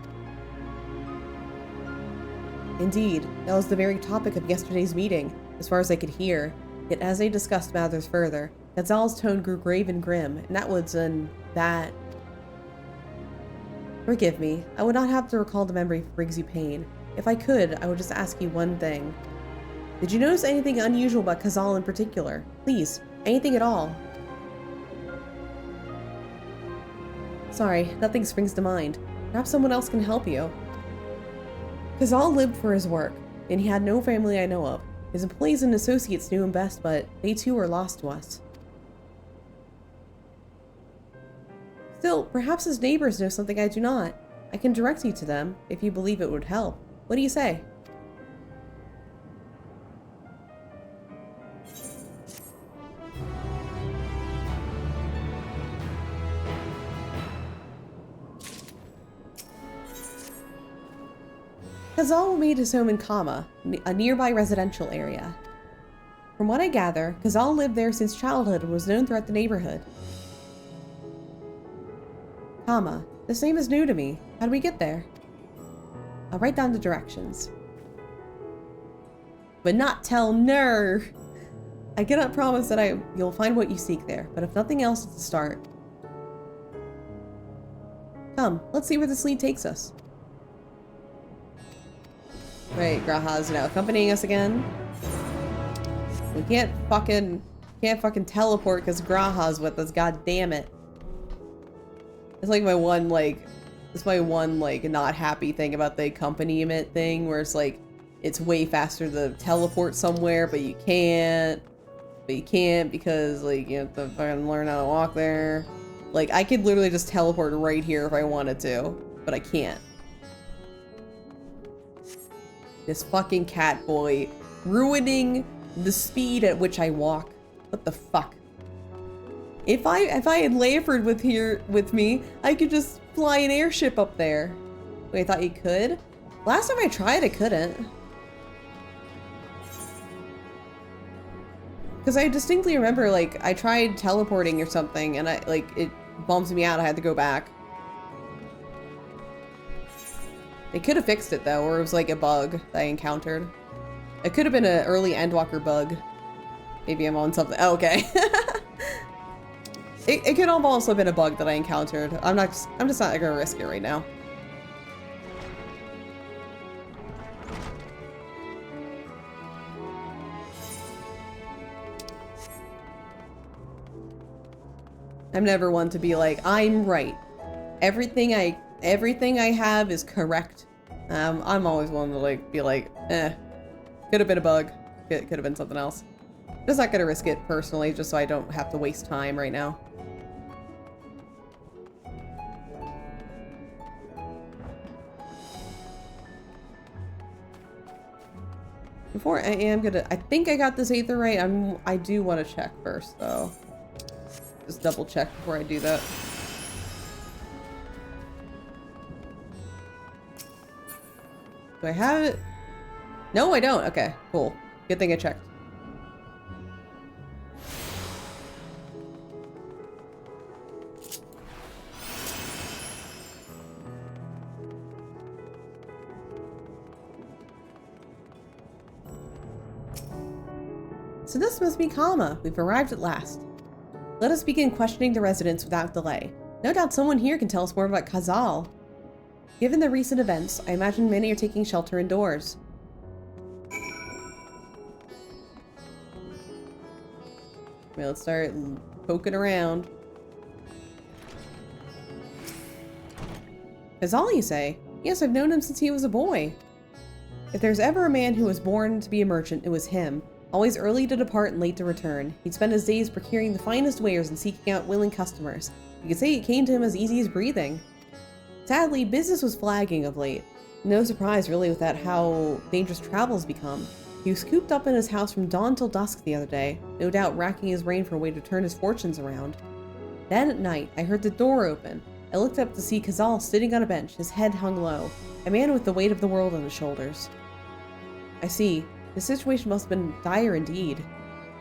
Indeed, that was the very topic of yesterday's meeting, as far as I could hear. Yet as they discussed matters further, Khazal's tone grew grave and grim, and that was that. Forgive me, I would not have to recall the memory if it brings you pain. If I could, I would just ask you one thing. Did you notice anything unusual about Khazal in particular? Please, anything at all. Sorry, nothing springs to mind. Perhaps someone else can help you. Khazal lived for his work, and he had no family I know of. His employees and associates knew him best, but they too were lost to us. Still, perhaps his neighbors know something I do not. I can direct you to them, if you believe it would help. What do you say? Khazal made his home in Kama, a nearby residential area. From what I gather, Khazal lived there since childhood and was known throughout the neighborhood. Kama. This name is new to me. How do we get there? I'll write down the directions. But not tell Nur! I cannot promise that you'll find what you seek there, but if nothing else, it's a start. Come, let's see where this lead takes us. Right, Graha's now accompanying us again. We can't fucking teleport because Graha's with us, god damn it. It's like my one, not happy thing about the accompaniment thing, where it's like, it's way faster to teleport somewhere, but you can't. But you can't because, like, you have to fucking learn how to walk there. Like, I could literally just teleport right here if I wanted to, but I can't. This fucking cat boy ruining the speed at which I walk. What the fuck? If I had Layford with me, I could just fly an airship up there. Wait, I thought you could? Last time I tried, I couldn't. Because I distinctly remember, like, I tried teleporting or something, and it bums me out. I had to go back. They could have fixed it though, or it was like a bug that I encountered. It could have been an early Endwalker bug. Maybe I'm on something. Oh, okay. It could have also been a bug that I encountered. I'm just not gonna risk it right now. I'm never one to be like, I'm right. Everything I have is correct. I'm always one to be like, could have been a bug. Could have been something else. Just not gonna risk it personally, just so I don't have to waste time right now. Before I am gonna, I think I got this Aether right. I do want to check first though. Just double check before I do that. Do I have it? No, I don't. Okay, cool. Good thing I checked. So this must be Kama. We've arrived at last. Let us begin questioning the residents without delay. No doubt someone here can tell us more about Khazal. Given the recent events, I imagine many are taking shelter indoors. Okay, let's start poking around. Khazal, you say? Yes, I've known him since he was a boy. If there's ever a man who was born to be a merchant, it was him. Always early to depart and late to return. He'd spend his days procuring the finest wares and seeking out willing customers. You could say it came to him as easy as breathing. Sadly, business was flagging of late. No surprise really with that how dangerous travel's become. He was cooped up in his house from dawn till dusk the other day, no doubt racking his brain for a way to turn his fortunes around. Then at night, I heard the door open. I looked up to see Khazal sitting on a bench, his head hung low, a man with the weight of the world on his shoulders. I see. The situation must have been dire indeed.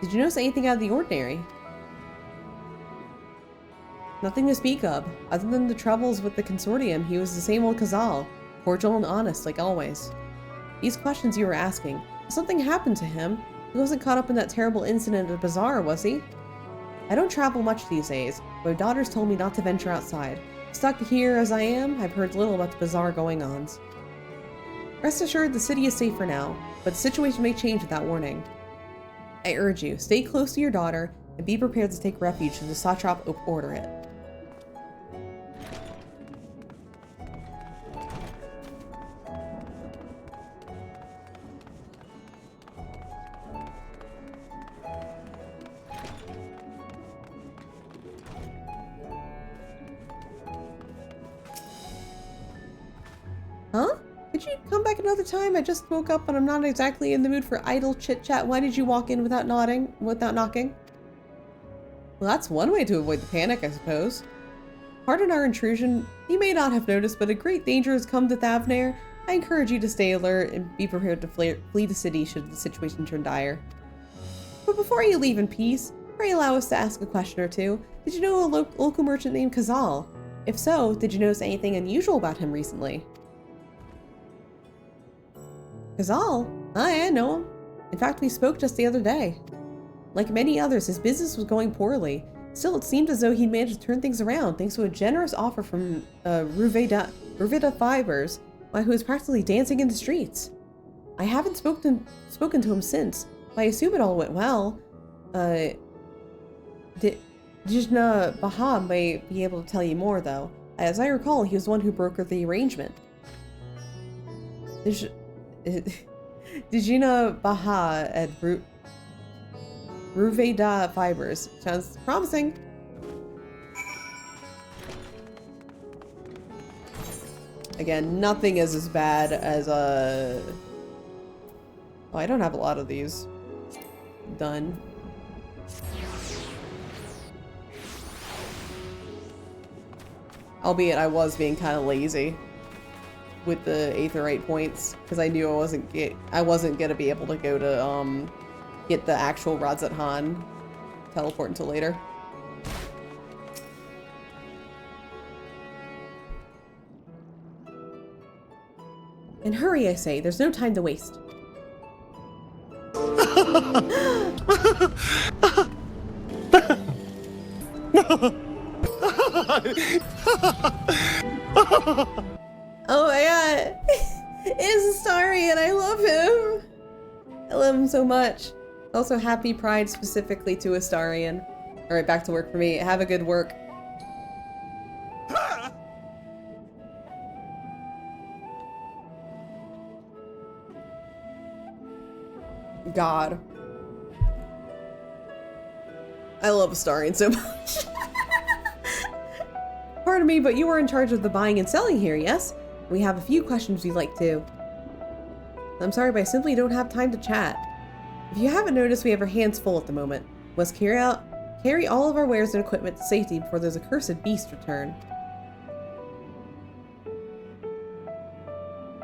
Did you notice anything out of the ordinary? Nothing to speak of. Other than the troubles with the consortium, he was the same old Khazal, cordial and honest like always. These questions you were asking, something happened to him. He wasn't caught up in that terrible incident at the bazaar, was he? I don't travel much these days, but my daughters told me not to venture outside. Stuck here as I am, I've heard little about the bazaar going-ons. Rest assured the city is safe for now, but the situation may change without warning. I urge you, stay close to your daughter, and be prepared to take refuge should the Satrap order it. Huh? Could you come back another time? I just woke up and I'm not exactly in the mood for idle chit-chat. Why did you walk in without knocking? Well, that's one way to avoid the panic, I suppose. Pardon our intrusion. You may not have noticed, but a great danger has come to Thavnair. I encourage you to stay alert and be prepared to flee the city should the situation turn dire. But before you leave in peace, pray allow us to ask a question or two. Did you know a local merchant named Khazal? If so, did you notice anything unusual about him recently? Khazal? I know him. In fact, we spoke just the other day. Like many others, his business was going poorly. Still, it seemed as though he'd managed to turn things around thanks to a generous offer from Ruveda Fibers, who is practically dancing in the streets. I haven't spoken to him since, but I assume it all went well. Dijna Baha may be able to tell you more, though. As I recall, he was the one who brokered the arrangement. Dijna Baha at Ruveda Fibers. Sounds promising. Again, nothing is as bad as Oh, I don't have a lot of these done. Albeit I was being kind of lazy with the Aetherite points because I knew I wasn't gonna be able to go to get the actual Radzat Han teleport until later. And hurry, I say, there's no time to waste. Oh my god! It's Astarion, I love him! I love him so much. Also, happy Pride specifically to Astarion. Alright, back to work for me. Have a good work. God. I love Astarion so much. Pardon me, but you are in charge of the buying and selling here, yes? We have a few questions we'd like to. I'm sorry, but I simply don't have time to chat. If you haven't noticed, we have our hands full at the moment. We must carry all of our wares and equipment to safety before those accursed beasts return.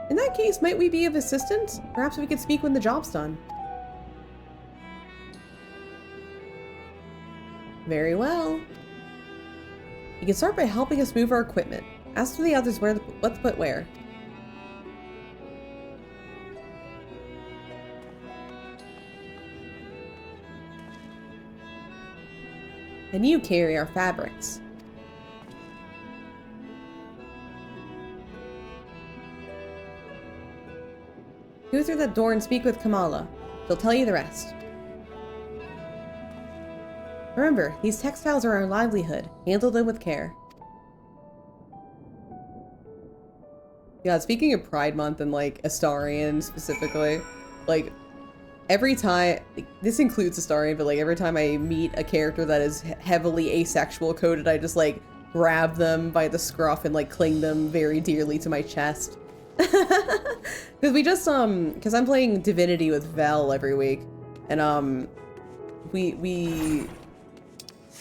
In that case, might we be of assistance? Perhaps we could speak when the job's done. Very well. You can start by helping us move our equipment. Ask for the others what to put where. And you carry our fabrics. Go through that door and speak with Kamala. She'll tell you the rest. Remember, these textiles are our livelihood. Handle them with care. Yeah, speaking of Pride Month and like Astarion specifically, like every time, this includes Astarion, but like every time I meet a character that is heavily asexual coded, I just like grab them by the scruff and like cling them very dearly to my chest. Because we just because I'm playing Divinity with Vel every week, and we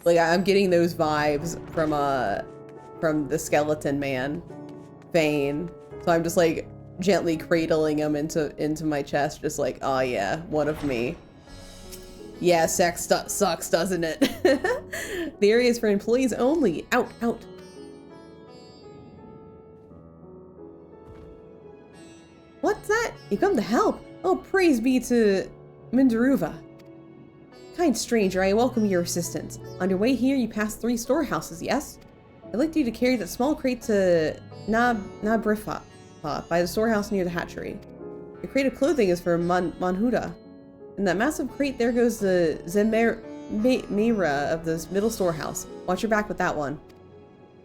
like I'm getting those vibes from the skeleton man, Vane. So I'm just like gently cradling him into my chest, just like, oh yeah, one of me. Yeah, sex sucks, doesn't it? The area is for employees only. Out, out. What's that? You come to help? Oh, praise be to Mindaruva. Kind stranger, I welcome your assistance. On your way here, you pass 3 storehouses, yes? I'd like you to carry that small crate to Nabrifa by the storehouse near the hatchery. The crate of clothing is for Manhuda. And that massive crate, there goes the Zemera of this middle storehouse. Watch your back with that one.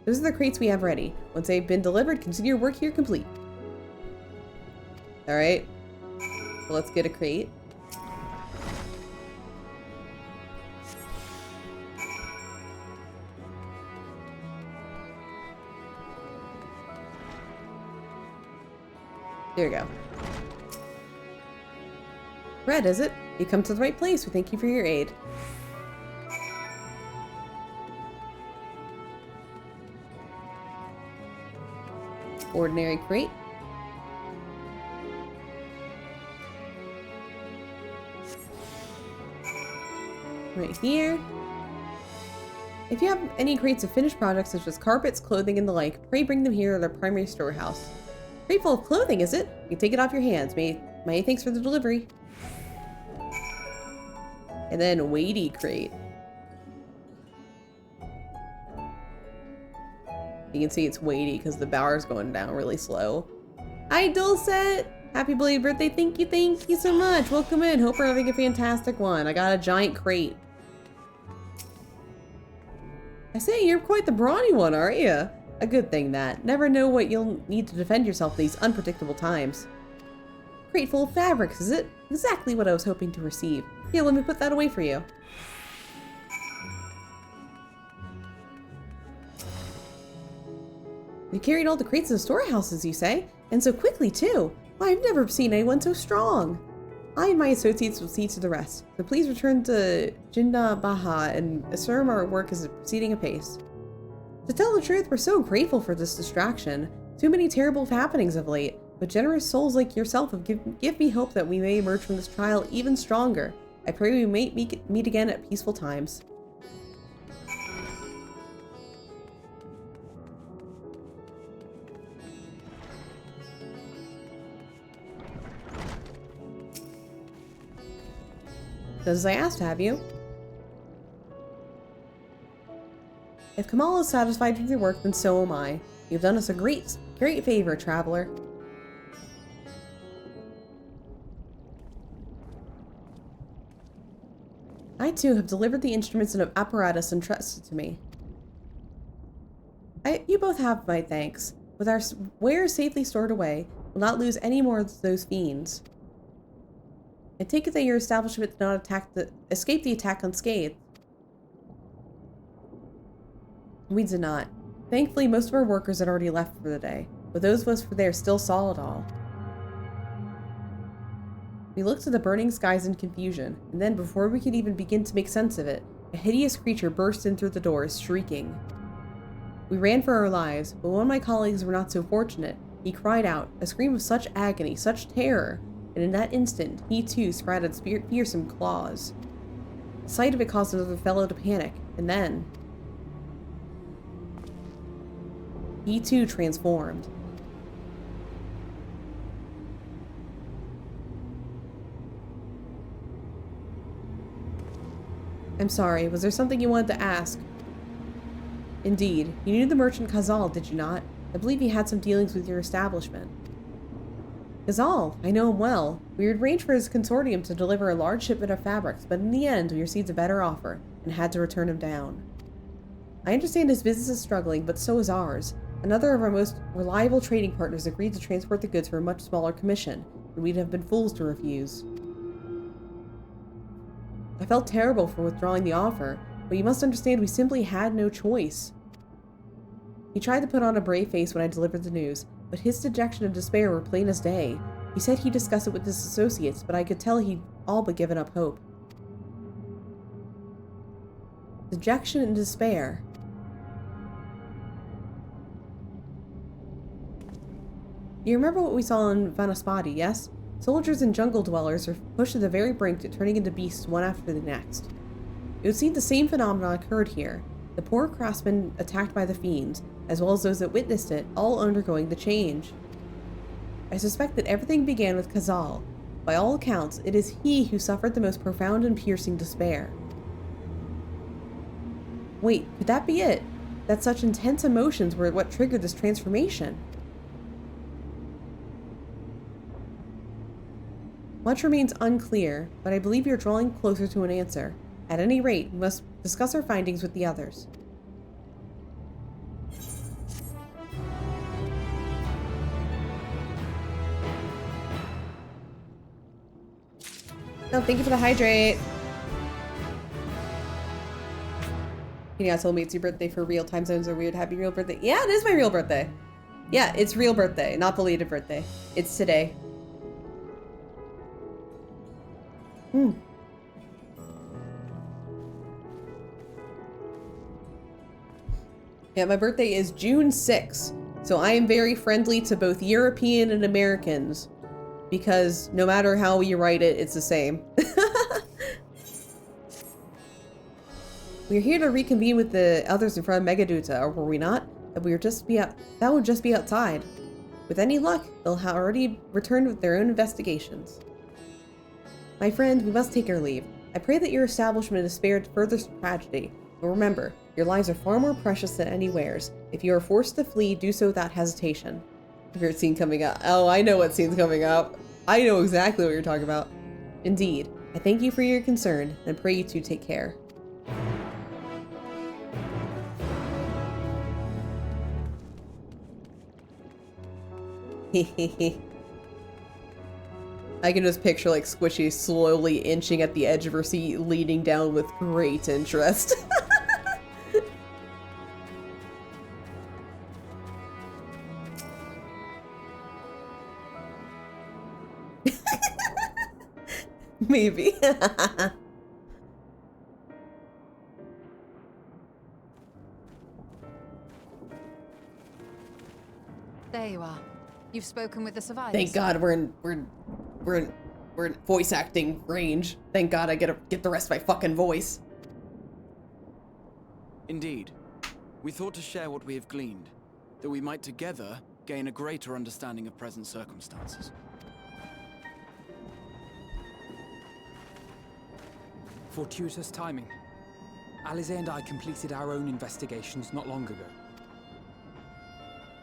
Those are the crates we have ready. Once they've been delivered, consider your work here complete. Alright, so let's get a crate. There we go. Red, is it? You come to the right place. We thank you for your aid. Ordinary crate. Right here. If you have any crates of finished products such as carpets, clothing, and the like, pray bring them here to their primary storehouse. Crate full of clothing, is it? You can take it off your hands. Many thanks for the delivery. And then weighty crate. You can see it's weighty because the bar's going down really slow. Hi, Dulcet! Happy belated birthday. Thank you so much. Welcome in. Hope we're having a fantastic one. I got a giant crate. I say, you're quite the brawny one, aren't you? A good thing that. Never know what you'll need to defend yourself these unpredictable times. Crate full of fabrics, is it? Exactly what I was hoping to receive. Here, let me put that away for you. You carried all the crates to the storehouses, you say? And so quickly, too. Why, I've never seen anyone so strong. I and my associates will see to the rest, so please return to Jinda Baha and assume our work is proceeding apace. To tell the truth, we're so grateful for this distraction. Too many terrible happenings of late, but generous souls like yourself have give me hope that we may emerge from this trial even stronger. I pray we may meet again at peaceful times. As I asked, have you? If Kamala is satisfied with your work, then so am I. You've done us a great favor, traveler. I too have delivered the instruments and apparatus entrusted to me. You both have my thanks. With our wares safely stored away, we'll not lose any more of those fiends. I take it that your establishment did not escape the attack unscathed. We did not. Thankfully, most of our workers had already left for the day, but those of us there still saw it all. We looked at the burning skies in confusion, and then, before we could even begin to make sense of it, a hideous creature burst in through the doors, shrieking. We ran for our lives, but one of my colleagues were not so fortunate. He cried out, a scream of such agony, such terror, and in that instant, he too sprouted fearsome claws. The sight of it caused another fellow to panic, and then he too transformed. I'm sorry, was there something you wanted to ask? Indeed. You knew the merchant Khazal, did you not? I believe he had some dealings with your establishment. Khazal, I know him well. We had arranged for his consortium to deliver a large shipment of fabrics, but in the end we received a better offer, and had to return him down. I understand his business is struggling, but so is ours. Another of our most reliable trading partners agreed to transport the goods for a much smaller commission, and we'd have been fools to refuse. I felt terrible for withdrawing the offer, but you must understand we simply had no choice. He tried to put on a brave face when I delivered the news, but his dejection and despair were plain as day. He said he'd discuss it with his associates, but I could tell he'd all but given up hope. Dejection and despair. You remember what we saw in Vanaspati, yes? Soldiers and jungle dwellers are pushed to the very brink to turning into beasts one after the next. It would seem the same phenomenon occurred here. The poor craftsmen attacked by the fiends, as well as those that witnessed it, all undergoing the change. I suspect that everything began with Khazal. By all accounts, it is he who suffered the most profound and piercing despair. Wait, could that be it? That such intense emotions were what triggered this transformation? Much remains unclear, but I believe you're drawing closer to an answer. At any rate, we must discuss our findings with the others. Oh, thank you for the hydrate. You told me it's your birthday for real. Time zones are weird. Happy real birthday. Yeah, it is my real birthday. Yeah, it's real birthday, not belated birthday. It's today. Yeah, my birthday is June 6th, so I am very friendly to both European and Americans, because no matter how you write it, it's the same. We're here to reconvene with the others in front of Megaduta, or were we not? That would just be outside. With any luck, they'll have already returned with their own investigations. My friend, we must take our leave. I pray that your establishment is spared further tragedy. But remember, your lives are far more precious than anywhere's. If you are forced to flee, do so without hesitation. Favorite scene coming up. Oh, I know what scene's coming up. I know exactly what you're talking about. Indeed. I thank you for your concern, and pray you two take care. Hehehe. I can just picture like Squishy slowly inching at the edge of her seat, leaning down with great interest. Maybe. There you are. You've spoken with the survivors. Thank God we're in voice acting range. Thank God I get the rest of my fucking voice. Indeed. We thought to share what we have gleaned, that we might together gain a greater understanding of present circumstances. Fortuitous timing. Alize and I completed our own investigations not long ago.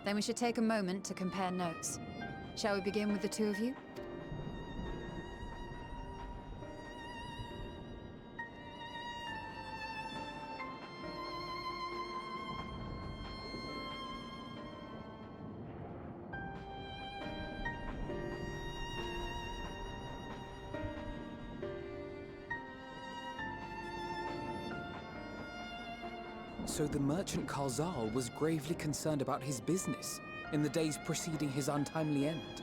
Then we should take a moment to compare notes. Shall we begin with the two of you? So the merchant Karzal was gravely concerned about his business in the days preceding his untimely end.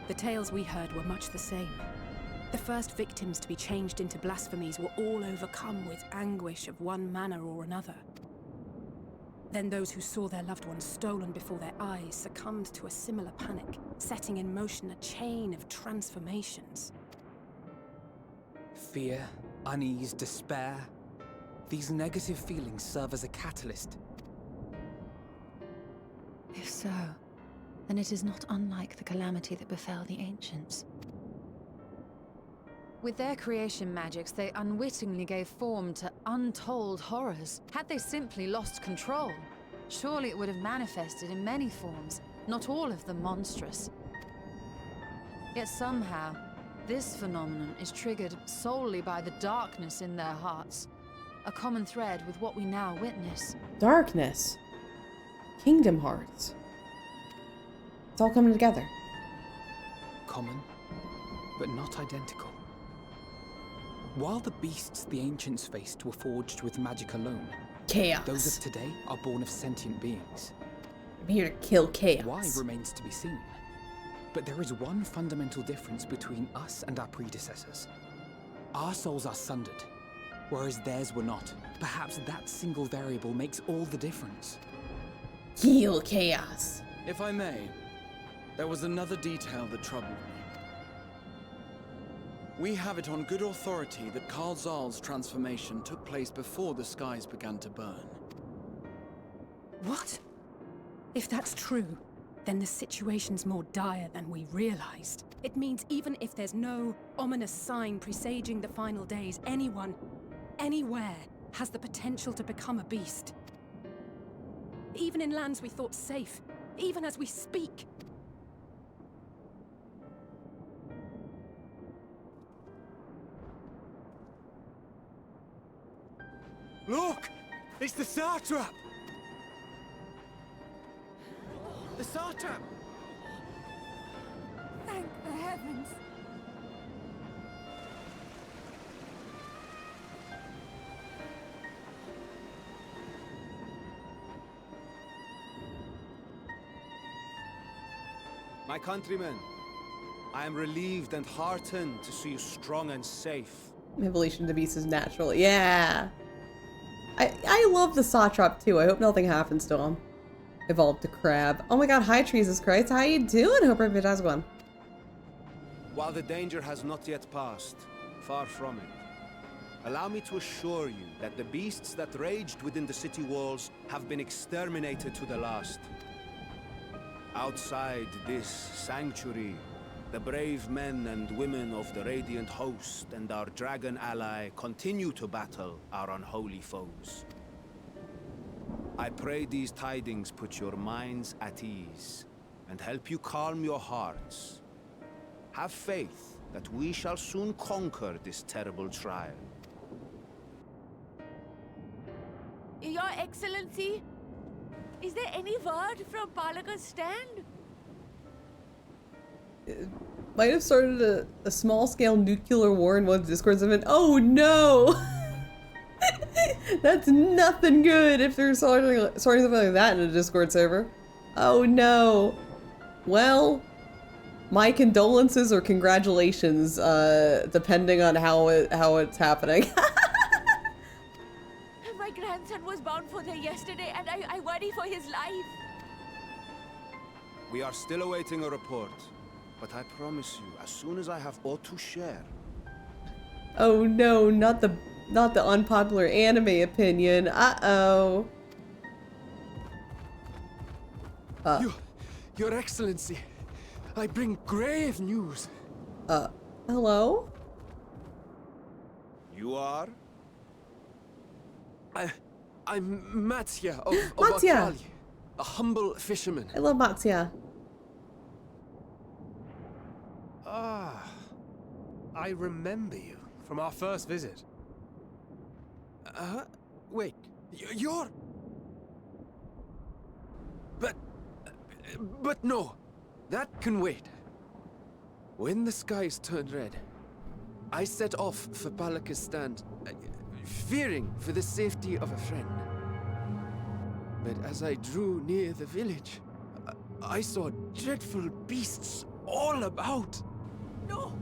The tales we heard were much the same. The first victims to be changed into blasphemies were all overcome with anguish of one manner or another. Then those who saw their loved ones stolen before their eyes succumbed to a similar panic, setting in motion a chain of transformations. Fear, unease, despair. These negative feelings serve as a catalyst. If so, then it is not unlike the calamity that befell the ancients. With their creation magics, they unwittingly gave form to untold horrors. Had they simply lost control, surely it would have manifested in many forms, not all of them monstrous. Yet somehow, this phenomenon is triggered solely by the darkness in their hearts, a common thread with what we now witness. Darkness. Kingdom Hearts. It's all coming together. Common, but not identical. While the beasts the ancients faced were forged with magic alone, chaos. Those of today are born of sentient beings. I'm here to kill chaos. Why remains to be seen. But there is one fundamental difference between us and our predecessors. Our souls are sundered, whereas theirs were not. Perhaps that single variable makes all the difference. Kill chaos. If I may, there was another detail that troubled me. We have it on good authority that Karzal's transformation took place before the skies began to burn. What? If that's true, then the situation's more dire than we realized. It means even if there's no ominous sign presaging the final days, anyone, anywhere, has the potential to become a beast. Even in lands we thought safe, even as we speak. Look! It's the Satrap! The Satrap! Thank the heavens. My countrymen, I am relieved and heartened to see you strong and safe. Evolution to beast is natural. Yeah. I love the Satrap too. I hope nothing happens to him. Evolved to crab. Oh my god, hi Jesus Christ. How you doing? Hope everybody has one. While the danger has not yet passed, far from it, allow me to assure you that the beasts that raged within the city walls have been exterminated to the last. Outside this sanctuary, the brave men and women of the Radiant Host and our dragon ally continue to battle our unholy foes. I pray these tidings put your minds at ease and help you calm your hearts. Have faith that we shall soon conquer this terrible trial. Your Excellency, is there any word from Palaga's stand? Might have started a small-scale nuclear war in one's Discord event. Oh no! That's nothing good if they're starting something like that in a Discord server. Oh no. Well, my condolences or congratulations, depending on how it's happening. My grandson was bound for there yesterday, and I worry for his life. We are still awaiting a report, but I promise you, as soon as I have aught to share. Oh no, not the unpopular anime opinion. Uh-oh. Your Excellency, I bring grave news. Hello? You are? I'm Matsya of Matsya. Akali, a humble fisherman. I love Matsya. Ah, I remember you from our first visit. Wait, you're... But no, that can wait. When the skies turn red, I set off for Balaka's stand, fearing for the safety of a friend. But as I drew near the village, I saw dreadful beasts all about. No!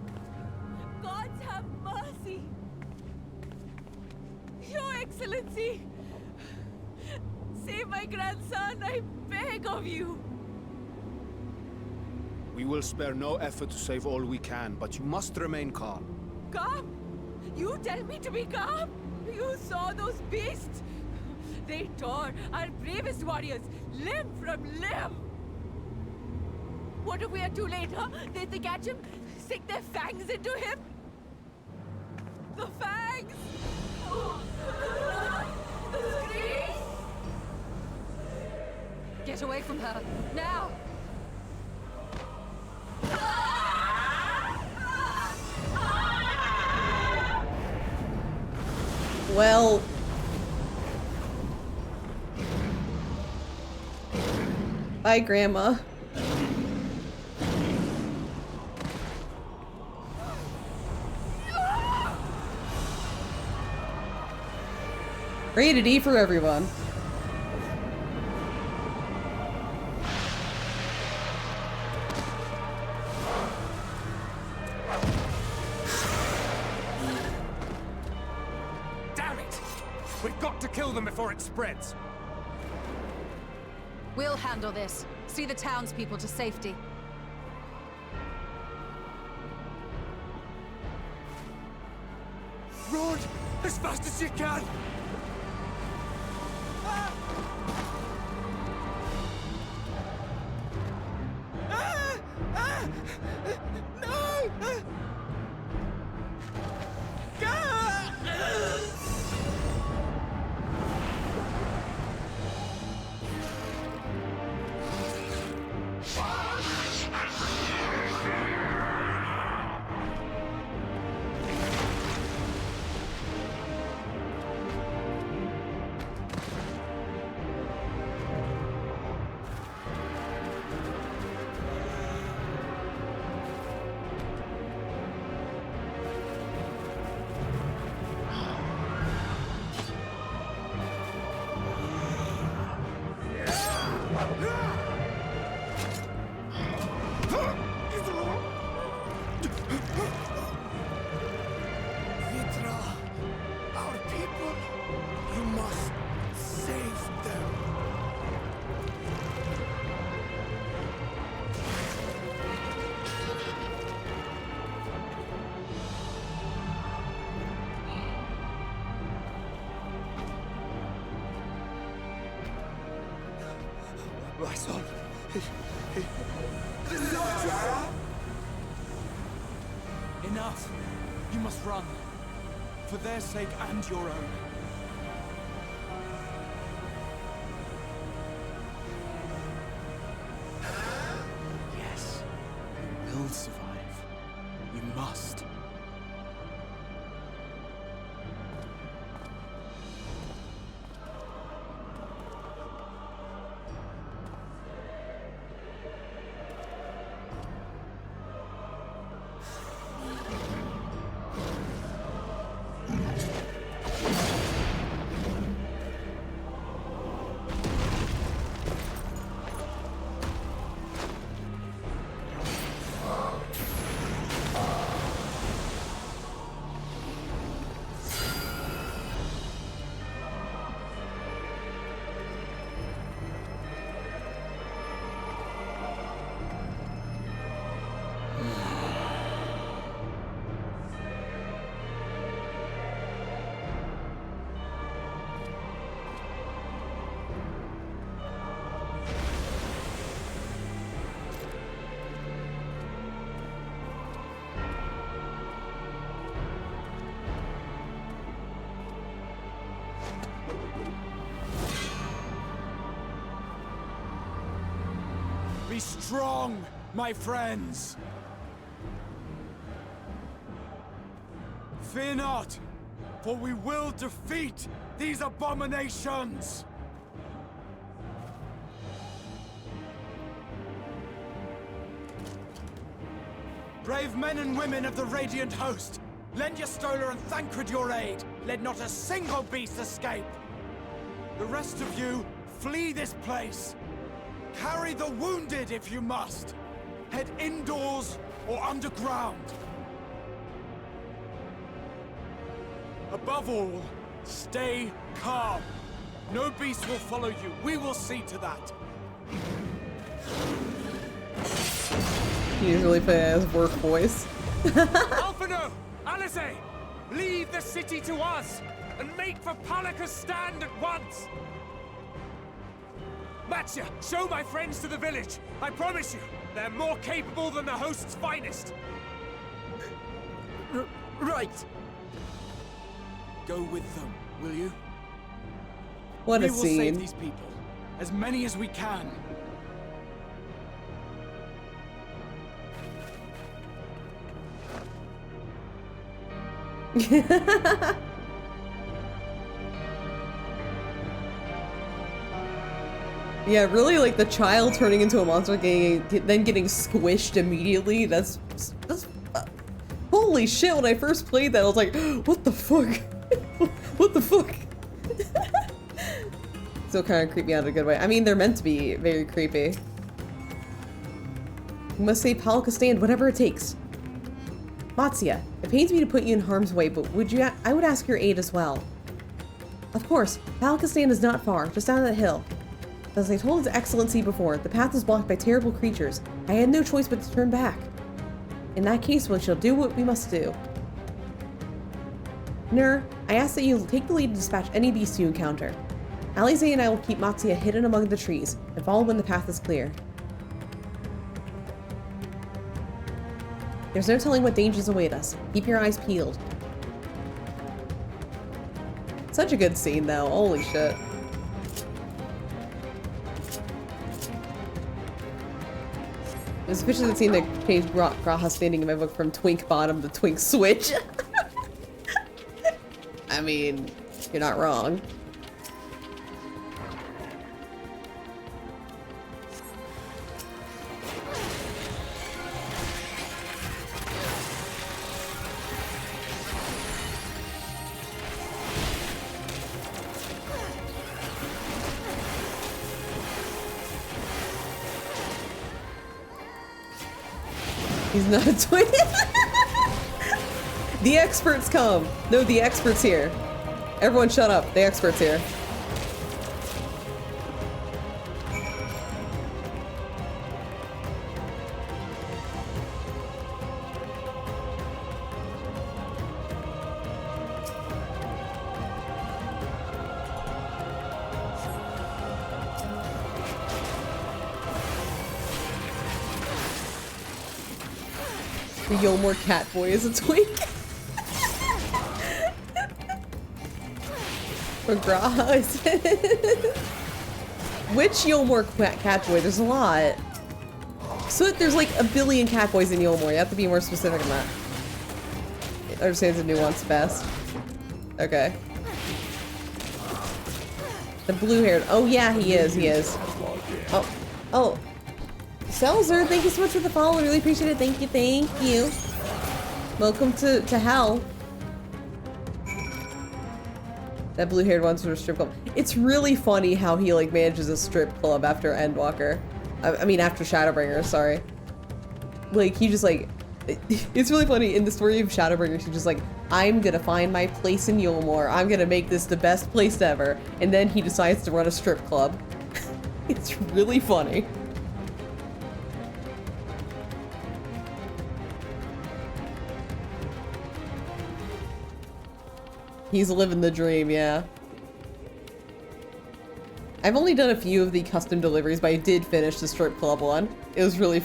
Gods have mercy! Your Excellency! Save my grandson, I beg of you! We will spare no effort to save all we can, but you must remain calm. Calm? You tell me to be calm? You saw those beasts? They tore our bravest warriors limb from limb! What if we are too late, huh? They catch him, sink their fangs into him? The fangs! The screams! Get away from her, now! Well... Bye, Grandma. Rated E for everyone. Damn it! We've got to kill them before it spreads. We'll handle this. See the townspeople to safety. Run as fast as you can! No! My son. Enough. You must run. For their sake and your own. Yes, you will survive. You must. Be strong, my friends! Fear not, for we will defeat these abominations! Brave men and women of the Radiant Host, Lend your Stola and Thancred your aid. Let not a single beast escape. The rest of you, flee this place. Carry the wounded if you must. Head indoors or underground. Above all, stay calm. No beast will follow you. We will see to that. He's really putting his work voice. Alphino! Alice! Leave the city to us, and make for Palaka's stand at once! Matya, show my friends to the village. I promise you, they're more capable than the host's finest. Right. Go with them, will you? What a We will scene. save these people. As many as we can. Yeah, really, like the child turning into a monster, then getting squished immediately. That's holy shit! When I first played that, I was like, "What the fuck? What the fuck?" Still kind of creeped me out in a good way. I mean, they're meant to be very creepy. You must save Palaka's stand, whatever it takes. Matsya, it pains me to put you in harm's way, but I would ask your aid as well. Of course, Palaka's stand is not far, just down that hill. As I told His Excellency before, the path is blocked by terrible creatures. I had no choice but to turn back. In that case, we shall do what we must do. Nur, I ask that you take the lead and dispatch any beast you encounter. Alize and I will keep Matsya hidden among the trees, and follow when the path is clear. There's no telling what dangers await us. Keep your eyes peeled. Such a good scene, though. Holy shit. It was officially the scene that changed Graha's standing in my book from Twink Bottom to Twink Switch. I mean, you're not wrong. He's not a twin. The experts come. No, the expert's here. Everyone shut up. The expert's here. The Yomor Catboy is a twink. For Graha, is it? Which Yomor Catboy? There's a lot. So there's like a billion Catboys in Yomor. You have to be more specific than that. I understand the nuance best. Okay. The blue-haired. Oh yeah, he is. He is. Oh. Selzer, thank you so much for the follow. I really appreciate it. Thank you, thank you. Welcome to hell. That blue-haired one's from a strip club. It's really funny how he like manages a strip club after Endwalker. I mean after Shadowbringer, sorry. Like he just like, it's really funny in the story of Shadowbringer. He's just like, I'm gonna find my place in Yomor. I'm gonna make this the best place ever. And then he decides to run a strip club. It's really funny. He's living the dream, yeah. I've only done a few of the custom deliveries, but I did finish the strip club one. It was really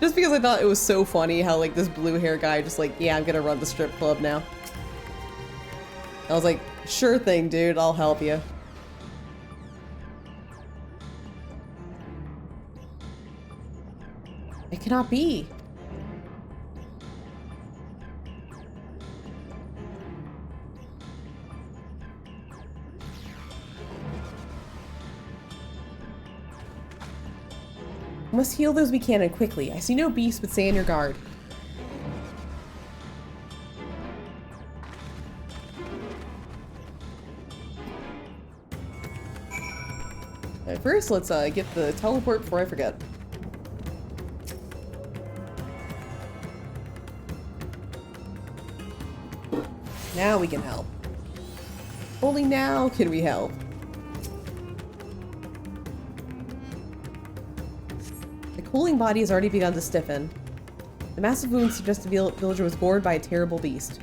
just because I thought it was so funny how like this blue hair guy just like, yeah, I'm gonna run the strip club now. I was like, sure thing, dude, I'll help you. It cannot be. We must heal those we can and quickly. I see no beast, but stay on your guard. But first, let's get the teleport before I forget. Now we can help. Only now can we help. The cooling body has already begun to stiffen. The massive wound suggests the villager was gored by a terrible beast.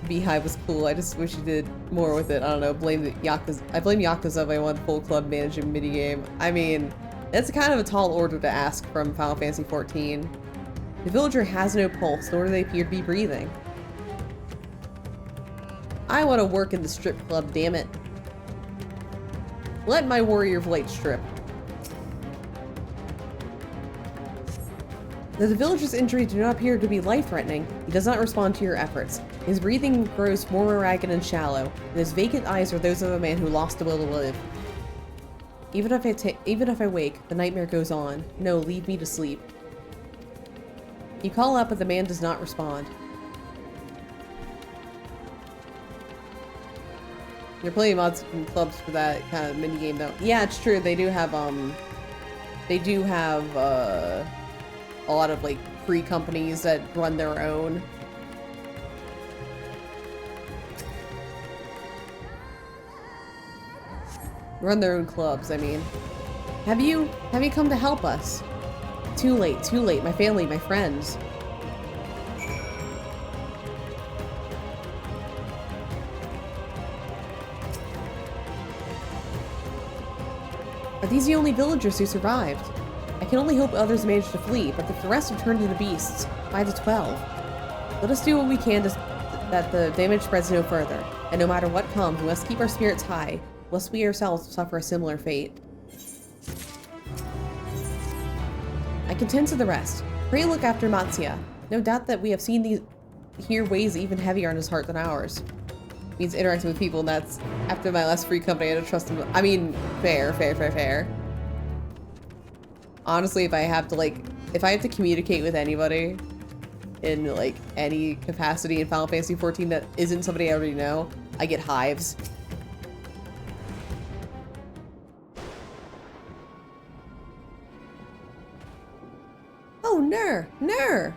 Beehive was cool. I just wish he did more with it. I don't know. Blame the Yakuza. I blame Yakuza if I want full club managing minigame. I mean, that's kind of a tall order to ask from Final Fantasy XIV. The villager has no pulse, nor do they appear to be breathing. I want to work in the strip club, damn it. Let my warrior of light strip. Though the villager's injuries do not appear to be life-threatening, he does not respond to your efforts. His breathing grows more ragged and shallow, and his vacant eyes are those of a man who lost the will to live. Even if I wake, the nightmare goes on. No, leave me to sleep. You call out, but the man does not respond. There are plenty of mods and clubs for that kind of minigame, though. Yeah, it's true. They do have a lot of like free companies that run their own. Run their own clubs, I mean. Have you come to help us? Too late, my family, my friends. Are these the only villagers who survived? I can only hope others managed to flee, but if the rest have turned into beasts, 5 to 12. Let us do what we can that the damage spreads no further, and no matter what comes, we must keep our spirits high, lest we ourselves suffer a similar fate. I contend to the rest. Pray look after Matsuya. No doubt that we have seen here weighs even heavier on his heart than ours. Means interacting with people, and that's after my last free company. I had to trust him. I mean, fair. Honestly, if I have to communicate with anybody in like any capacity in Final Fantasy XIV that isn't somebody I already know, I get hives. Oh, Nur!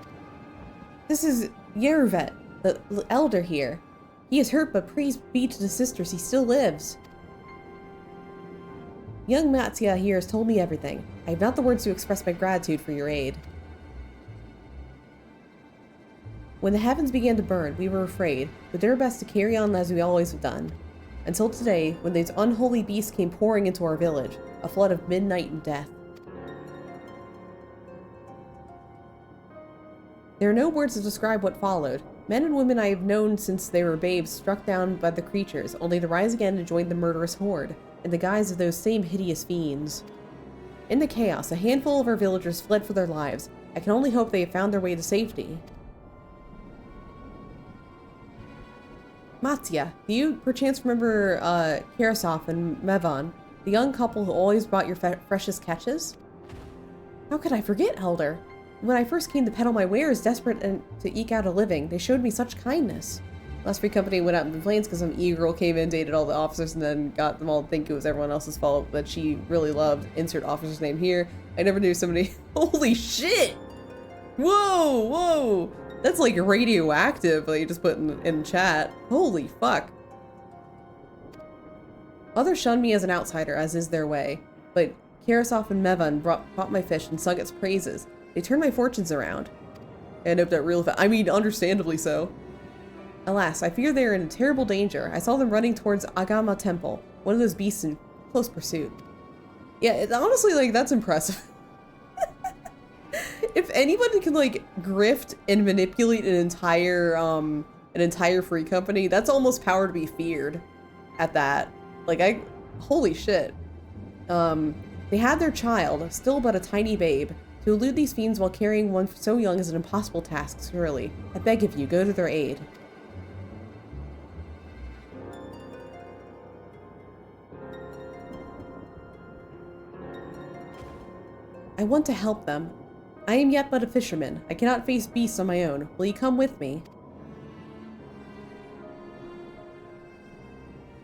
This is Yeruvet, the elder here. He is hurt, but praise be to the sisters, he still lives. Young Matsuya here has told me everything. I have not the words to express my gratitude for your aid. When the heavens began to burn, we were afraid, but did our best to carry on as we always have done. Until today, when these unholy beasts came pouring into our village, a flood of midnight and death. There are no words to describe what followed. Men and women I have known since they were babes struck down by the creatures, only to rise again and join the murderous horde, in the guise of those same hideous fiends. In the chaos, a handful of our villagers fled for their lives. I can only hope they have found their way to safety. Matsuya, do you perchance remember Karasov and Mevan, the young couple who always brought your freshest catches? How could I forget, Elder? When I first came to peddle my wares, desperate to eke out a living, they showed me such kindness. Last free company went out in flames because some e-girl came in, dated all the officers, and then got them all to think it was everyone else's fault that she really loved. Insert officer's name here. I never knew somebody. Holy shit! Whoa! That's like radioactive that you just put in chat. Holy fuck. Others shunned me as an outsider, as is their way. But Karasov and Mevan brought my fish and sung its praises. They turned my fortunes around. I ended up that real I mean, understandably so. Alas, I fear they are in terrible danger. I saw them running towards Agama Temple, one of those beasts in close pursuit. Yeah, honestly, like, that's impressive. If anybody can, like, grift and manipulate an entire free company, that's almost power to be feared at that. Like, holy shit. They had their child, still but a tiny babe. To elude these fiends while carrying one so young is an impossible task, surely. I beg of you, go to their aid. I want to help them. I am yet but a fisherman. I cannot face beasts on my own. Will you come with me?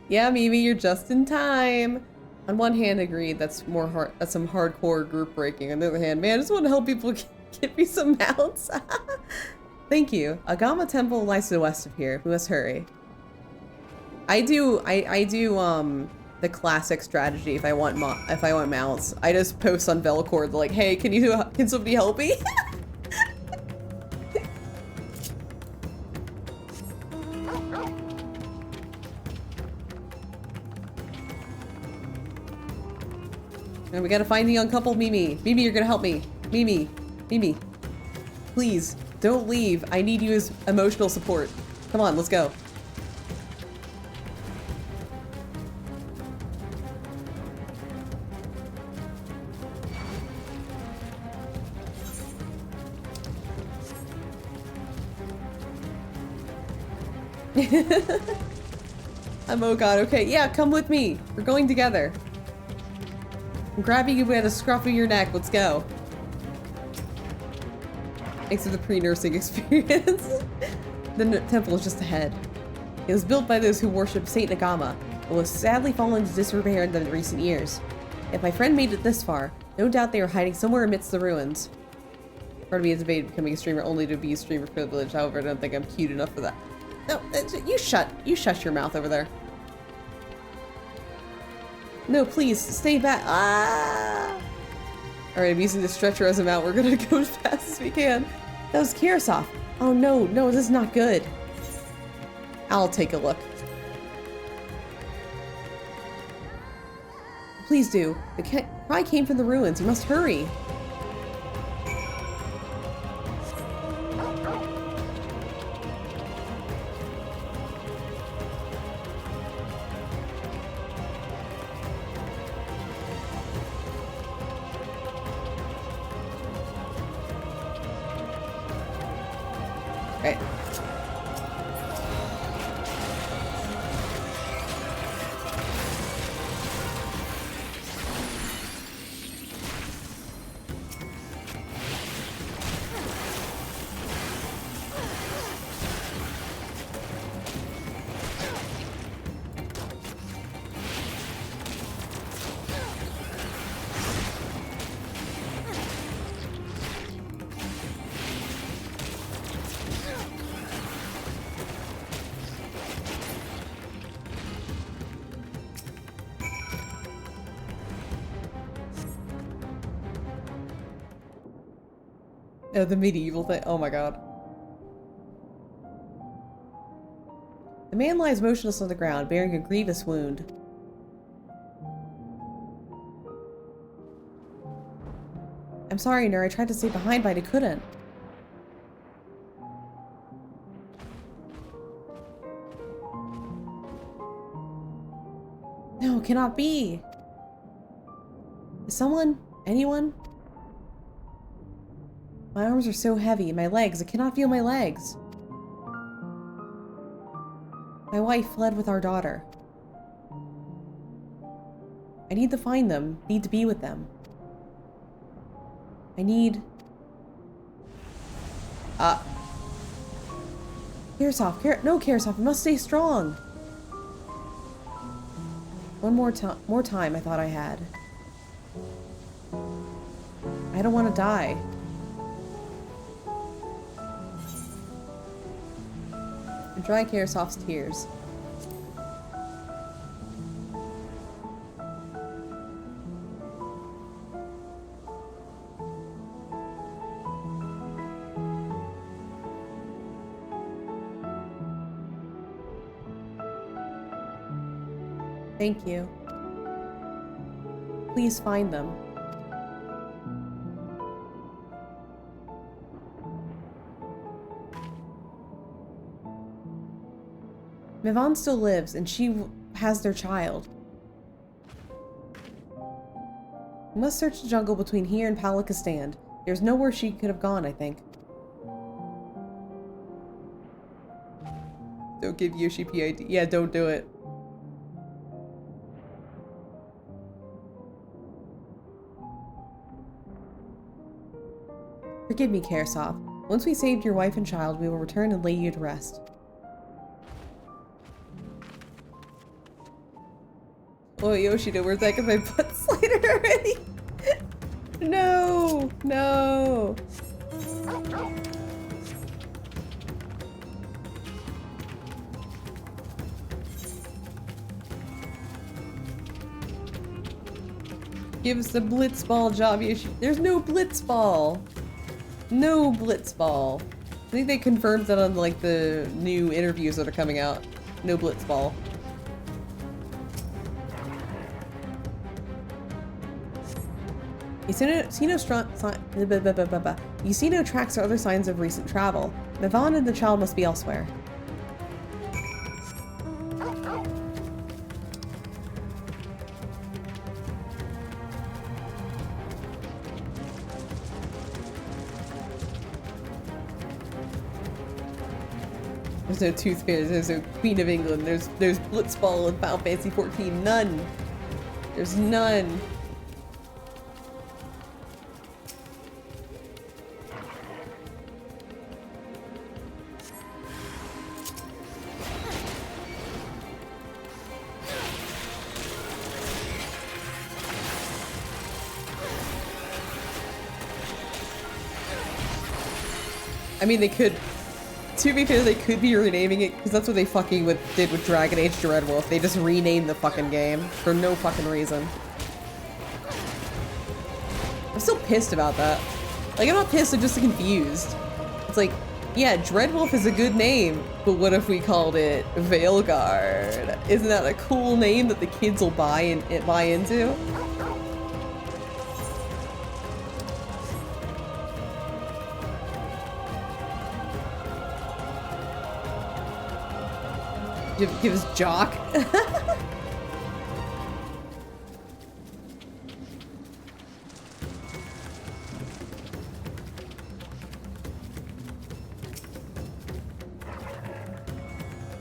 Yeah, Mimi, you're just in time. On one hand, agreed, that's some hardcore group breaking. On the other hand, man, I just want to help people get me some mounts. Thank you. Agama Temple lies to the west of here. We must hurry. I do the classic strategy if I want mounts. I just post on Velcord like, hey, can somebody help me? And we gotta find the young couple, Mimi. Mimi, you're gonna help me. Mimi. Mimi. Please, don't leave. I need you as emotional support. Come on, let's go. Oh god, okay. Yeah, come with me. We're going together. I'm grabbing you by the scruff of your neck. Let's go. Thanks for the pre-nursing experience. The temple is just ahead. It was built by those who worship Saint Nagama, but was sadly fallen into disrepair in the recent years. If my friend made it this far, no doubt they are hiding somewhere amidst the ruins. Part of me has debated becoming a streamer only to be a streamer privilege. However, I don't think I'm cute enough for that. No, you shut your mouth over there. No, please, stay back. Ah! Alright, I'm using the stretcher as a mount. We're gonna go as fast as we can. That was Kirasov. Oh no, this is not good. I'll take a look. Please do. The cry came from the ruins. You must hurry. Okay. Oh, the medieval thing. Oh my god. The man lies motionless on the ground, bearing a grievous wound. I'm sorry, Nur. I tried to stay behind, but I couldn't. No, it cannot be. Is someone? Anyone? My arms are so heavy. My legs. I cannot feel my legs. My wife fled with our daughter. I need to find them. Need to be with them. I need... Kirasov. No, Kirasov. You must stay strong. One more time I thought I had. I don't want to die. I'm drying Kirasov's tears. Thank you. Please find them. Mivan still lives, and she has their child. We must search the jungle between here and Palakistan. There's nowhere she could have gone, I think. Don't give Yoshi PID. Yeah, don't do it. Forgive me, Kirasov. Once we saved your wife and child, we will return and lay you to rest. Oh, Yoshida, where's that? Get my butt slider already. No, no. Give us the blitzball job. There's no blitzball. No blitzball. I think they confirmed that on like the new interviews that are coming out. No blitzball. You see no tracks or other signs of recent travel. Mevon and the child must be elsewhere. There's no Tooth Fairy, there's no Queen of England, there's Blitzball in Final Fantasy XIV. None. There's none. I mean, they could, to be fair, they could be renaming it, because that's what they fucking did with Dragon Age Dreadwolf. They just renamed the fucking game for no fucking reason. I'm still pissed about that. Like, I'm not pissed, I'm just confused. It's like, yeah, Dreadwolf is a good name, but what if we called it Veilguard? Isn't that a cool name that the kids will buy into? Give us Jock.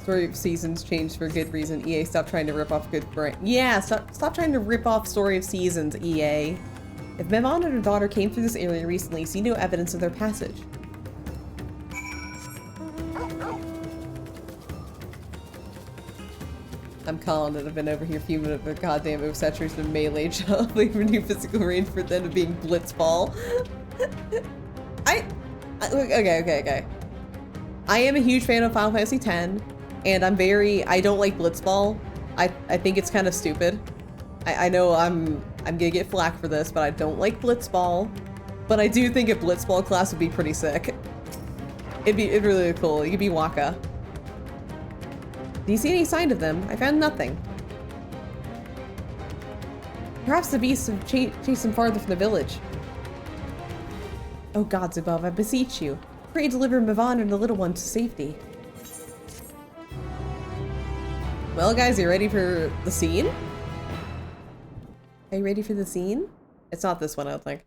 Story of Seasons changed for a good reason. EA, stop trying to rip off good brand. Yeah, stop trying to rip off Story of Seasons, EA. If Mevon and her daughter came through this area recently, see no evidence of their passage. I'm calling it. I've been over here fuming at the goddamn oversaturation of melee job, like for new physical range for them to being blitzball. Okay. I am a huge fan of Final Fantasy X, and I don't like blitzball. I think it's kind of stupid. I know I'm gonna get flack for this, but I don't like blitzball. But I do think a blitzball class would be pretty sick. It'd really cool. You could be Waka. Do you see any sign of them? I found nothing. Perhaps the beasts have chased them farther from the village. Oh gods above, I beseech you. Pray to deliver Mevon and the little one to safety. Well guys, you ready for the scene? Are you ready for the scene? It's not this one, I don't think.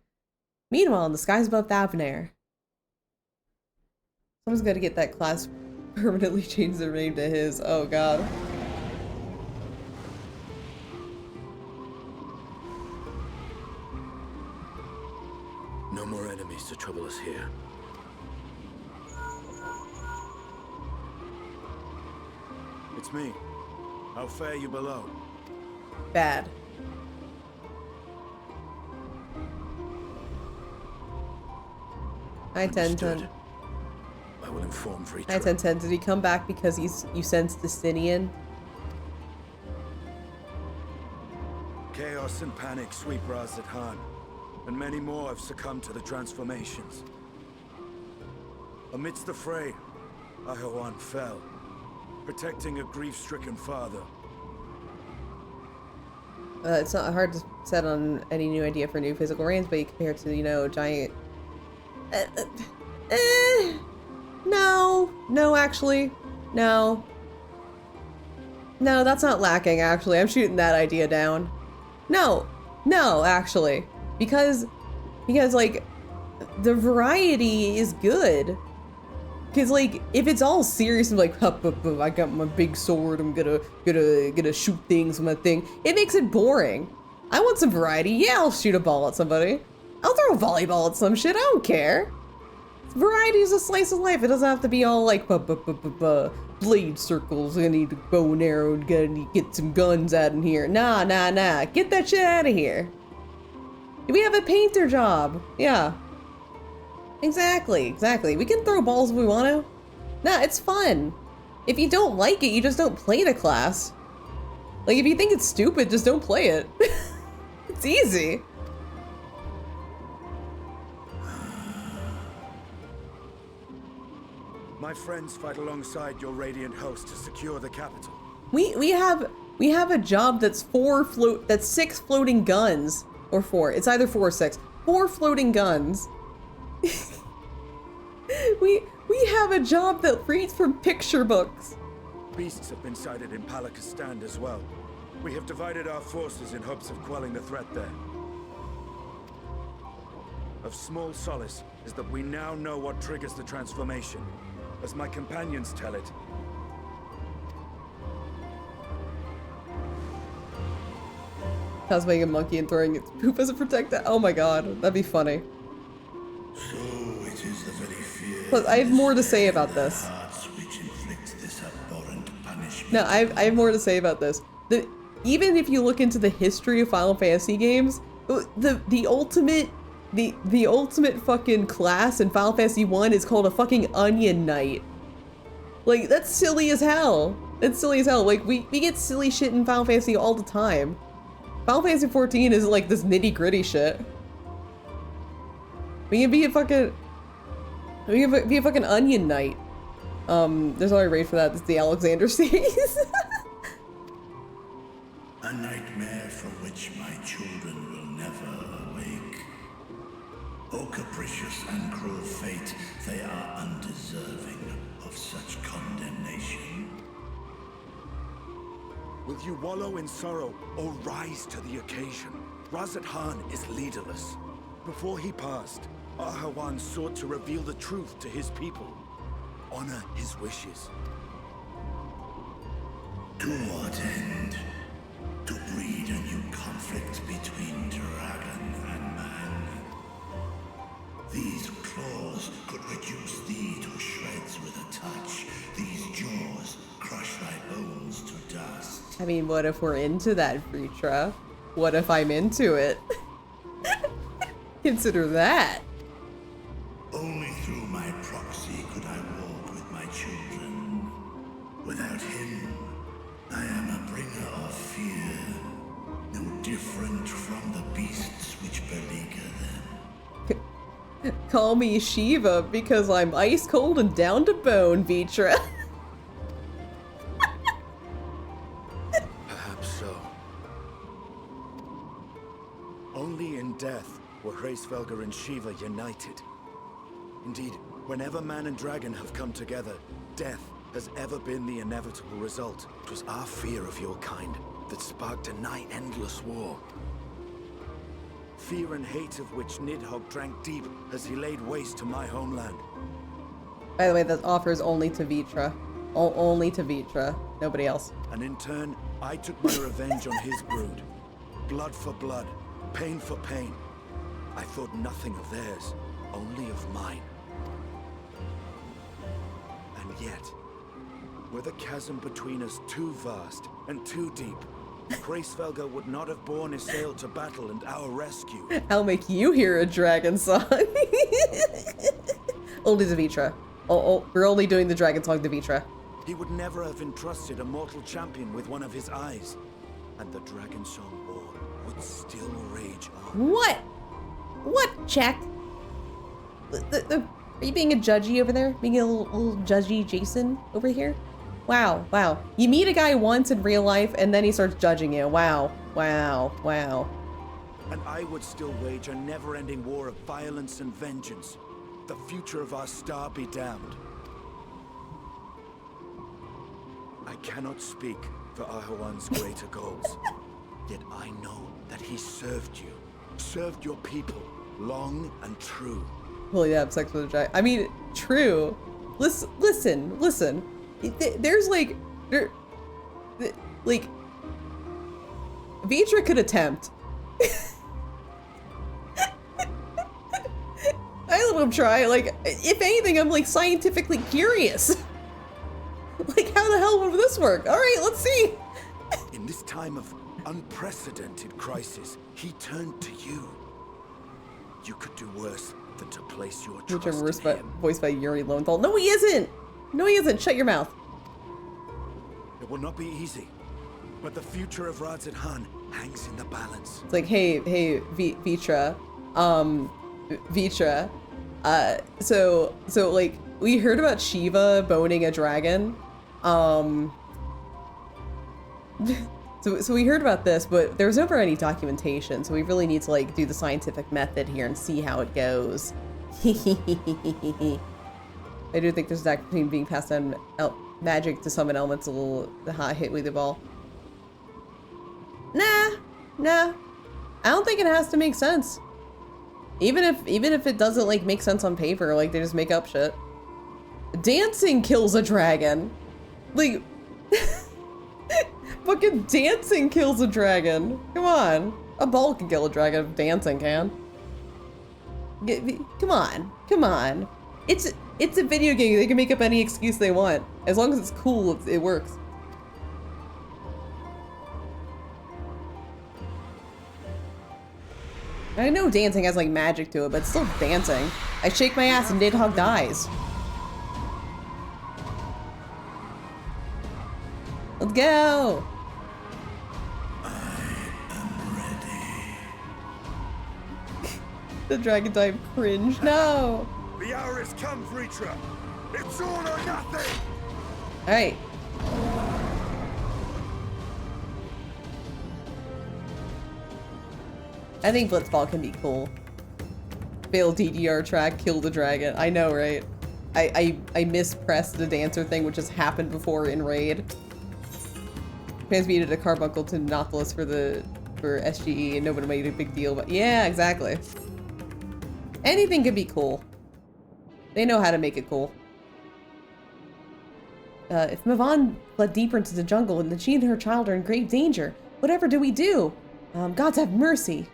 Meanwhile, in the skies above Thavnair. Someone's gotta get that class permanently change their name to his. Oh god. No more enemies to trouble us here. It's me. How fare you below? Bad. Hi, Tenten. I will inform for each. Hi, Tenten. Did he come back because you sensed Destinian? Chaos and panic sweep Raz Khan, and many more have succumbed to the transformations. Amidst the fray, Ahawan fell, protecting a grief-stricken father. It's not hard to set on any new idea for new physical range, but you compare it to, you know, giant... No, actually. No, that's not lacking, actually. I'm shooting that idea down. No, actually. Because, like, the variety is good. Because, like, if it's all serious and like, I got my big sword, I'm gonna shoot things with my thing, it makes it boring. I want some variety. Yeah, I'll shoot a ball at somebody. I'll throw a volleyball at some shit, I don't care. Variety is a slice of life. It doesn't have to be all like blade circles. I need a bow and arrow. Gotta get some guns out in here. Nah. Get that shit out of here. We have a painter job. Yeah. Exactly. We can throw balls if we want to. Nah, it's fun. If you don't like it, you just don't play the class. Like, if you think it's stupid, just don't play it. It's easy. My friends fight alongside your radiant host to secure the capital. We have a job that's 6 floating guns. Or 4. It's either 4 or 6. 4 floating guns. We have a job that reads from picture books. Beasts have been sighted in Palakistan as well. We have divided our forces in hopes of quelling the threat there. Of small solace is that we now know what triggers the transformation. As my companions tell it, Cosplay a monkey and throwing its poop as a protector. Oh my god, that'd be funny. So it is the very fear. Plus, I have more to say about this. Which inflict this abhorrent punishment. No, I have more to say about this. Even if you look into the history of Final Fantasy games, the ultimate fucking class in Final Fantasy 1 is called a fucking Onion Knight. Like, that's silly as hell. It's silly as hell. Like, we get silly shit in Final Fantasy all the time. Final Fantasy 14 is like this nitty gritty shit. We can be a fucking Onion Knight. There's already a raid for that. It's the Alexander series. A nightmare from which my children will never awake. Oh, capricious and cruel fate, they are undeserving of such condemnation. will you wallow in sorrow or rise to the occasion? Razat Khan is leaderless. Before he passed, Ahawan sought to reveal the truth to his people. Honor his wishes. To what end? To breed a new conflict between dragon and man. These claws could reduce thee to shreds with a touch. These jaws crush thy bones to dust. I mean, what if we're into that, Vritra? What if I'm into it? Consider that. Only through my proxy could I walk with my children. Without him, I am a bringer of fear, no different from the beasts which beleaguer them. Call me Shiva because I'm ice cold and down to bone, Vitra. Perhaps so. Only in death were Hraesvelgr and Shiva united. Indeed, whenever man and dragon have come together, death has ever been the inevitable result. It was our fear of your kind that sparked a nigh-endless war. Fear and hate of which Nidhogg drank deep as he laid waste to my homeland. By the way, that offers only to Vitra. Only to Vitra. Nobody else. And in turn, I took my revenge on his brood. Blood for blood, pain for pain. I thought nothing of theirs, only of mine. And yet, were the chasm between us too vast and too deep, Hraesvelgr would not have borne his sail to battle and our rescue. I'll make you hear a dragon song. Only to Vitra. Oh, we're only doing the dragon song to Vitra. He would never have entrusted a mortal champion with one of his eyes, and the dragon song war would still rage on. What? What, Check? Are you being a judgy over there? Being a little judgy Jason over here? Wow, wow. You meet a guy once in real life and then he starts judging you. Wow, wow, wow. And I would still wage a never-ending war of violence and vengeance. The future of our star be damned. I cannot speak for Ahawan's greater goals. Yet I know that he served you, served your people, long and true. Well, yeah, have sex with a dragon. I mean, true. Listen. There's like, Vitra could attempt. I let him try. Like, if anything, I'm like scientifically curious. Like, how the hell would this work? All right, let's see. In this time of unprecedented crisis, he turned to you. You could do worse than to place your trust in him. Voiced by Yuri Lowenthal. No, he isn't. No, he isn't. Shut your mouth. It will not be easy, but the future of Radzid Han hangs in the balance. It's like, hey, Vitra, Vitra. So like, we heard about Shiva boning a dragon. So we heard about this, but there was never any documentation, so we really need to like do the scientific method here and see how it goes. I do think there's a difference between being passed down magic to summon elements a little hit with the ball. Nah. I don't think it has to make sense. Even if it doesn't like make sense on paper, like they just make up shit. Dancing kills a dragon. Like fucking dancing kills a dragon. Come on. A ball can kill a dragon if dancing can. Come on. It's a video game. They can make up any excuse they want. As long as it's cool, it works. I know dancing has like magic to it, but it's still dancing. I shake my ass and Nidhogg dies. Let's go! The dragon type cringe. No! The hour has come, Vritra. It's all or nothing! Alright. I think Blitzball can be cool. Fail DDR track, kill the dragon. I know, right? I mispressed the dancer thing, which has happened before in Raid. Transmuted a carbuncle to Nautilus for SGE and nobody made a big deal, but yeah, exactly. Anything could be cool. They know how to make it cool. If Mavan fled deeper into the jungle and then she and her child are in grave danger, whatever do we do? Gods have mercy.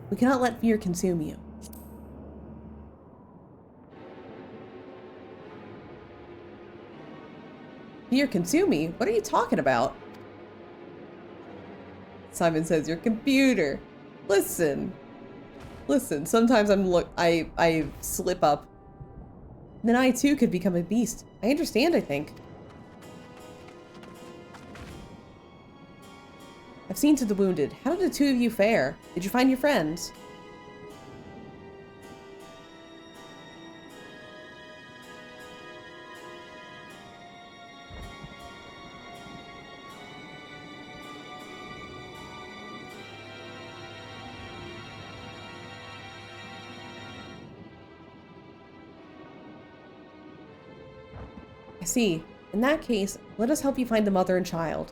We cannot let fear consume you. Fear consume me? What are you talking about? Simon says, your computer. Listen, sometimes I slip up. Then I too could become a beast. I understand, I think. I've seen to the wounded. How did the two of you fare? Did you find your friends? I see. In that case, let us help you find the mother and child.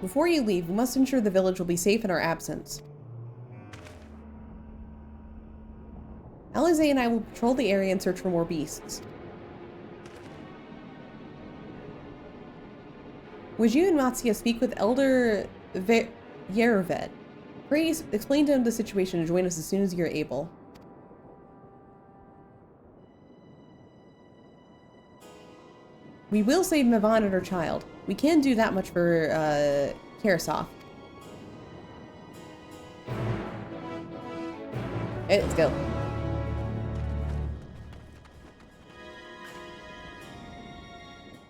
Before you leave, we must ensure the village will be safe in our absence. Alize and I will patrol the area and search for more beasts. Would you and Matsuya speak with Elder Yereved? Please explain to him the situation and join us as soon as you're able. We will save Mavan and her child. We can do that much for, Karasov. Hey, let's go.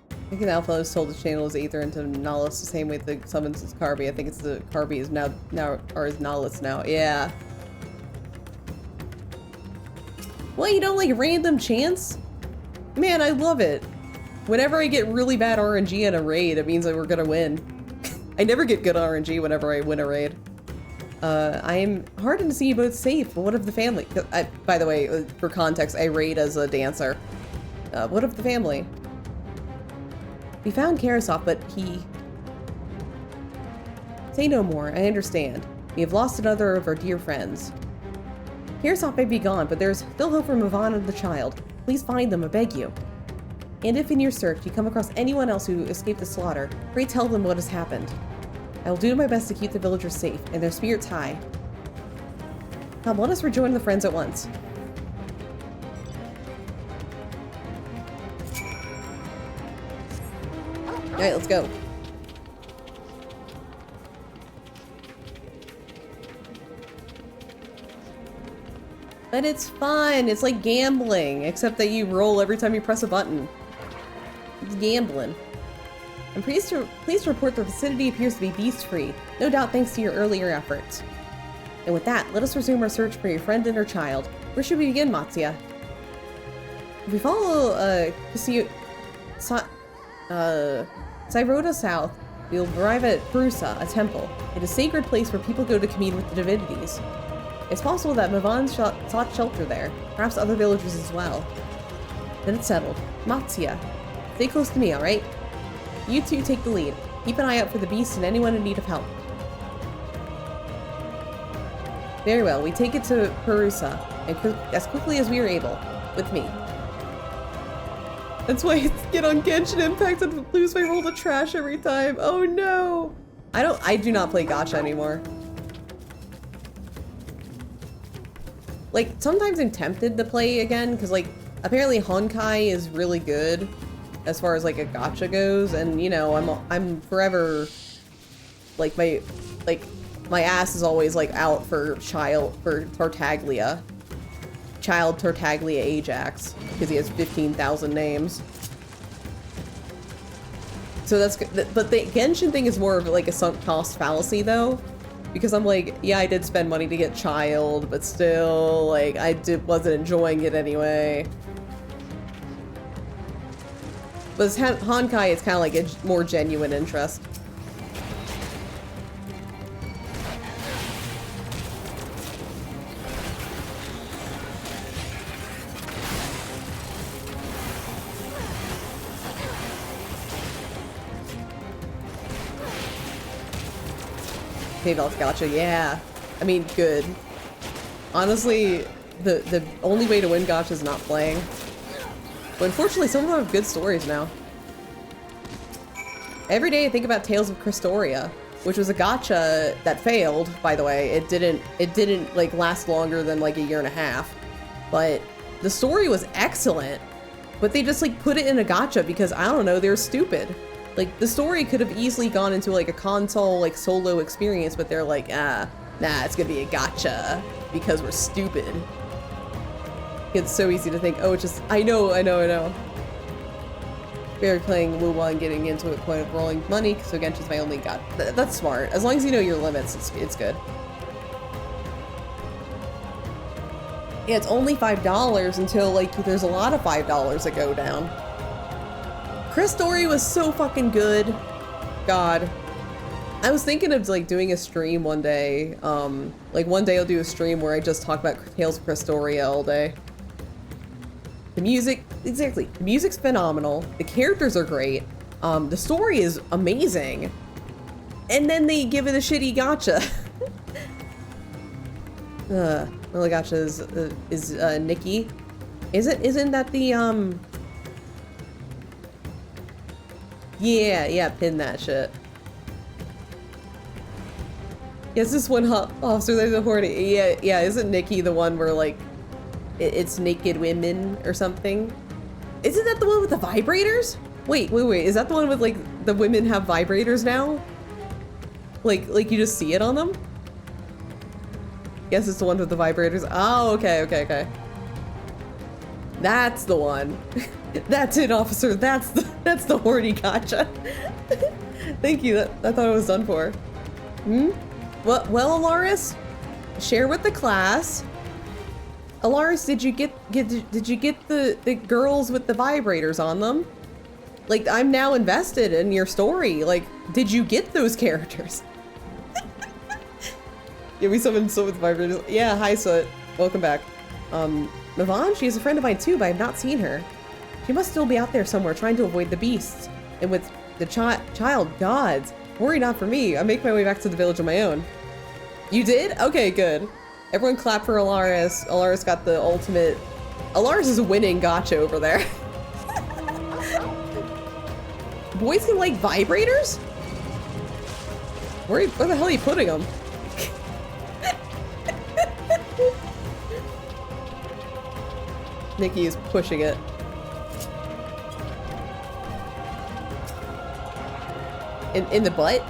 I think the Alpha has told the channel his Aether into Nihilus the same way the summons his Carby. I think it's the Carby is now or is Nihilus now. Yeah. Well, you don't like random chance? Man, I love it. Whenever I get really bad RNG in a raid, it means that we're gonna win. I never get good RNG whenever I win a raid. I am heartened to see you both safe, but what of the family? By the way, for context, I raid as a dancer. What of the family? We found Karasov, but he... Say no more, I understand. We have lost another of our dear friends. Karasov may be gone, but there is still hope for Mavan and the child. Please find them, I beg you. And if in your search you come across anyone else who escaped the slaughter, pray tell them what has happened. I will do my best to keep the villagers safe and their spirits high. Come, let us rejoin the friends at once. Alright, let's go. But it's fun. It's like gambling, except that you roll every time you press a button. It's gambling. I'm pleased to report the vicinity appears to be beast-free, no doubt thanks to your earlier efforts. And with that, let us resume our search for your friend and her child. Where should we begin, Matsuya? If we follow, Sairoda south, we will arrive at Prusa, a temple. It is a sacred place where people go to commune with the divinities. It's possible that Mavan sought shelter there, perhaps other villagers as well. Then it's settled. Matsuya, stay close to me, alright? You two take the lead. Keep an eye out for the beasts and anyone in need of help. Very well, we take it to Prusa, and as quickly as we are able. With me. That's why I get on Genshin Impact and lose my roll to trash every time. Oh no! I do not play gacha anymore. Like, sometimes I'm tempted to play again, because, like, apparently Honkai is really good as far as, like, a gacha goes, and, you know, I'm forever, like, my ass is always, like, out for Tartaglia. Child Tartaglia Ajax, because he has 15,000 names. So that's good, but the Genshin thing is more of, like, a sunk cost fallacy, though. Because I'm like, yeah, I did spend money to get child, but still, like, wasn't enjoying it anyway. But as Honkai, it's kind of like a more genuine interest. Paybell's gacha, yeah. I mean, good. Honestly, the only way to win gacha is not playing. But unfortunately, some of them have good stories now. Every day I think about Tales of Christoria, which was a gacha that failed, by the way. It didn't like last longer than like a year and a half. But the story was excellent. But they just like put it in a gacha because, I don't know, they're stupid. Like, the story could have easily gone into, like, a console, like, solo experience, but they're like, nah, it's gonna be a gacha because we're stupid. It's so easy to think, oh, it's just, I know. We're playing WoWa and getting into a point of rolling money, so Genshin's my only gacha. That's smart. As long as you know your limits, it's good. Yeah, it's only $5 until, like, there's a lot of $5 that go down. Chris Story was so fucking good. God. I was thinking of like doing a stream one day. Like one day I'll do a stream where I just talk about Tales of Christoria all day. The music, exactly. The music's phenomenal. The characters are great. The story is amazing. And then they give it a shitty gacha. Well, the gacha is Nikki. Isn't that the Yeah, pin that shit. Yes, this one officer, there's a horny. Yeah, isn't Nikki the one where, like, it's naked women or something? Isn't that the one with the vibrators? Wait, is that the one with, like, the women have vibrators now? Like you just see it on them? Yes, it's the one with the vibrators. Oh, okay. That's the one. That's it, officer. That's the horny gacha. Thank you. I thought it was done for. Well, Alaris, share with the class. Alaris, did you get the girls with the vibrators on them? Like, I'm now invested in your story. Like, did you get those characters? Yeah, we summoned Soot with vibrators. Yeah, hi Soot. Welcome back. Mavan, she is a friend of mine too, but I have not seen her. She must still be out there somewhere trying to avoid the beasts. And with the child, gods. Worry not for me. I make my way back to the village on my own. You did? Okay, good. Everyone clap for Alaris. Alaris got the ultimate... Alaris is winning gacha over there. Boys can like vibrators? Where the hell are you putting them? Nikki is pushing it. In the butt?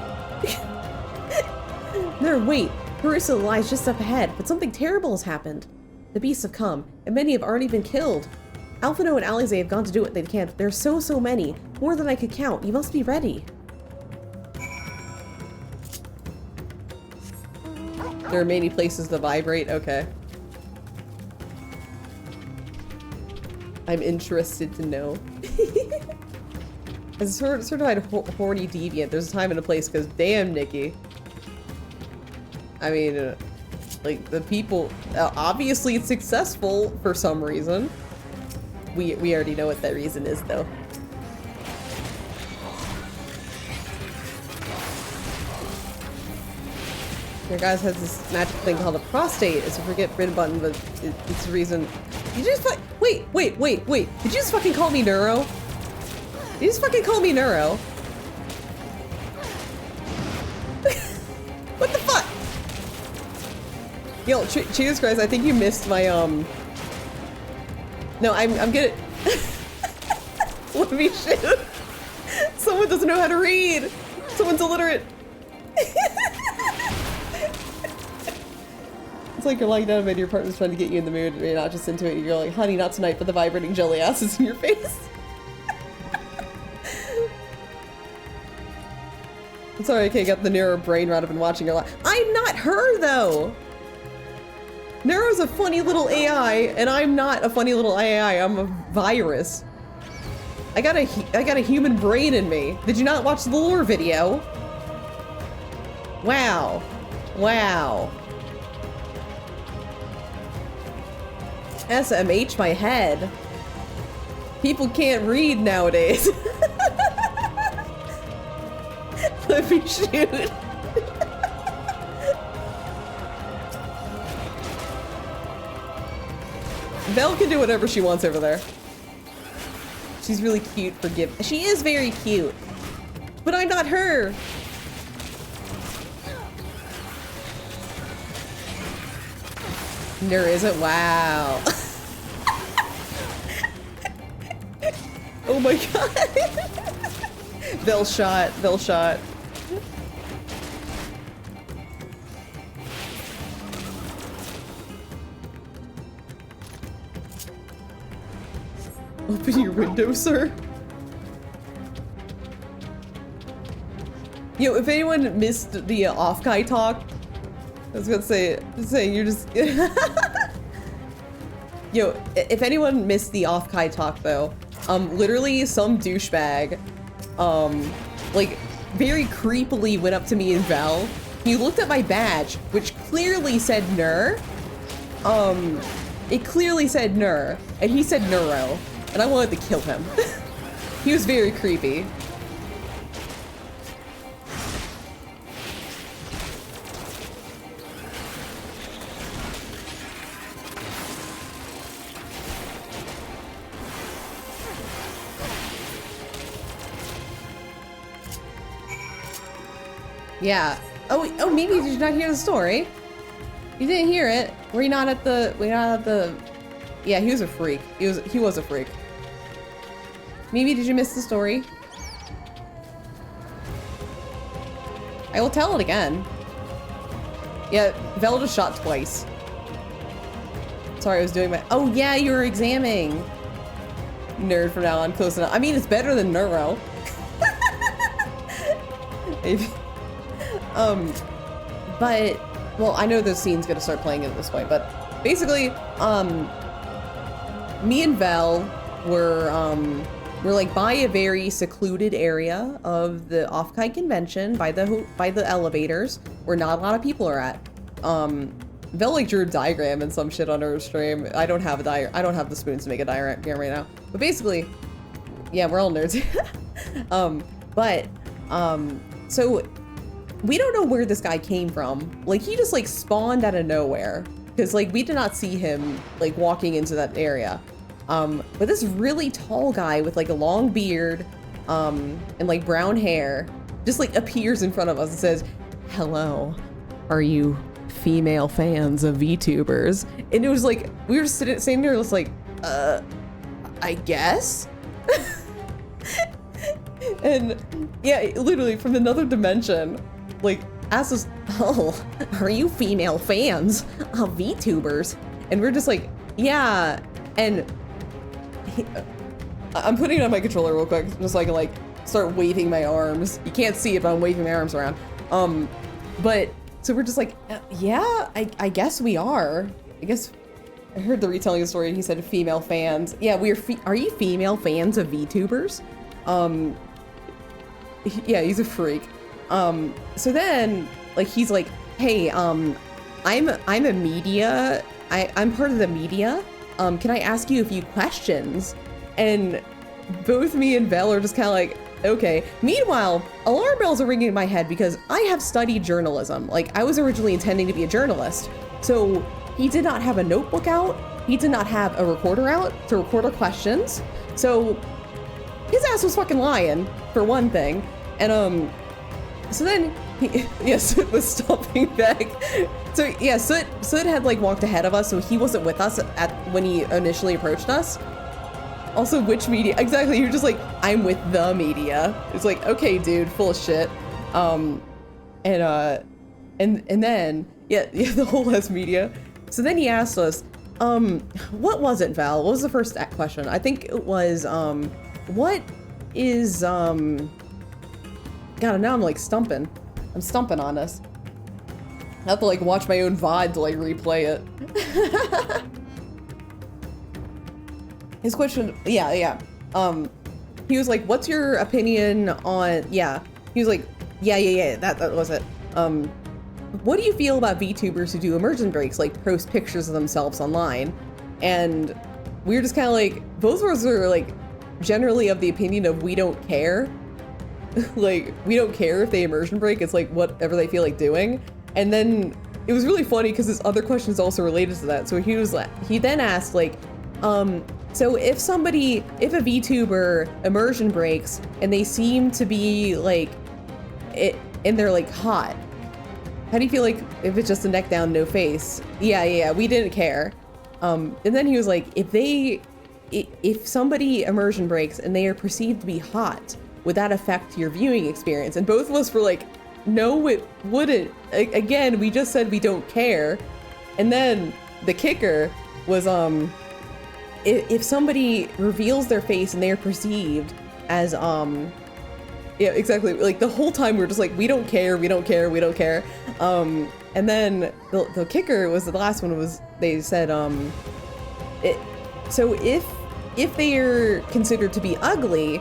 No, wait. Harissa lies just up ahead, but something terrible has happened. The beasts have come, and many have already been killed. Alphino and Alize have gone to do what they can. There are so many. More than I could count. You must be ready. There are many places to vibrate. Okay. I'm interested to know. As a certified horny deviant, there's a time and a place, because damn, Nikki. I mean, like, the people, obviously it's successful for some reason. We already know what that reason is, though. Your guys has this magic thing called a prostate. It's a forget rid button, but it's the reason. You just wait. Did you just fucking call me Neuro? Did you just fucking call me Neuro? What the fuck? Yo, Jesus Christ, I think you missed my, No, I'm gonna... Let me shoot. Someone doesn't know how to read. Someone's illiterate. It's like you're lying down in bed, your partner's trying to get you in the mood, and you're not just into it. You're like, honey, not tonight, but the vibrating jelly ass is in your face. I'm sorry I can't get the Neuro brain rot. I've been watching her live. I'm not her, though. Neuro's a funny little AI, and I'm not a funny little AI. I'm a virus. I got a human brain in me. Did you not watch the lore video? Wow. Wow. SMH my head. People can't read nowadays. Let me shoot. Vel can do whatever she wants over there. She's really cute, she is very cute. But I'm not her. There isn't. Wow. Oh my god. Vel shot. Open your window, sir. Yo, if anyone missed the off-Kai talk, I was gonna say you're just... Yo, if anyone missed the off-Kai talk, though, literally some douchebag, like, very creepily went up to me and Val. He looked at my badge, which clearly said Ner. It clearly said Ner, and he said Neuro, and I wanted to kill him. He was very creepy. Yeah. Oh, maybe did you not hear the story? You didn't hear it. We're not at the... Yeah, he was a freak. He was a freak. Maybe did you miss the story? I will tell it again. Yeah, Vel just shot twice. Sorry, I was doing my... Oh yeah, you were examining. Nerd from now on, close enough. I mean, it's better than Neuro. Maybe. But, well, I know the scene's gonna start playing at this point, but basically, me and Vel were like by a very secluded area of the Off-Kai convention, by the elevators, where not a lot of people are at. Vel like drew a diagram and some shit on her stream. I don't have the spoons to make a diagram right now. But basically, yeah, we're all nerds. So we don't know where this guy came from. Like, he just like spawned out of nowhere. Because like we did not see him like walking into that area. But this really tall guy with like a long beard and like brown hair just like appears in front of us and says, "Hello, are you female fans of VTubers?" And it was like, we were sitting there just like, I guess? And yeah, literally from another dimension, like asks us, oh, are you female fans of VTubers? And we're just like, yeah. And I'm putting it on my controller real quick, just so I can like start waving my arms. You can't see it, but I'm waving my arms around. But so we're just like, yeah, I guess we are. I guess I heard the retelling of the story and he said female fans. Yeah, are you female fans of VTubers? Yeah, he's a freak. So then like he's like, hey, I'm a media. I'm part of the media. Can I ask you a few questions? And both me and Vel are just kind of like, okay. Meanwhile, alarm bells are ringing in my head because I have studied journalism. Like, I was originally intending to be a journalist. So he did not have a notebook out. He did not have a recorder out to record our questions. So his ass was fucking lying, for one thing. And so then Soot was stomping back. So yeah, Soot had like walked ahead of us, so he wasn't with us when he initially approached us. Also, which media? Exactly, you're just like, I'm with the media. It's like, okay, dude, full of shit. And then, yeah, the whole ass media. So then he asked us, what was it, Val? What was the first question? I think it was, what is, God, now I'm like stumping. I'm stumping on this. I have to like watch my own VOD to like replay it. His question, yeah. He was like, what's your opinion on, yeah. He was like, yeah, that was it. What do you feel about VTubers who do immersion breaks, like post pictures of themselves online? And we were just kind of like, both of us are like generally of the opinion of we don't care. Like, we don't care if they immersion break, it's like whatever they feel like doing. And then it was really funny because his other question is also related to that. So he then asked like, so if a VTuber immersion breaks and they seem to be like, and they're like hot, how do you feel like if it's just a neck down, no face? Yeah, we didn't care. And then he was like, if somebody immersion breaks and they are perceived to be hot, would that affect your viewing experience? And both of us were like, no, it wouldn't. Again, we just said we don't care. And then the kicker was, if somebody reveals their face and they are perceived as, yeah, exactly. Like the whole time we were just like, we don't care. And then the kicker was, the last one was, they said, so if they are considered to be ugly,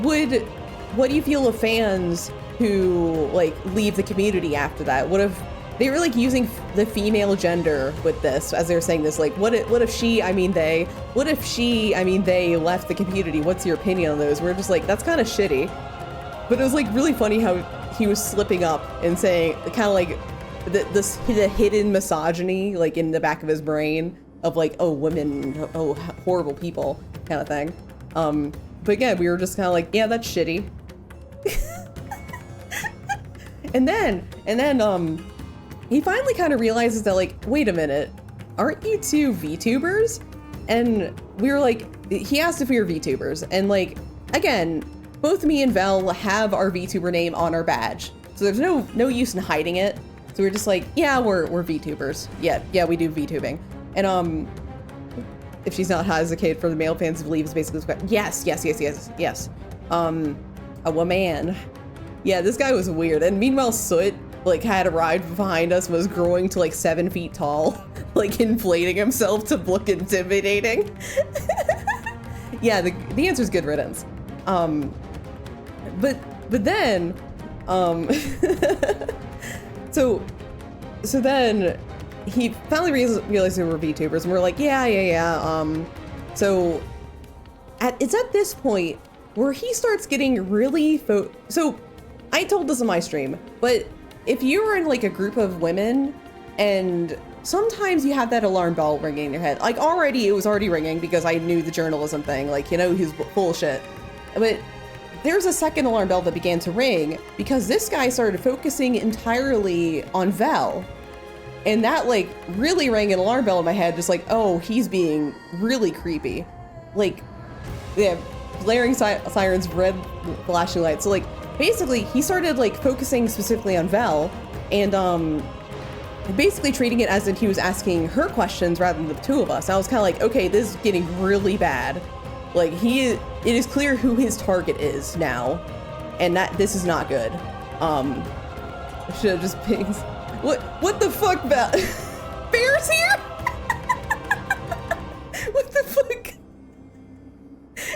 what do you feel of fans who like leave the community after that? What if they were like using the female gender with this, as they were saying this, like what if she, I mean they, what if she, I mean they left the community? What's your opinion on those? We're just like, that's kind of shitty. But it was like really funny how he was slipping up and saying kind of like the hidden misogyny like in the back of his brain of like, oh, women, oh, horrible people kind of thing. But again, we were just kind of like, yeah, that's shitty. and then he finally kind of realizes that like, wait a minute, aren't you two VTubers? And we were like, he asked if we were VTubers, and like, again, both me and Vel have our VTuber name on our badge, so there's no use in hiding it. So we're just like, yeah, we're VTubers. Yeah, we do VTubing. And if she's not hesitate for the male fans to believe is basically yes. A woman. Yeah, this guy was weird. And meanwhile, Soot like had arrived behind us, was growing to like 7 feet tall, like inflating himself to look intimidating. Yeah, the answer is good riddance. But then, so then he finally realized we were VTubers, and we're like, yeah. So it's at this point where he starts getting really so I told this on my stream, but if you're in like a group of women and sometimes you have that alarm bell ringing in your head, like it was already ringing because I knew the journalism thing, like, you know, he's full of shit. But there's a second alarm bell that began to ring because this guy started focusing entirely on Vel. And that like really rang an alarm bell in my head, just like, oh, he's being really creepy. Like, yeah, blaring sirens, red flashing lights. So like basically he started like focusing specifically on Vel and basically treating it as if he was asking her questions rather than the two of us. I was kind of like, okay, this is getting really bad. Like it is clear who his target is now, and that this is not good. I should have just pinged. What the fuck, Val? Bear's here? What the fuck?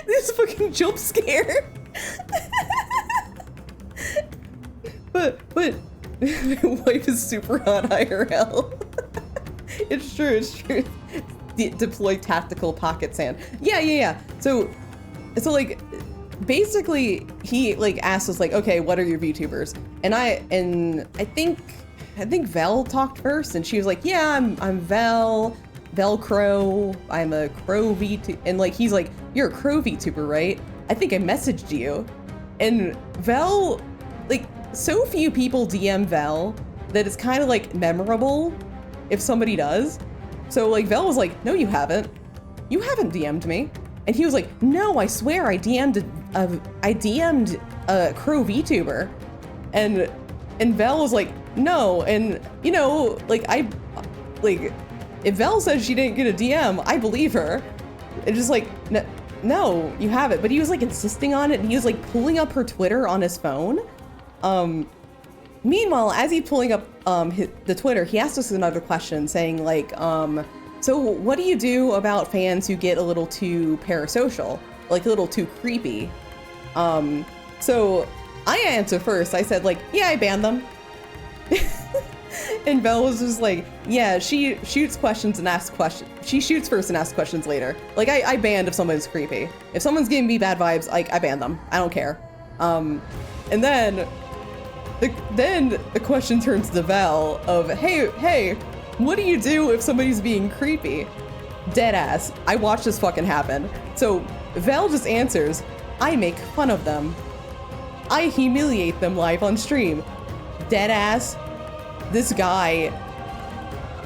This fucking jump scare. but my wife is super hot IRL. It's true. Deploy tactical pocket sand. Yeah. So like basically he like asked us like, okay, what are your VTubers? And I think Vel talked first, and she was like, yeah, I'm Vel Crow. I'm a Crow VTuber. And like he's like, you're a Crow VTuber, right? I think I messaged you. And Vel, like, so few people DM Vel that it's kind of like memorable if somebody does. So like Vel was like, no, you haven't. You haven't DM'd me. And he was like, no, I swear I DM'd a Crow VTuber. And Vel was like, no. And you know, like if Vel says she didn't get a DM, I believe her. It's just like, no, you haven't. But he was like insisting on it, and he was like pulling up her Twitter on his phone. Meanwhile, as he's pulling up the Twitter, he asked us another question saying like, so what do you do about fans who get a little too parasocial, like a little too creepy? So I answered first. I said like, yeah, I banned them. And Vel was just like, yeah, she shoots questions and asks questions. She shoots first and asks questions later. Like I banned if someone's creepy. If someone's giving me bad vibes, like I ban them. I don't care. And then the question turns to Vel of, hey, what do you do if somebody's being creepy? Deadass. I watched this fucking happen. So Vel just answers, I make fun of them. I humiliate them live on stream. Deadass. This guy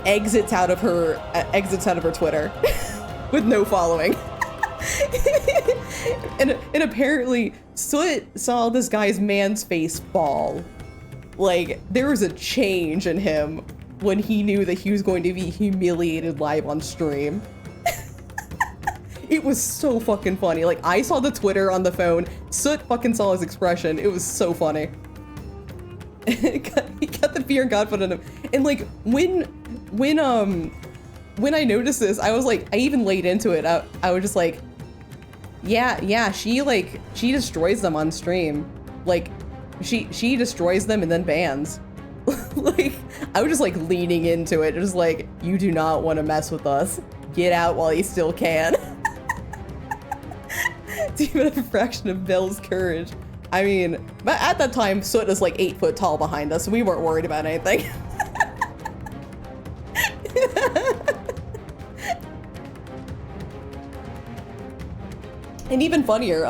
exits out of her Twitter with no following. and apparently Soot saw this guy's man's face fall. Like there was a change in him when he knew that he was going to be humiliated live on stream. It was so fucking funny. Like I saw the Twitter on the phone, Soot fucking saw his expression. It was so funny. He got the fear and confidence in him. And like when I noticed this, I was like, I even laid into it. I was just like, yeah, she destroys them on stream. Like she destroys them and then bans. Like I was just like leaning into it, just like, you do not want to mess with us. Get out while you still can. It's even a fraction of Vel's courage. I mean, but at that time, Soot was like 8 foot tall behind us, so we weren't worried about anything. And even funnier,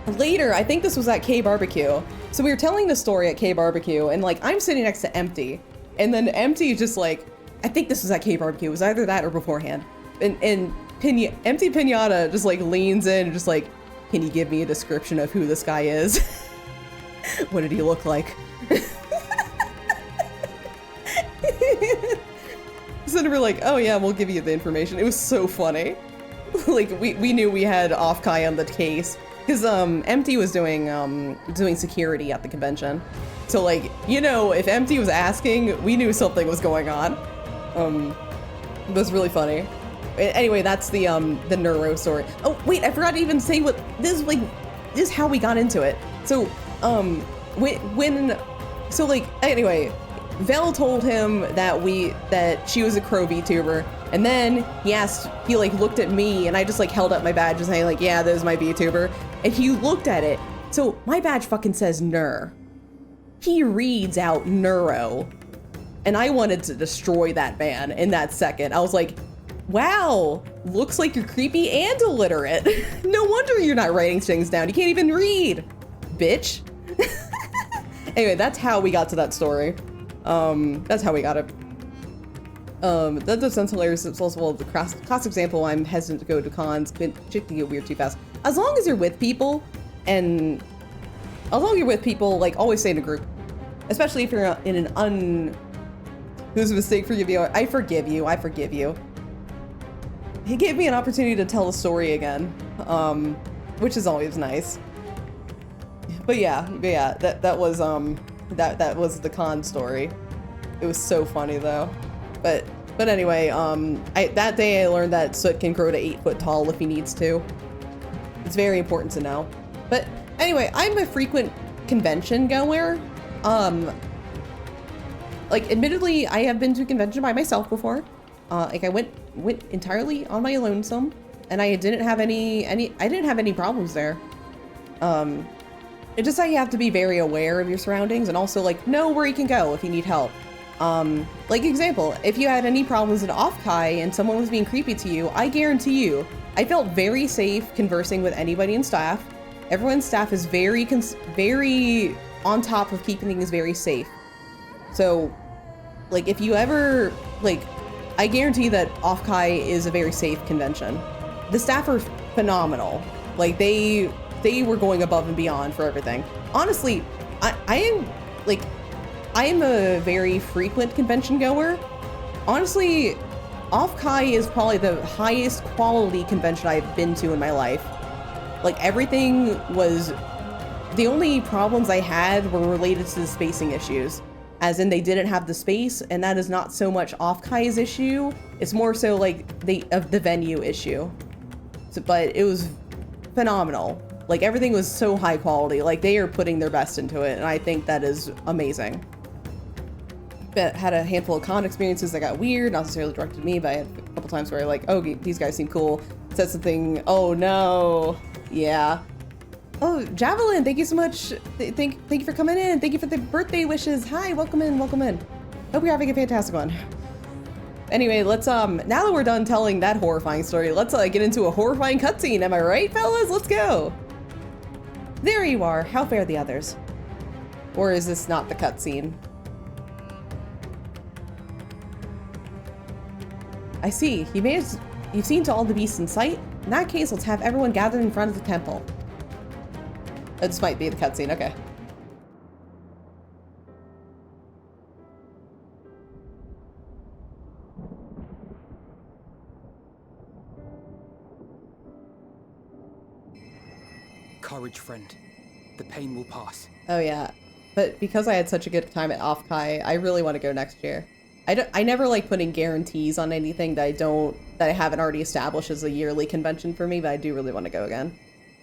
later, I think this was at K Barbecue. So we were telling the story at K Barbecue, and like I'm sitting next to Empty, and then Empty just like, I think this was at K Barbecue. It was either that or beforehand. And Empty Pinata just like leans in and just like, can you give me a description of who this guy is? What did he look like? So we're like, oh yeah, we'll give you the information. It was so funny. Like we knew we had Off-Kai on the case because Empty was doing security at the convention. So like, you know, if Empty was asking, we knew something was going on. It was really funny. Anyway, that's the neuro story. Oh wait, I forgot to even say what this is how we got into it. So anyway, Vel told him that she was a Crow VTuber, and then he like looked at me, and I just like held up my badge and saying like, yeah, this is my VTuber, and he looked at it. So my badge fucking says Ner. He reads out neuro, and I wanted to destroy that man in that second. I was like, wow, looks like you're creepy and illiterate. No wonder you're not writing things down. You can't even read, bitch. Anyway, that's how we got to that story. That's how we got it. That does sound hilarious. It's also the classic example. I'm hesitant to go to cons. Shit can get weird too fast. As long as you're with people, and as long as you're with people, like always stay in a group. Especially if you're in an who's a mistake, forgive you. I forgive you. I forgive you. He gave me an opportunity to tell the story again, which is always nice. But yeah, that was the con story. It was so funny though. But anyway, that day I learned that Soot can grow to 8 foot tall if he needs to. It's very important to know. But anyway, I'm a frequent convention goer. Like admittedly, I have been to a convention by myself before. Like I went entirely on my lonesome, and I didn't have any problems there. It's just that you have to be very aware of your surroundings and also like know where you can go if you need help. Like example, if you had any problems at Offkai and someone was being creepy to you, I guarantee you, I felt very safe conversing with anybody in staff. Everyone's staff is very on top of keeping things very safe. So, like if you ever, like, I guarantee that Offkai is a very safe convention. The staff are phenomenal. Like they were going above and beyond for everything. Honestly, I am a very frequent convention goer. Honestly, Offkai is probably the highest quality convention I've been to in my life. Like everything was, the only problems I had were related to the spacing issues. As in they didn't have the space, and that is not so much Offkai's issue. It's more so like the venue issue. So, but it was phenomenal. Like everything was so high quality. Like they are putting their best into it, and I think that is amazing. But had a handful of con experiences that got weird, not necessarily directed at me, but I had a couple times where I like, oh, these guys seem cool. Said something, oh no, yeah. Oh, Javelin, thank you so much. Thank you for coming in. Thank you for the birthday wishes. Hi, welcome in, welcome in. Hope you're having a fantastic one. Anyway, let's, now that we're done telling that horrifying story, let's get into a horrifying cutscene. Am I right, fellas? Let's go. There you are. How fare the others? Or is this not the cutscene? I see. You've seen to all the beasts in sight? In that case, let's have everyone gathered in front of the temple. Oh, this might be the cutscene, okay. Courage, friend. The pain will pass. Oh yeah, but because I had such a good time at Offkai, I really want to go next year. I never like putting guarantees on anything that I haven't already established as a yearly convention for me, but I do really want to go again.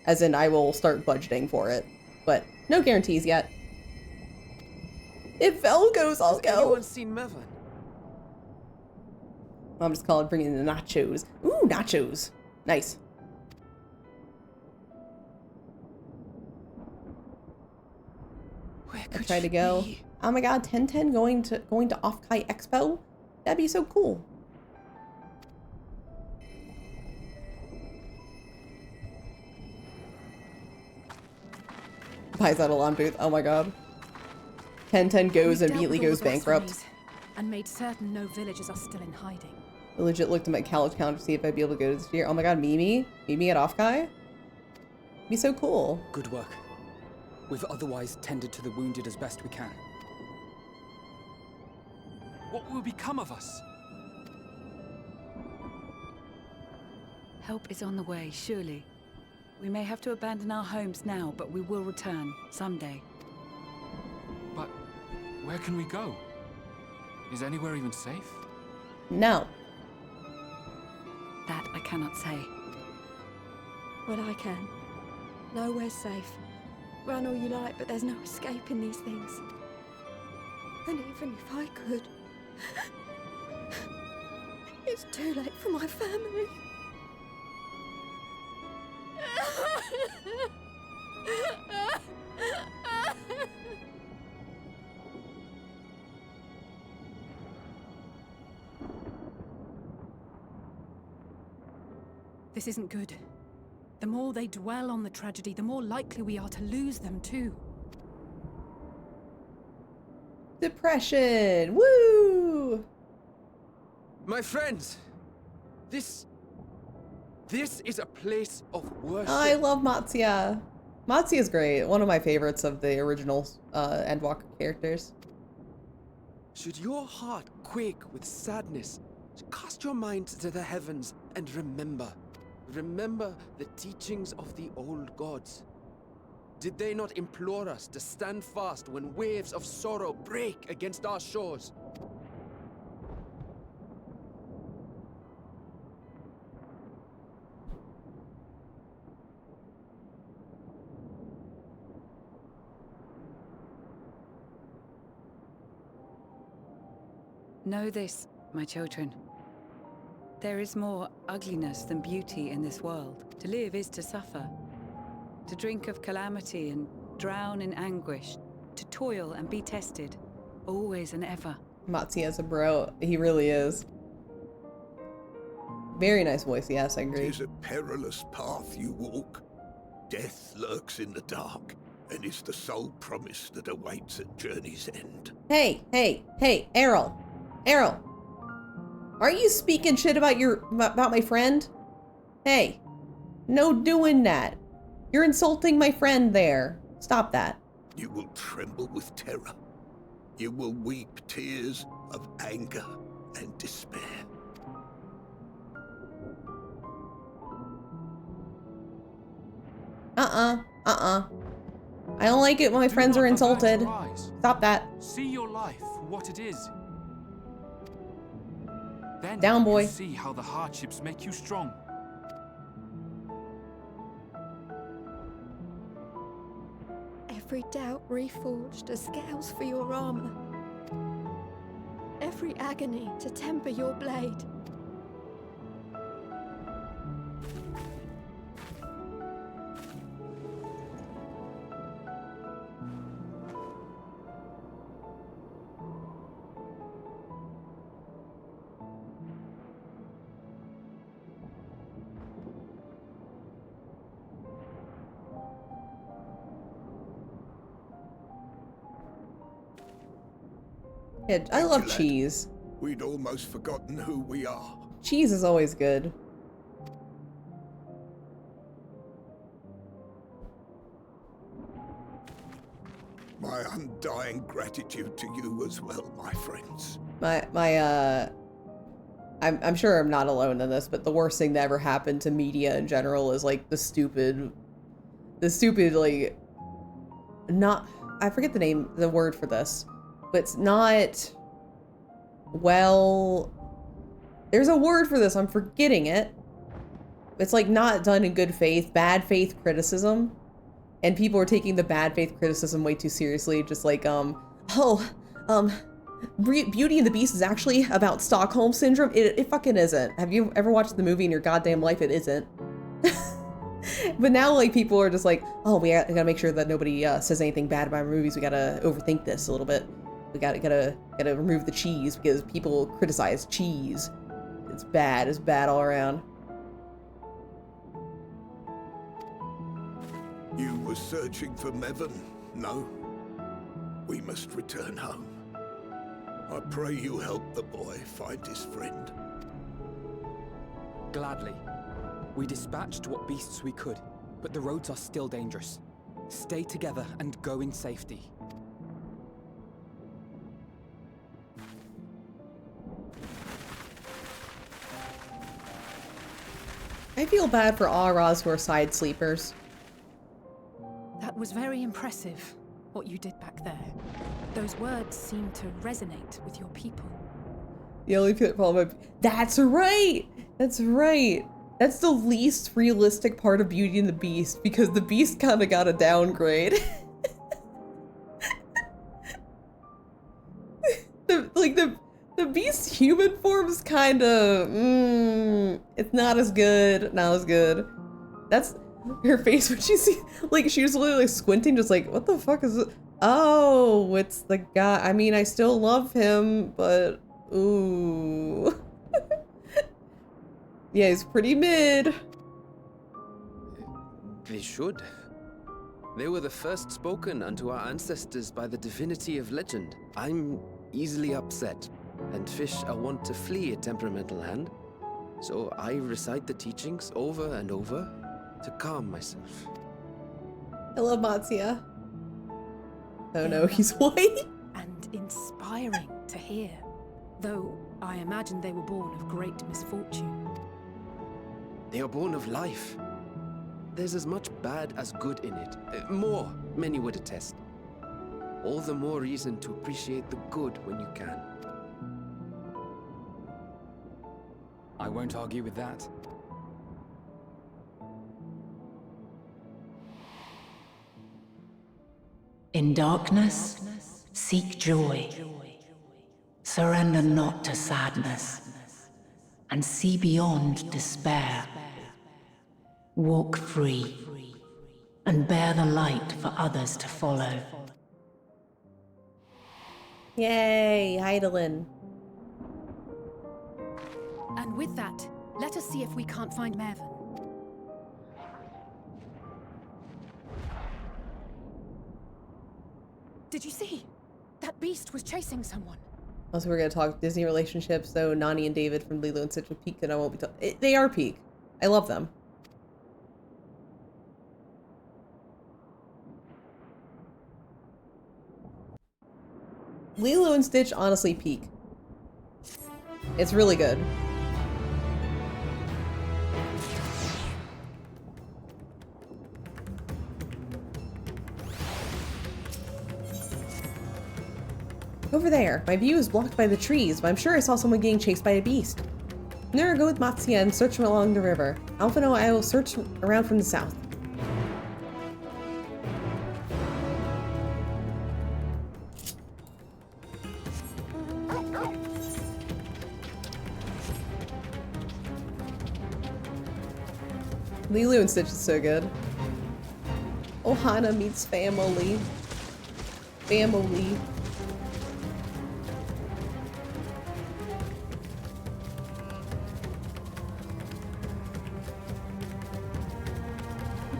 As in, I will start budgeting for it, but no guarantees yet. If Vel goes, I'll go. Has anyone seen Mervyn? I'm just calling bringing the nachos. Ooh, nachos. Nice. Where I'll could try to go. be? Oh my god, 1010 going to Offkai Expo? That'd be so cool. Buys out a lawn booth. Oh my god. 1010 goes and immediately goes bankrupt. And made certain no villagers are still in hiding. I legit looked at my college calendar to see if I'd be able to go this year. Oh my god, Mimi? Mimi at Offkai? Be so cool. Good work. We've otherwise tended to the wounded as best we can. What will become of us? Help is on the way, surely. We may have to abandon our homes now, but we will return someday. But where can we go? Is anywhere even safe? No. That I cannot say. Well, I can. Nowhere's safe. Run all you like, but there's no escaping these things. And even if I could, it's too late for my family. This isn't good. The more they dwell on the tragedy, the more likely we are to lose them too. Depression! Woo! My friends, this is a place of worship. I love Matsuya. Matsuya's great. One of my favorites of the original Endwalker characters. Should your heart quake with sadness, cast your mind to the heavens and remember the teachings of the old gods. Did they not implore us to stand fast when waves of sorrow break against our shores? Know this, my children. There is more ugliness than beauty in this world. To live is to suffer. To drink of calamity and drown in anguish. To toil and be tested. Always and ever. Matsuya's a bro. He really is. Very nice voice, yes, I agree. 'Tis a perilous path you walk. Death lurks in the dark, and is the sole promise that awaits at journey's end. Hey, Errol. Errol. Aren't you speaking shit about my friend? Hey. No doing that. You're insulting my friend there. Stop that. You will tremble with terror. You will weep tears of anger and despair. I don't like it when my friends are insulted. Stop that. See your life for what it is. Then Down, boy. you see how the hardships make you strong. Every doubt reforged as scales for your armor. Every agony to temper your blade. Yeah, I love cheese. We'd almost forgotten who we are. Cheese is always good. My undying gratitude to you as well, my friends. I'm sure I'm not alone in this, but the worst thing that ever happened to media in general is like the stupid like, not, I forget the word for this, but it's not, well, there's a word for this, I'm forgetting it. It's like not done in good faith, bad faith criticism. And people are taking the bad faith criticism way too seriously, just like, Beauty and the Beast is actually about Stockholm Syndrome. It fucking isn't. Have you ever watched the movie in your goddamn life? It isn't. But now, like, people are just like, oh, we gotta make sure that nobody says anything bad about our movies. We gotta overthink this a little bit. We gotta remove the cheese because people criticize cheese. It's bad. It's bad all around. You were searching for Mevon? No? We must return home. I pray you help the boy find his friend. Gladly. We dispatched what beasts we could, but the roads are still dangerous. Stay together and go in safety. I feel bad for Auras who are side sleepers. That was very impressive, what you did back there. Those words seem to resonate with your people. The only problem, that's right! That's right! That's the least realistic part of Beauty and the Beast, because the Beast kinda got a downgrade. The Beast's human form is kinda, it's not as good, not as good. That's her face when she see, like, she was literally squinting, just like, what the fuck is it? Oh, it's the guy. I mean, I still love him, but ooh. Yeah, he's pretty mid. They should. They were the first spoken unto our ancestors by the divinity of legend. I'm easily upset. and fish are wont to flee a temperamental hand. So I recite the teachings over and over to calm myself. I love Matsuya. Oh no, he's white. And inspiring to hear. Though I imagine they were born of great misfortune. They are born of life. There's as much bad as good in it. More, many would attest. All the more reason to appreciate the good when you can. I won't argue with that. In darkness, seek joy. Surrender not to sadness, and see beyond despair. Walk free, and bear the light for others to follow. Yay, Heidelin. And with that, let us see if we can't find Mervyn. Did you see? That beast was chasing someone. Also, we're gonna talk Disney relationships, so Nani and David from Lilo and Stitch are peak, and I won't be talking. They are peak. I love them. Lilo and Stitch, honestly, peak. It's really good. Over there. My view is blocked by the trees, but I'm sure I saw someone getting chased by a beast. Nura, go with Matsuya and search along the river. Alphino, I will search around from the south. Lilo and Stitch is so good. Ohana meets family. Family.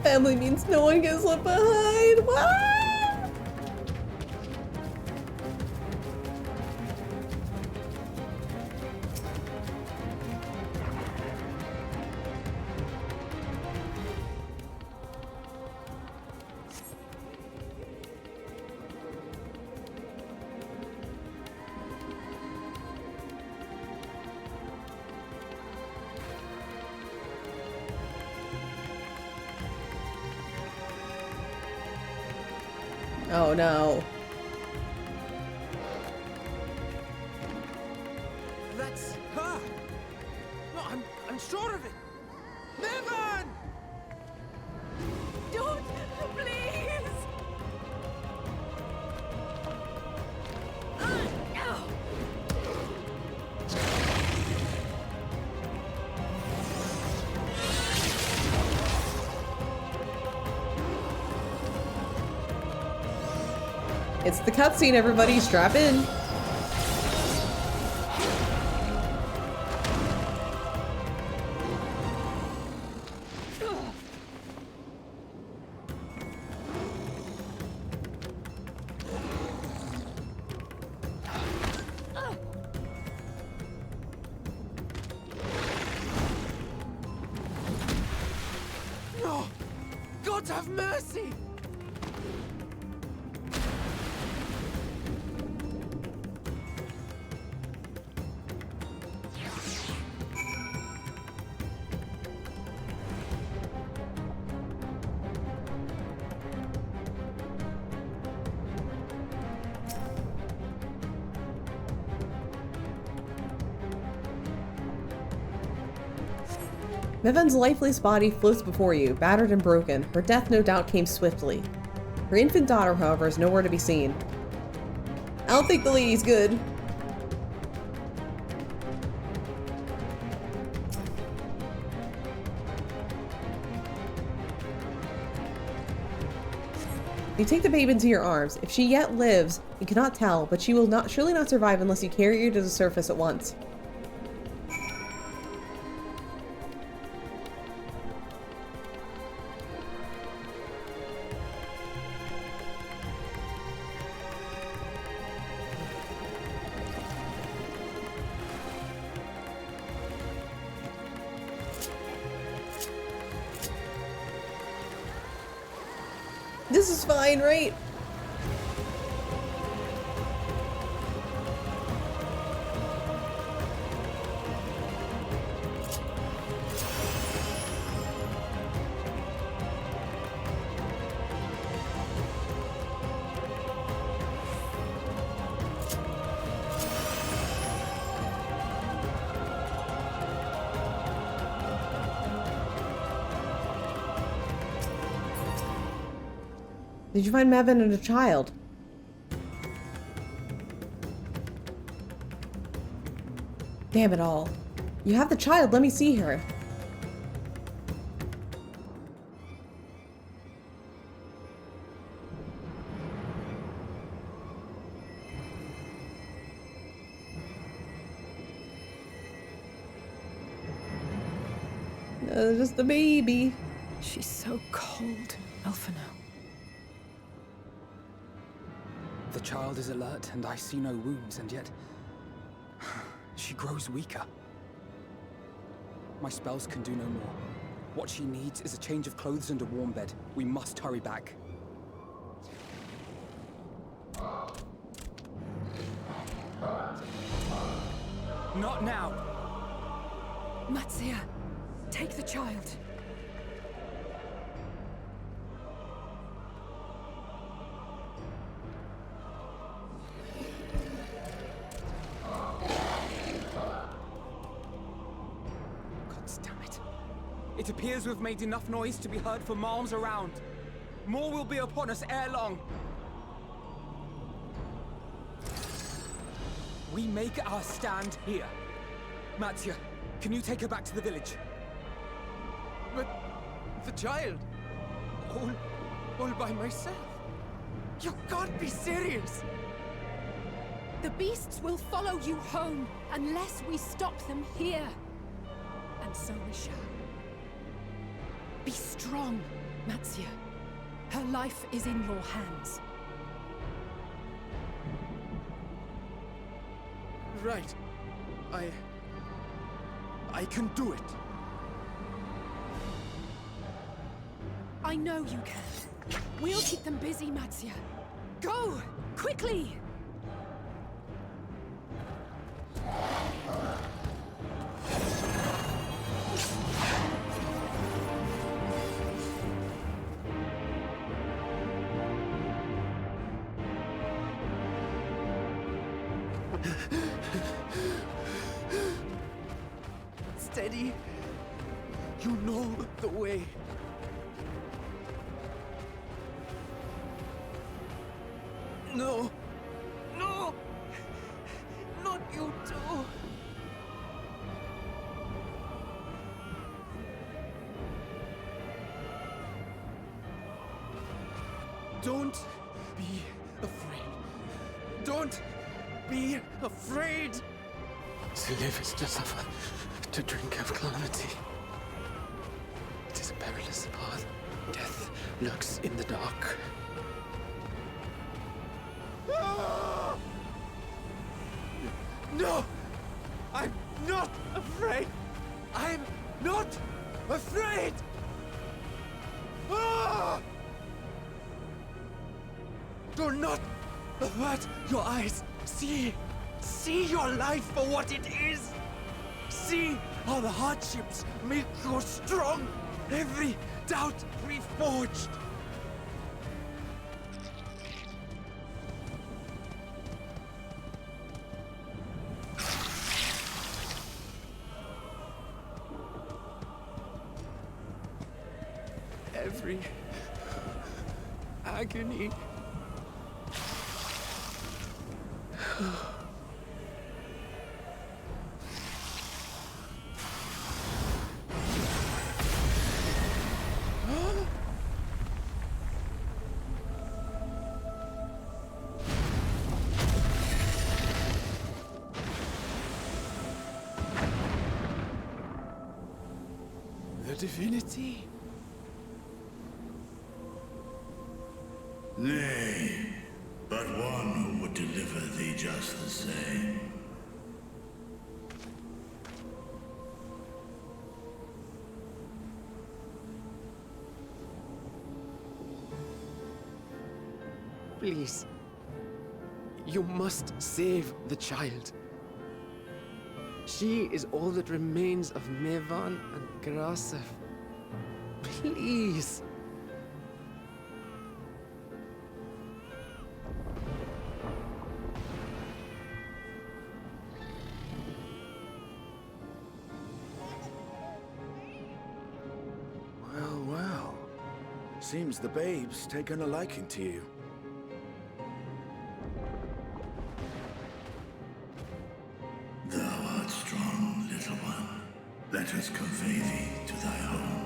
Family means no one gets left behind. What? Oh no. That's her! No, I'm sure of it! Mervyn! Don't, please! It's the cutscene, everybody. Strap in. No! God have mercy! Mervyn's lifeless body floats before you, battered and broken. Her death no doubt came swiftly. Her infant daughter, however, is nowhere to be seen. I don't think the lady's good. You take the babe into your arms. If she yet lives, you cannot tell, but she will surely not survive unless you carry her to the surface at once. This is fine, right? Did you find Mevin and a child? Damn it all. You have the child, let me see her. Just a baby. She's so cold, Alphino. The child is alert, and I see no wounds, and yet she grows weaker. My spells can do no more. What she needs is a change of clothes and a warm bed. We must hurry back. Not now! Matsia, take the child. It appears we've made enough noise to be heard for miles around. More will be upon us ere long. We make our stand here. Matsia, can you take her back to the village? But the child, all by myself. You can't be serious. The beasts will follow you home unless we stop them here. And so we shall. Be strong, Matsia. Her life is in your hands. Right. I can do it. I know you can. We'll keep them busy, Matsia. Go! Quickly! Steady. You know the way. No. No! Not you too! Don't be afraid. Don't be afraid! To live is to suffer, to drink of calamity. It is a perilous path. Death lurks in the dark. No! I'm not afraid! I'm not afraid! Do not avert your eyes! See your life for what it is! See how the hardships make you strong! Every doubt reforged! Every agony. The divinity? Nay, but one who would deliver thee just the same. please. You must save the child. She is all that remains of Mevan and Grasef. Please. Well, well. Seems the babe's taken a liking to you. Thou art strong, little one. Let us convey thee to thy home.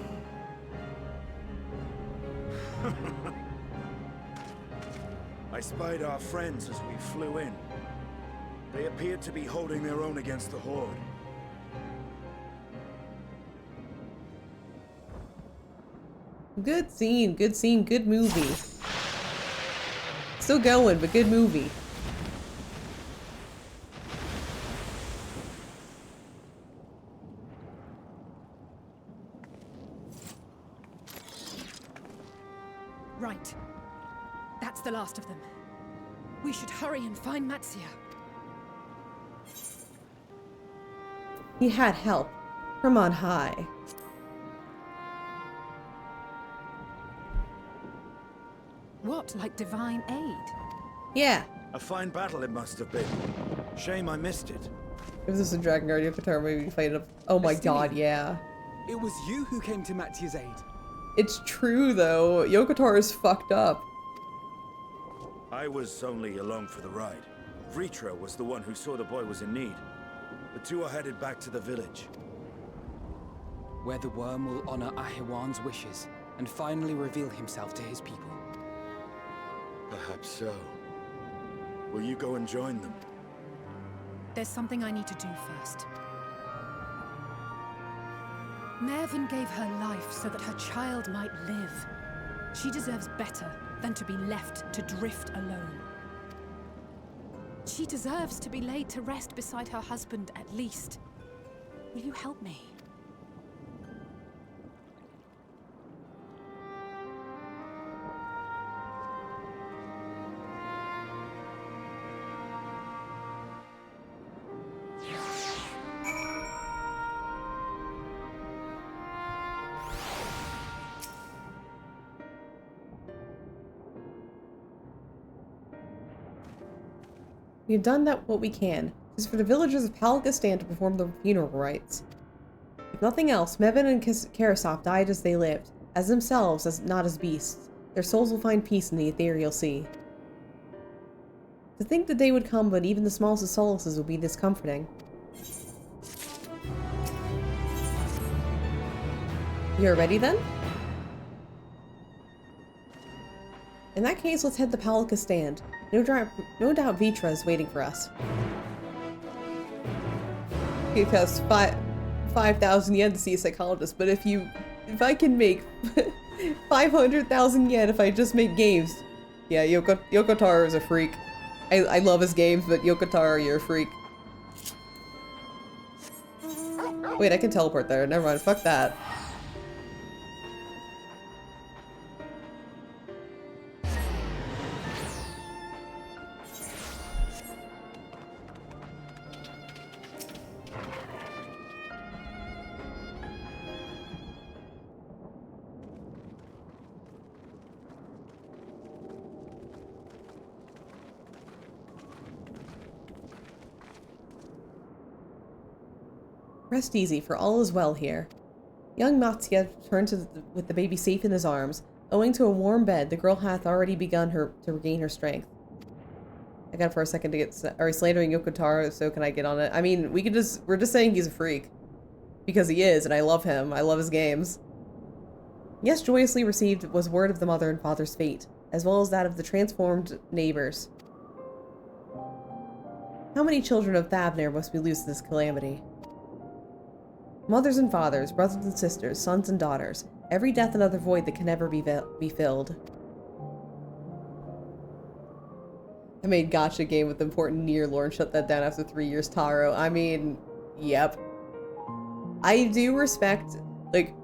I spied our friends as we flew in. They appeared to be holding their own against the Horde. Good scene, good movie. Still going, but good movie. Right. That's the last of them. We should hurry and find Matsia. He had help from on high. What, like divine aid? Yeah. A fine battle it must have been. Shame I missed it. If this is a Dragon Guard Yoko-Taro movie fighting up. Oh my god, yeah. It was you who came to Matia's aid. It's true though. Yoko-Taro is fucked up. I was only along for the ride. Vritra was the one who saw the boy was in need. The two are headed back to the village. Where the worm will honor Ahiwan's wishes and finally reveal himself to his people. Perhaps so. Will you go and join them? There's something I need to do first. Mervyn gave her life so that her child might live. She deserves better than to be left to drift alone. She deserves to be laid to rest beside her husband at least. Will you help me? We've done what we can. It is for the villagers of Palakistan to perform the funeral rites. If nothing else, Mevin and Karasop died as they lived, as themselves, not as beasts. Their souls will find peace in the ethereal sea. To think the day would come when even the smallest of solaces would be this comforting. You're ready then? In that case, let's head to Palakistan. No doubt Vitra is waiting for us. It costs 5,000 yen to see a psychologist, but if I can make 500,000 yen if I just make games. Yeah, Yoko-Taro is a freak. I love his games, but Yoko-Taro, you're a freak. Wait, I can teleport there. Never mind, fuck that. Rest easy, for all is well here. Young Matsuya returned with the baby safe in his arms. Owing to a warm bed, the girl hath already begun to regain her strength. I got it for a second to get... Are we slandering Yoko-Taro, so can I get on it? I mean, we're just saying he's a freak. Because he is, and I love him. I love his games. Yes, joyously received was word of the mother and father's fate, as well as that of the transformed neighbors. How many children of Thabner must we lose to this calamity? Mothers and fathers, brothers and sisters, sons and daughters, every death another void that can never be filled. I made gacha game with important near lore and shut that down after 3 years, Taro. I mean, yep. I do respect, like,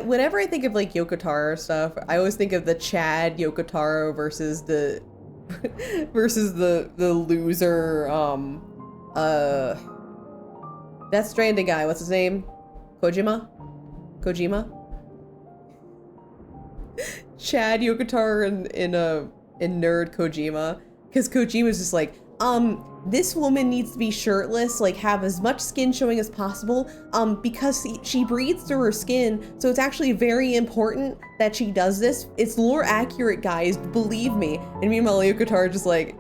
Whenever I think of like Yokotaro stuff, I always think of the Chad Yokotaro versus the the loser Death Stranding guy. What's his name? Kojima? Chad Yokotaro in Nerd Kojima, because Kojima's just like, this woman needs to be shirtless, like have as much skin showing as possible, because she breathes through her skin, so it's actually very important that she does this. It's lore accurate, guys, believe me. And meanwhile, Yokotaro just like,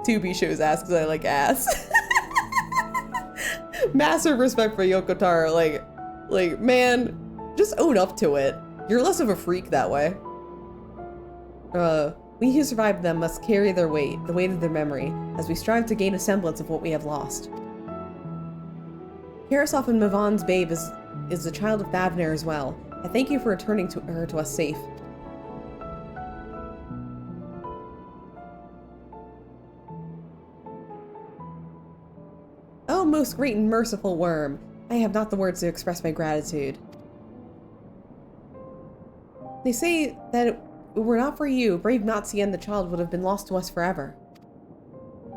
Tubi shows ass because I like ass. Massive respect for Yokotaro, like man, just own up to it. You're less of a freak that way. We who survived them must carry their weight, the weight of their memory, as we strive to gain a semblance of what we have lost. Karasov and Mavon's babe is the child of Thavner as well. I thank you for returning her to us safe. Oh, most great and merciful worm! I have not the words to express my gratitude. They say that if it were not for you, brave Nazi and the child would have been lost to us forever.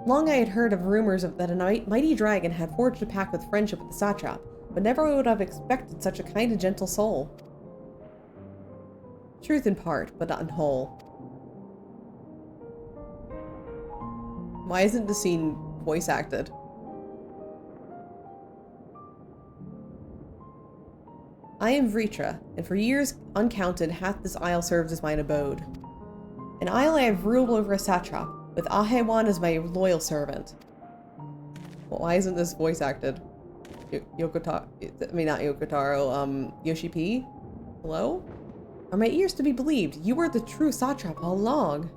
Long I had heard of rumors that a mighty dragon had forged a pact with friendship with the satrap, but never would have expected such a kind and gentle soul. Truth in part, but not in whole. Why isn't the scene voice acted? I am Vritra, and for years uncounted hath this isle served as mine abode. An isle I have ruled over a satrap, with Ahewan as my loyal servant. Well, why isn't this voice acted? Yokotaro, I mean not Yokotaro, Yoshi P? Hello? Are my ears to be believed? You were the true satrap all along.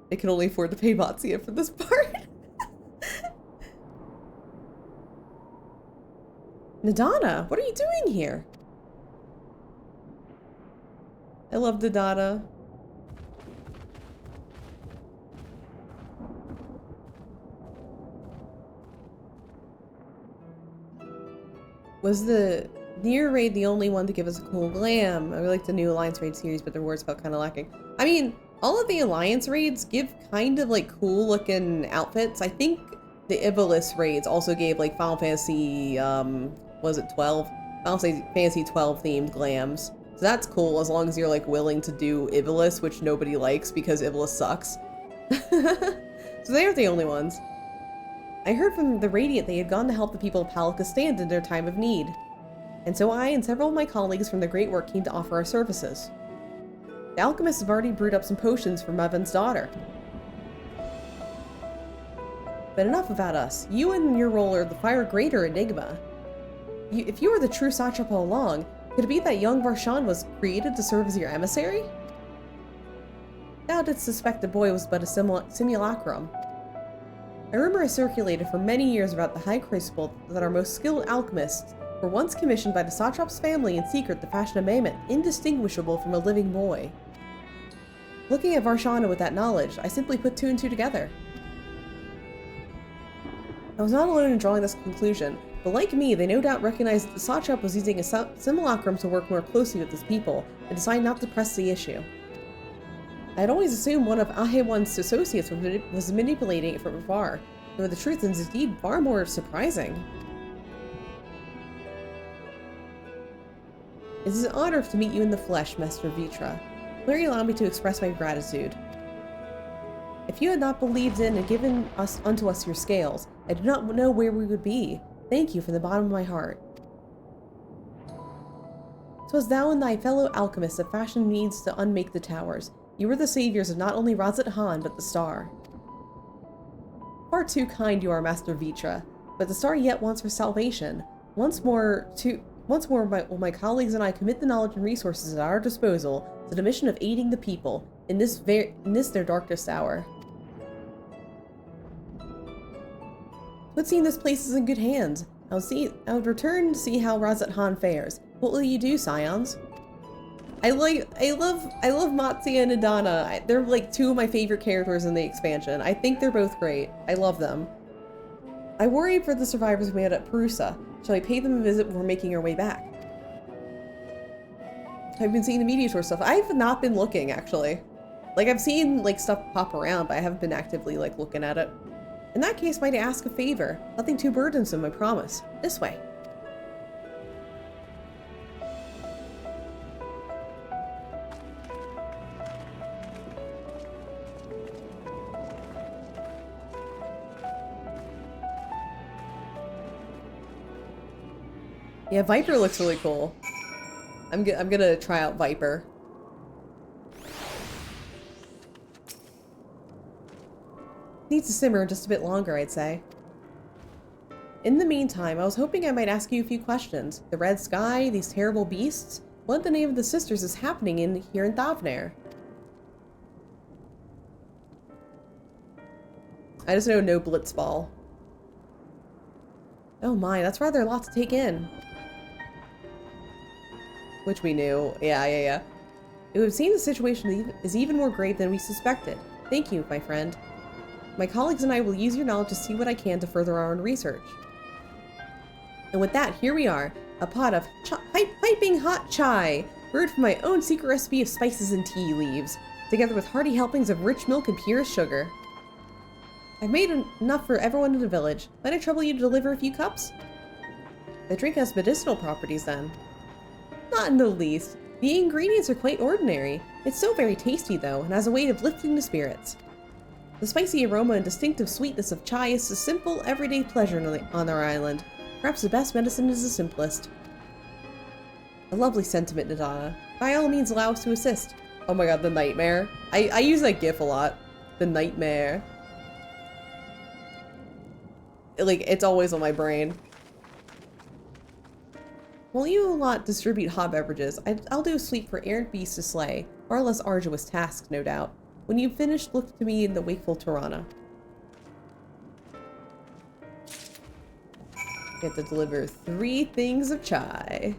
They can only afford to pay Matsuya for this part. Nadana, what are you doing here? I love Nadana. Was the Nier raid the only one to give us a cool glam? I really like the new Alliance raid series, but the rewards felt kind of lacking. I mean, all of the Alliance raids give kind of like cool looking outfits. I think the Ivalice raids also gave like Final Fantasy, was it 12? Final Fantasy 12 themed glams. So that's cool as long as you're like willing to do Ivalice, which nobody likes because Ivalice sucks. So they aren't the only ones. I heard from the Radiant they had gone to help the people of Palakistan in their time of need. And so I and several of my colleagues from the Great Work came to offer our services. The alchemists have already brewed up some potions for Maven's daughter. But enough about us. You and your role are the far greater enigma. If you were the true satrap all along, could it be that young Varshan was created to serve as your emissary? Thou didst suspect the boy was but a simulacrum. A rumor has circulated for many years about the High Crucible that our most skilled alchemists were once commissioned by the satrap's family in secret to fashion a mammoth indistinguishable from a living boy. Looking at Varshana with that knowledge, I simply put two and two together. I was not alone in drawing this conclusion, but like me, they no doubt recognized that the satrap was using a simulacrum to work more closely with his people, and decided not to press the issue. I had always assumed one of Ahewan's associates was manipulating it from afar, though the truth is indeed far more surprising. It is an honor to meet you in the flesh, Master Vritra. Will you allow me to express my gratitude? If you had not believed in and given unto us your scales, I do not know where we would be. Thank you from the bottom of my heart. 'Twas thou and thy fellow alchemists that fashioned means to unmake the towers. You were the saviors of not only Razat Han, but the star. Far too kind you are, Master Vritra, but the star yet wants for salvation. Once more, will my colleagues and I commit the knowledge and resources at our disposal to the mission of aiding the people in this their darkest hour. Would seem this place is in good hands. I would return to see how Razat Han fares. What will you do, Scions? I love Matsuya and Nadana. They're like two of my favorite characters in the expansion. I think they're both great. I love them. I worry for the survivors we had at Perusa. Shall I pay them a visit before making our way back? I've been seeing the media tour stuff. I've not been looking, actually. Like, I've seen, like, stuff pop around, but I haven't been actively, like, looking at it. In that case, might I ask a favor? Nothing too burdensome, I promise. This way. Yeah, Viper looks really cool. I'm gonna try out Viper. Needs to simmer just a bit longer, I'd say. In the meantime, I was hoping I might ask you a few questions. The red sky, these terrible beasts. What in the name of the sisters is happening here in Thavnair? I just know no blitzball. Oh my, that's rather a lot to take in. Which we knew. Yeah. It would seem the situation is even more grave than we suspected. Thank you, my friend. My colleagues and I will use your knowledge to see what I can to further our own research. And with that, here we are. A pot of piping hot chai, brewed from my own secret recipe of spices and tea leaves, together with hearty helpings of rich milk and purest sugar. I've made enough for everyone in the village. Might I trouble you to deliver a few cups? The drink has medicinal properties, then. Not in the least. The ingredients are quite ordinary. It's so very tasty, though, and has a way of lifting the spirits. The spicy aroma and distinctive sweetness of chai is a simple, everyday pleasure on our island. Perhaps the best medicine is the simplest. A lovely sentiment, Nadana. By all means, allow us to assist. Oh my god, the nightmare. I use that gif a lot. The nightmare. Like, it's always on my brain. While you lot distribute hot beverages, I'll do a sweep for errant beasts to slay. Far less arduous tasks, no doubt. When you've finished, look to me in the wakeful Tirana. Get to deliver 3 things of chai.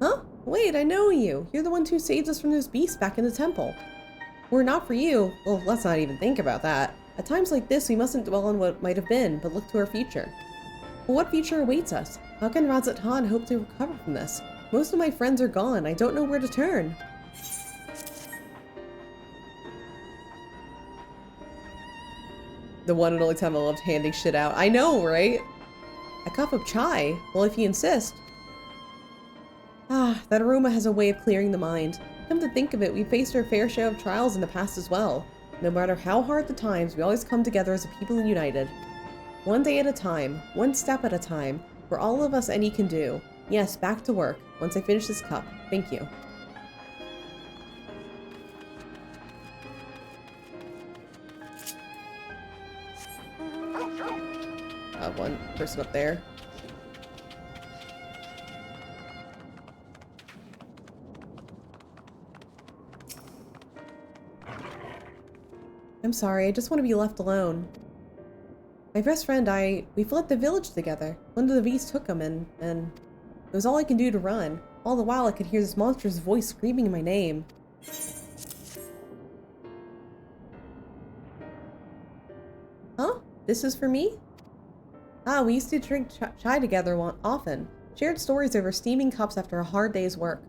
Huh? Wait, I know you. You're the one who saved us from those beasts back in the temple. Were it not for you, well, let's not even think about that. At times like this, we mustn't dwell on what might have been, but look to our future. But what future awaits us? How can Razat Han hope to recover from this? Most of my friends are gone. I don't know where to turn. The one and only time I loved handing shit out. I know, right? A cup of chai? Well, if you insist. Ah, that aroma has a way of clearing the mind. Come to think of it, we've faced our fair share of trials in the past as well. No matter how hard the times, we always come together as a people united. One day at a time, one step at a time, for all of us any can do. Yes, back to work, once I finish this cup. Thank you. One person up there. I'm sorry, I just want to be left alone. My best friend, we fled the village together. One of the beasts took him, and it was all I could do to run. All the while I could hear this monstrous voice screaming my name. Huh? This is for me? Ah, we used to drink chai together often. Shared stories over steaming cups after a hard day's work.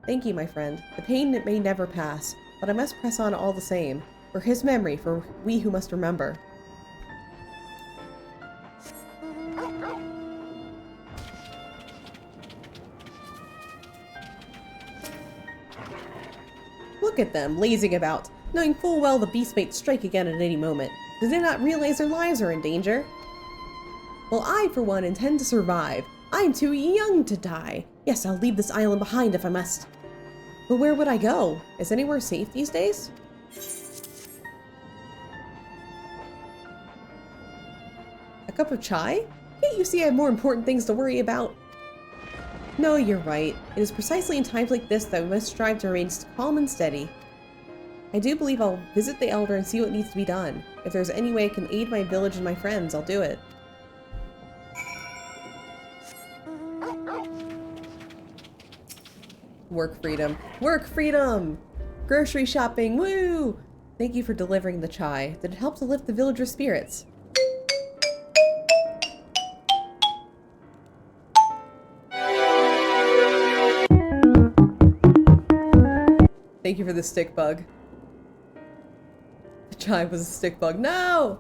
Thank you, my friend. The pain may never pass, but I must press on all the same. For his memory, for we who must remember. Look at them, lazing about, knowing full well the beast might strike again at any moment. Do they not realize their lives are in danger? Well, I, for one, intend to survive. I'm too young to die. Yes, I'll leave this island behind if I must. But where would I go? Is anywhere safe these days? A cup of chai? Can't you see I have more important things to worry about? No, you're right. It is precisely in times like this that we must strive to remain calm and steady. I do believe I'll visit the Elder and see what needs to be done. If there's any way I can aid my village and my friends, I'll do it. Work freedom. Work freedom! Grocery shopping, woo! Thank you for delivering the chai. Did it help to lift the villagers' spirits? Thank you for the stick bug. The child was a stick bug. No!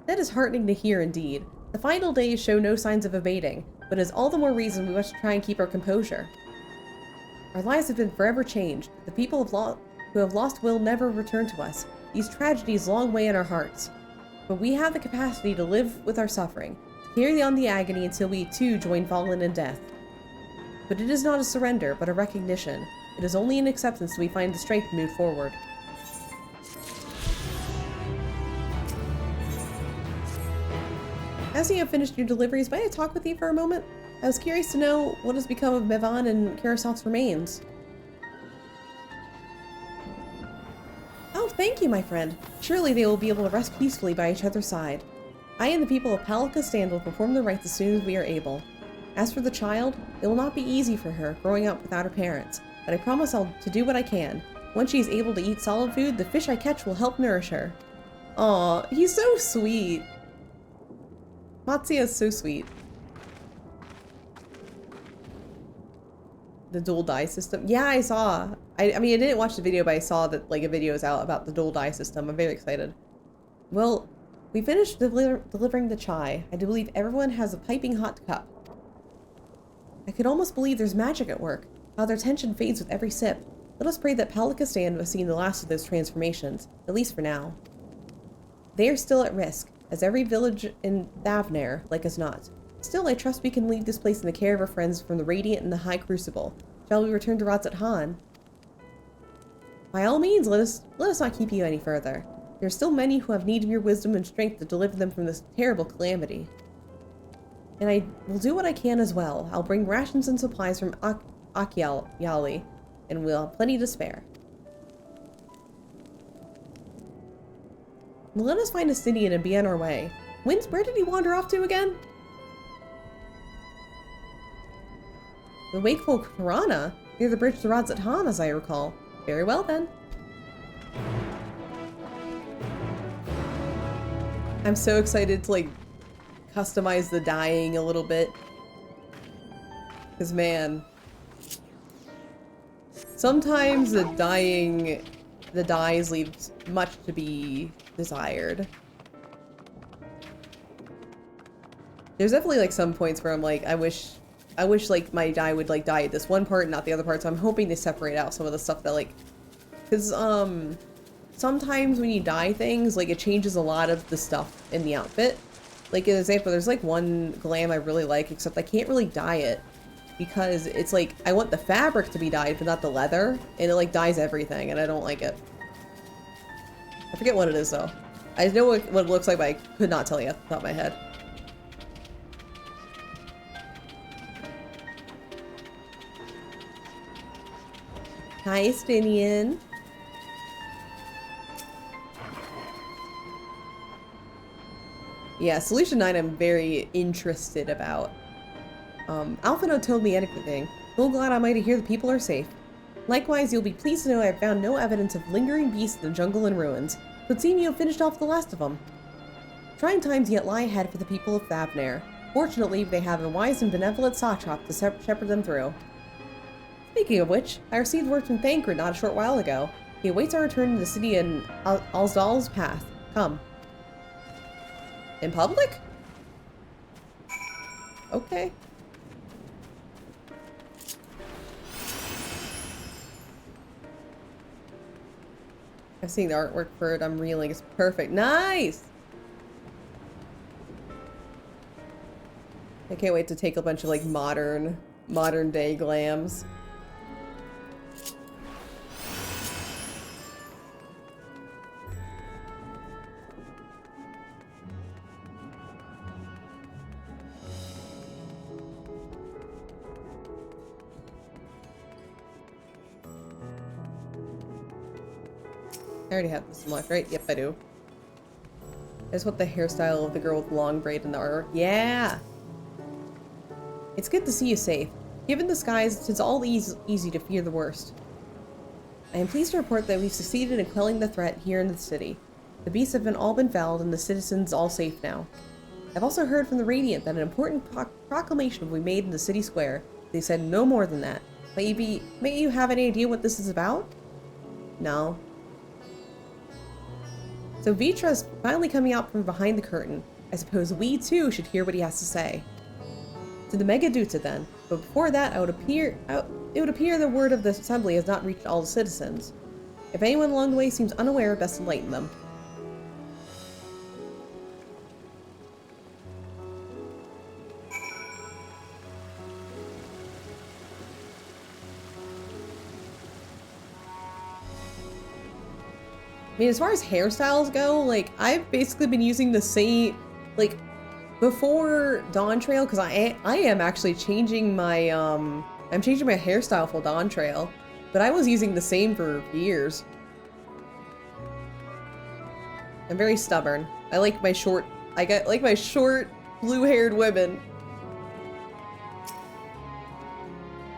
That is heartening to hear indeed. The final days show no signs of abating, but it is all the more reason we must try and keep our composure. Our lives have been forever changed. The people who have lost will never return to us. These tragedies long weigh in our hearts. But we have the capacity to live with our suffering, to carry on the agony until we too join fallen in death. But it is not a surrender, but a recognition. It is only in acceptance that we find the strength to move forward. As you have finished your deliveries, may I talk with you for a moment? I was curious to know what has become of Mevan and Karasov's remains. Oh, thank you, my friend. Surely they will be able to rest peacefully by each other's side. I and the people of Palika will perform the rites as soon as we are able. As for the child, it will not be easy for her growing up without her parents, but I promise to do what I can. Once she is able to eat solid food, the fish I catch will help nourish her. Aw, he's so sweet. Matsuya is so sweet. The dual die system. Yeah, I saw. I mean, I didn't watch the video, but I saw that like a video is out about the dual die system. I'm very excited. Well, we finished delivering the chai. I do believe everyone has a piping hot cup. I could almost believe there's magic at work. How their tension fades with every sip. Let us pray that Palika has seen the last of those transformations, at least for now. They are still at risk, as every village in Thavnair like us not. Still, I trust we can leave this place in the care of our friends from the Radiant and the High Crucible. Shall we return to Razat Han? By all means, let us not keep you any further. There are still many who have need of your wisdom and strength to deliver them from this terrible calamity. And I will do what I can as well. I'll bring rations and supplies from Akyali, and we'll have plenty to spare. Well, let us find a Stydian and be on our way. Where did he wander off to again? The Wakeful Piranha? Near the bridge to Razat Han, as I recall. Very well, then. I'm so excited to, like, customize the dyeing a little bit. Because, man, sometimes the dyes leave much to be desired. There's definitely, like, some points where I'm like, I wish like my dye would like dye at this one part and not the other part, so I'm hoping to separate out some of the stuff that like, because sometimes when you dye things, like it changes a lot of the stuff in the outfit. Like an example, there's like one glam I really like, except I can't really dye it because it's like I want the fabric to be dyed but not the leather, and it like dyes everything and I don't like it. I forget what it is though. I know what it looks like, but I could not tell you off the top of my head. Hi, Stydian. Yeah, Solution 9 I'm very interested about. Alphino told me anything. So glad I'm to hear the people are safe. Likewise, you'll be pleased to know I have found no evidence of lingering beasts in the jungle and ruins. It would seem you have finished off the last of them. Trying times yet lie ahead for the people of Thavnair. Fortunately, they have a wise and benevolent Satrap to shepherd them through. Speaking of which, I received word from Thancred not a short while ago. He awaits our return to the city in Alzdal's path. Come. In public? Okay. I've seen the artwork for it. I'm reeling. It's perfect. Nice! I can't wait to take a bunch of like modern day glams. I already have this left, right? Yep, I do. I just want the hairstyle of the girl with long braid in the artwork. Yeah! It's good to see you safe. Given the skies, it's all easy to fear the worst. I am pleased to report that we've succeeded in quelling the threat here in the city. The beasts have all been felled and the citizens all safe now. I've also heard from the Radiant that an important proclamation will be made in the city square. They said no more than that. May you have any idea what this is about? No. So Vitra's finally coming out from behind the curtain. I suppose we too should hear what he has to say. To the Megaduta then, but before that it would appear the word of the assembly has not reached all the citizens. If anyone along the way seems unaware, best enlighten them. I mean, as far as hairstyles go, like, I've basically been using the same, like, before Dawn Trail, because I am actually changing my, I'm changing my hairstyle for Dawn Trail, but I was using the same for years. I'm very stubborn. I like my short, like my short, blue-haired women.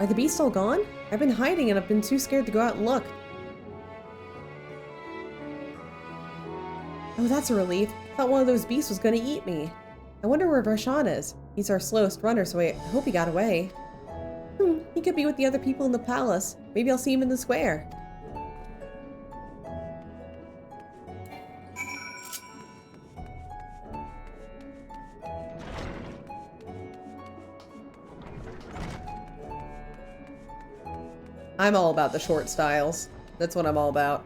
Are the beasts all gone? I've been hiding and I've been too scared to go out and look. Oh, that's a relief. I thought one of those beasts was gonna eat me. I wonder where Varshan is. He's our slowest runner, so I hope he got away. He could be with the other people in the palace. Maybe I'll see him in the square. I'm all about the short styles. That's what I'm all about.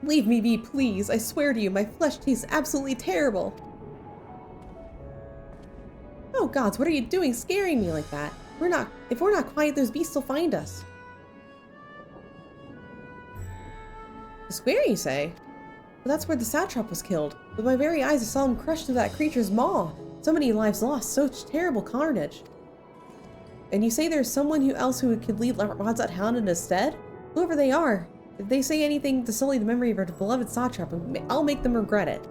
Leave me be, please. I swear to you, my flesh tastes absolutely terrible. Oh gods, what are you doing scaring me like that? If we're not quiet, those beasts will find us. The square, you say? Well, that's where the satrap was killed. With my very eyes, I saw him crushed through that creature's maw. So many lives lost, such terrible carnage. And you say there's someone else who could lead Radzat Hound in his stead? Whoever they are, if they say anything to sully the memory of our beloved satrap, I'll make them regret it.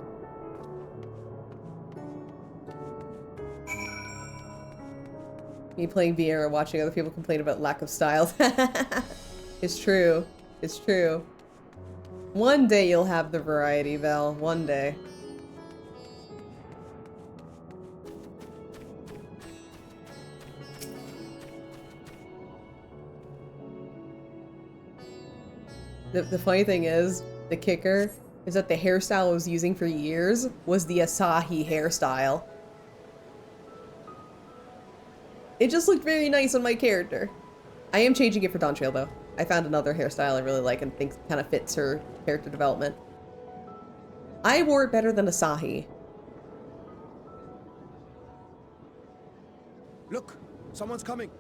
Me playing VR and watching other people complain about lack of style. It's true. It's true. One day you'll have the variety, Vel. One day. The funny thing is, the kicker is that the hairstyle I was using for years was the Asahi hairstyle. It just looked very nice on my character. I am changing it for Dawn Trail though. I found another hairstyle I really like and think kind of fits her character development. I wore it better than Asahi. Look, someone's coming.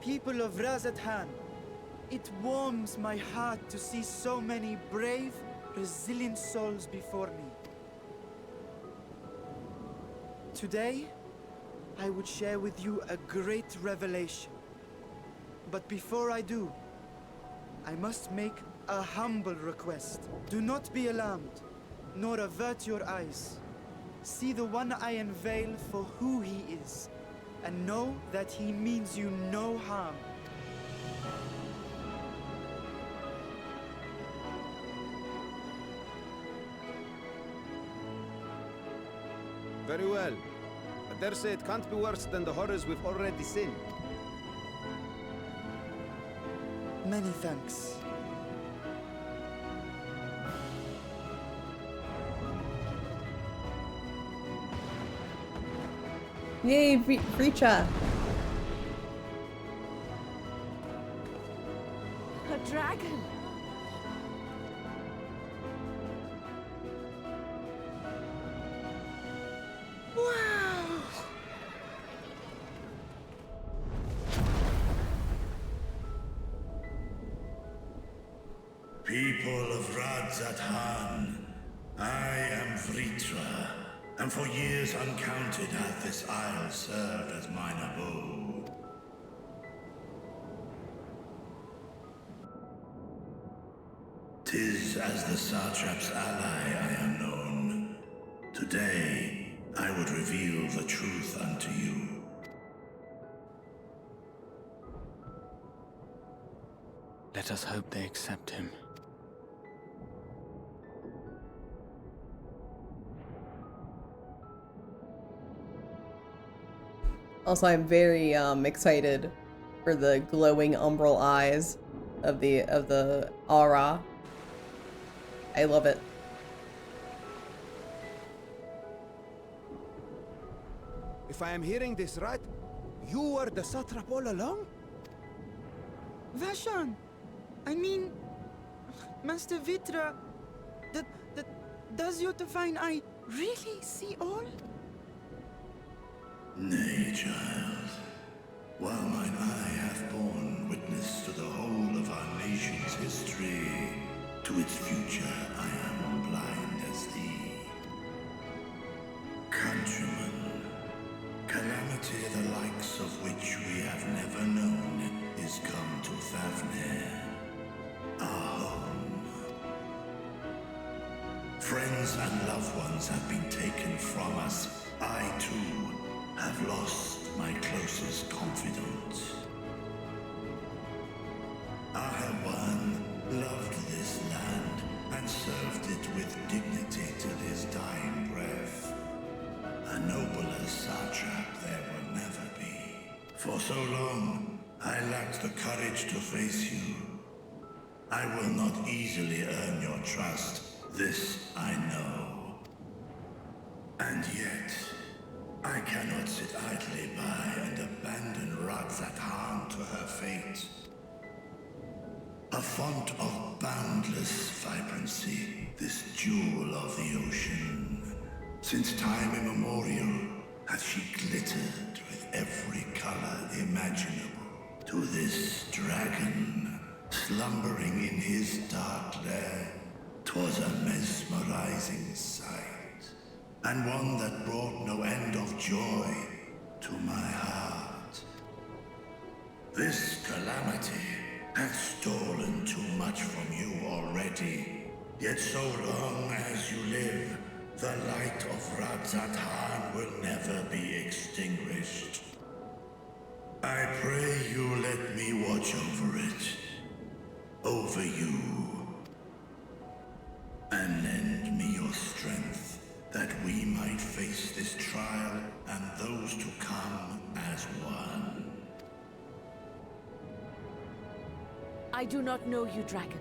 People of Razathan, it warms my heart to see so many brave, resilient souls before me. Today, I would share with you a great revelation. But before I do, I must make a humble request. Do not be alarmed, nor avert your eyes. See the one I unveil for who he is, and know that he means you no harm. Very well. I dare say it can't be worse than the horrors we've already seen. Many thanks. Yay, Breacha! A dragon! Wow! People of Radzathan, I am Vritra, and for years uncounted hath this isle served as mine abode. Tis as the satrap's ally I am known. Today, I would reveal the truth unto you. Let us hope they accept him. Also, I'm very excited for the glowing umbral eyes of the aura. I love it. If I am hearing this right, you were the satrap all along? Vashan! I mean, Master Vitra, does your divine eye really see all? Nay, child. While mine eye hath borne witness to the whole of our nation's history, to its future I am blind as thee. Countrymen, calamity the likes of which we have never known is come to Thavnir, our home. Friends and loved ones have been taken from us. I, too, have lost my closest confidant. Ahewan loved this land and served it with dignity till his dying breath. A nobler satrap there will never be. For so long, I lacked the courage to face you. I will not easily earn your trust, this I know. And yet, I cannot sit idly by and abandon Radzathan to her fate. A font of boundless vibrancy, this jewel of the ocean. Since time immemorial, hath she glittered with every color imaginable. To this dragon, slumbering in his dark lair, 'twas a mesmerizing sight, and one that brought no end of joy to my heart. This calamity hath stolen too much from you already, yet so long as you live, the light of Radzathan will never be extinguished. I pray you let me watch over it, over you, and lend me your strength, that we might face this trial and those to come as one. I do not know you, dragon,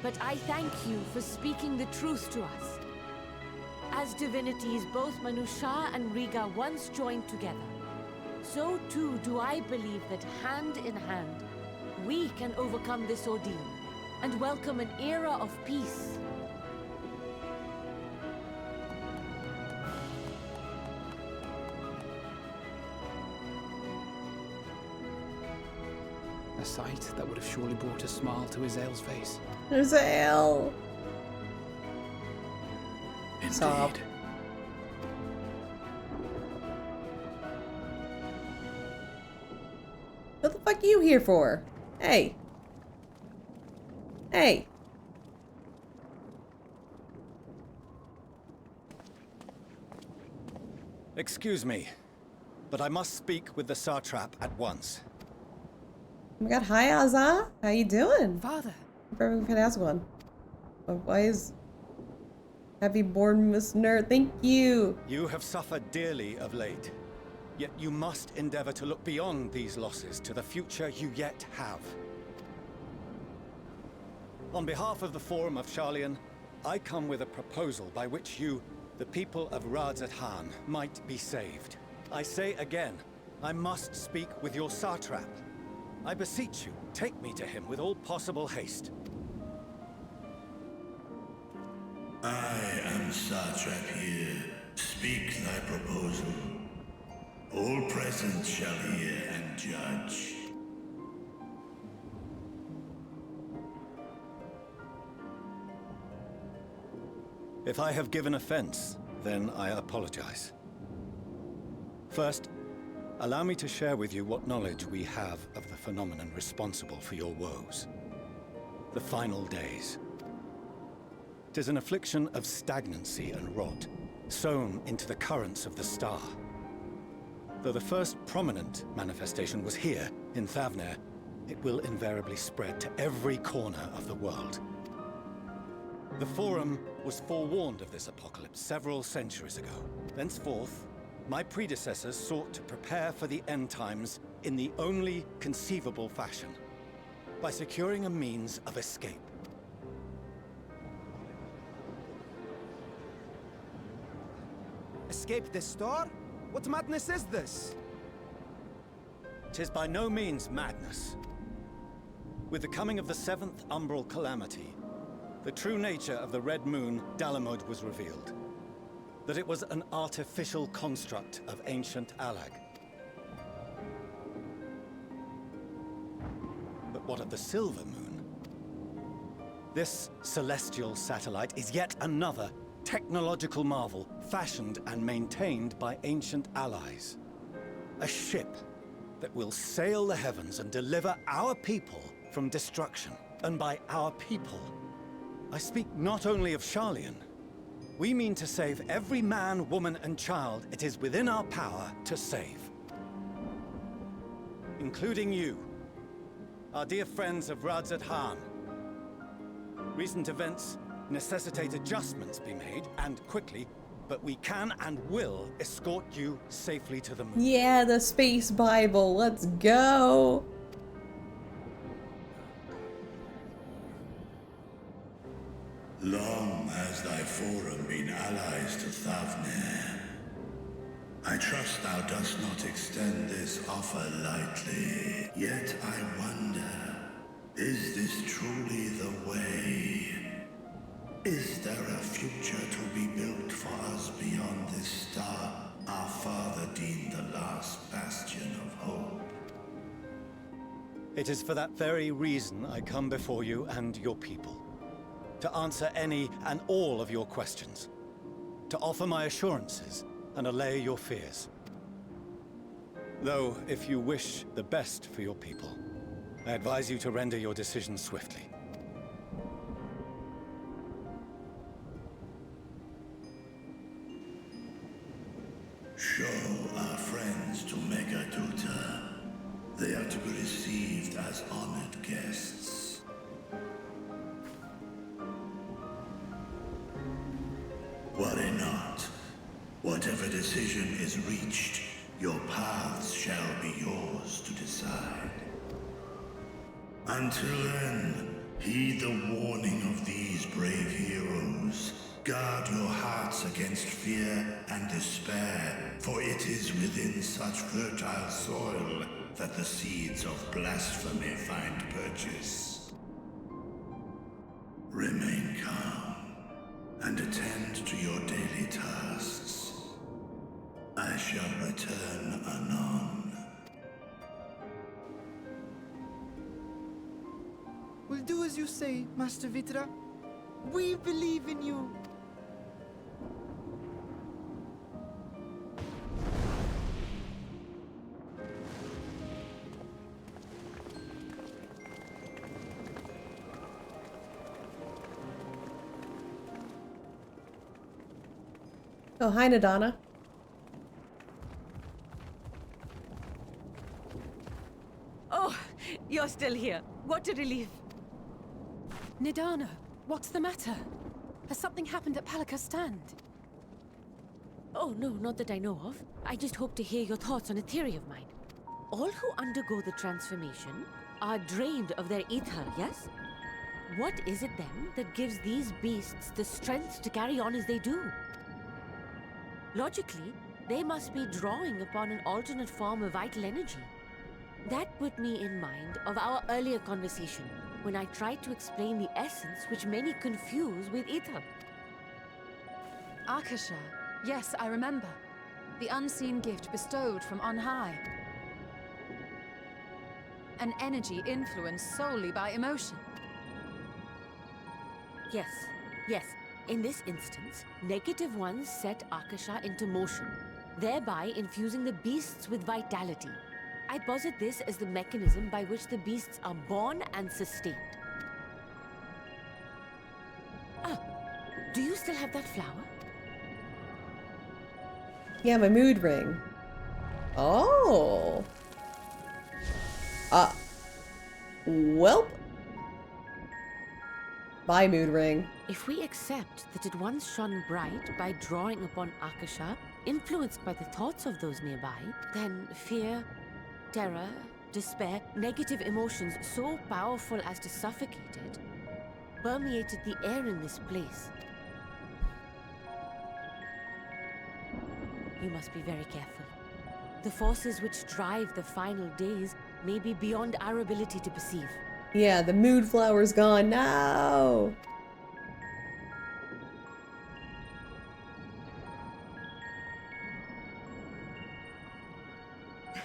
but I thank you for speaking the truth to us. As divinities, both Manusha and Riga once joined together, so too do I believe that hand in hand, we can overcome this ordeal and welcome an era of peace. A sight that would have surely brought a smile to Azael's face. Azael! Stop. What the fuck are you here for? Hey. Hey. Excuse me, but I must speak with the satrap at once. Oh my god, hi Azza. How you doing? Father. Perfect fantastic one. Why is Happy born Miss Nerd? Thank you. You have suffered dearly of late, yet you must endeavor to look beyond these losses to the future you yet have. On behalf of the Forum of Sharlayan, I come with a proposal by which you, the people of Radzathan, might be saved. I say again, I must speak with your satrap. I beseech you, take me to him with all possible haste. I am satrap here. Speak thy proposal. All present shall hear and judge. If I have given offense, then I apologize. First, allow me to share with you what knowledge we have of the phenomenon responsible for your woes. The final days. 'Tis an affliction of stagnancy and rot, sown into the currents of the star. Though the first prominent manifestation was here, in Thavnir, it will invariably spread to every corner of the world. The Forum was forewarned of this apocalypse several centuries ago. Thenceforth, My predecessors sought to prepare for the end times in the only conceivable fashion, by securing a means of escape. Escape the store? What madness is this? 'Tis by no means madness. With the coming of the 7th umbral calamity, the true nature of the Red Moon, Dalamud, was revealed. That it was an artificial construct of ancient Alag. But what of the Silver Moon? This celestial satellite is yet another technological marvel, fashioned and maintained by ancient allies. A ship that will sail the heavens and deliver our people from destruction. And by our people, I speak not only of Sharlayan. We mean to save every man, woman, and child it is within our power to save. Including you, our dear friends of Radzat Han. Recent events necessitate adjustments be made, and quickly, but we can and will escort you safely to the moon. Yeah, the space Bible, let's go! Long has thy forum been allies to Thavnir. I trust thou dost not extend this offer lightly. Yet I wonder, is this truly the way? Is there a future to be built for us beyond this star our father deemed the last bastion of hope? It is for that very reason I come before you and your people. To answer any and all of your questions. To offer my assurances and allay your fears. Though, if you wish the best for your people, I advise you to render your decision swiftly. Show our friends to Megaduta. They are to be received as honored guests. Worry not. Whatever decision is reached, your paths shall be yours to decide. Until then, heed the warning of these brave heroes. Guard your hearts against fear and despair, for it is within such fertile soil that the seeds of blasphemy find purchase. Remain calm and attend to your daily tasks. I shall return anon. We'll do as you say, Master Vitra. We believe in you. Oh, hi, Nadana. Oh, you're still here. What a relief. Nidana, what's the matter? Has something happened at Palaka's stand? Oh, no, not that I know of. I just hope to hear your thoughts on a theory of mine. All who undergo the transformation are drained of their ether, yes? What is it then that gives these beasts the strength to carry on as they do? Logically, they must be drawing upon an alternate form of vital energy. That put me in mind of our earlier conversation, when I tried to explain the essence which many confuse with ether. Akasha. Yes, I remember. The unseen gift bestowed from on high. An energy influenced solely by emotion. Yes, yes. In this instance, negative ones set Akasha into motion, thereby infusing the beasts with vitality. I posit this as the mechanism by which the beasts are born and sustained. Ah, do you still have that flower? Yeah, my mood ring. Oh. Welp. Bye, mood ring. If we accept that it once shone bright by drawing upon Akasha, influenced by the thoughts of those nearby, then fear, terror, despair, negative emotions so powerful as to suffocate it, permeated the air in this place. You must be very careful. The forces which drive the final days may be beyond our ability to perceive. Yeah, the mood flower's gone now.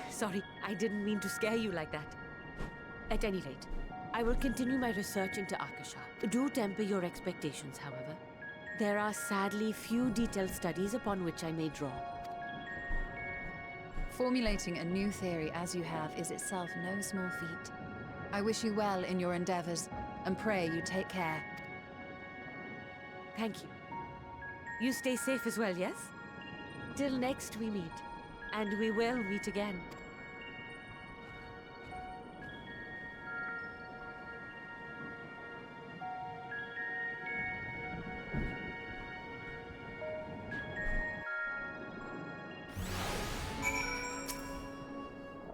Sorry, I didn't mean to scare you like that. At any rate, I will continue my research into Akasha. Do temper your expectations, however. There are sadly few detailed studies upon which I may draw. Formulating a new theory as you have is itself no small feat. I wish you well in your endeavors, and pray you take care. Thank you. You stay safe as well, yes? Till next we meet. And we will meet again.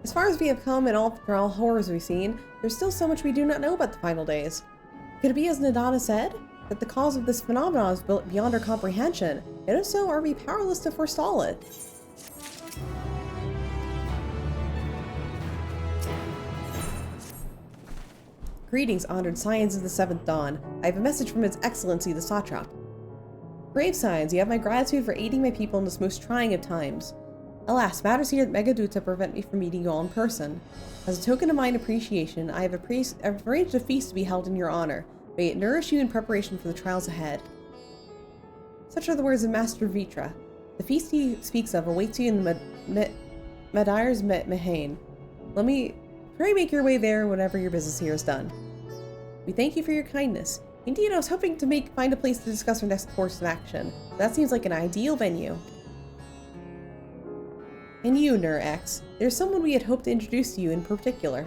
As far as we have come and all horrors we've seen, there's still so much we do not know about the final days. Could it be as Nadana said, that the cause of this phenomenon is beyond our comprehension? And if so, are we powerless to forestall it? Greetings, honored Scions of the Seventh Dawn. I have a message from His Excellency the Satrap. Brave Scions, you have my gratitude for aiding my people in this most trying of times. Alas, matters here at Megaduta prevent me from meeting you all in person. As a token of my appreciation, I have arranged a feast to be held in your honor. May it nourish you in preparation for the trials ahead. Such are the words of Master Vitra. The feast he speaks of awaits you in the Madir's Mahane. Pray make your way there whenever your business here is done. We thank you for your kindness. Indeed, I was hoping to find a place to discuss our next course of action. That seems like an ideal venue. And you, Nur X, there's someone we had hoped to introduce to you in particular.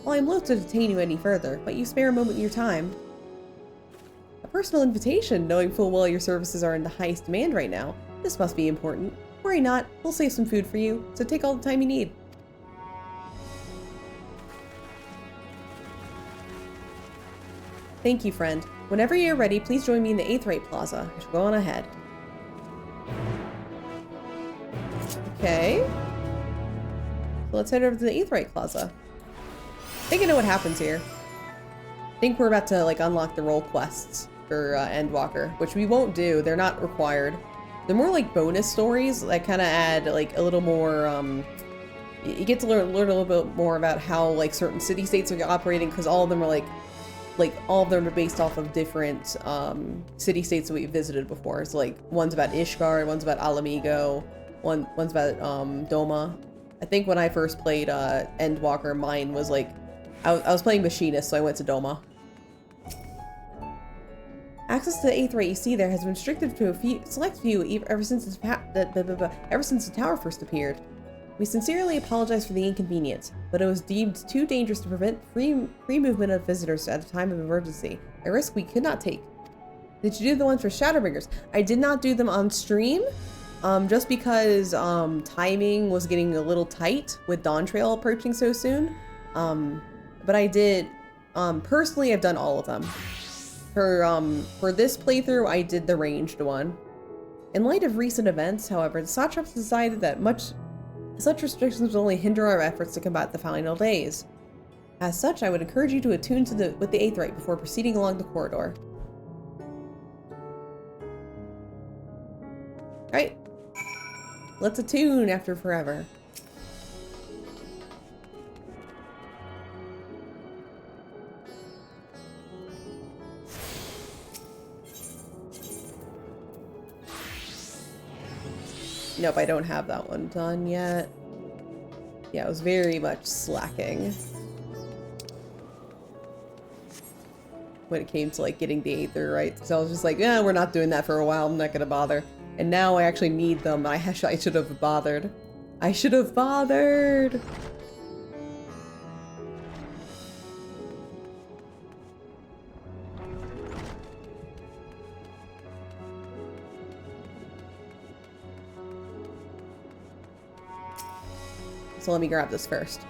Well, I'm loath to detain you any further, but you spare a moment of your time. A personal invitation, knowing full well your services are in the highest demand right now. This must be important. Worry not, we'll save some food for you, so take all the time you need. Thank you, friend. Whenever you're ready, please join me in the Aetheryte Plaza. I shall go on ahead. Okay. So let's head over to the Aetheryte Plaza. I think I know what happens here. I think we're about to, like, unlock the role quests for Endwalker, which we won't do. They're not required. They're more like bonus stories that kind of add, like, a little more, you get to learn a little bit more about how, like, certain city-states are operating, because all of them are, like, all of them are based off of different city-states that we've visited before. So, like, one's about Ishgard, one's about Alamigo, one's about Doma. I think when I first played Endwalker, mine was like, I was playing Machinist, so I went to Doma. Access to the Aetheryte you see there has been restricted to a select few ever since the tower first appeared. We sincerely apologize for the inconvenience, but it was deemed too dangerous to prevent free movement of visitors at a time of emergency, a risk we could not take. Did you do the ones for Shadowbringers? I did not do them on stream, just because timing was getting a little tight with Dawn Trail approaching so soon. But I did, personally, I've done all of them. For this playthrough, I did the ranged one. In light of recent events, however, the Satraps decided that such restrictions will only hinder our efforts to combat the final days. As such, I would encourage you to attune with the Aetheryte before proceeding along the corridor. Alright. Let's attune after forever. Nope, I don't have that one done yet. Yeah, I was very much slacking when it came to, like, getting the Aether right. So I was just like, yeah, we're not doing that for a while. I'm not gonna bother. And now I actually need them. I should have bothered. I should have bothered. so let me grab this first.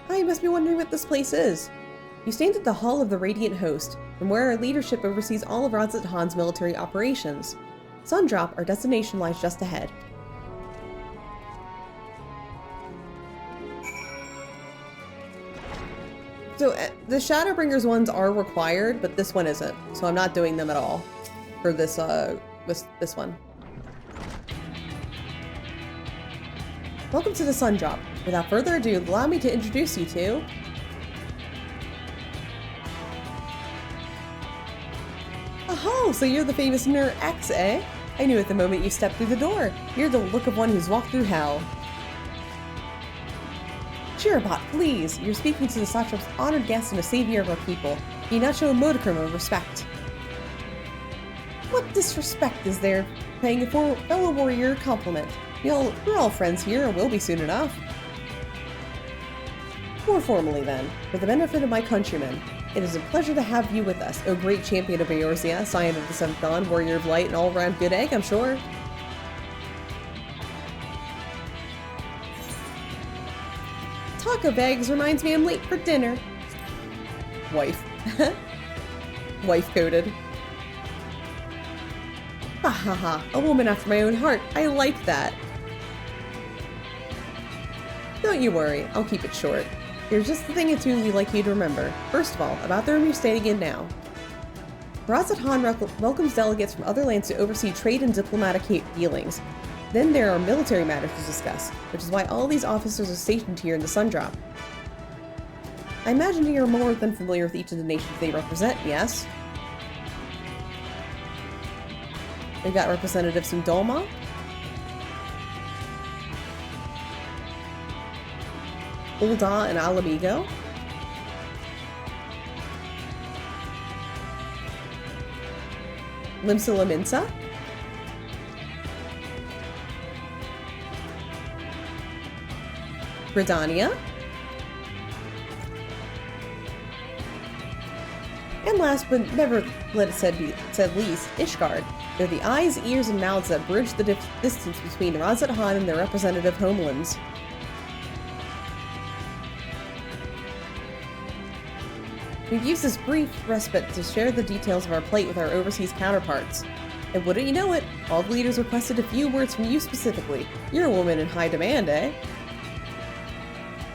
Hi, you must be wondering what this place is. You stand at the Hall of the Radiant Host, from where our leadership oversees all of Radzat Han's military operations. Sundrop, our destination, lies just ahead. So, the Shadowbringers ones are required, but this one isn't. So I'm not doing them at all for this, this one. Welcome to the Sundrop. Without further ado, allow me to introduce you to... Oh, so you're the famous Nur X, eh? I knew at the moment you stepped through the door. You're the look of one who's walked through hell. Chirabot, please. You're speaking to the Satrap's honored guest and a savior of our people. You not show a modicum of respect. What disrespect is there paying a fellow warrior a compliment? We're all friends here, and will be soon enough. More formally then, for the benefit of my countrymen, it is a pleasure to have you with us, O great champion of Eorzea, scion of the Seventh Dawn, warrior of light, and all-around good egg, I'm sure. Talk of eggs reminds me I'm late for dinner. Wife. Wife coded. Ha ha ha, a woman after my own heart. I like that. Don't you worry, I'll keep it short. Here's just the thing or two we'd like you to remember. First of all, about the room you're staying in now. Radzat Han welcomes delegates from other lands to oversee trade and diplomatic dealings. Then there are military matters to discuss, which is why all these officers are stationed here in the Sundrop. I imagine you're more than familiar with each of the nations they represent, yes? We've got representatives from Dolma, Ul'dah and Alamigo, Limsa Laminsa, Gridania, and last but never let it said least, Ishgard. They're the eyes, ears, and mouths that bridge the distance between Radzat Han and their representative homelands. We've used this brief respite to share the details of our plight with our overseas counterparts. And wouldn't you know it, all the leaders requested a few words from you specifically. You're a woman in high demand, eh?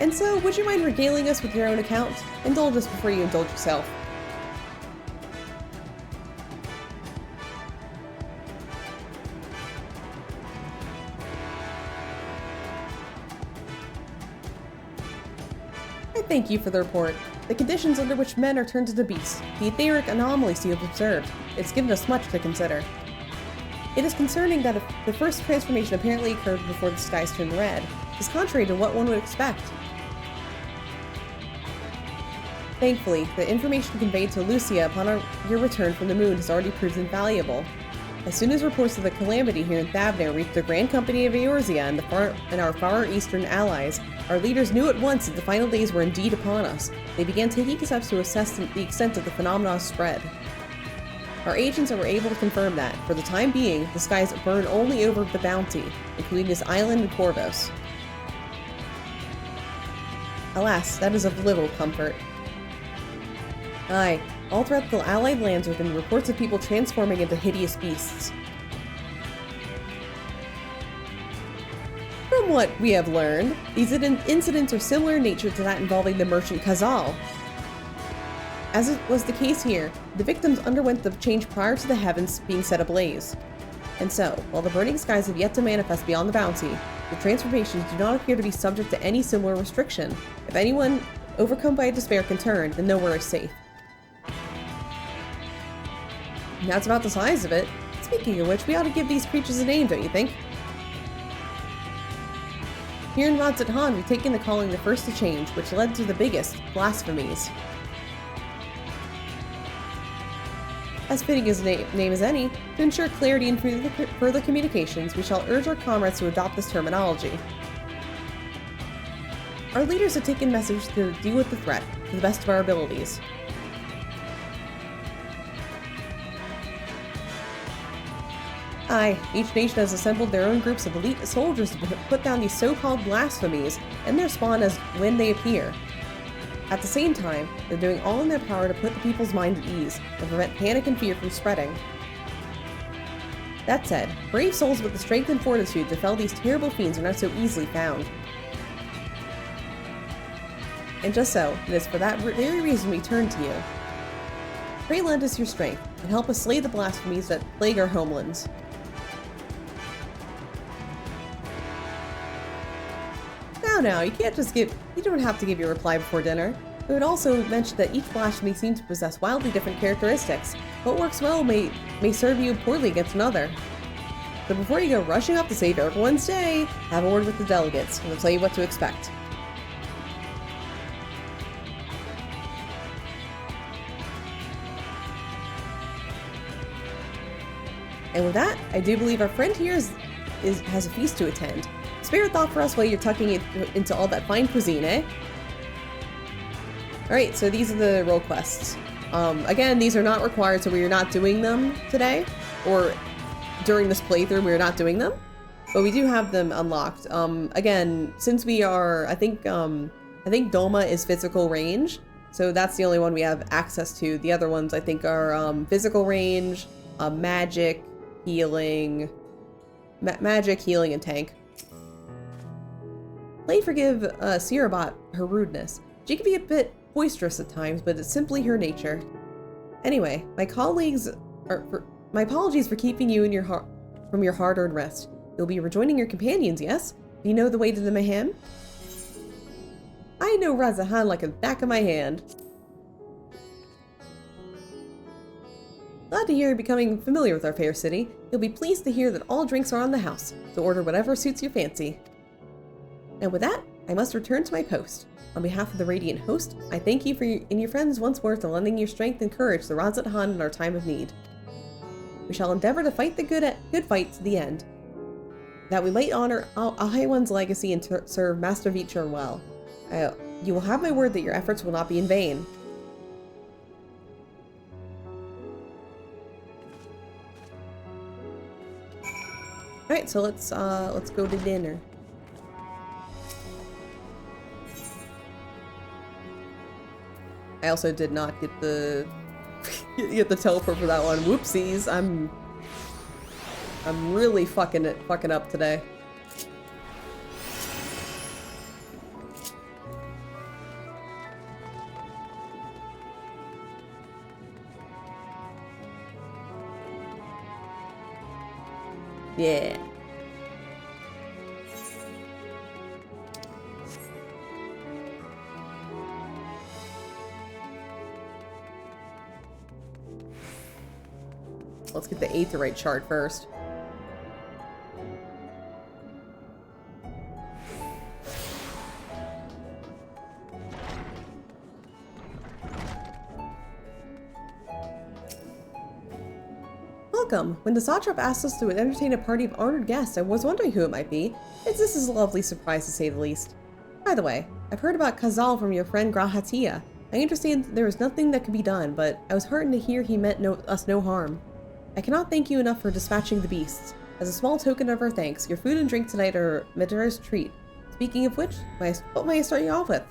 And so, would you mind regaling us with your own account? Indulge us before you indulge yourself. I thank you for the report. The conditions under which men are turned into beasts, the etheric anomalies you have observed, it's given us much to consider. It is concerning that the first transformation apparently occurred before the skies turned red. It's contrary to what one would expect. Thankfully, the information conveyed to Lucia upon your return from the moon has already proved invaluable. As soon as reports of the calamity here in Thavnair reached the Grand Company of Eorzea and our far eastern allies, our leaders knew at once that the final days were indeed upon us. They began taking steps to assess the extent of the phenomena's spread. Our agents were able to confirm that, for the time being, the skies burn only over the Bounty, including this island and Corvus. Alas, that is of little comfort. Aye, all throughout the Allied lands there have been reports of people transforming into hideous beasts. From what we have learned, these incidents are similar in nature to that involving the merchant Khazal. As it was the case here, the victims underwent the change prior to the heavens being set ablaze. And so, while the burning skies have yet to manifest beyond the Bounty, the transformations do not appear to be subject to any similar restriction. If anyone overcome by despair can turn, then nowhere is safe. And that's about the size of it. Speaking of which, we ought to give these creatures a name, don't you think? Here in Radzat Han, we've taken the calling the first to change, which led to the biggest, blasphemies. As fitting as a name as any, to ensure clarity in further communications, we shall urge our comrades to adopt this terminology. Our leaders have taken message to deal with the threat to the best of our abilities. Aye, each nation has assembled their own groups of elite soldiers to put down these so-called blasphemies and their spawn as when they appear. At the same time, they're doing all in their power to put the people's mind at ease and prevent panic and fear from spreading. That said, brave souls with the strength and fortitude to fell these terrible fiends are not so easily found. And just so, it is for that very reason we turn to you. Pray lend us your strength, and help us slay the blasphemies that plague our homelands. Now, you can't just you don't have to give your reply before dinner. It would also mention that each blasphemy seems to possess wildly different characteristics. What works well may serve you poorly against another. So before you go rushing off to save everyone's day, have a word with the delegates, and they'll tell you what to expect. And with that, I do believe our friend here has a feast to attend. Spare a thought for us while you're tucking it into all that fine cuisine, eh? Alright, so these are the role quests. Again, these are not required, so we are not doing them today. Or during this playthrough, we are not doing them. But we do have them unlocked. Again, since we are, I think Doma is physical range. So that's the only one we have access to. The other ones, I think, are physical range, magic, healing, and tank. Play forgive Sirabot her rudeness. She can be a bit boisterous at times, but it's simply her nature. Anyway, my apologies for keeping you from your hard-earned rest. You'll be rejoining your companions, yes? Do you know the way to the Mayhem? I know Razahan like the back of my hand. Glad to hear you're becoming familiar with our fair city. You'll be pleased to hear that all drinks are on the house, so order whatever suits your fancy. And with that, I must return to my post. On behalf of the Radiant Host, I thank you and your friends once more for lending your strength and courage to Razat Han in our time of need. We shall endeavor to fight the good fight to the end, that we might honor Ahaiwan's legacy and serve Master Vichar well. You will have my word that your efforts will not be in vain. Alright, so let's go to dinner. I also did not get the teleport for that one. Whoopsies. I'm really fucking up today. Yeah. Let's get the aetheryte chart first. Welcome. When the Satrap asked us to entertain a party of honored guests, I was wondering who it might be. This is a lovely surprise to say the least. By the way, I've heard about Kazal from your friend Grahatia. I understand there is nothing that can be done, but I was heartened to hear he meant us no harm. I cannot thank you enough for dispatching the beasts. As a small token of our thanks, your food and drink tonight are Madura's treat. Speaking of which, what may I start you off with?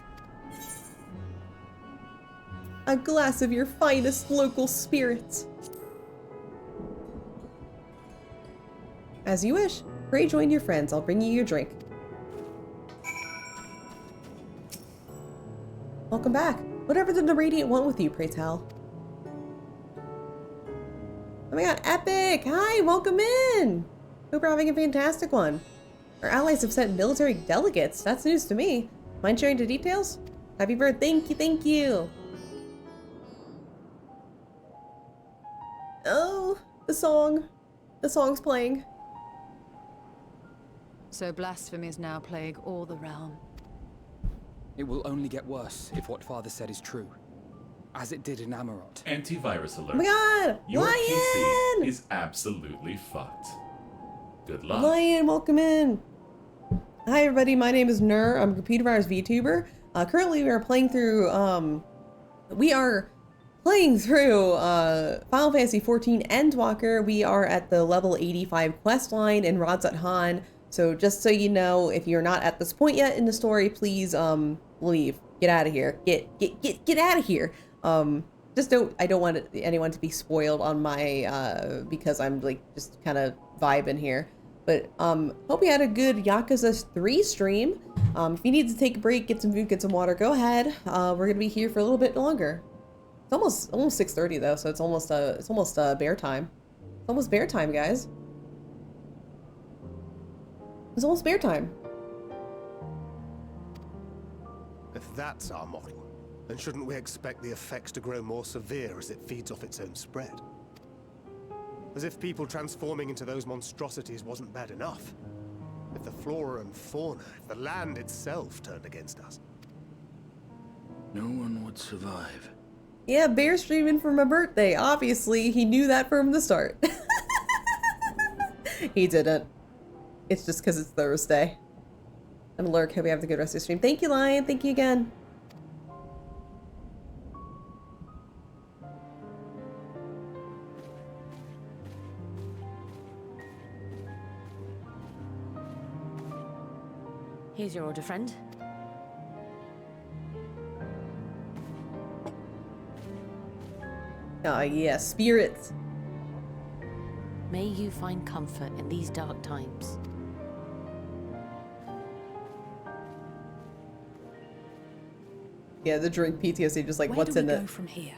A glass of your finest local spirits. As you wish. Pray join your friends. I'll bring you your drink. Welcome back. Whatever did the Radiant want with you, pray tell? Oh my god, Epic! Hi, welcome in! Hope you're having a fantastic one. Our allies have sent military delegates. That's news to me. Mind sharing the details? Happy birthday, thank you! Oh, the song's playing. So blasphemy now plague all the realm. It will only get worse if what Father said is true. As it did in Amarot. Antivirus alert. Oh my god! Your Lion! PC is absolutely fucked. Good luck. Lion, welcome in! Hi everybody, my name is Nur. I'm a computer virus VTuber. Currently we are playing through, we are playing through Final Fantasy XIV Endwalker. We are at the level 85 quest line in Radzat Han. So just so you know, if you're not at this point yet in the story, please leave. Get out of here. Get out of here. I don't want anyone to be spoiled on my because I'm like just kind of vibing here. But hope you had a good Yakuza 3 stream. If you need to take a break, get some food, get some water, go ahead. We're gonna be here for a little bit longer. It's almost 6:30 though, so it's almost bear time. It's almost bear time, guys. It's almost bear time. If that's our model, then shouldn't we expect the effects to grow more severe as it feeds off its own spread? As if people transforming into those monstrosities wasn't bad enough. If the flora and fauna, if the land itself turned against us. No one would survive. Yeah, bear streaming for my birthday. Obviously, he knew that from the start. He didn't. It's just because it's Thursday. And Lurk, hope you have a good rest of the stream. Thank you, Lion. Thank you again. Here's your order, friend. Ah, yeah, spirits. May you find comfort in these dark times. Yeah, the drink PTSD, just like, what's in Where it? do we go from here?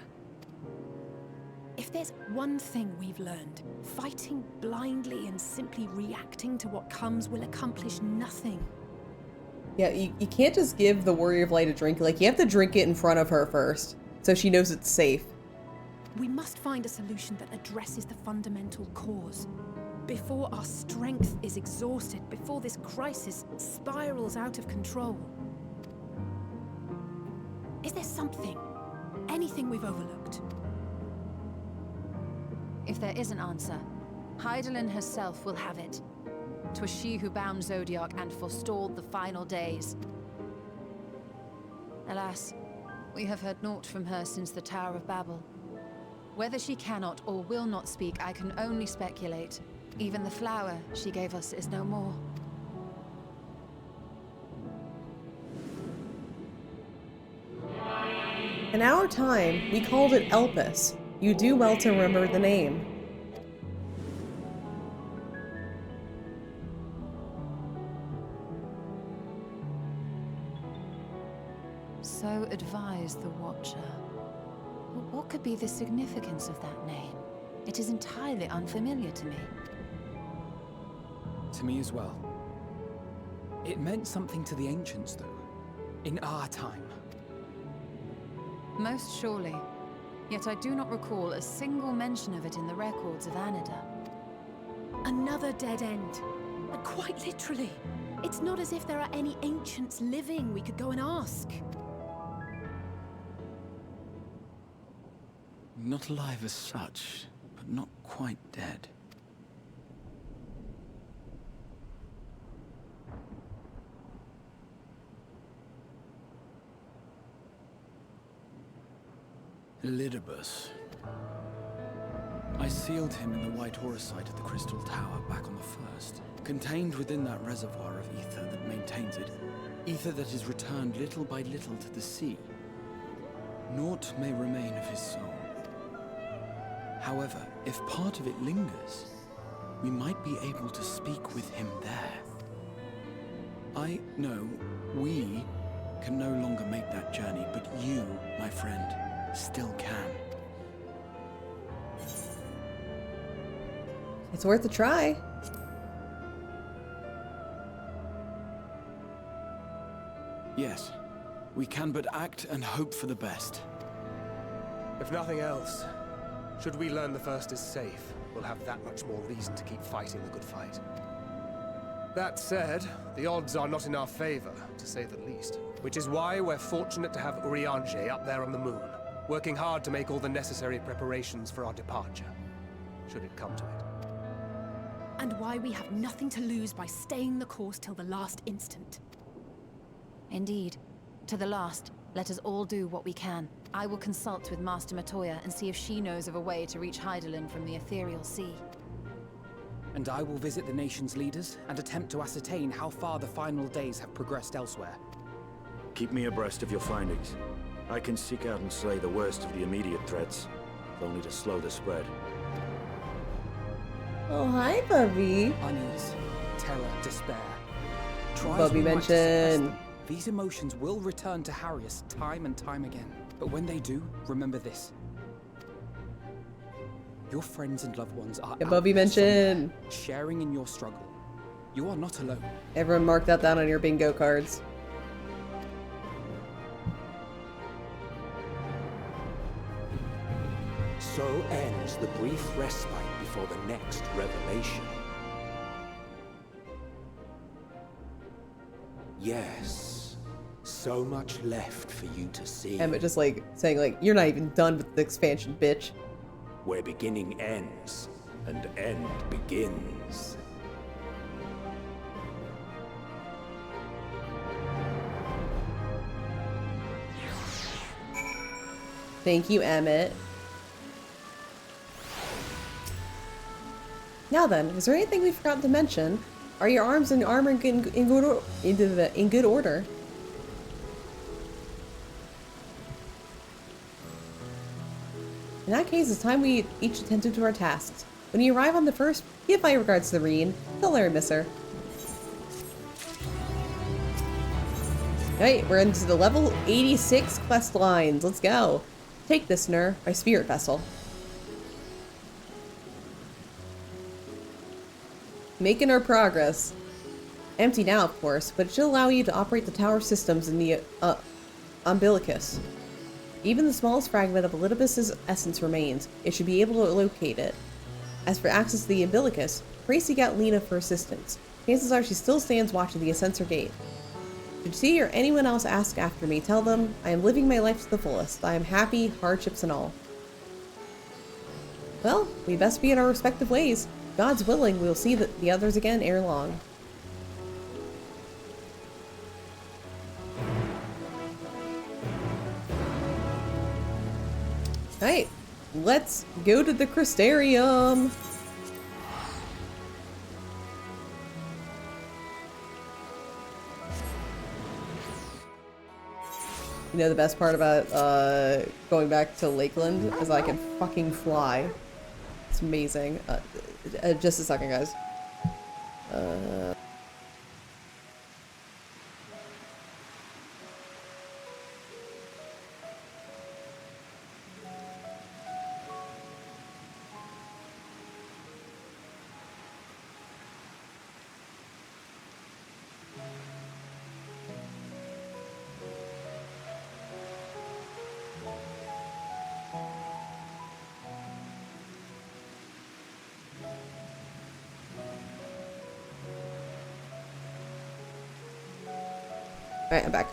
If there's one thing we've learned, fighting blindly and simply reacting to what comes will accomplish nothing. Yeah, you can't just give the Warrior of Light a drink. Like, you have to drink it in front of her first, so she knows it's safe. We must find a solution that addresses the fundamental cause. Before our strength is exhausted, before this crisis spirals out of control. Is there something, anything we've overlooked? If there is an answer, Hydaelyn herself will have it. 'Twas she who bound Zodiac and forestalled the final days. Alas, we have heard naught from her since the Tower of Babel. Whether she cannot or will not speak, I can only speculate. Even the flower she gave us is no more. In our time, we called it Elpis. You do well to remember the name. So advised the Watcher. What could be the significance of that name? It is entirely unfamiliar to me. To me as well. It meant something to the ancients, though. In our time. Most surely. Yet I do not recall a single mention of it in the records of Anida. Another dead end. Quite literally. It's not as if there are any ancients living we could go and ask. Not alive as such, but not quite dead. Elidibus. I sealed him in the white auricite of the Crystal Tower back on the first. Contained within that reservoir of ether that maintains it, ether that is returned little by little to the sea. Naught may remain of his soul. However, if part of it lingers, we might be able to speak with him there. I know we can no longer make that journey, but you, my friend, still can. It's worth a try. Yes, we can but act and hope for the best. If nothing else, should we learn the First is safe, we'll have that much more reason to keep fighting the good fight. That said, the odds are not in our favor, to say the least. Which is why we're fortunate to have Urianger up there on the moon, working hard to make all the necessary preparations for our departure, should it come to it. And why we have nothing to lose by staying the course till the last instant. Indeed, to the last. Let us all do what we can. I will consult with Master Matoya and see if she knows of a way to reach Hydaelyn from the Ethereal Sea. And I will visit the nation's leaders and attempt to ascertain how far the final days have progressed elsewhere. Keep me abreast of your findings. I can seek out and slay the worst of the immediate threats, if only to slow the spread. Oh, hi, Bubby. Unease, terror, despair. Try as Bubby we might to suppress mentioned. them, these emotions will return to Harrius time and time again. But when they do, remember this. Your friends and loved ones are Yeah, out Bubby there mentioned. somewhere, sharing in your struggle. You are not alone. Everyone mark that down on your bingo cards. So ends the brief respite before the next revelation. Yes, so much left for you to see. Emmett just like saying like, you're not even done with the expansion, bitch. Where beginning ends and end begins. Thank you, Emmett. Now then, is there anything we forgot to mention? Are your arms and armor in good order? In that case, it's time we each attended to our tasks. When you arrive on the first, give my regards to Reen. Tell Larry miss her. Alright, we're into the level 86 quest lines. Let's go. Take this, Nur, my spirit vessel. Making our progress. Empty now, of course, but it should allow you to operate the tower systems in the umbilicus. Even the smallest fragment of Elidibus's essence remains. It should be able to locate it. As for access to the umbilicus, pray seek out Lena for assistance. Chances are she still stands watching the Ascensor Gate. Should she or anyone else ask after me, tell them I am living my life to the fullest. I am happy, hardships and all. Well, we best be in our respective ways. God's willing, we'll see the others again ere long. Alright, let's go to the Crystarium. You know the best part about going back to Lakeland is I can fucking fly. It's amazing. Just a second, guys. Alright, I'm back.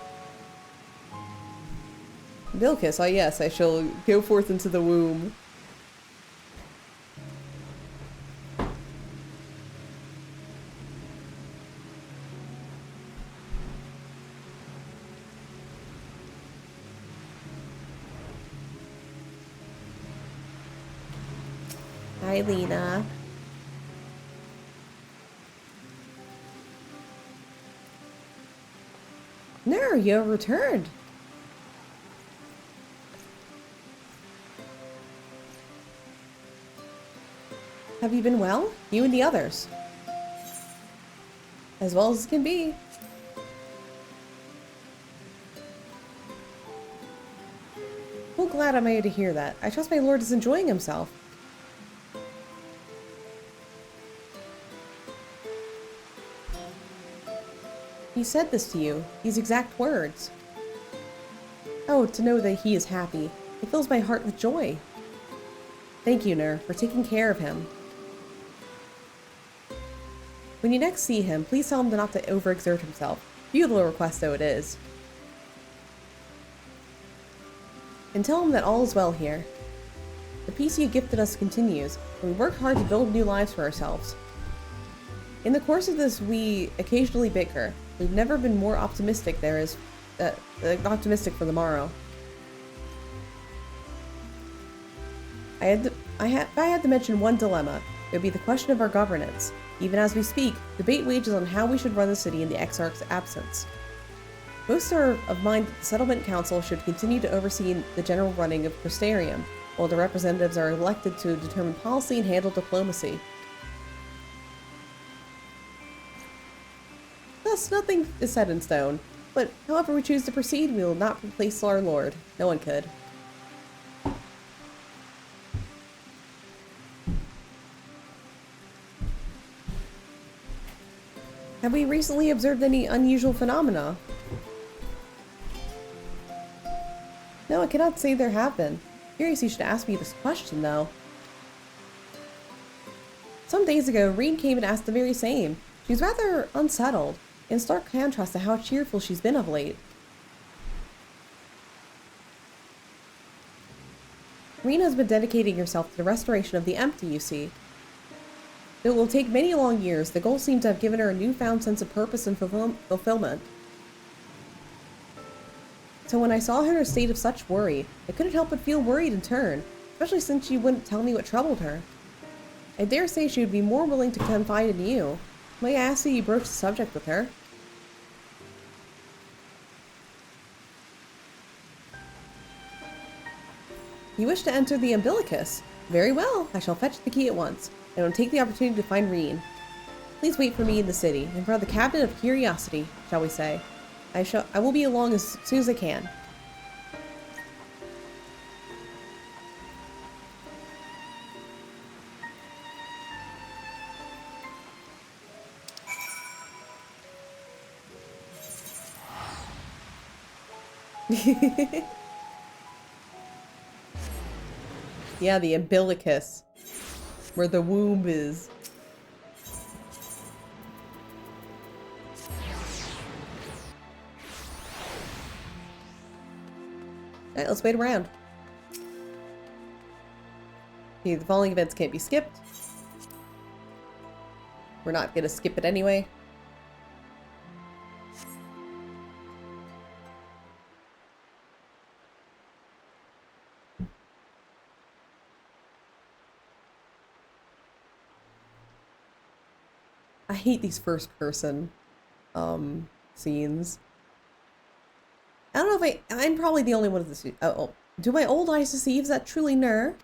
Bilkis, ah yes, I shall go forth into the womb. Hi, Lena. No, you have returned. Have you been well? You and the others? As well as can be. Well, glad I'm able to hear that. I trust my lord is enjoying himself. He said this to you, these exact words. Oh, to know that he is happy. It fills my heart with joy. Thank you, Nur, for taking care of him. When you next see him, please tell him not to overexert himself. Futile request though it is. And tell him that all is well here. The peace you gifted us continues, and we work hard to build new lives for ourselves. In the course of this, we occasionally bicker. We've never been more optimistic there is optimistic for the morrow. If I had to mention one dilemma, it would be the question of our governance. Even as we speak, debate wages on how we should run the city in the Exarch's absence. Most are of mind that the Settlement Council should continue to oversee the general running of Crystarium, while the representatives are elected to determine policy and handle diplomacy. Thus, nothing is set in stone, but however we choose to proceed, we will not replace our lord. No one could. Have we recently observed any unusual phenomena? No, I cannot say there have been. Curious you should ask me this question, though. Some days ago, Reen came and asked the very same. She was rather unsettled, in stark contrast to how cheerful she's been of late. Reen has been dedicating herself to the restoration of the empty, you see. Though it will take many long years, the goal seemed to have given her a newfound sense of purpose and fulfillment. So when I saw her in a state of such worry, I couldn't help but feel worried in turn, especially since she wouldn't tell me what troubled her. I dare say she would be more willing to confide in you. May I ask that you broach the subject with her? You wish to enter the umbilicus? Very well, I shall fetch the key at once, and will take the opportunity to find Reen. Please wait for me in the city, in front of the Cabinet of Curiosity, shall we say. I will be along as soon as I can. Yeah, the umbilicus, where the womb is. Alright, let's wait around. Okay, the following events can't be skipped. We're not gonna skip it anyway. I hate these first-person scenes. I don't know if I'm probably the only one of this. Oh, do my old eyes deceive? Is that truly Nur?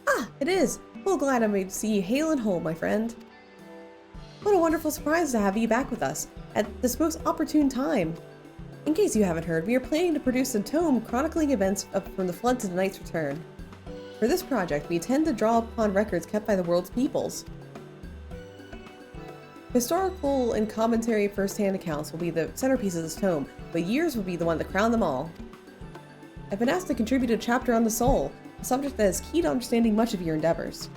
Ah, it is. Well, glad I made to see you hail and whole, my friend. What a wonderful surprise to have you back with us at this most opportune time. In case you haven't heard, we are planning to produce a tome chronicling events from the Flood to the Knight's Return. For this project, we intend to draw upon records kept by the world's peoples. Historical and commentary first-hand accounts will be the centerpiece of this tome, but years will be the one to crown them all. I've been asked to contribute a chapter on the soul, a subject that is key to understanding much of your endeavors.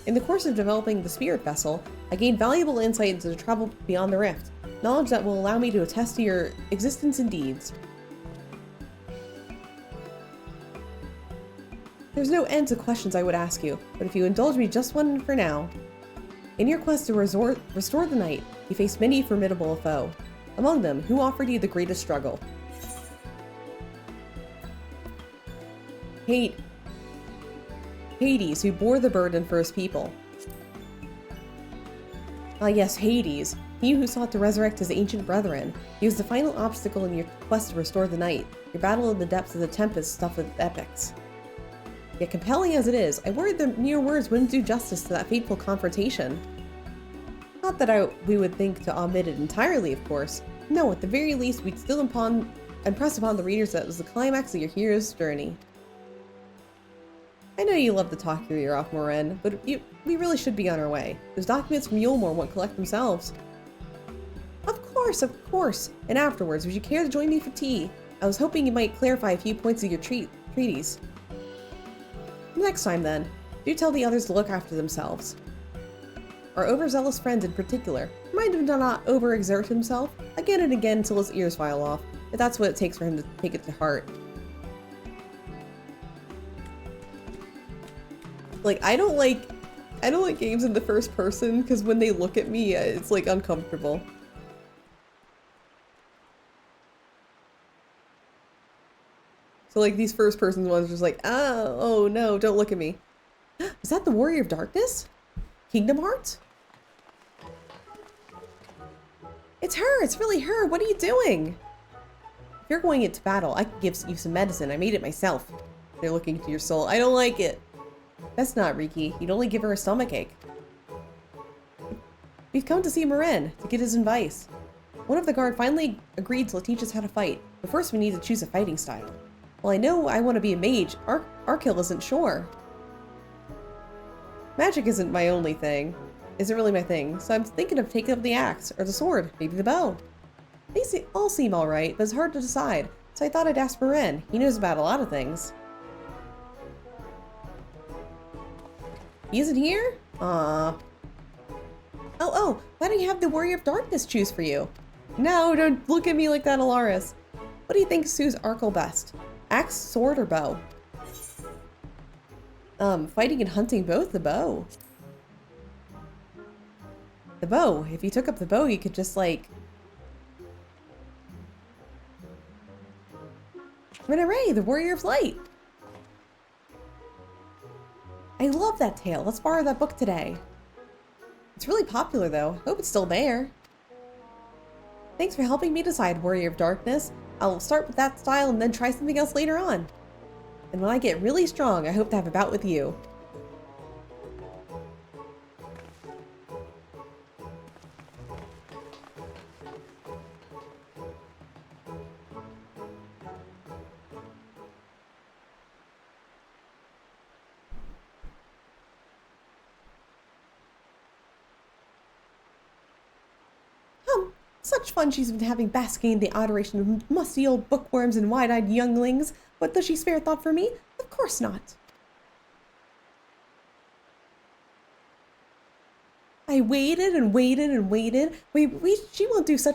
In the course of developing the spirit vessel, I gained valuable insight into the travel beyond the rift, knowledge that will allow me to attest to your existence and deeds. There's no end to questions I would ask you, but if you indulge me just one for now. In your quest to restore the night, you faced many formidable foe. Among them, who offered you the greatest struggle? Hades, who bore the burden for his people. Ah yes, Hades, he who sought to resurrect his ancient brethren. He was the final obstacle in your quest to restore the night, your battle in the depths of the tempest stuffed with epics. Yet compelling as it is, I worried the mere words wouldn't do justice to that fateful confrontation. Not that we would think to omit it entirely, of course. No, at the very least, we'd still impress upon the readers that it was the climax of your hero's journey. I know you love to talk your ear off, Moren, but we really should be on our way. Those documents from Yulmore won't collect themselves. Of course. And afterwards, would you care to join me for tea? I was hoping you might clarify a few points of your treaties. Next time, then, do tell the others to look after themselves. Our overzealous friend in particular, remind him to not overexert himself again and again until his ears file off, if that's what it takes for him to take it to heart. Like, I don't like I don't like games in the first person because when they look at me, it's like uncomfortable. So like these first person ones are just like, oh no, don't look at me. Is that the Warrior of Darkness? Kingdom Hearts? It's her, it's really her. What are you doing? If you're going into battle, I can give you some medicine. I made it myself. They're looking to your soul. I don't like it. That's not Riki. You'd only give her a stomachache. We've come to see Maren to get his advice. One of the guard finally agreed to teach us how to fight, but first we need to choose a fighting style. Well, I know I want to be a mage. Arkil isn't sure. Magic isn't my only thing. Isn't really my thing, so I'm thinking of taking up the axe, or the sword, maybe the bow. These all seem alright, but it's hard to decide, so I thought I'd ask Maren. He knows about a lot of things. He isn't here? Aww. Oh, why don't you have the Warrior of Darkness choose for you? No, don't look at me like that, Alaris. What do you think suits Arkil best? Axe, sword, or bow? Fighting and hunting both, the bow. The bow. If you took up the bow, you could just like... Ray, the Warrior of Light. I love that tale. Let's borrow that book today. It's really popular though. Hope it's still there. Thanks for helping me decide, Warrior of Darkness. I'll start with that style and then try something else later on. And when I get really strong, I hope to have a bout with you. Such fun she's been having basking in the adoration of musty old bookworms and wide-eyed younglings. But does she spare thought for me? Of course not. I waited and waited and waited. She won't do so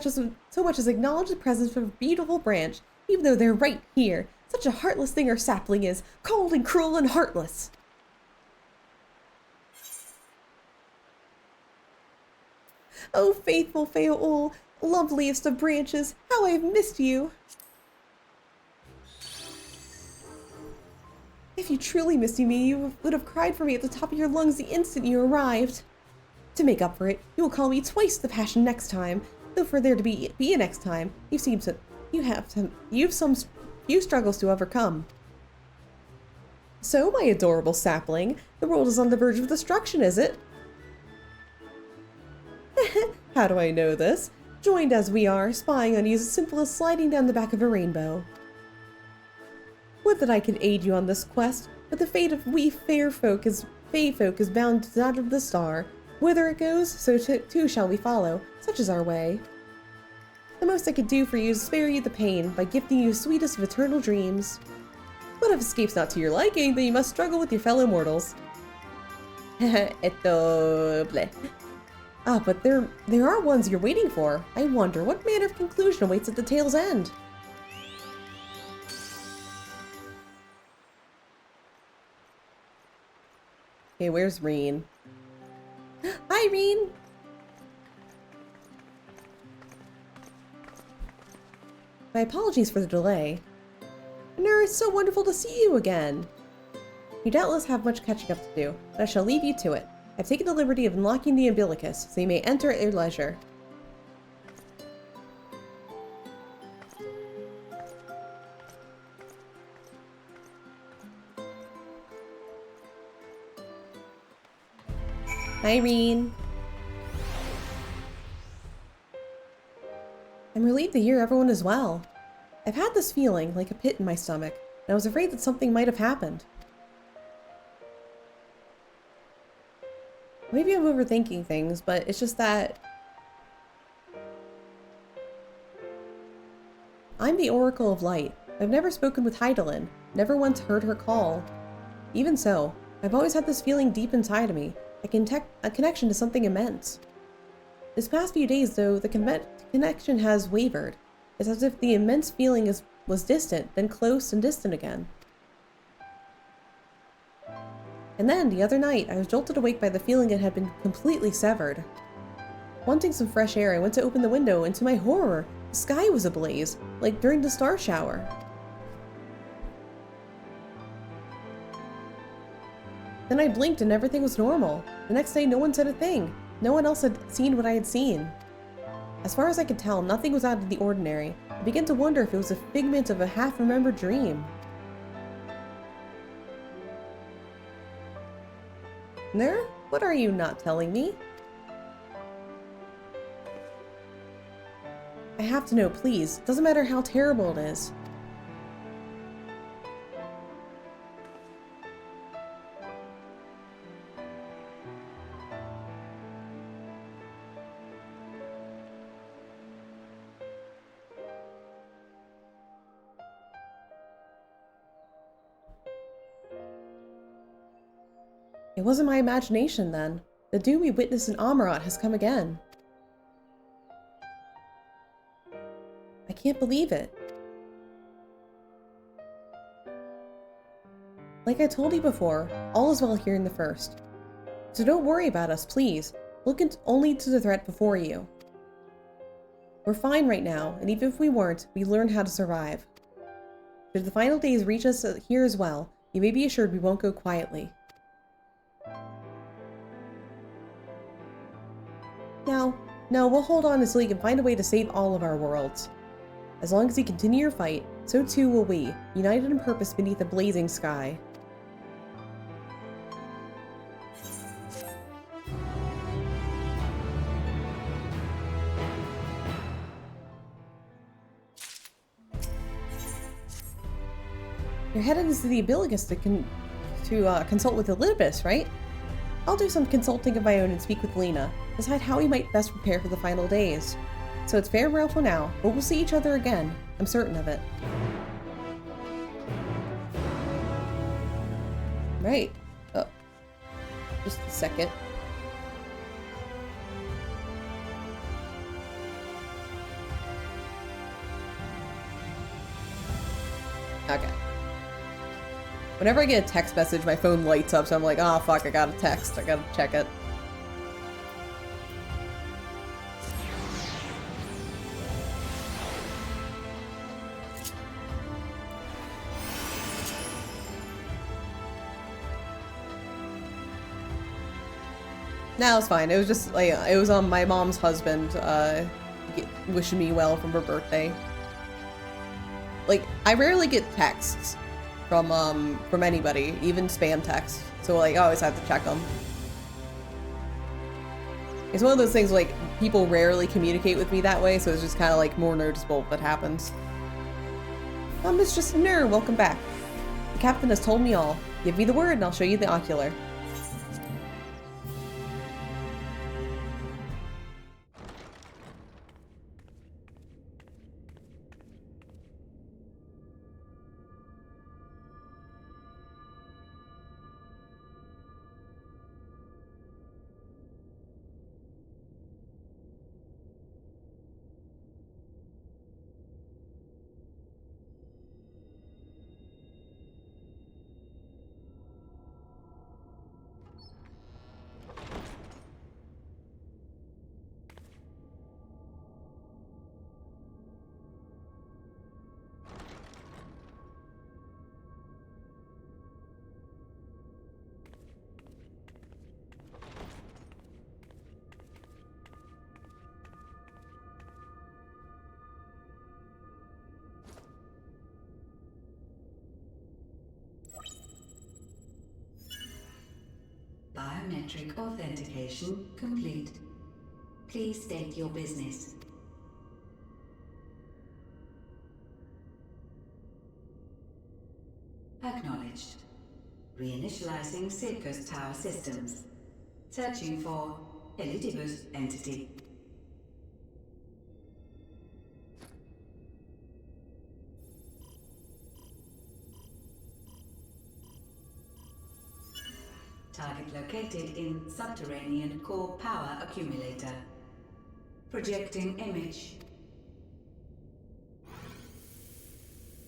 much as acknowledge the presence of a beautiful branch, even though they're right here. Such a heartless thing her sapling is, cold and cruel and heartless. Oh, faithful Feoul, loveliest of branches, how I have missed you. If you truly missed me, you would have cried for me at the top of your lungs the instant you arrived. To make up for it, you will call me twice the passion next time. Though for there to be a next time, you've some few struggles to overcome. So, my adorable sapling, the world is on the verge of destruction, is it? How do I know this? Joined as we are, spying on you is as simple as sliding down the back of a rainbow. Would that I could aid you on this quest, but the fate of we fair folk is bound to that of the star. Whither it goes, so too shall we follow. Such is our way. The most I could do for you is spare you the pain by gifting you the sweetest of eternal dreams. But if escape's not to your liking, then you must struggle with your fellow mortals. Etoble. Ah, but there are ones you're waiting for. I wonder what manner of conclusion awaits at the tale's end. Okay, where's Reen? Hi, Reen! My apologies for the delay. Nur, it's so wonderful to see you again. You doubtless have much catching up to do, but I shall leave you to it. I've taken the liberty of unlocking the umbilicus, so you may enter at your leisure. Irene. I'm relieved to hear everyone is well. I've had this feeling, like a pit in my stomach, and I was afraid that something might have happened. Maybe I'm overthinking things, but it's just that I'm the Oracle of Light. I've never spoken with Heidelin, never once heard her call. Even so, I've always had this feeling deep inside of me, a connection to something immense. This past few days, though, the connection has wavered. It's as if the immense feeling was distant, then close and distant again. And then, the other night, I was jolted awake by the feeling it had been completely severed. Wanting some fresh air, I went to open the window, and to my horror, the sky was ablaze, like during the star shower. Then I blinked and everything was normal. The next day, no one said a thing. No one else had seen what I had seen. As far as I could tell, nothing was out of the ordinary. I began to wonder if it was a figment of a half-remembered dream. Ner, what are you not telling me? I have to know, please. Doesn't matter how terrible it is. It wasn't my imagination then. The doom we witnessed in Amarat has come again. I can't believe it. Like I told you before, all is well here in the First. So don't worry about us, please. Look only to the threat before you. We're fine right now, and even if we weren't, we learned how to survive. Should the final days reach us here as well, you may be assured we won't go quietly. No, we'll hold on until you can find a way to save all of our worlds. As long as you continue your fight, so too will we, united in purpose beneath a blazing sky. You're headed into the Abiligus to consult with Elidibus, right? I'll do some consulting of my own and speak with Lena, decide how we might best prepare for the final days. So it's farewell for now, but we'll see each other again. I'm certain of it. Right. Oh. Just a second. Okay. Whenever I get a text message, my phone lights up, so I'm like, oh fuck, I got a text. I gotta check it. No, it's fine. It was just like, it was on my mom's husband, wishing me well from her birthday. Like, I rarely get texts from anybody, even spam texts. So like, I always have to check them. It's one of those things like, people rarely communicate with me that way, so it's just kind of like more noticeable if it happens. Mistress Nur, welcome back. The captain has told me all. Give me the word and I'll show you the ocular. Biometric authentication complete. Please state your business. Acknowledged. Reinitializing Circus Tower systems. Searching for Elidibus entity. Target located in subterranean core power accumulator. Projecting image.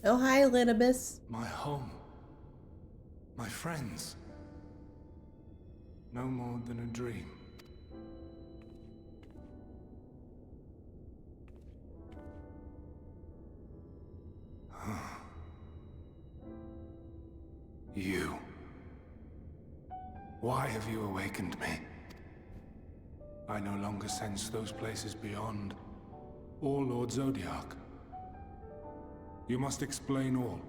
Oh, hi, Elidibus. My home. My friends. No more than a dream. You. Why have you awakened me? I no longer sense those places beyond, or Lord Zodiac. You must explain all.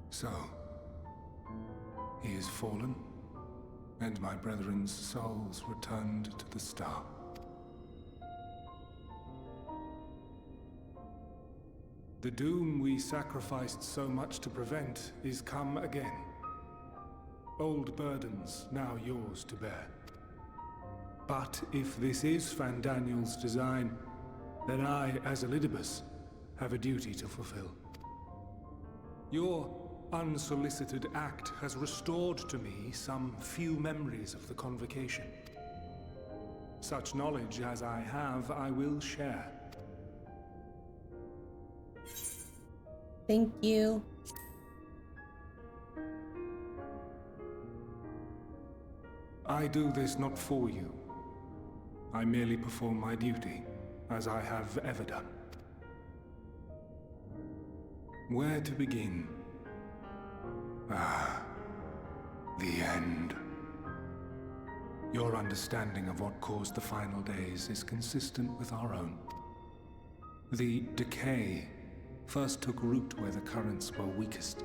So, he is fallen, and my brethren's souls returned to the star. The doom we sacrificed so much to prevent is come again. Old burdens now yours to bear. But if this is Fandaniel's design, then I, as Elidibus, have a duty to fulfill. Your unsolicited act has restored to me some few memories of the convocation. Such knowledge as I have, I will share. Thank you. I do this not for you. I merely perform my duty, as I have ever done. Where to begin? Ah, the end. Your understanding of what caused the final days is consistent with our own. The decay first took root where the currents were weakest.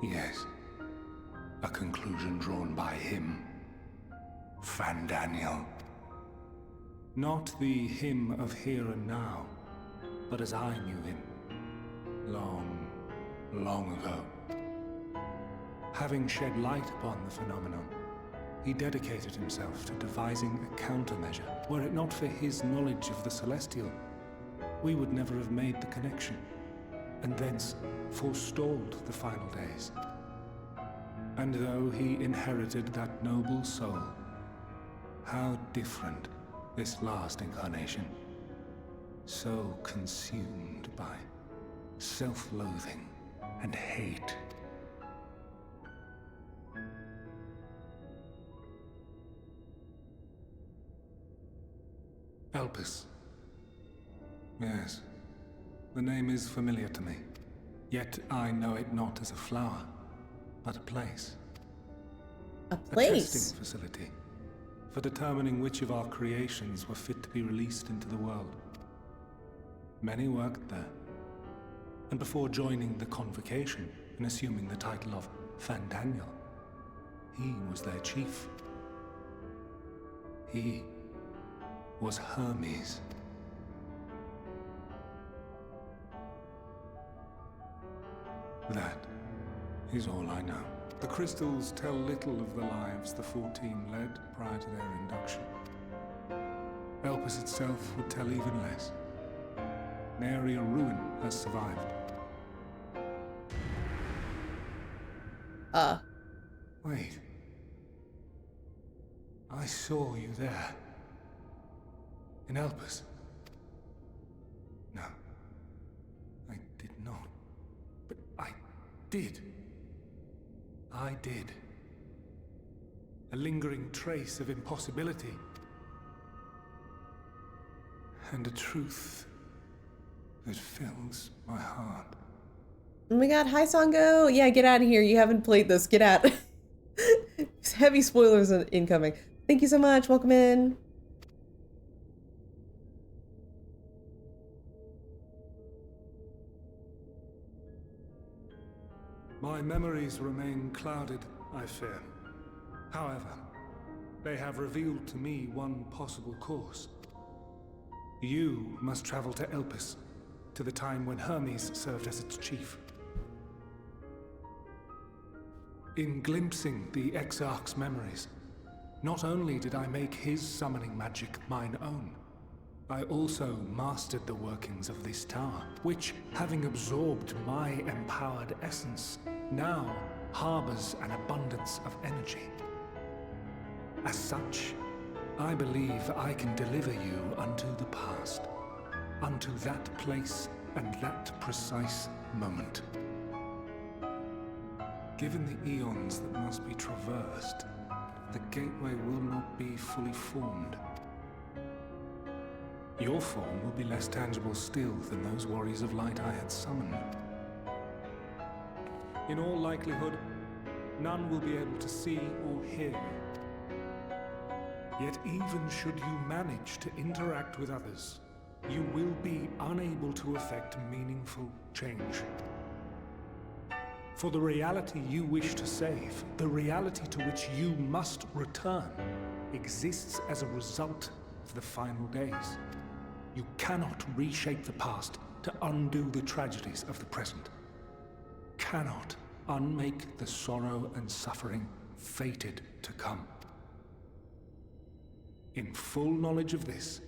Yes, a conclusion drawn by him, Fandaniel. Not the him of here and now, but as I knew him, long, long ago. Having shed light upon the phenomenon, he dedicated himself to devising a countermeasure. Were it not for his knowledge of the Celestial, we would never have made the connection, and thence forestalled the final days. And though he inherited that noble soul, how different this last incarnation, so consumed by self-loathing and hate. Elpis. Yes, the name is familiar to me. Yet I know it not as a flower, but a place. A place? A testing facility for determining which of our creations were fit to be released into the world. Many worked there, and before joining the convocation and assuming the title of Fandaniel, he was their chief. He was Hermes. That is all I know. The crystals tell little of the lives the 14 led prior to their induction. Elpis itself would tell even less. Nary a ruin has survived. Wait. I saw you there. In Elpis. No. I did not. But I did. I did. A lingering trace of impossibility. And a truth that fills my heart. Oh my god, hi Sango! Yeah, get out of here. You haven't played this. Get out. Heavy spoilers incoming. Thank you so much. Welcome in. My memories remain clouded, I fear. However, they have revealed to me one possible course. You must travel to Elpis, to the time when Hermes served as its chief. In glimpsing the Exarch's memories, not only did I make his summoning magic mine own, I also mastered the workings of this tower, which, having absorbed my empowered essence, now harbors an abundance of energy. As such, I believe I can deliver you unto the past, unto that place and that precise moment. Given the eons that must be traversed, the gateway will not be fully formed. Your form will be less tangible still than those warriors of light I had summoned. In all likelihood, none will be able to see or hear you. Yet even should you manage to interact with others, you will be unable to effect meaningful change. For the reality you wish to save, the reality to which you must return, exists as a result of the final days. You cannot reshape the past to undo the tragedies of the present. Cannot unmake the sorrow and suffering fated to come. In full knowledge of this,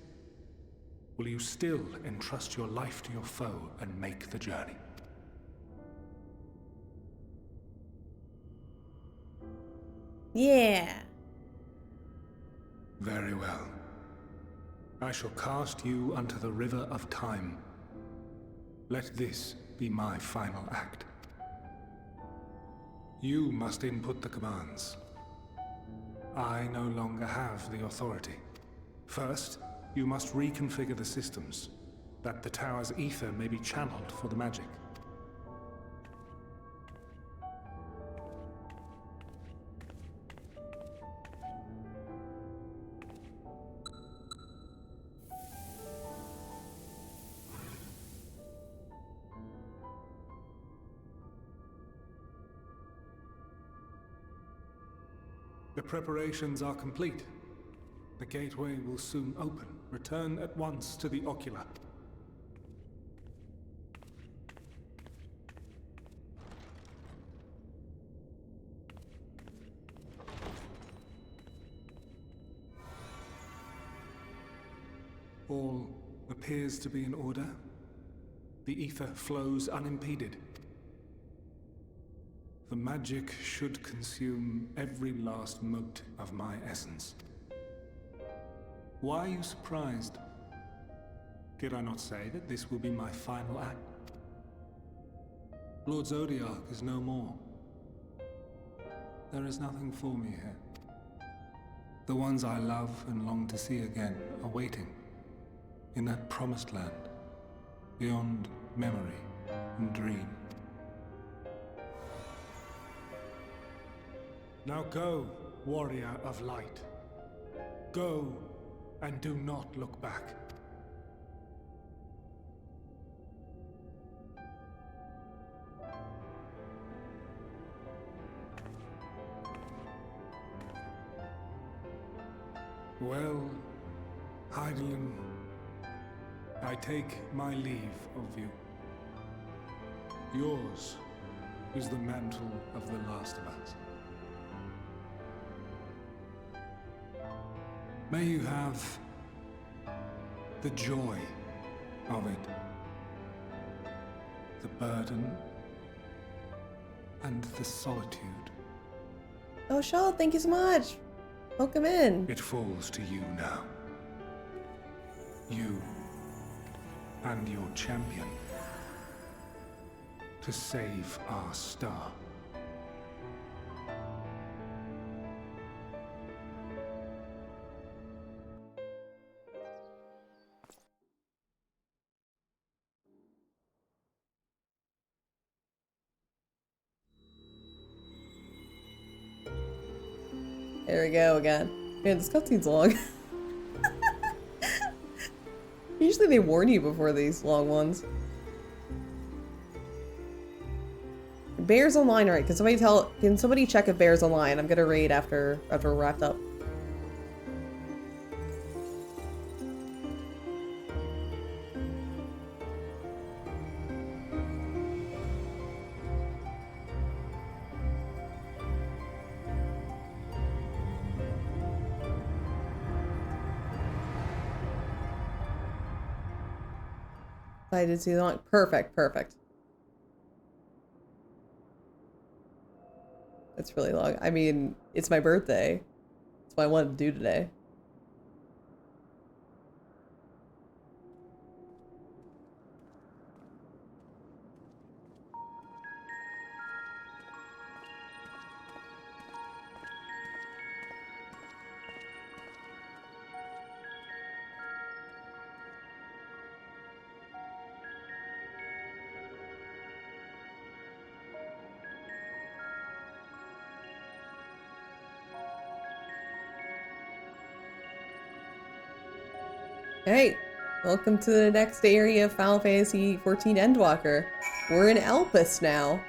will you still entrust your life to your foe and make the journey? Yeah. Very well. I shall cast you unto the river of time. Let this be my final act. You must input the commands. I no longer have the authority. First, you must reconfigure the systems, that the tower's ether may be channeled for the magic. The preparations are complete. The gateway will soon open. Return at once to the ocular. All appears to be in order. The ether flows unimpeded. The magic should consume every last mote of my essence. Why are you surprised? Did I not say that this will be my final act? Lord Zodiac is no more. There is nothing for me here. The ones I love and long to see again are waiting in that promised land, beyond memory and dream. Now go, warrior of light. Go, and do not look back. Well, Heidelin, I take my leave of you. Yours is the mantle of the last of us. May you have the joy of it, the burden, and the solitude. Oh, Shaw, thank you so much. Welcome in. It falls to you now. You and your champion to save our star. There we go again. Man, this cutscene's long. Usually they warn you before these long ones. Bear's online, right? Can somebody check if Bear's online? I'm gonna raid after we're wrapped up. I did see that. Perfect, perfect. That's really long. I mean, it's my birthday. It's That's what I wanted to do today. Hey, welcome to the next area of Final Fantasy XIV Endwalker. We're in Elpis now.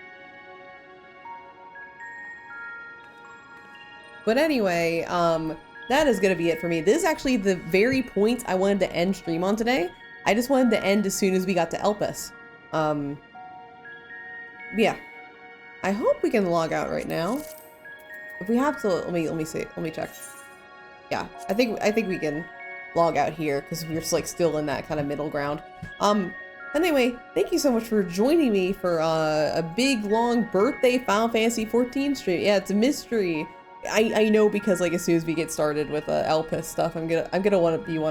But anyway, that is gonna be it for me. This is actually the very point I wanted to end stream on today. I just wanted to end as soon as we got to Elpis. Yeah. I hope we can log out right now. If we have to, let me see. Let me check. Yeah, I think we can log out here because we're just like still in that kind of middle ground. Anyway, thank you so much for joining me for a big long birthday Final Fantasy XIV stream. Yeah, it's a mystery. I know because like as soon as we get started with Elpis stuff, I'm gonna want to do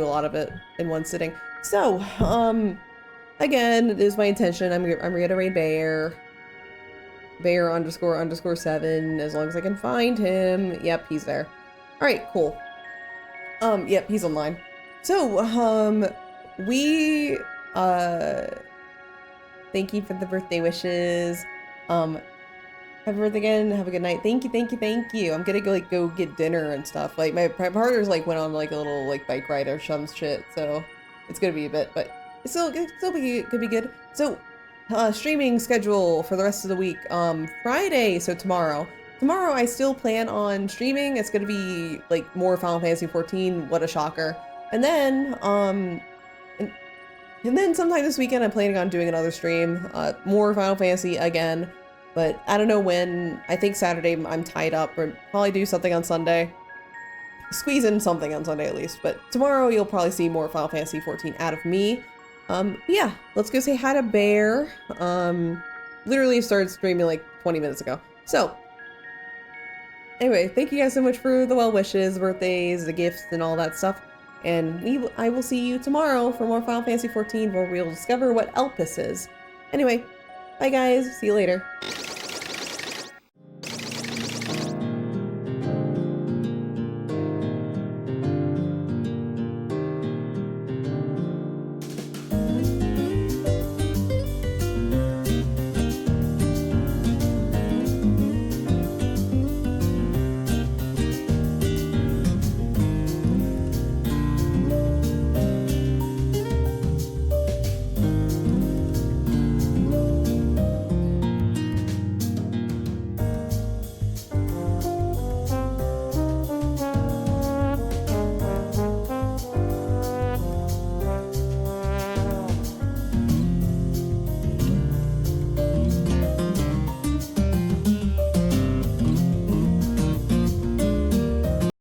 a lot of it in one sitting. So again, it is my intention. I'm gonna raid Bear __7 as long as I can find him. Yep, he's there. All right, cool. Yep, he's online. So we thank you for the birthday wishes. Happy birthday again. Have a good night. Thank you. I'm gonna go get dinner and stuff. Like my partner's like went on like a little like bike ride or some shit, so it's gonna be a bit, but it's still could be good. So streaming schedule for the rest of the week. Friday, so tomorrow I still plan on streaming. It's gonna be like more Final Fantasy XIV. What a shocker. And then and then sometime this weekend I'm planning on doing another stream, more Final Fantasy again, but I don't know when. I think Saturday I'm tied up, or probably do something on Sunday. Squeeze in something on Sunday at least, but tomorrow you'll probably see more Final Fantasy XIV out of me. Yeah, let's go say hi to Bear. Literally started streaming like 20 minutes ago. So, anyway, thank you guys so much for the well wishes, birthdays, the gifts, and all that stuff. And I will see you tomorrow for more Final Fantasy XIV, where we'll discover what Elpis is. Anyway, bye guys, see you later.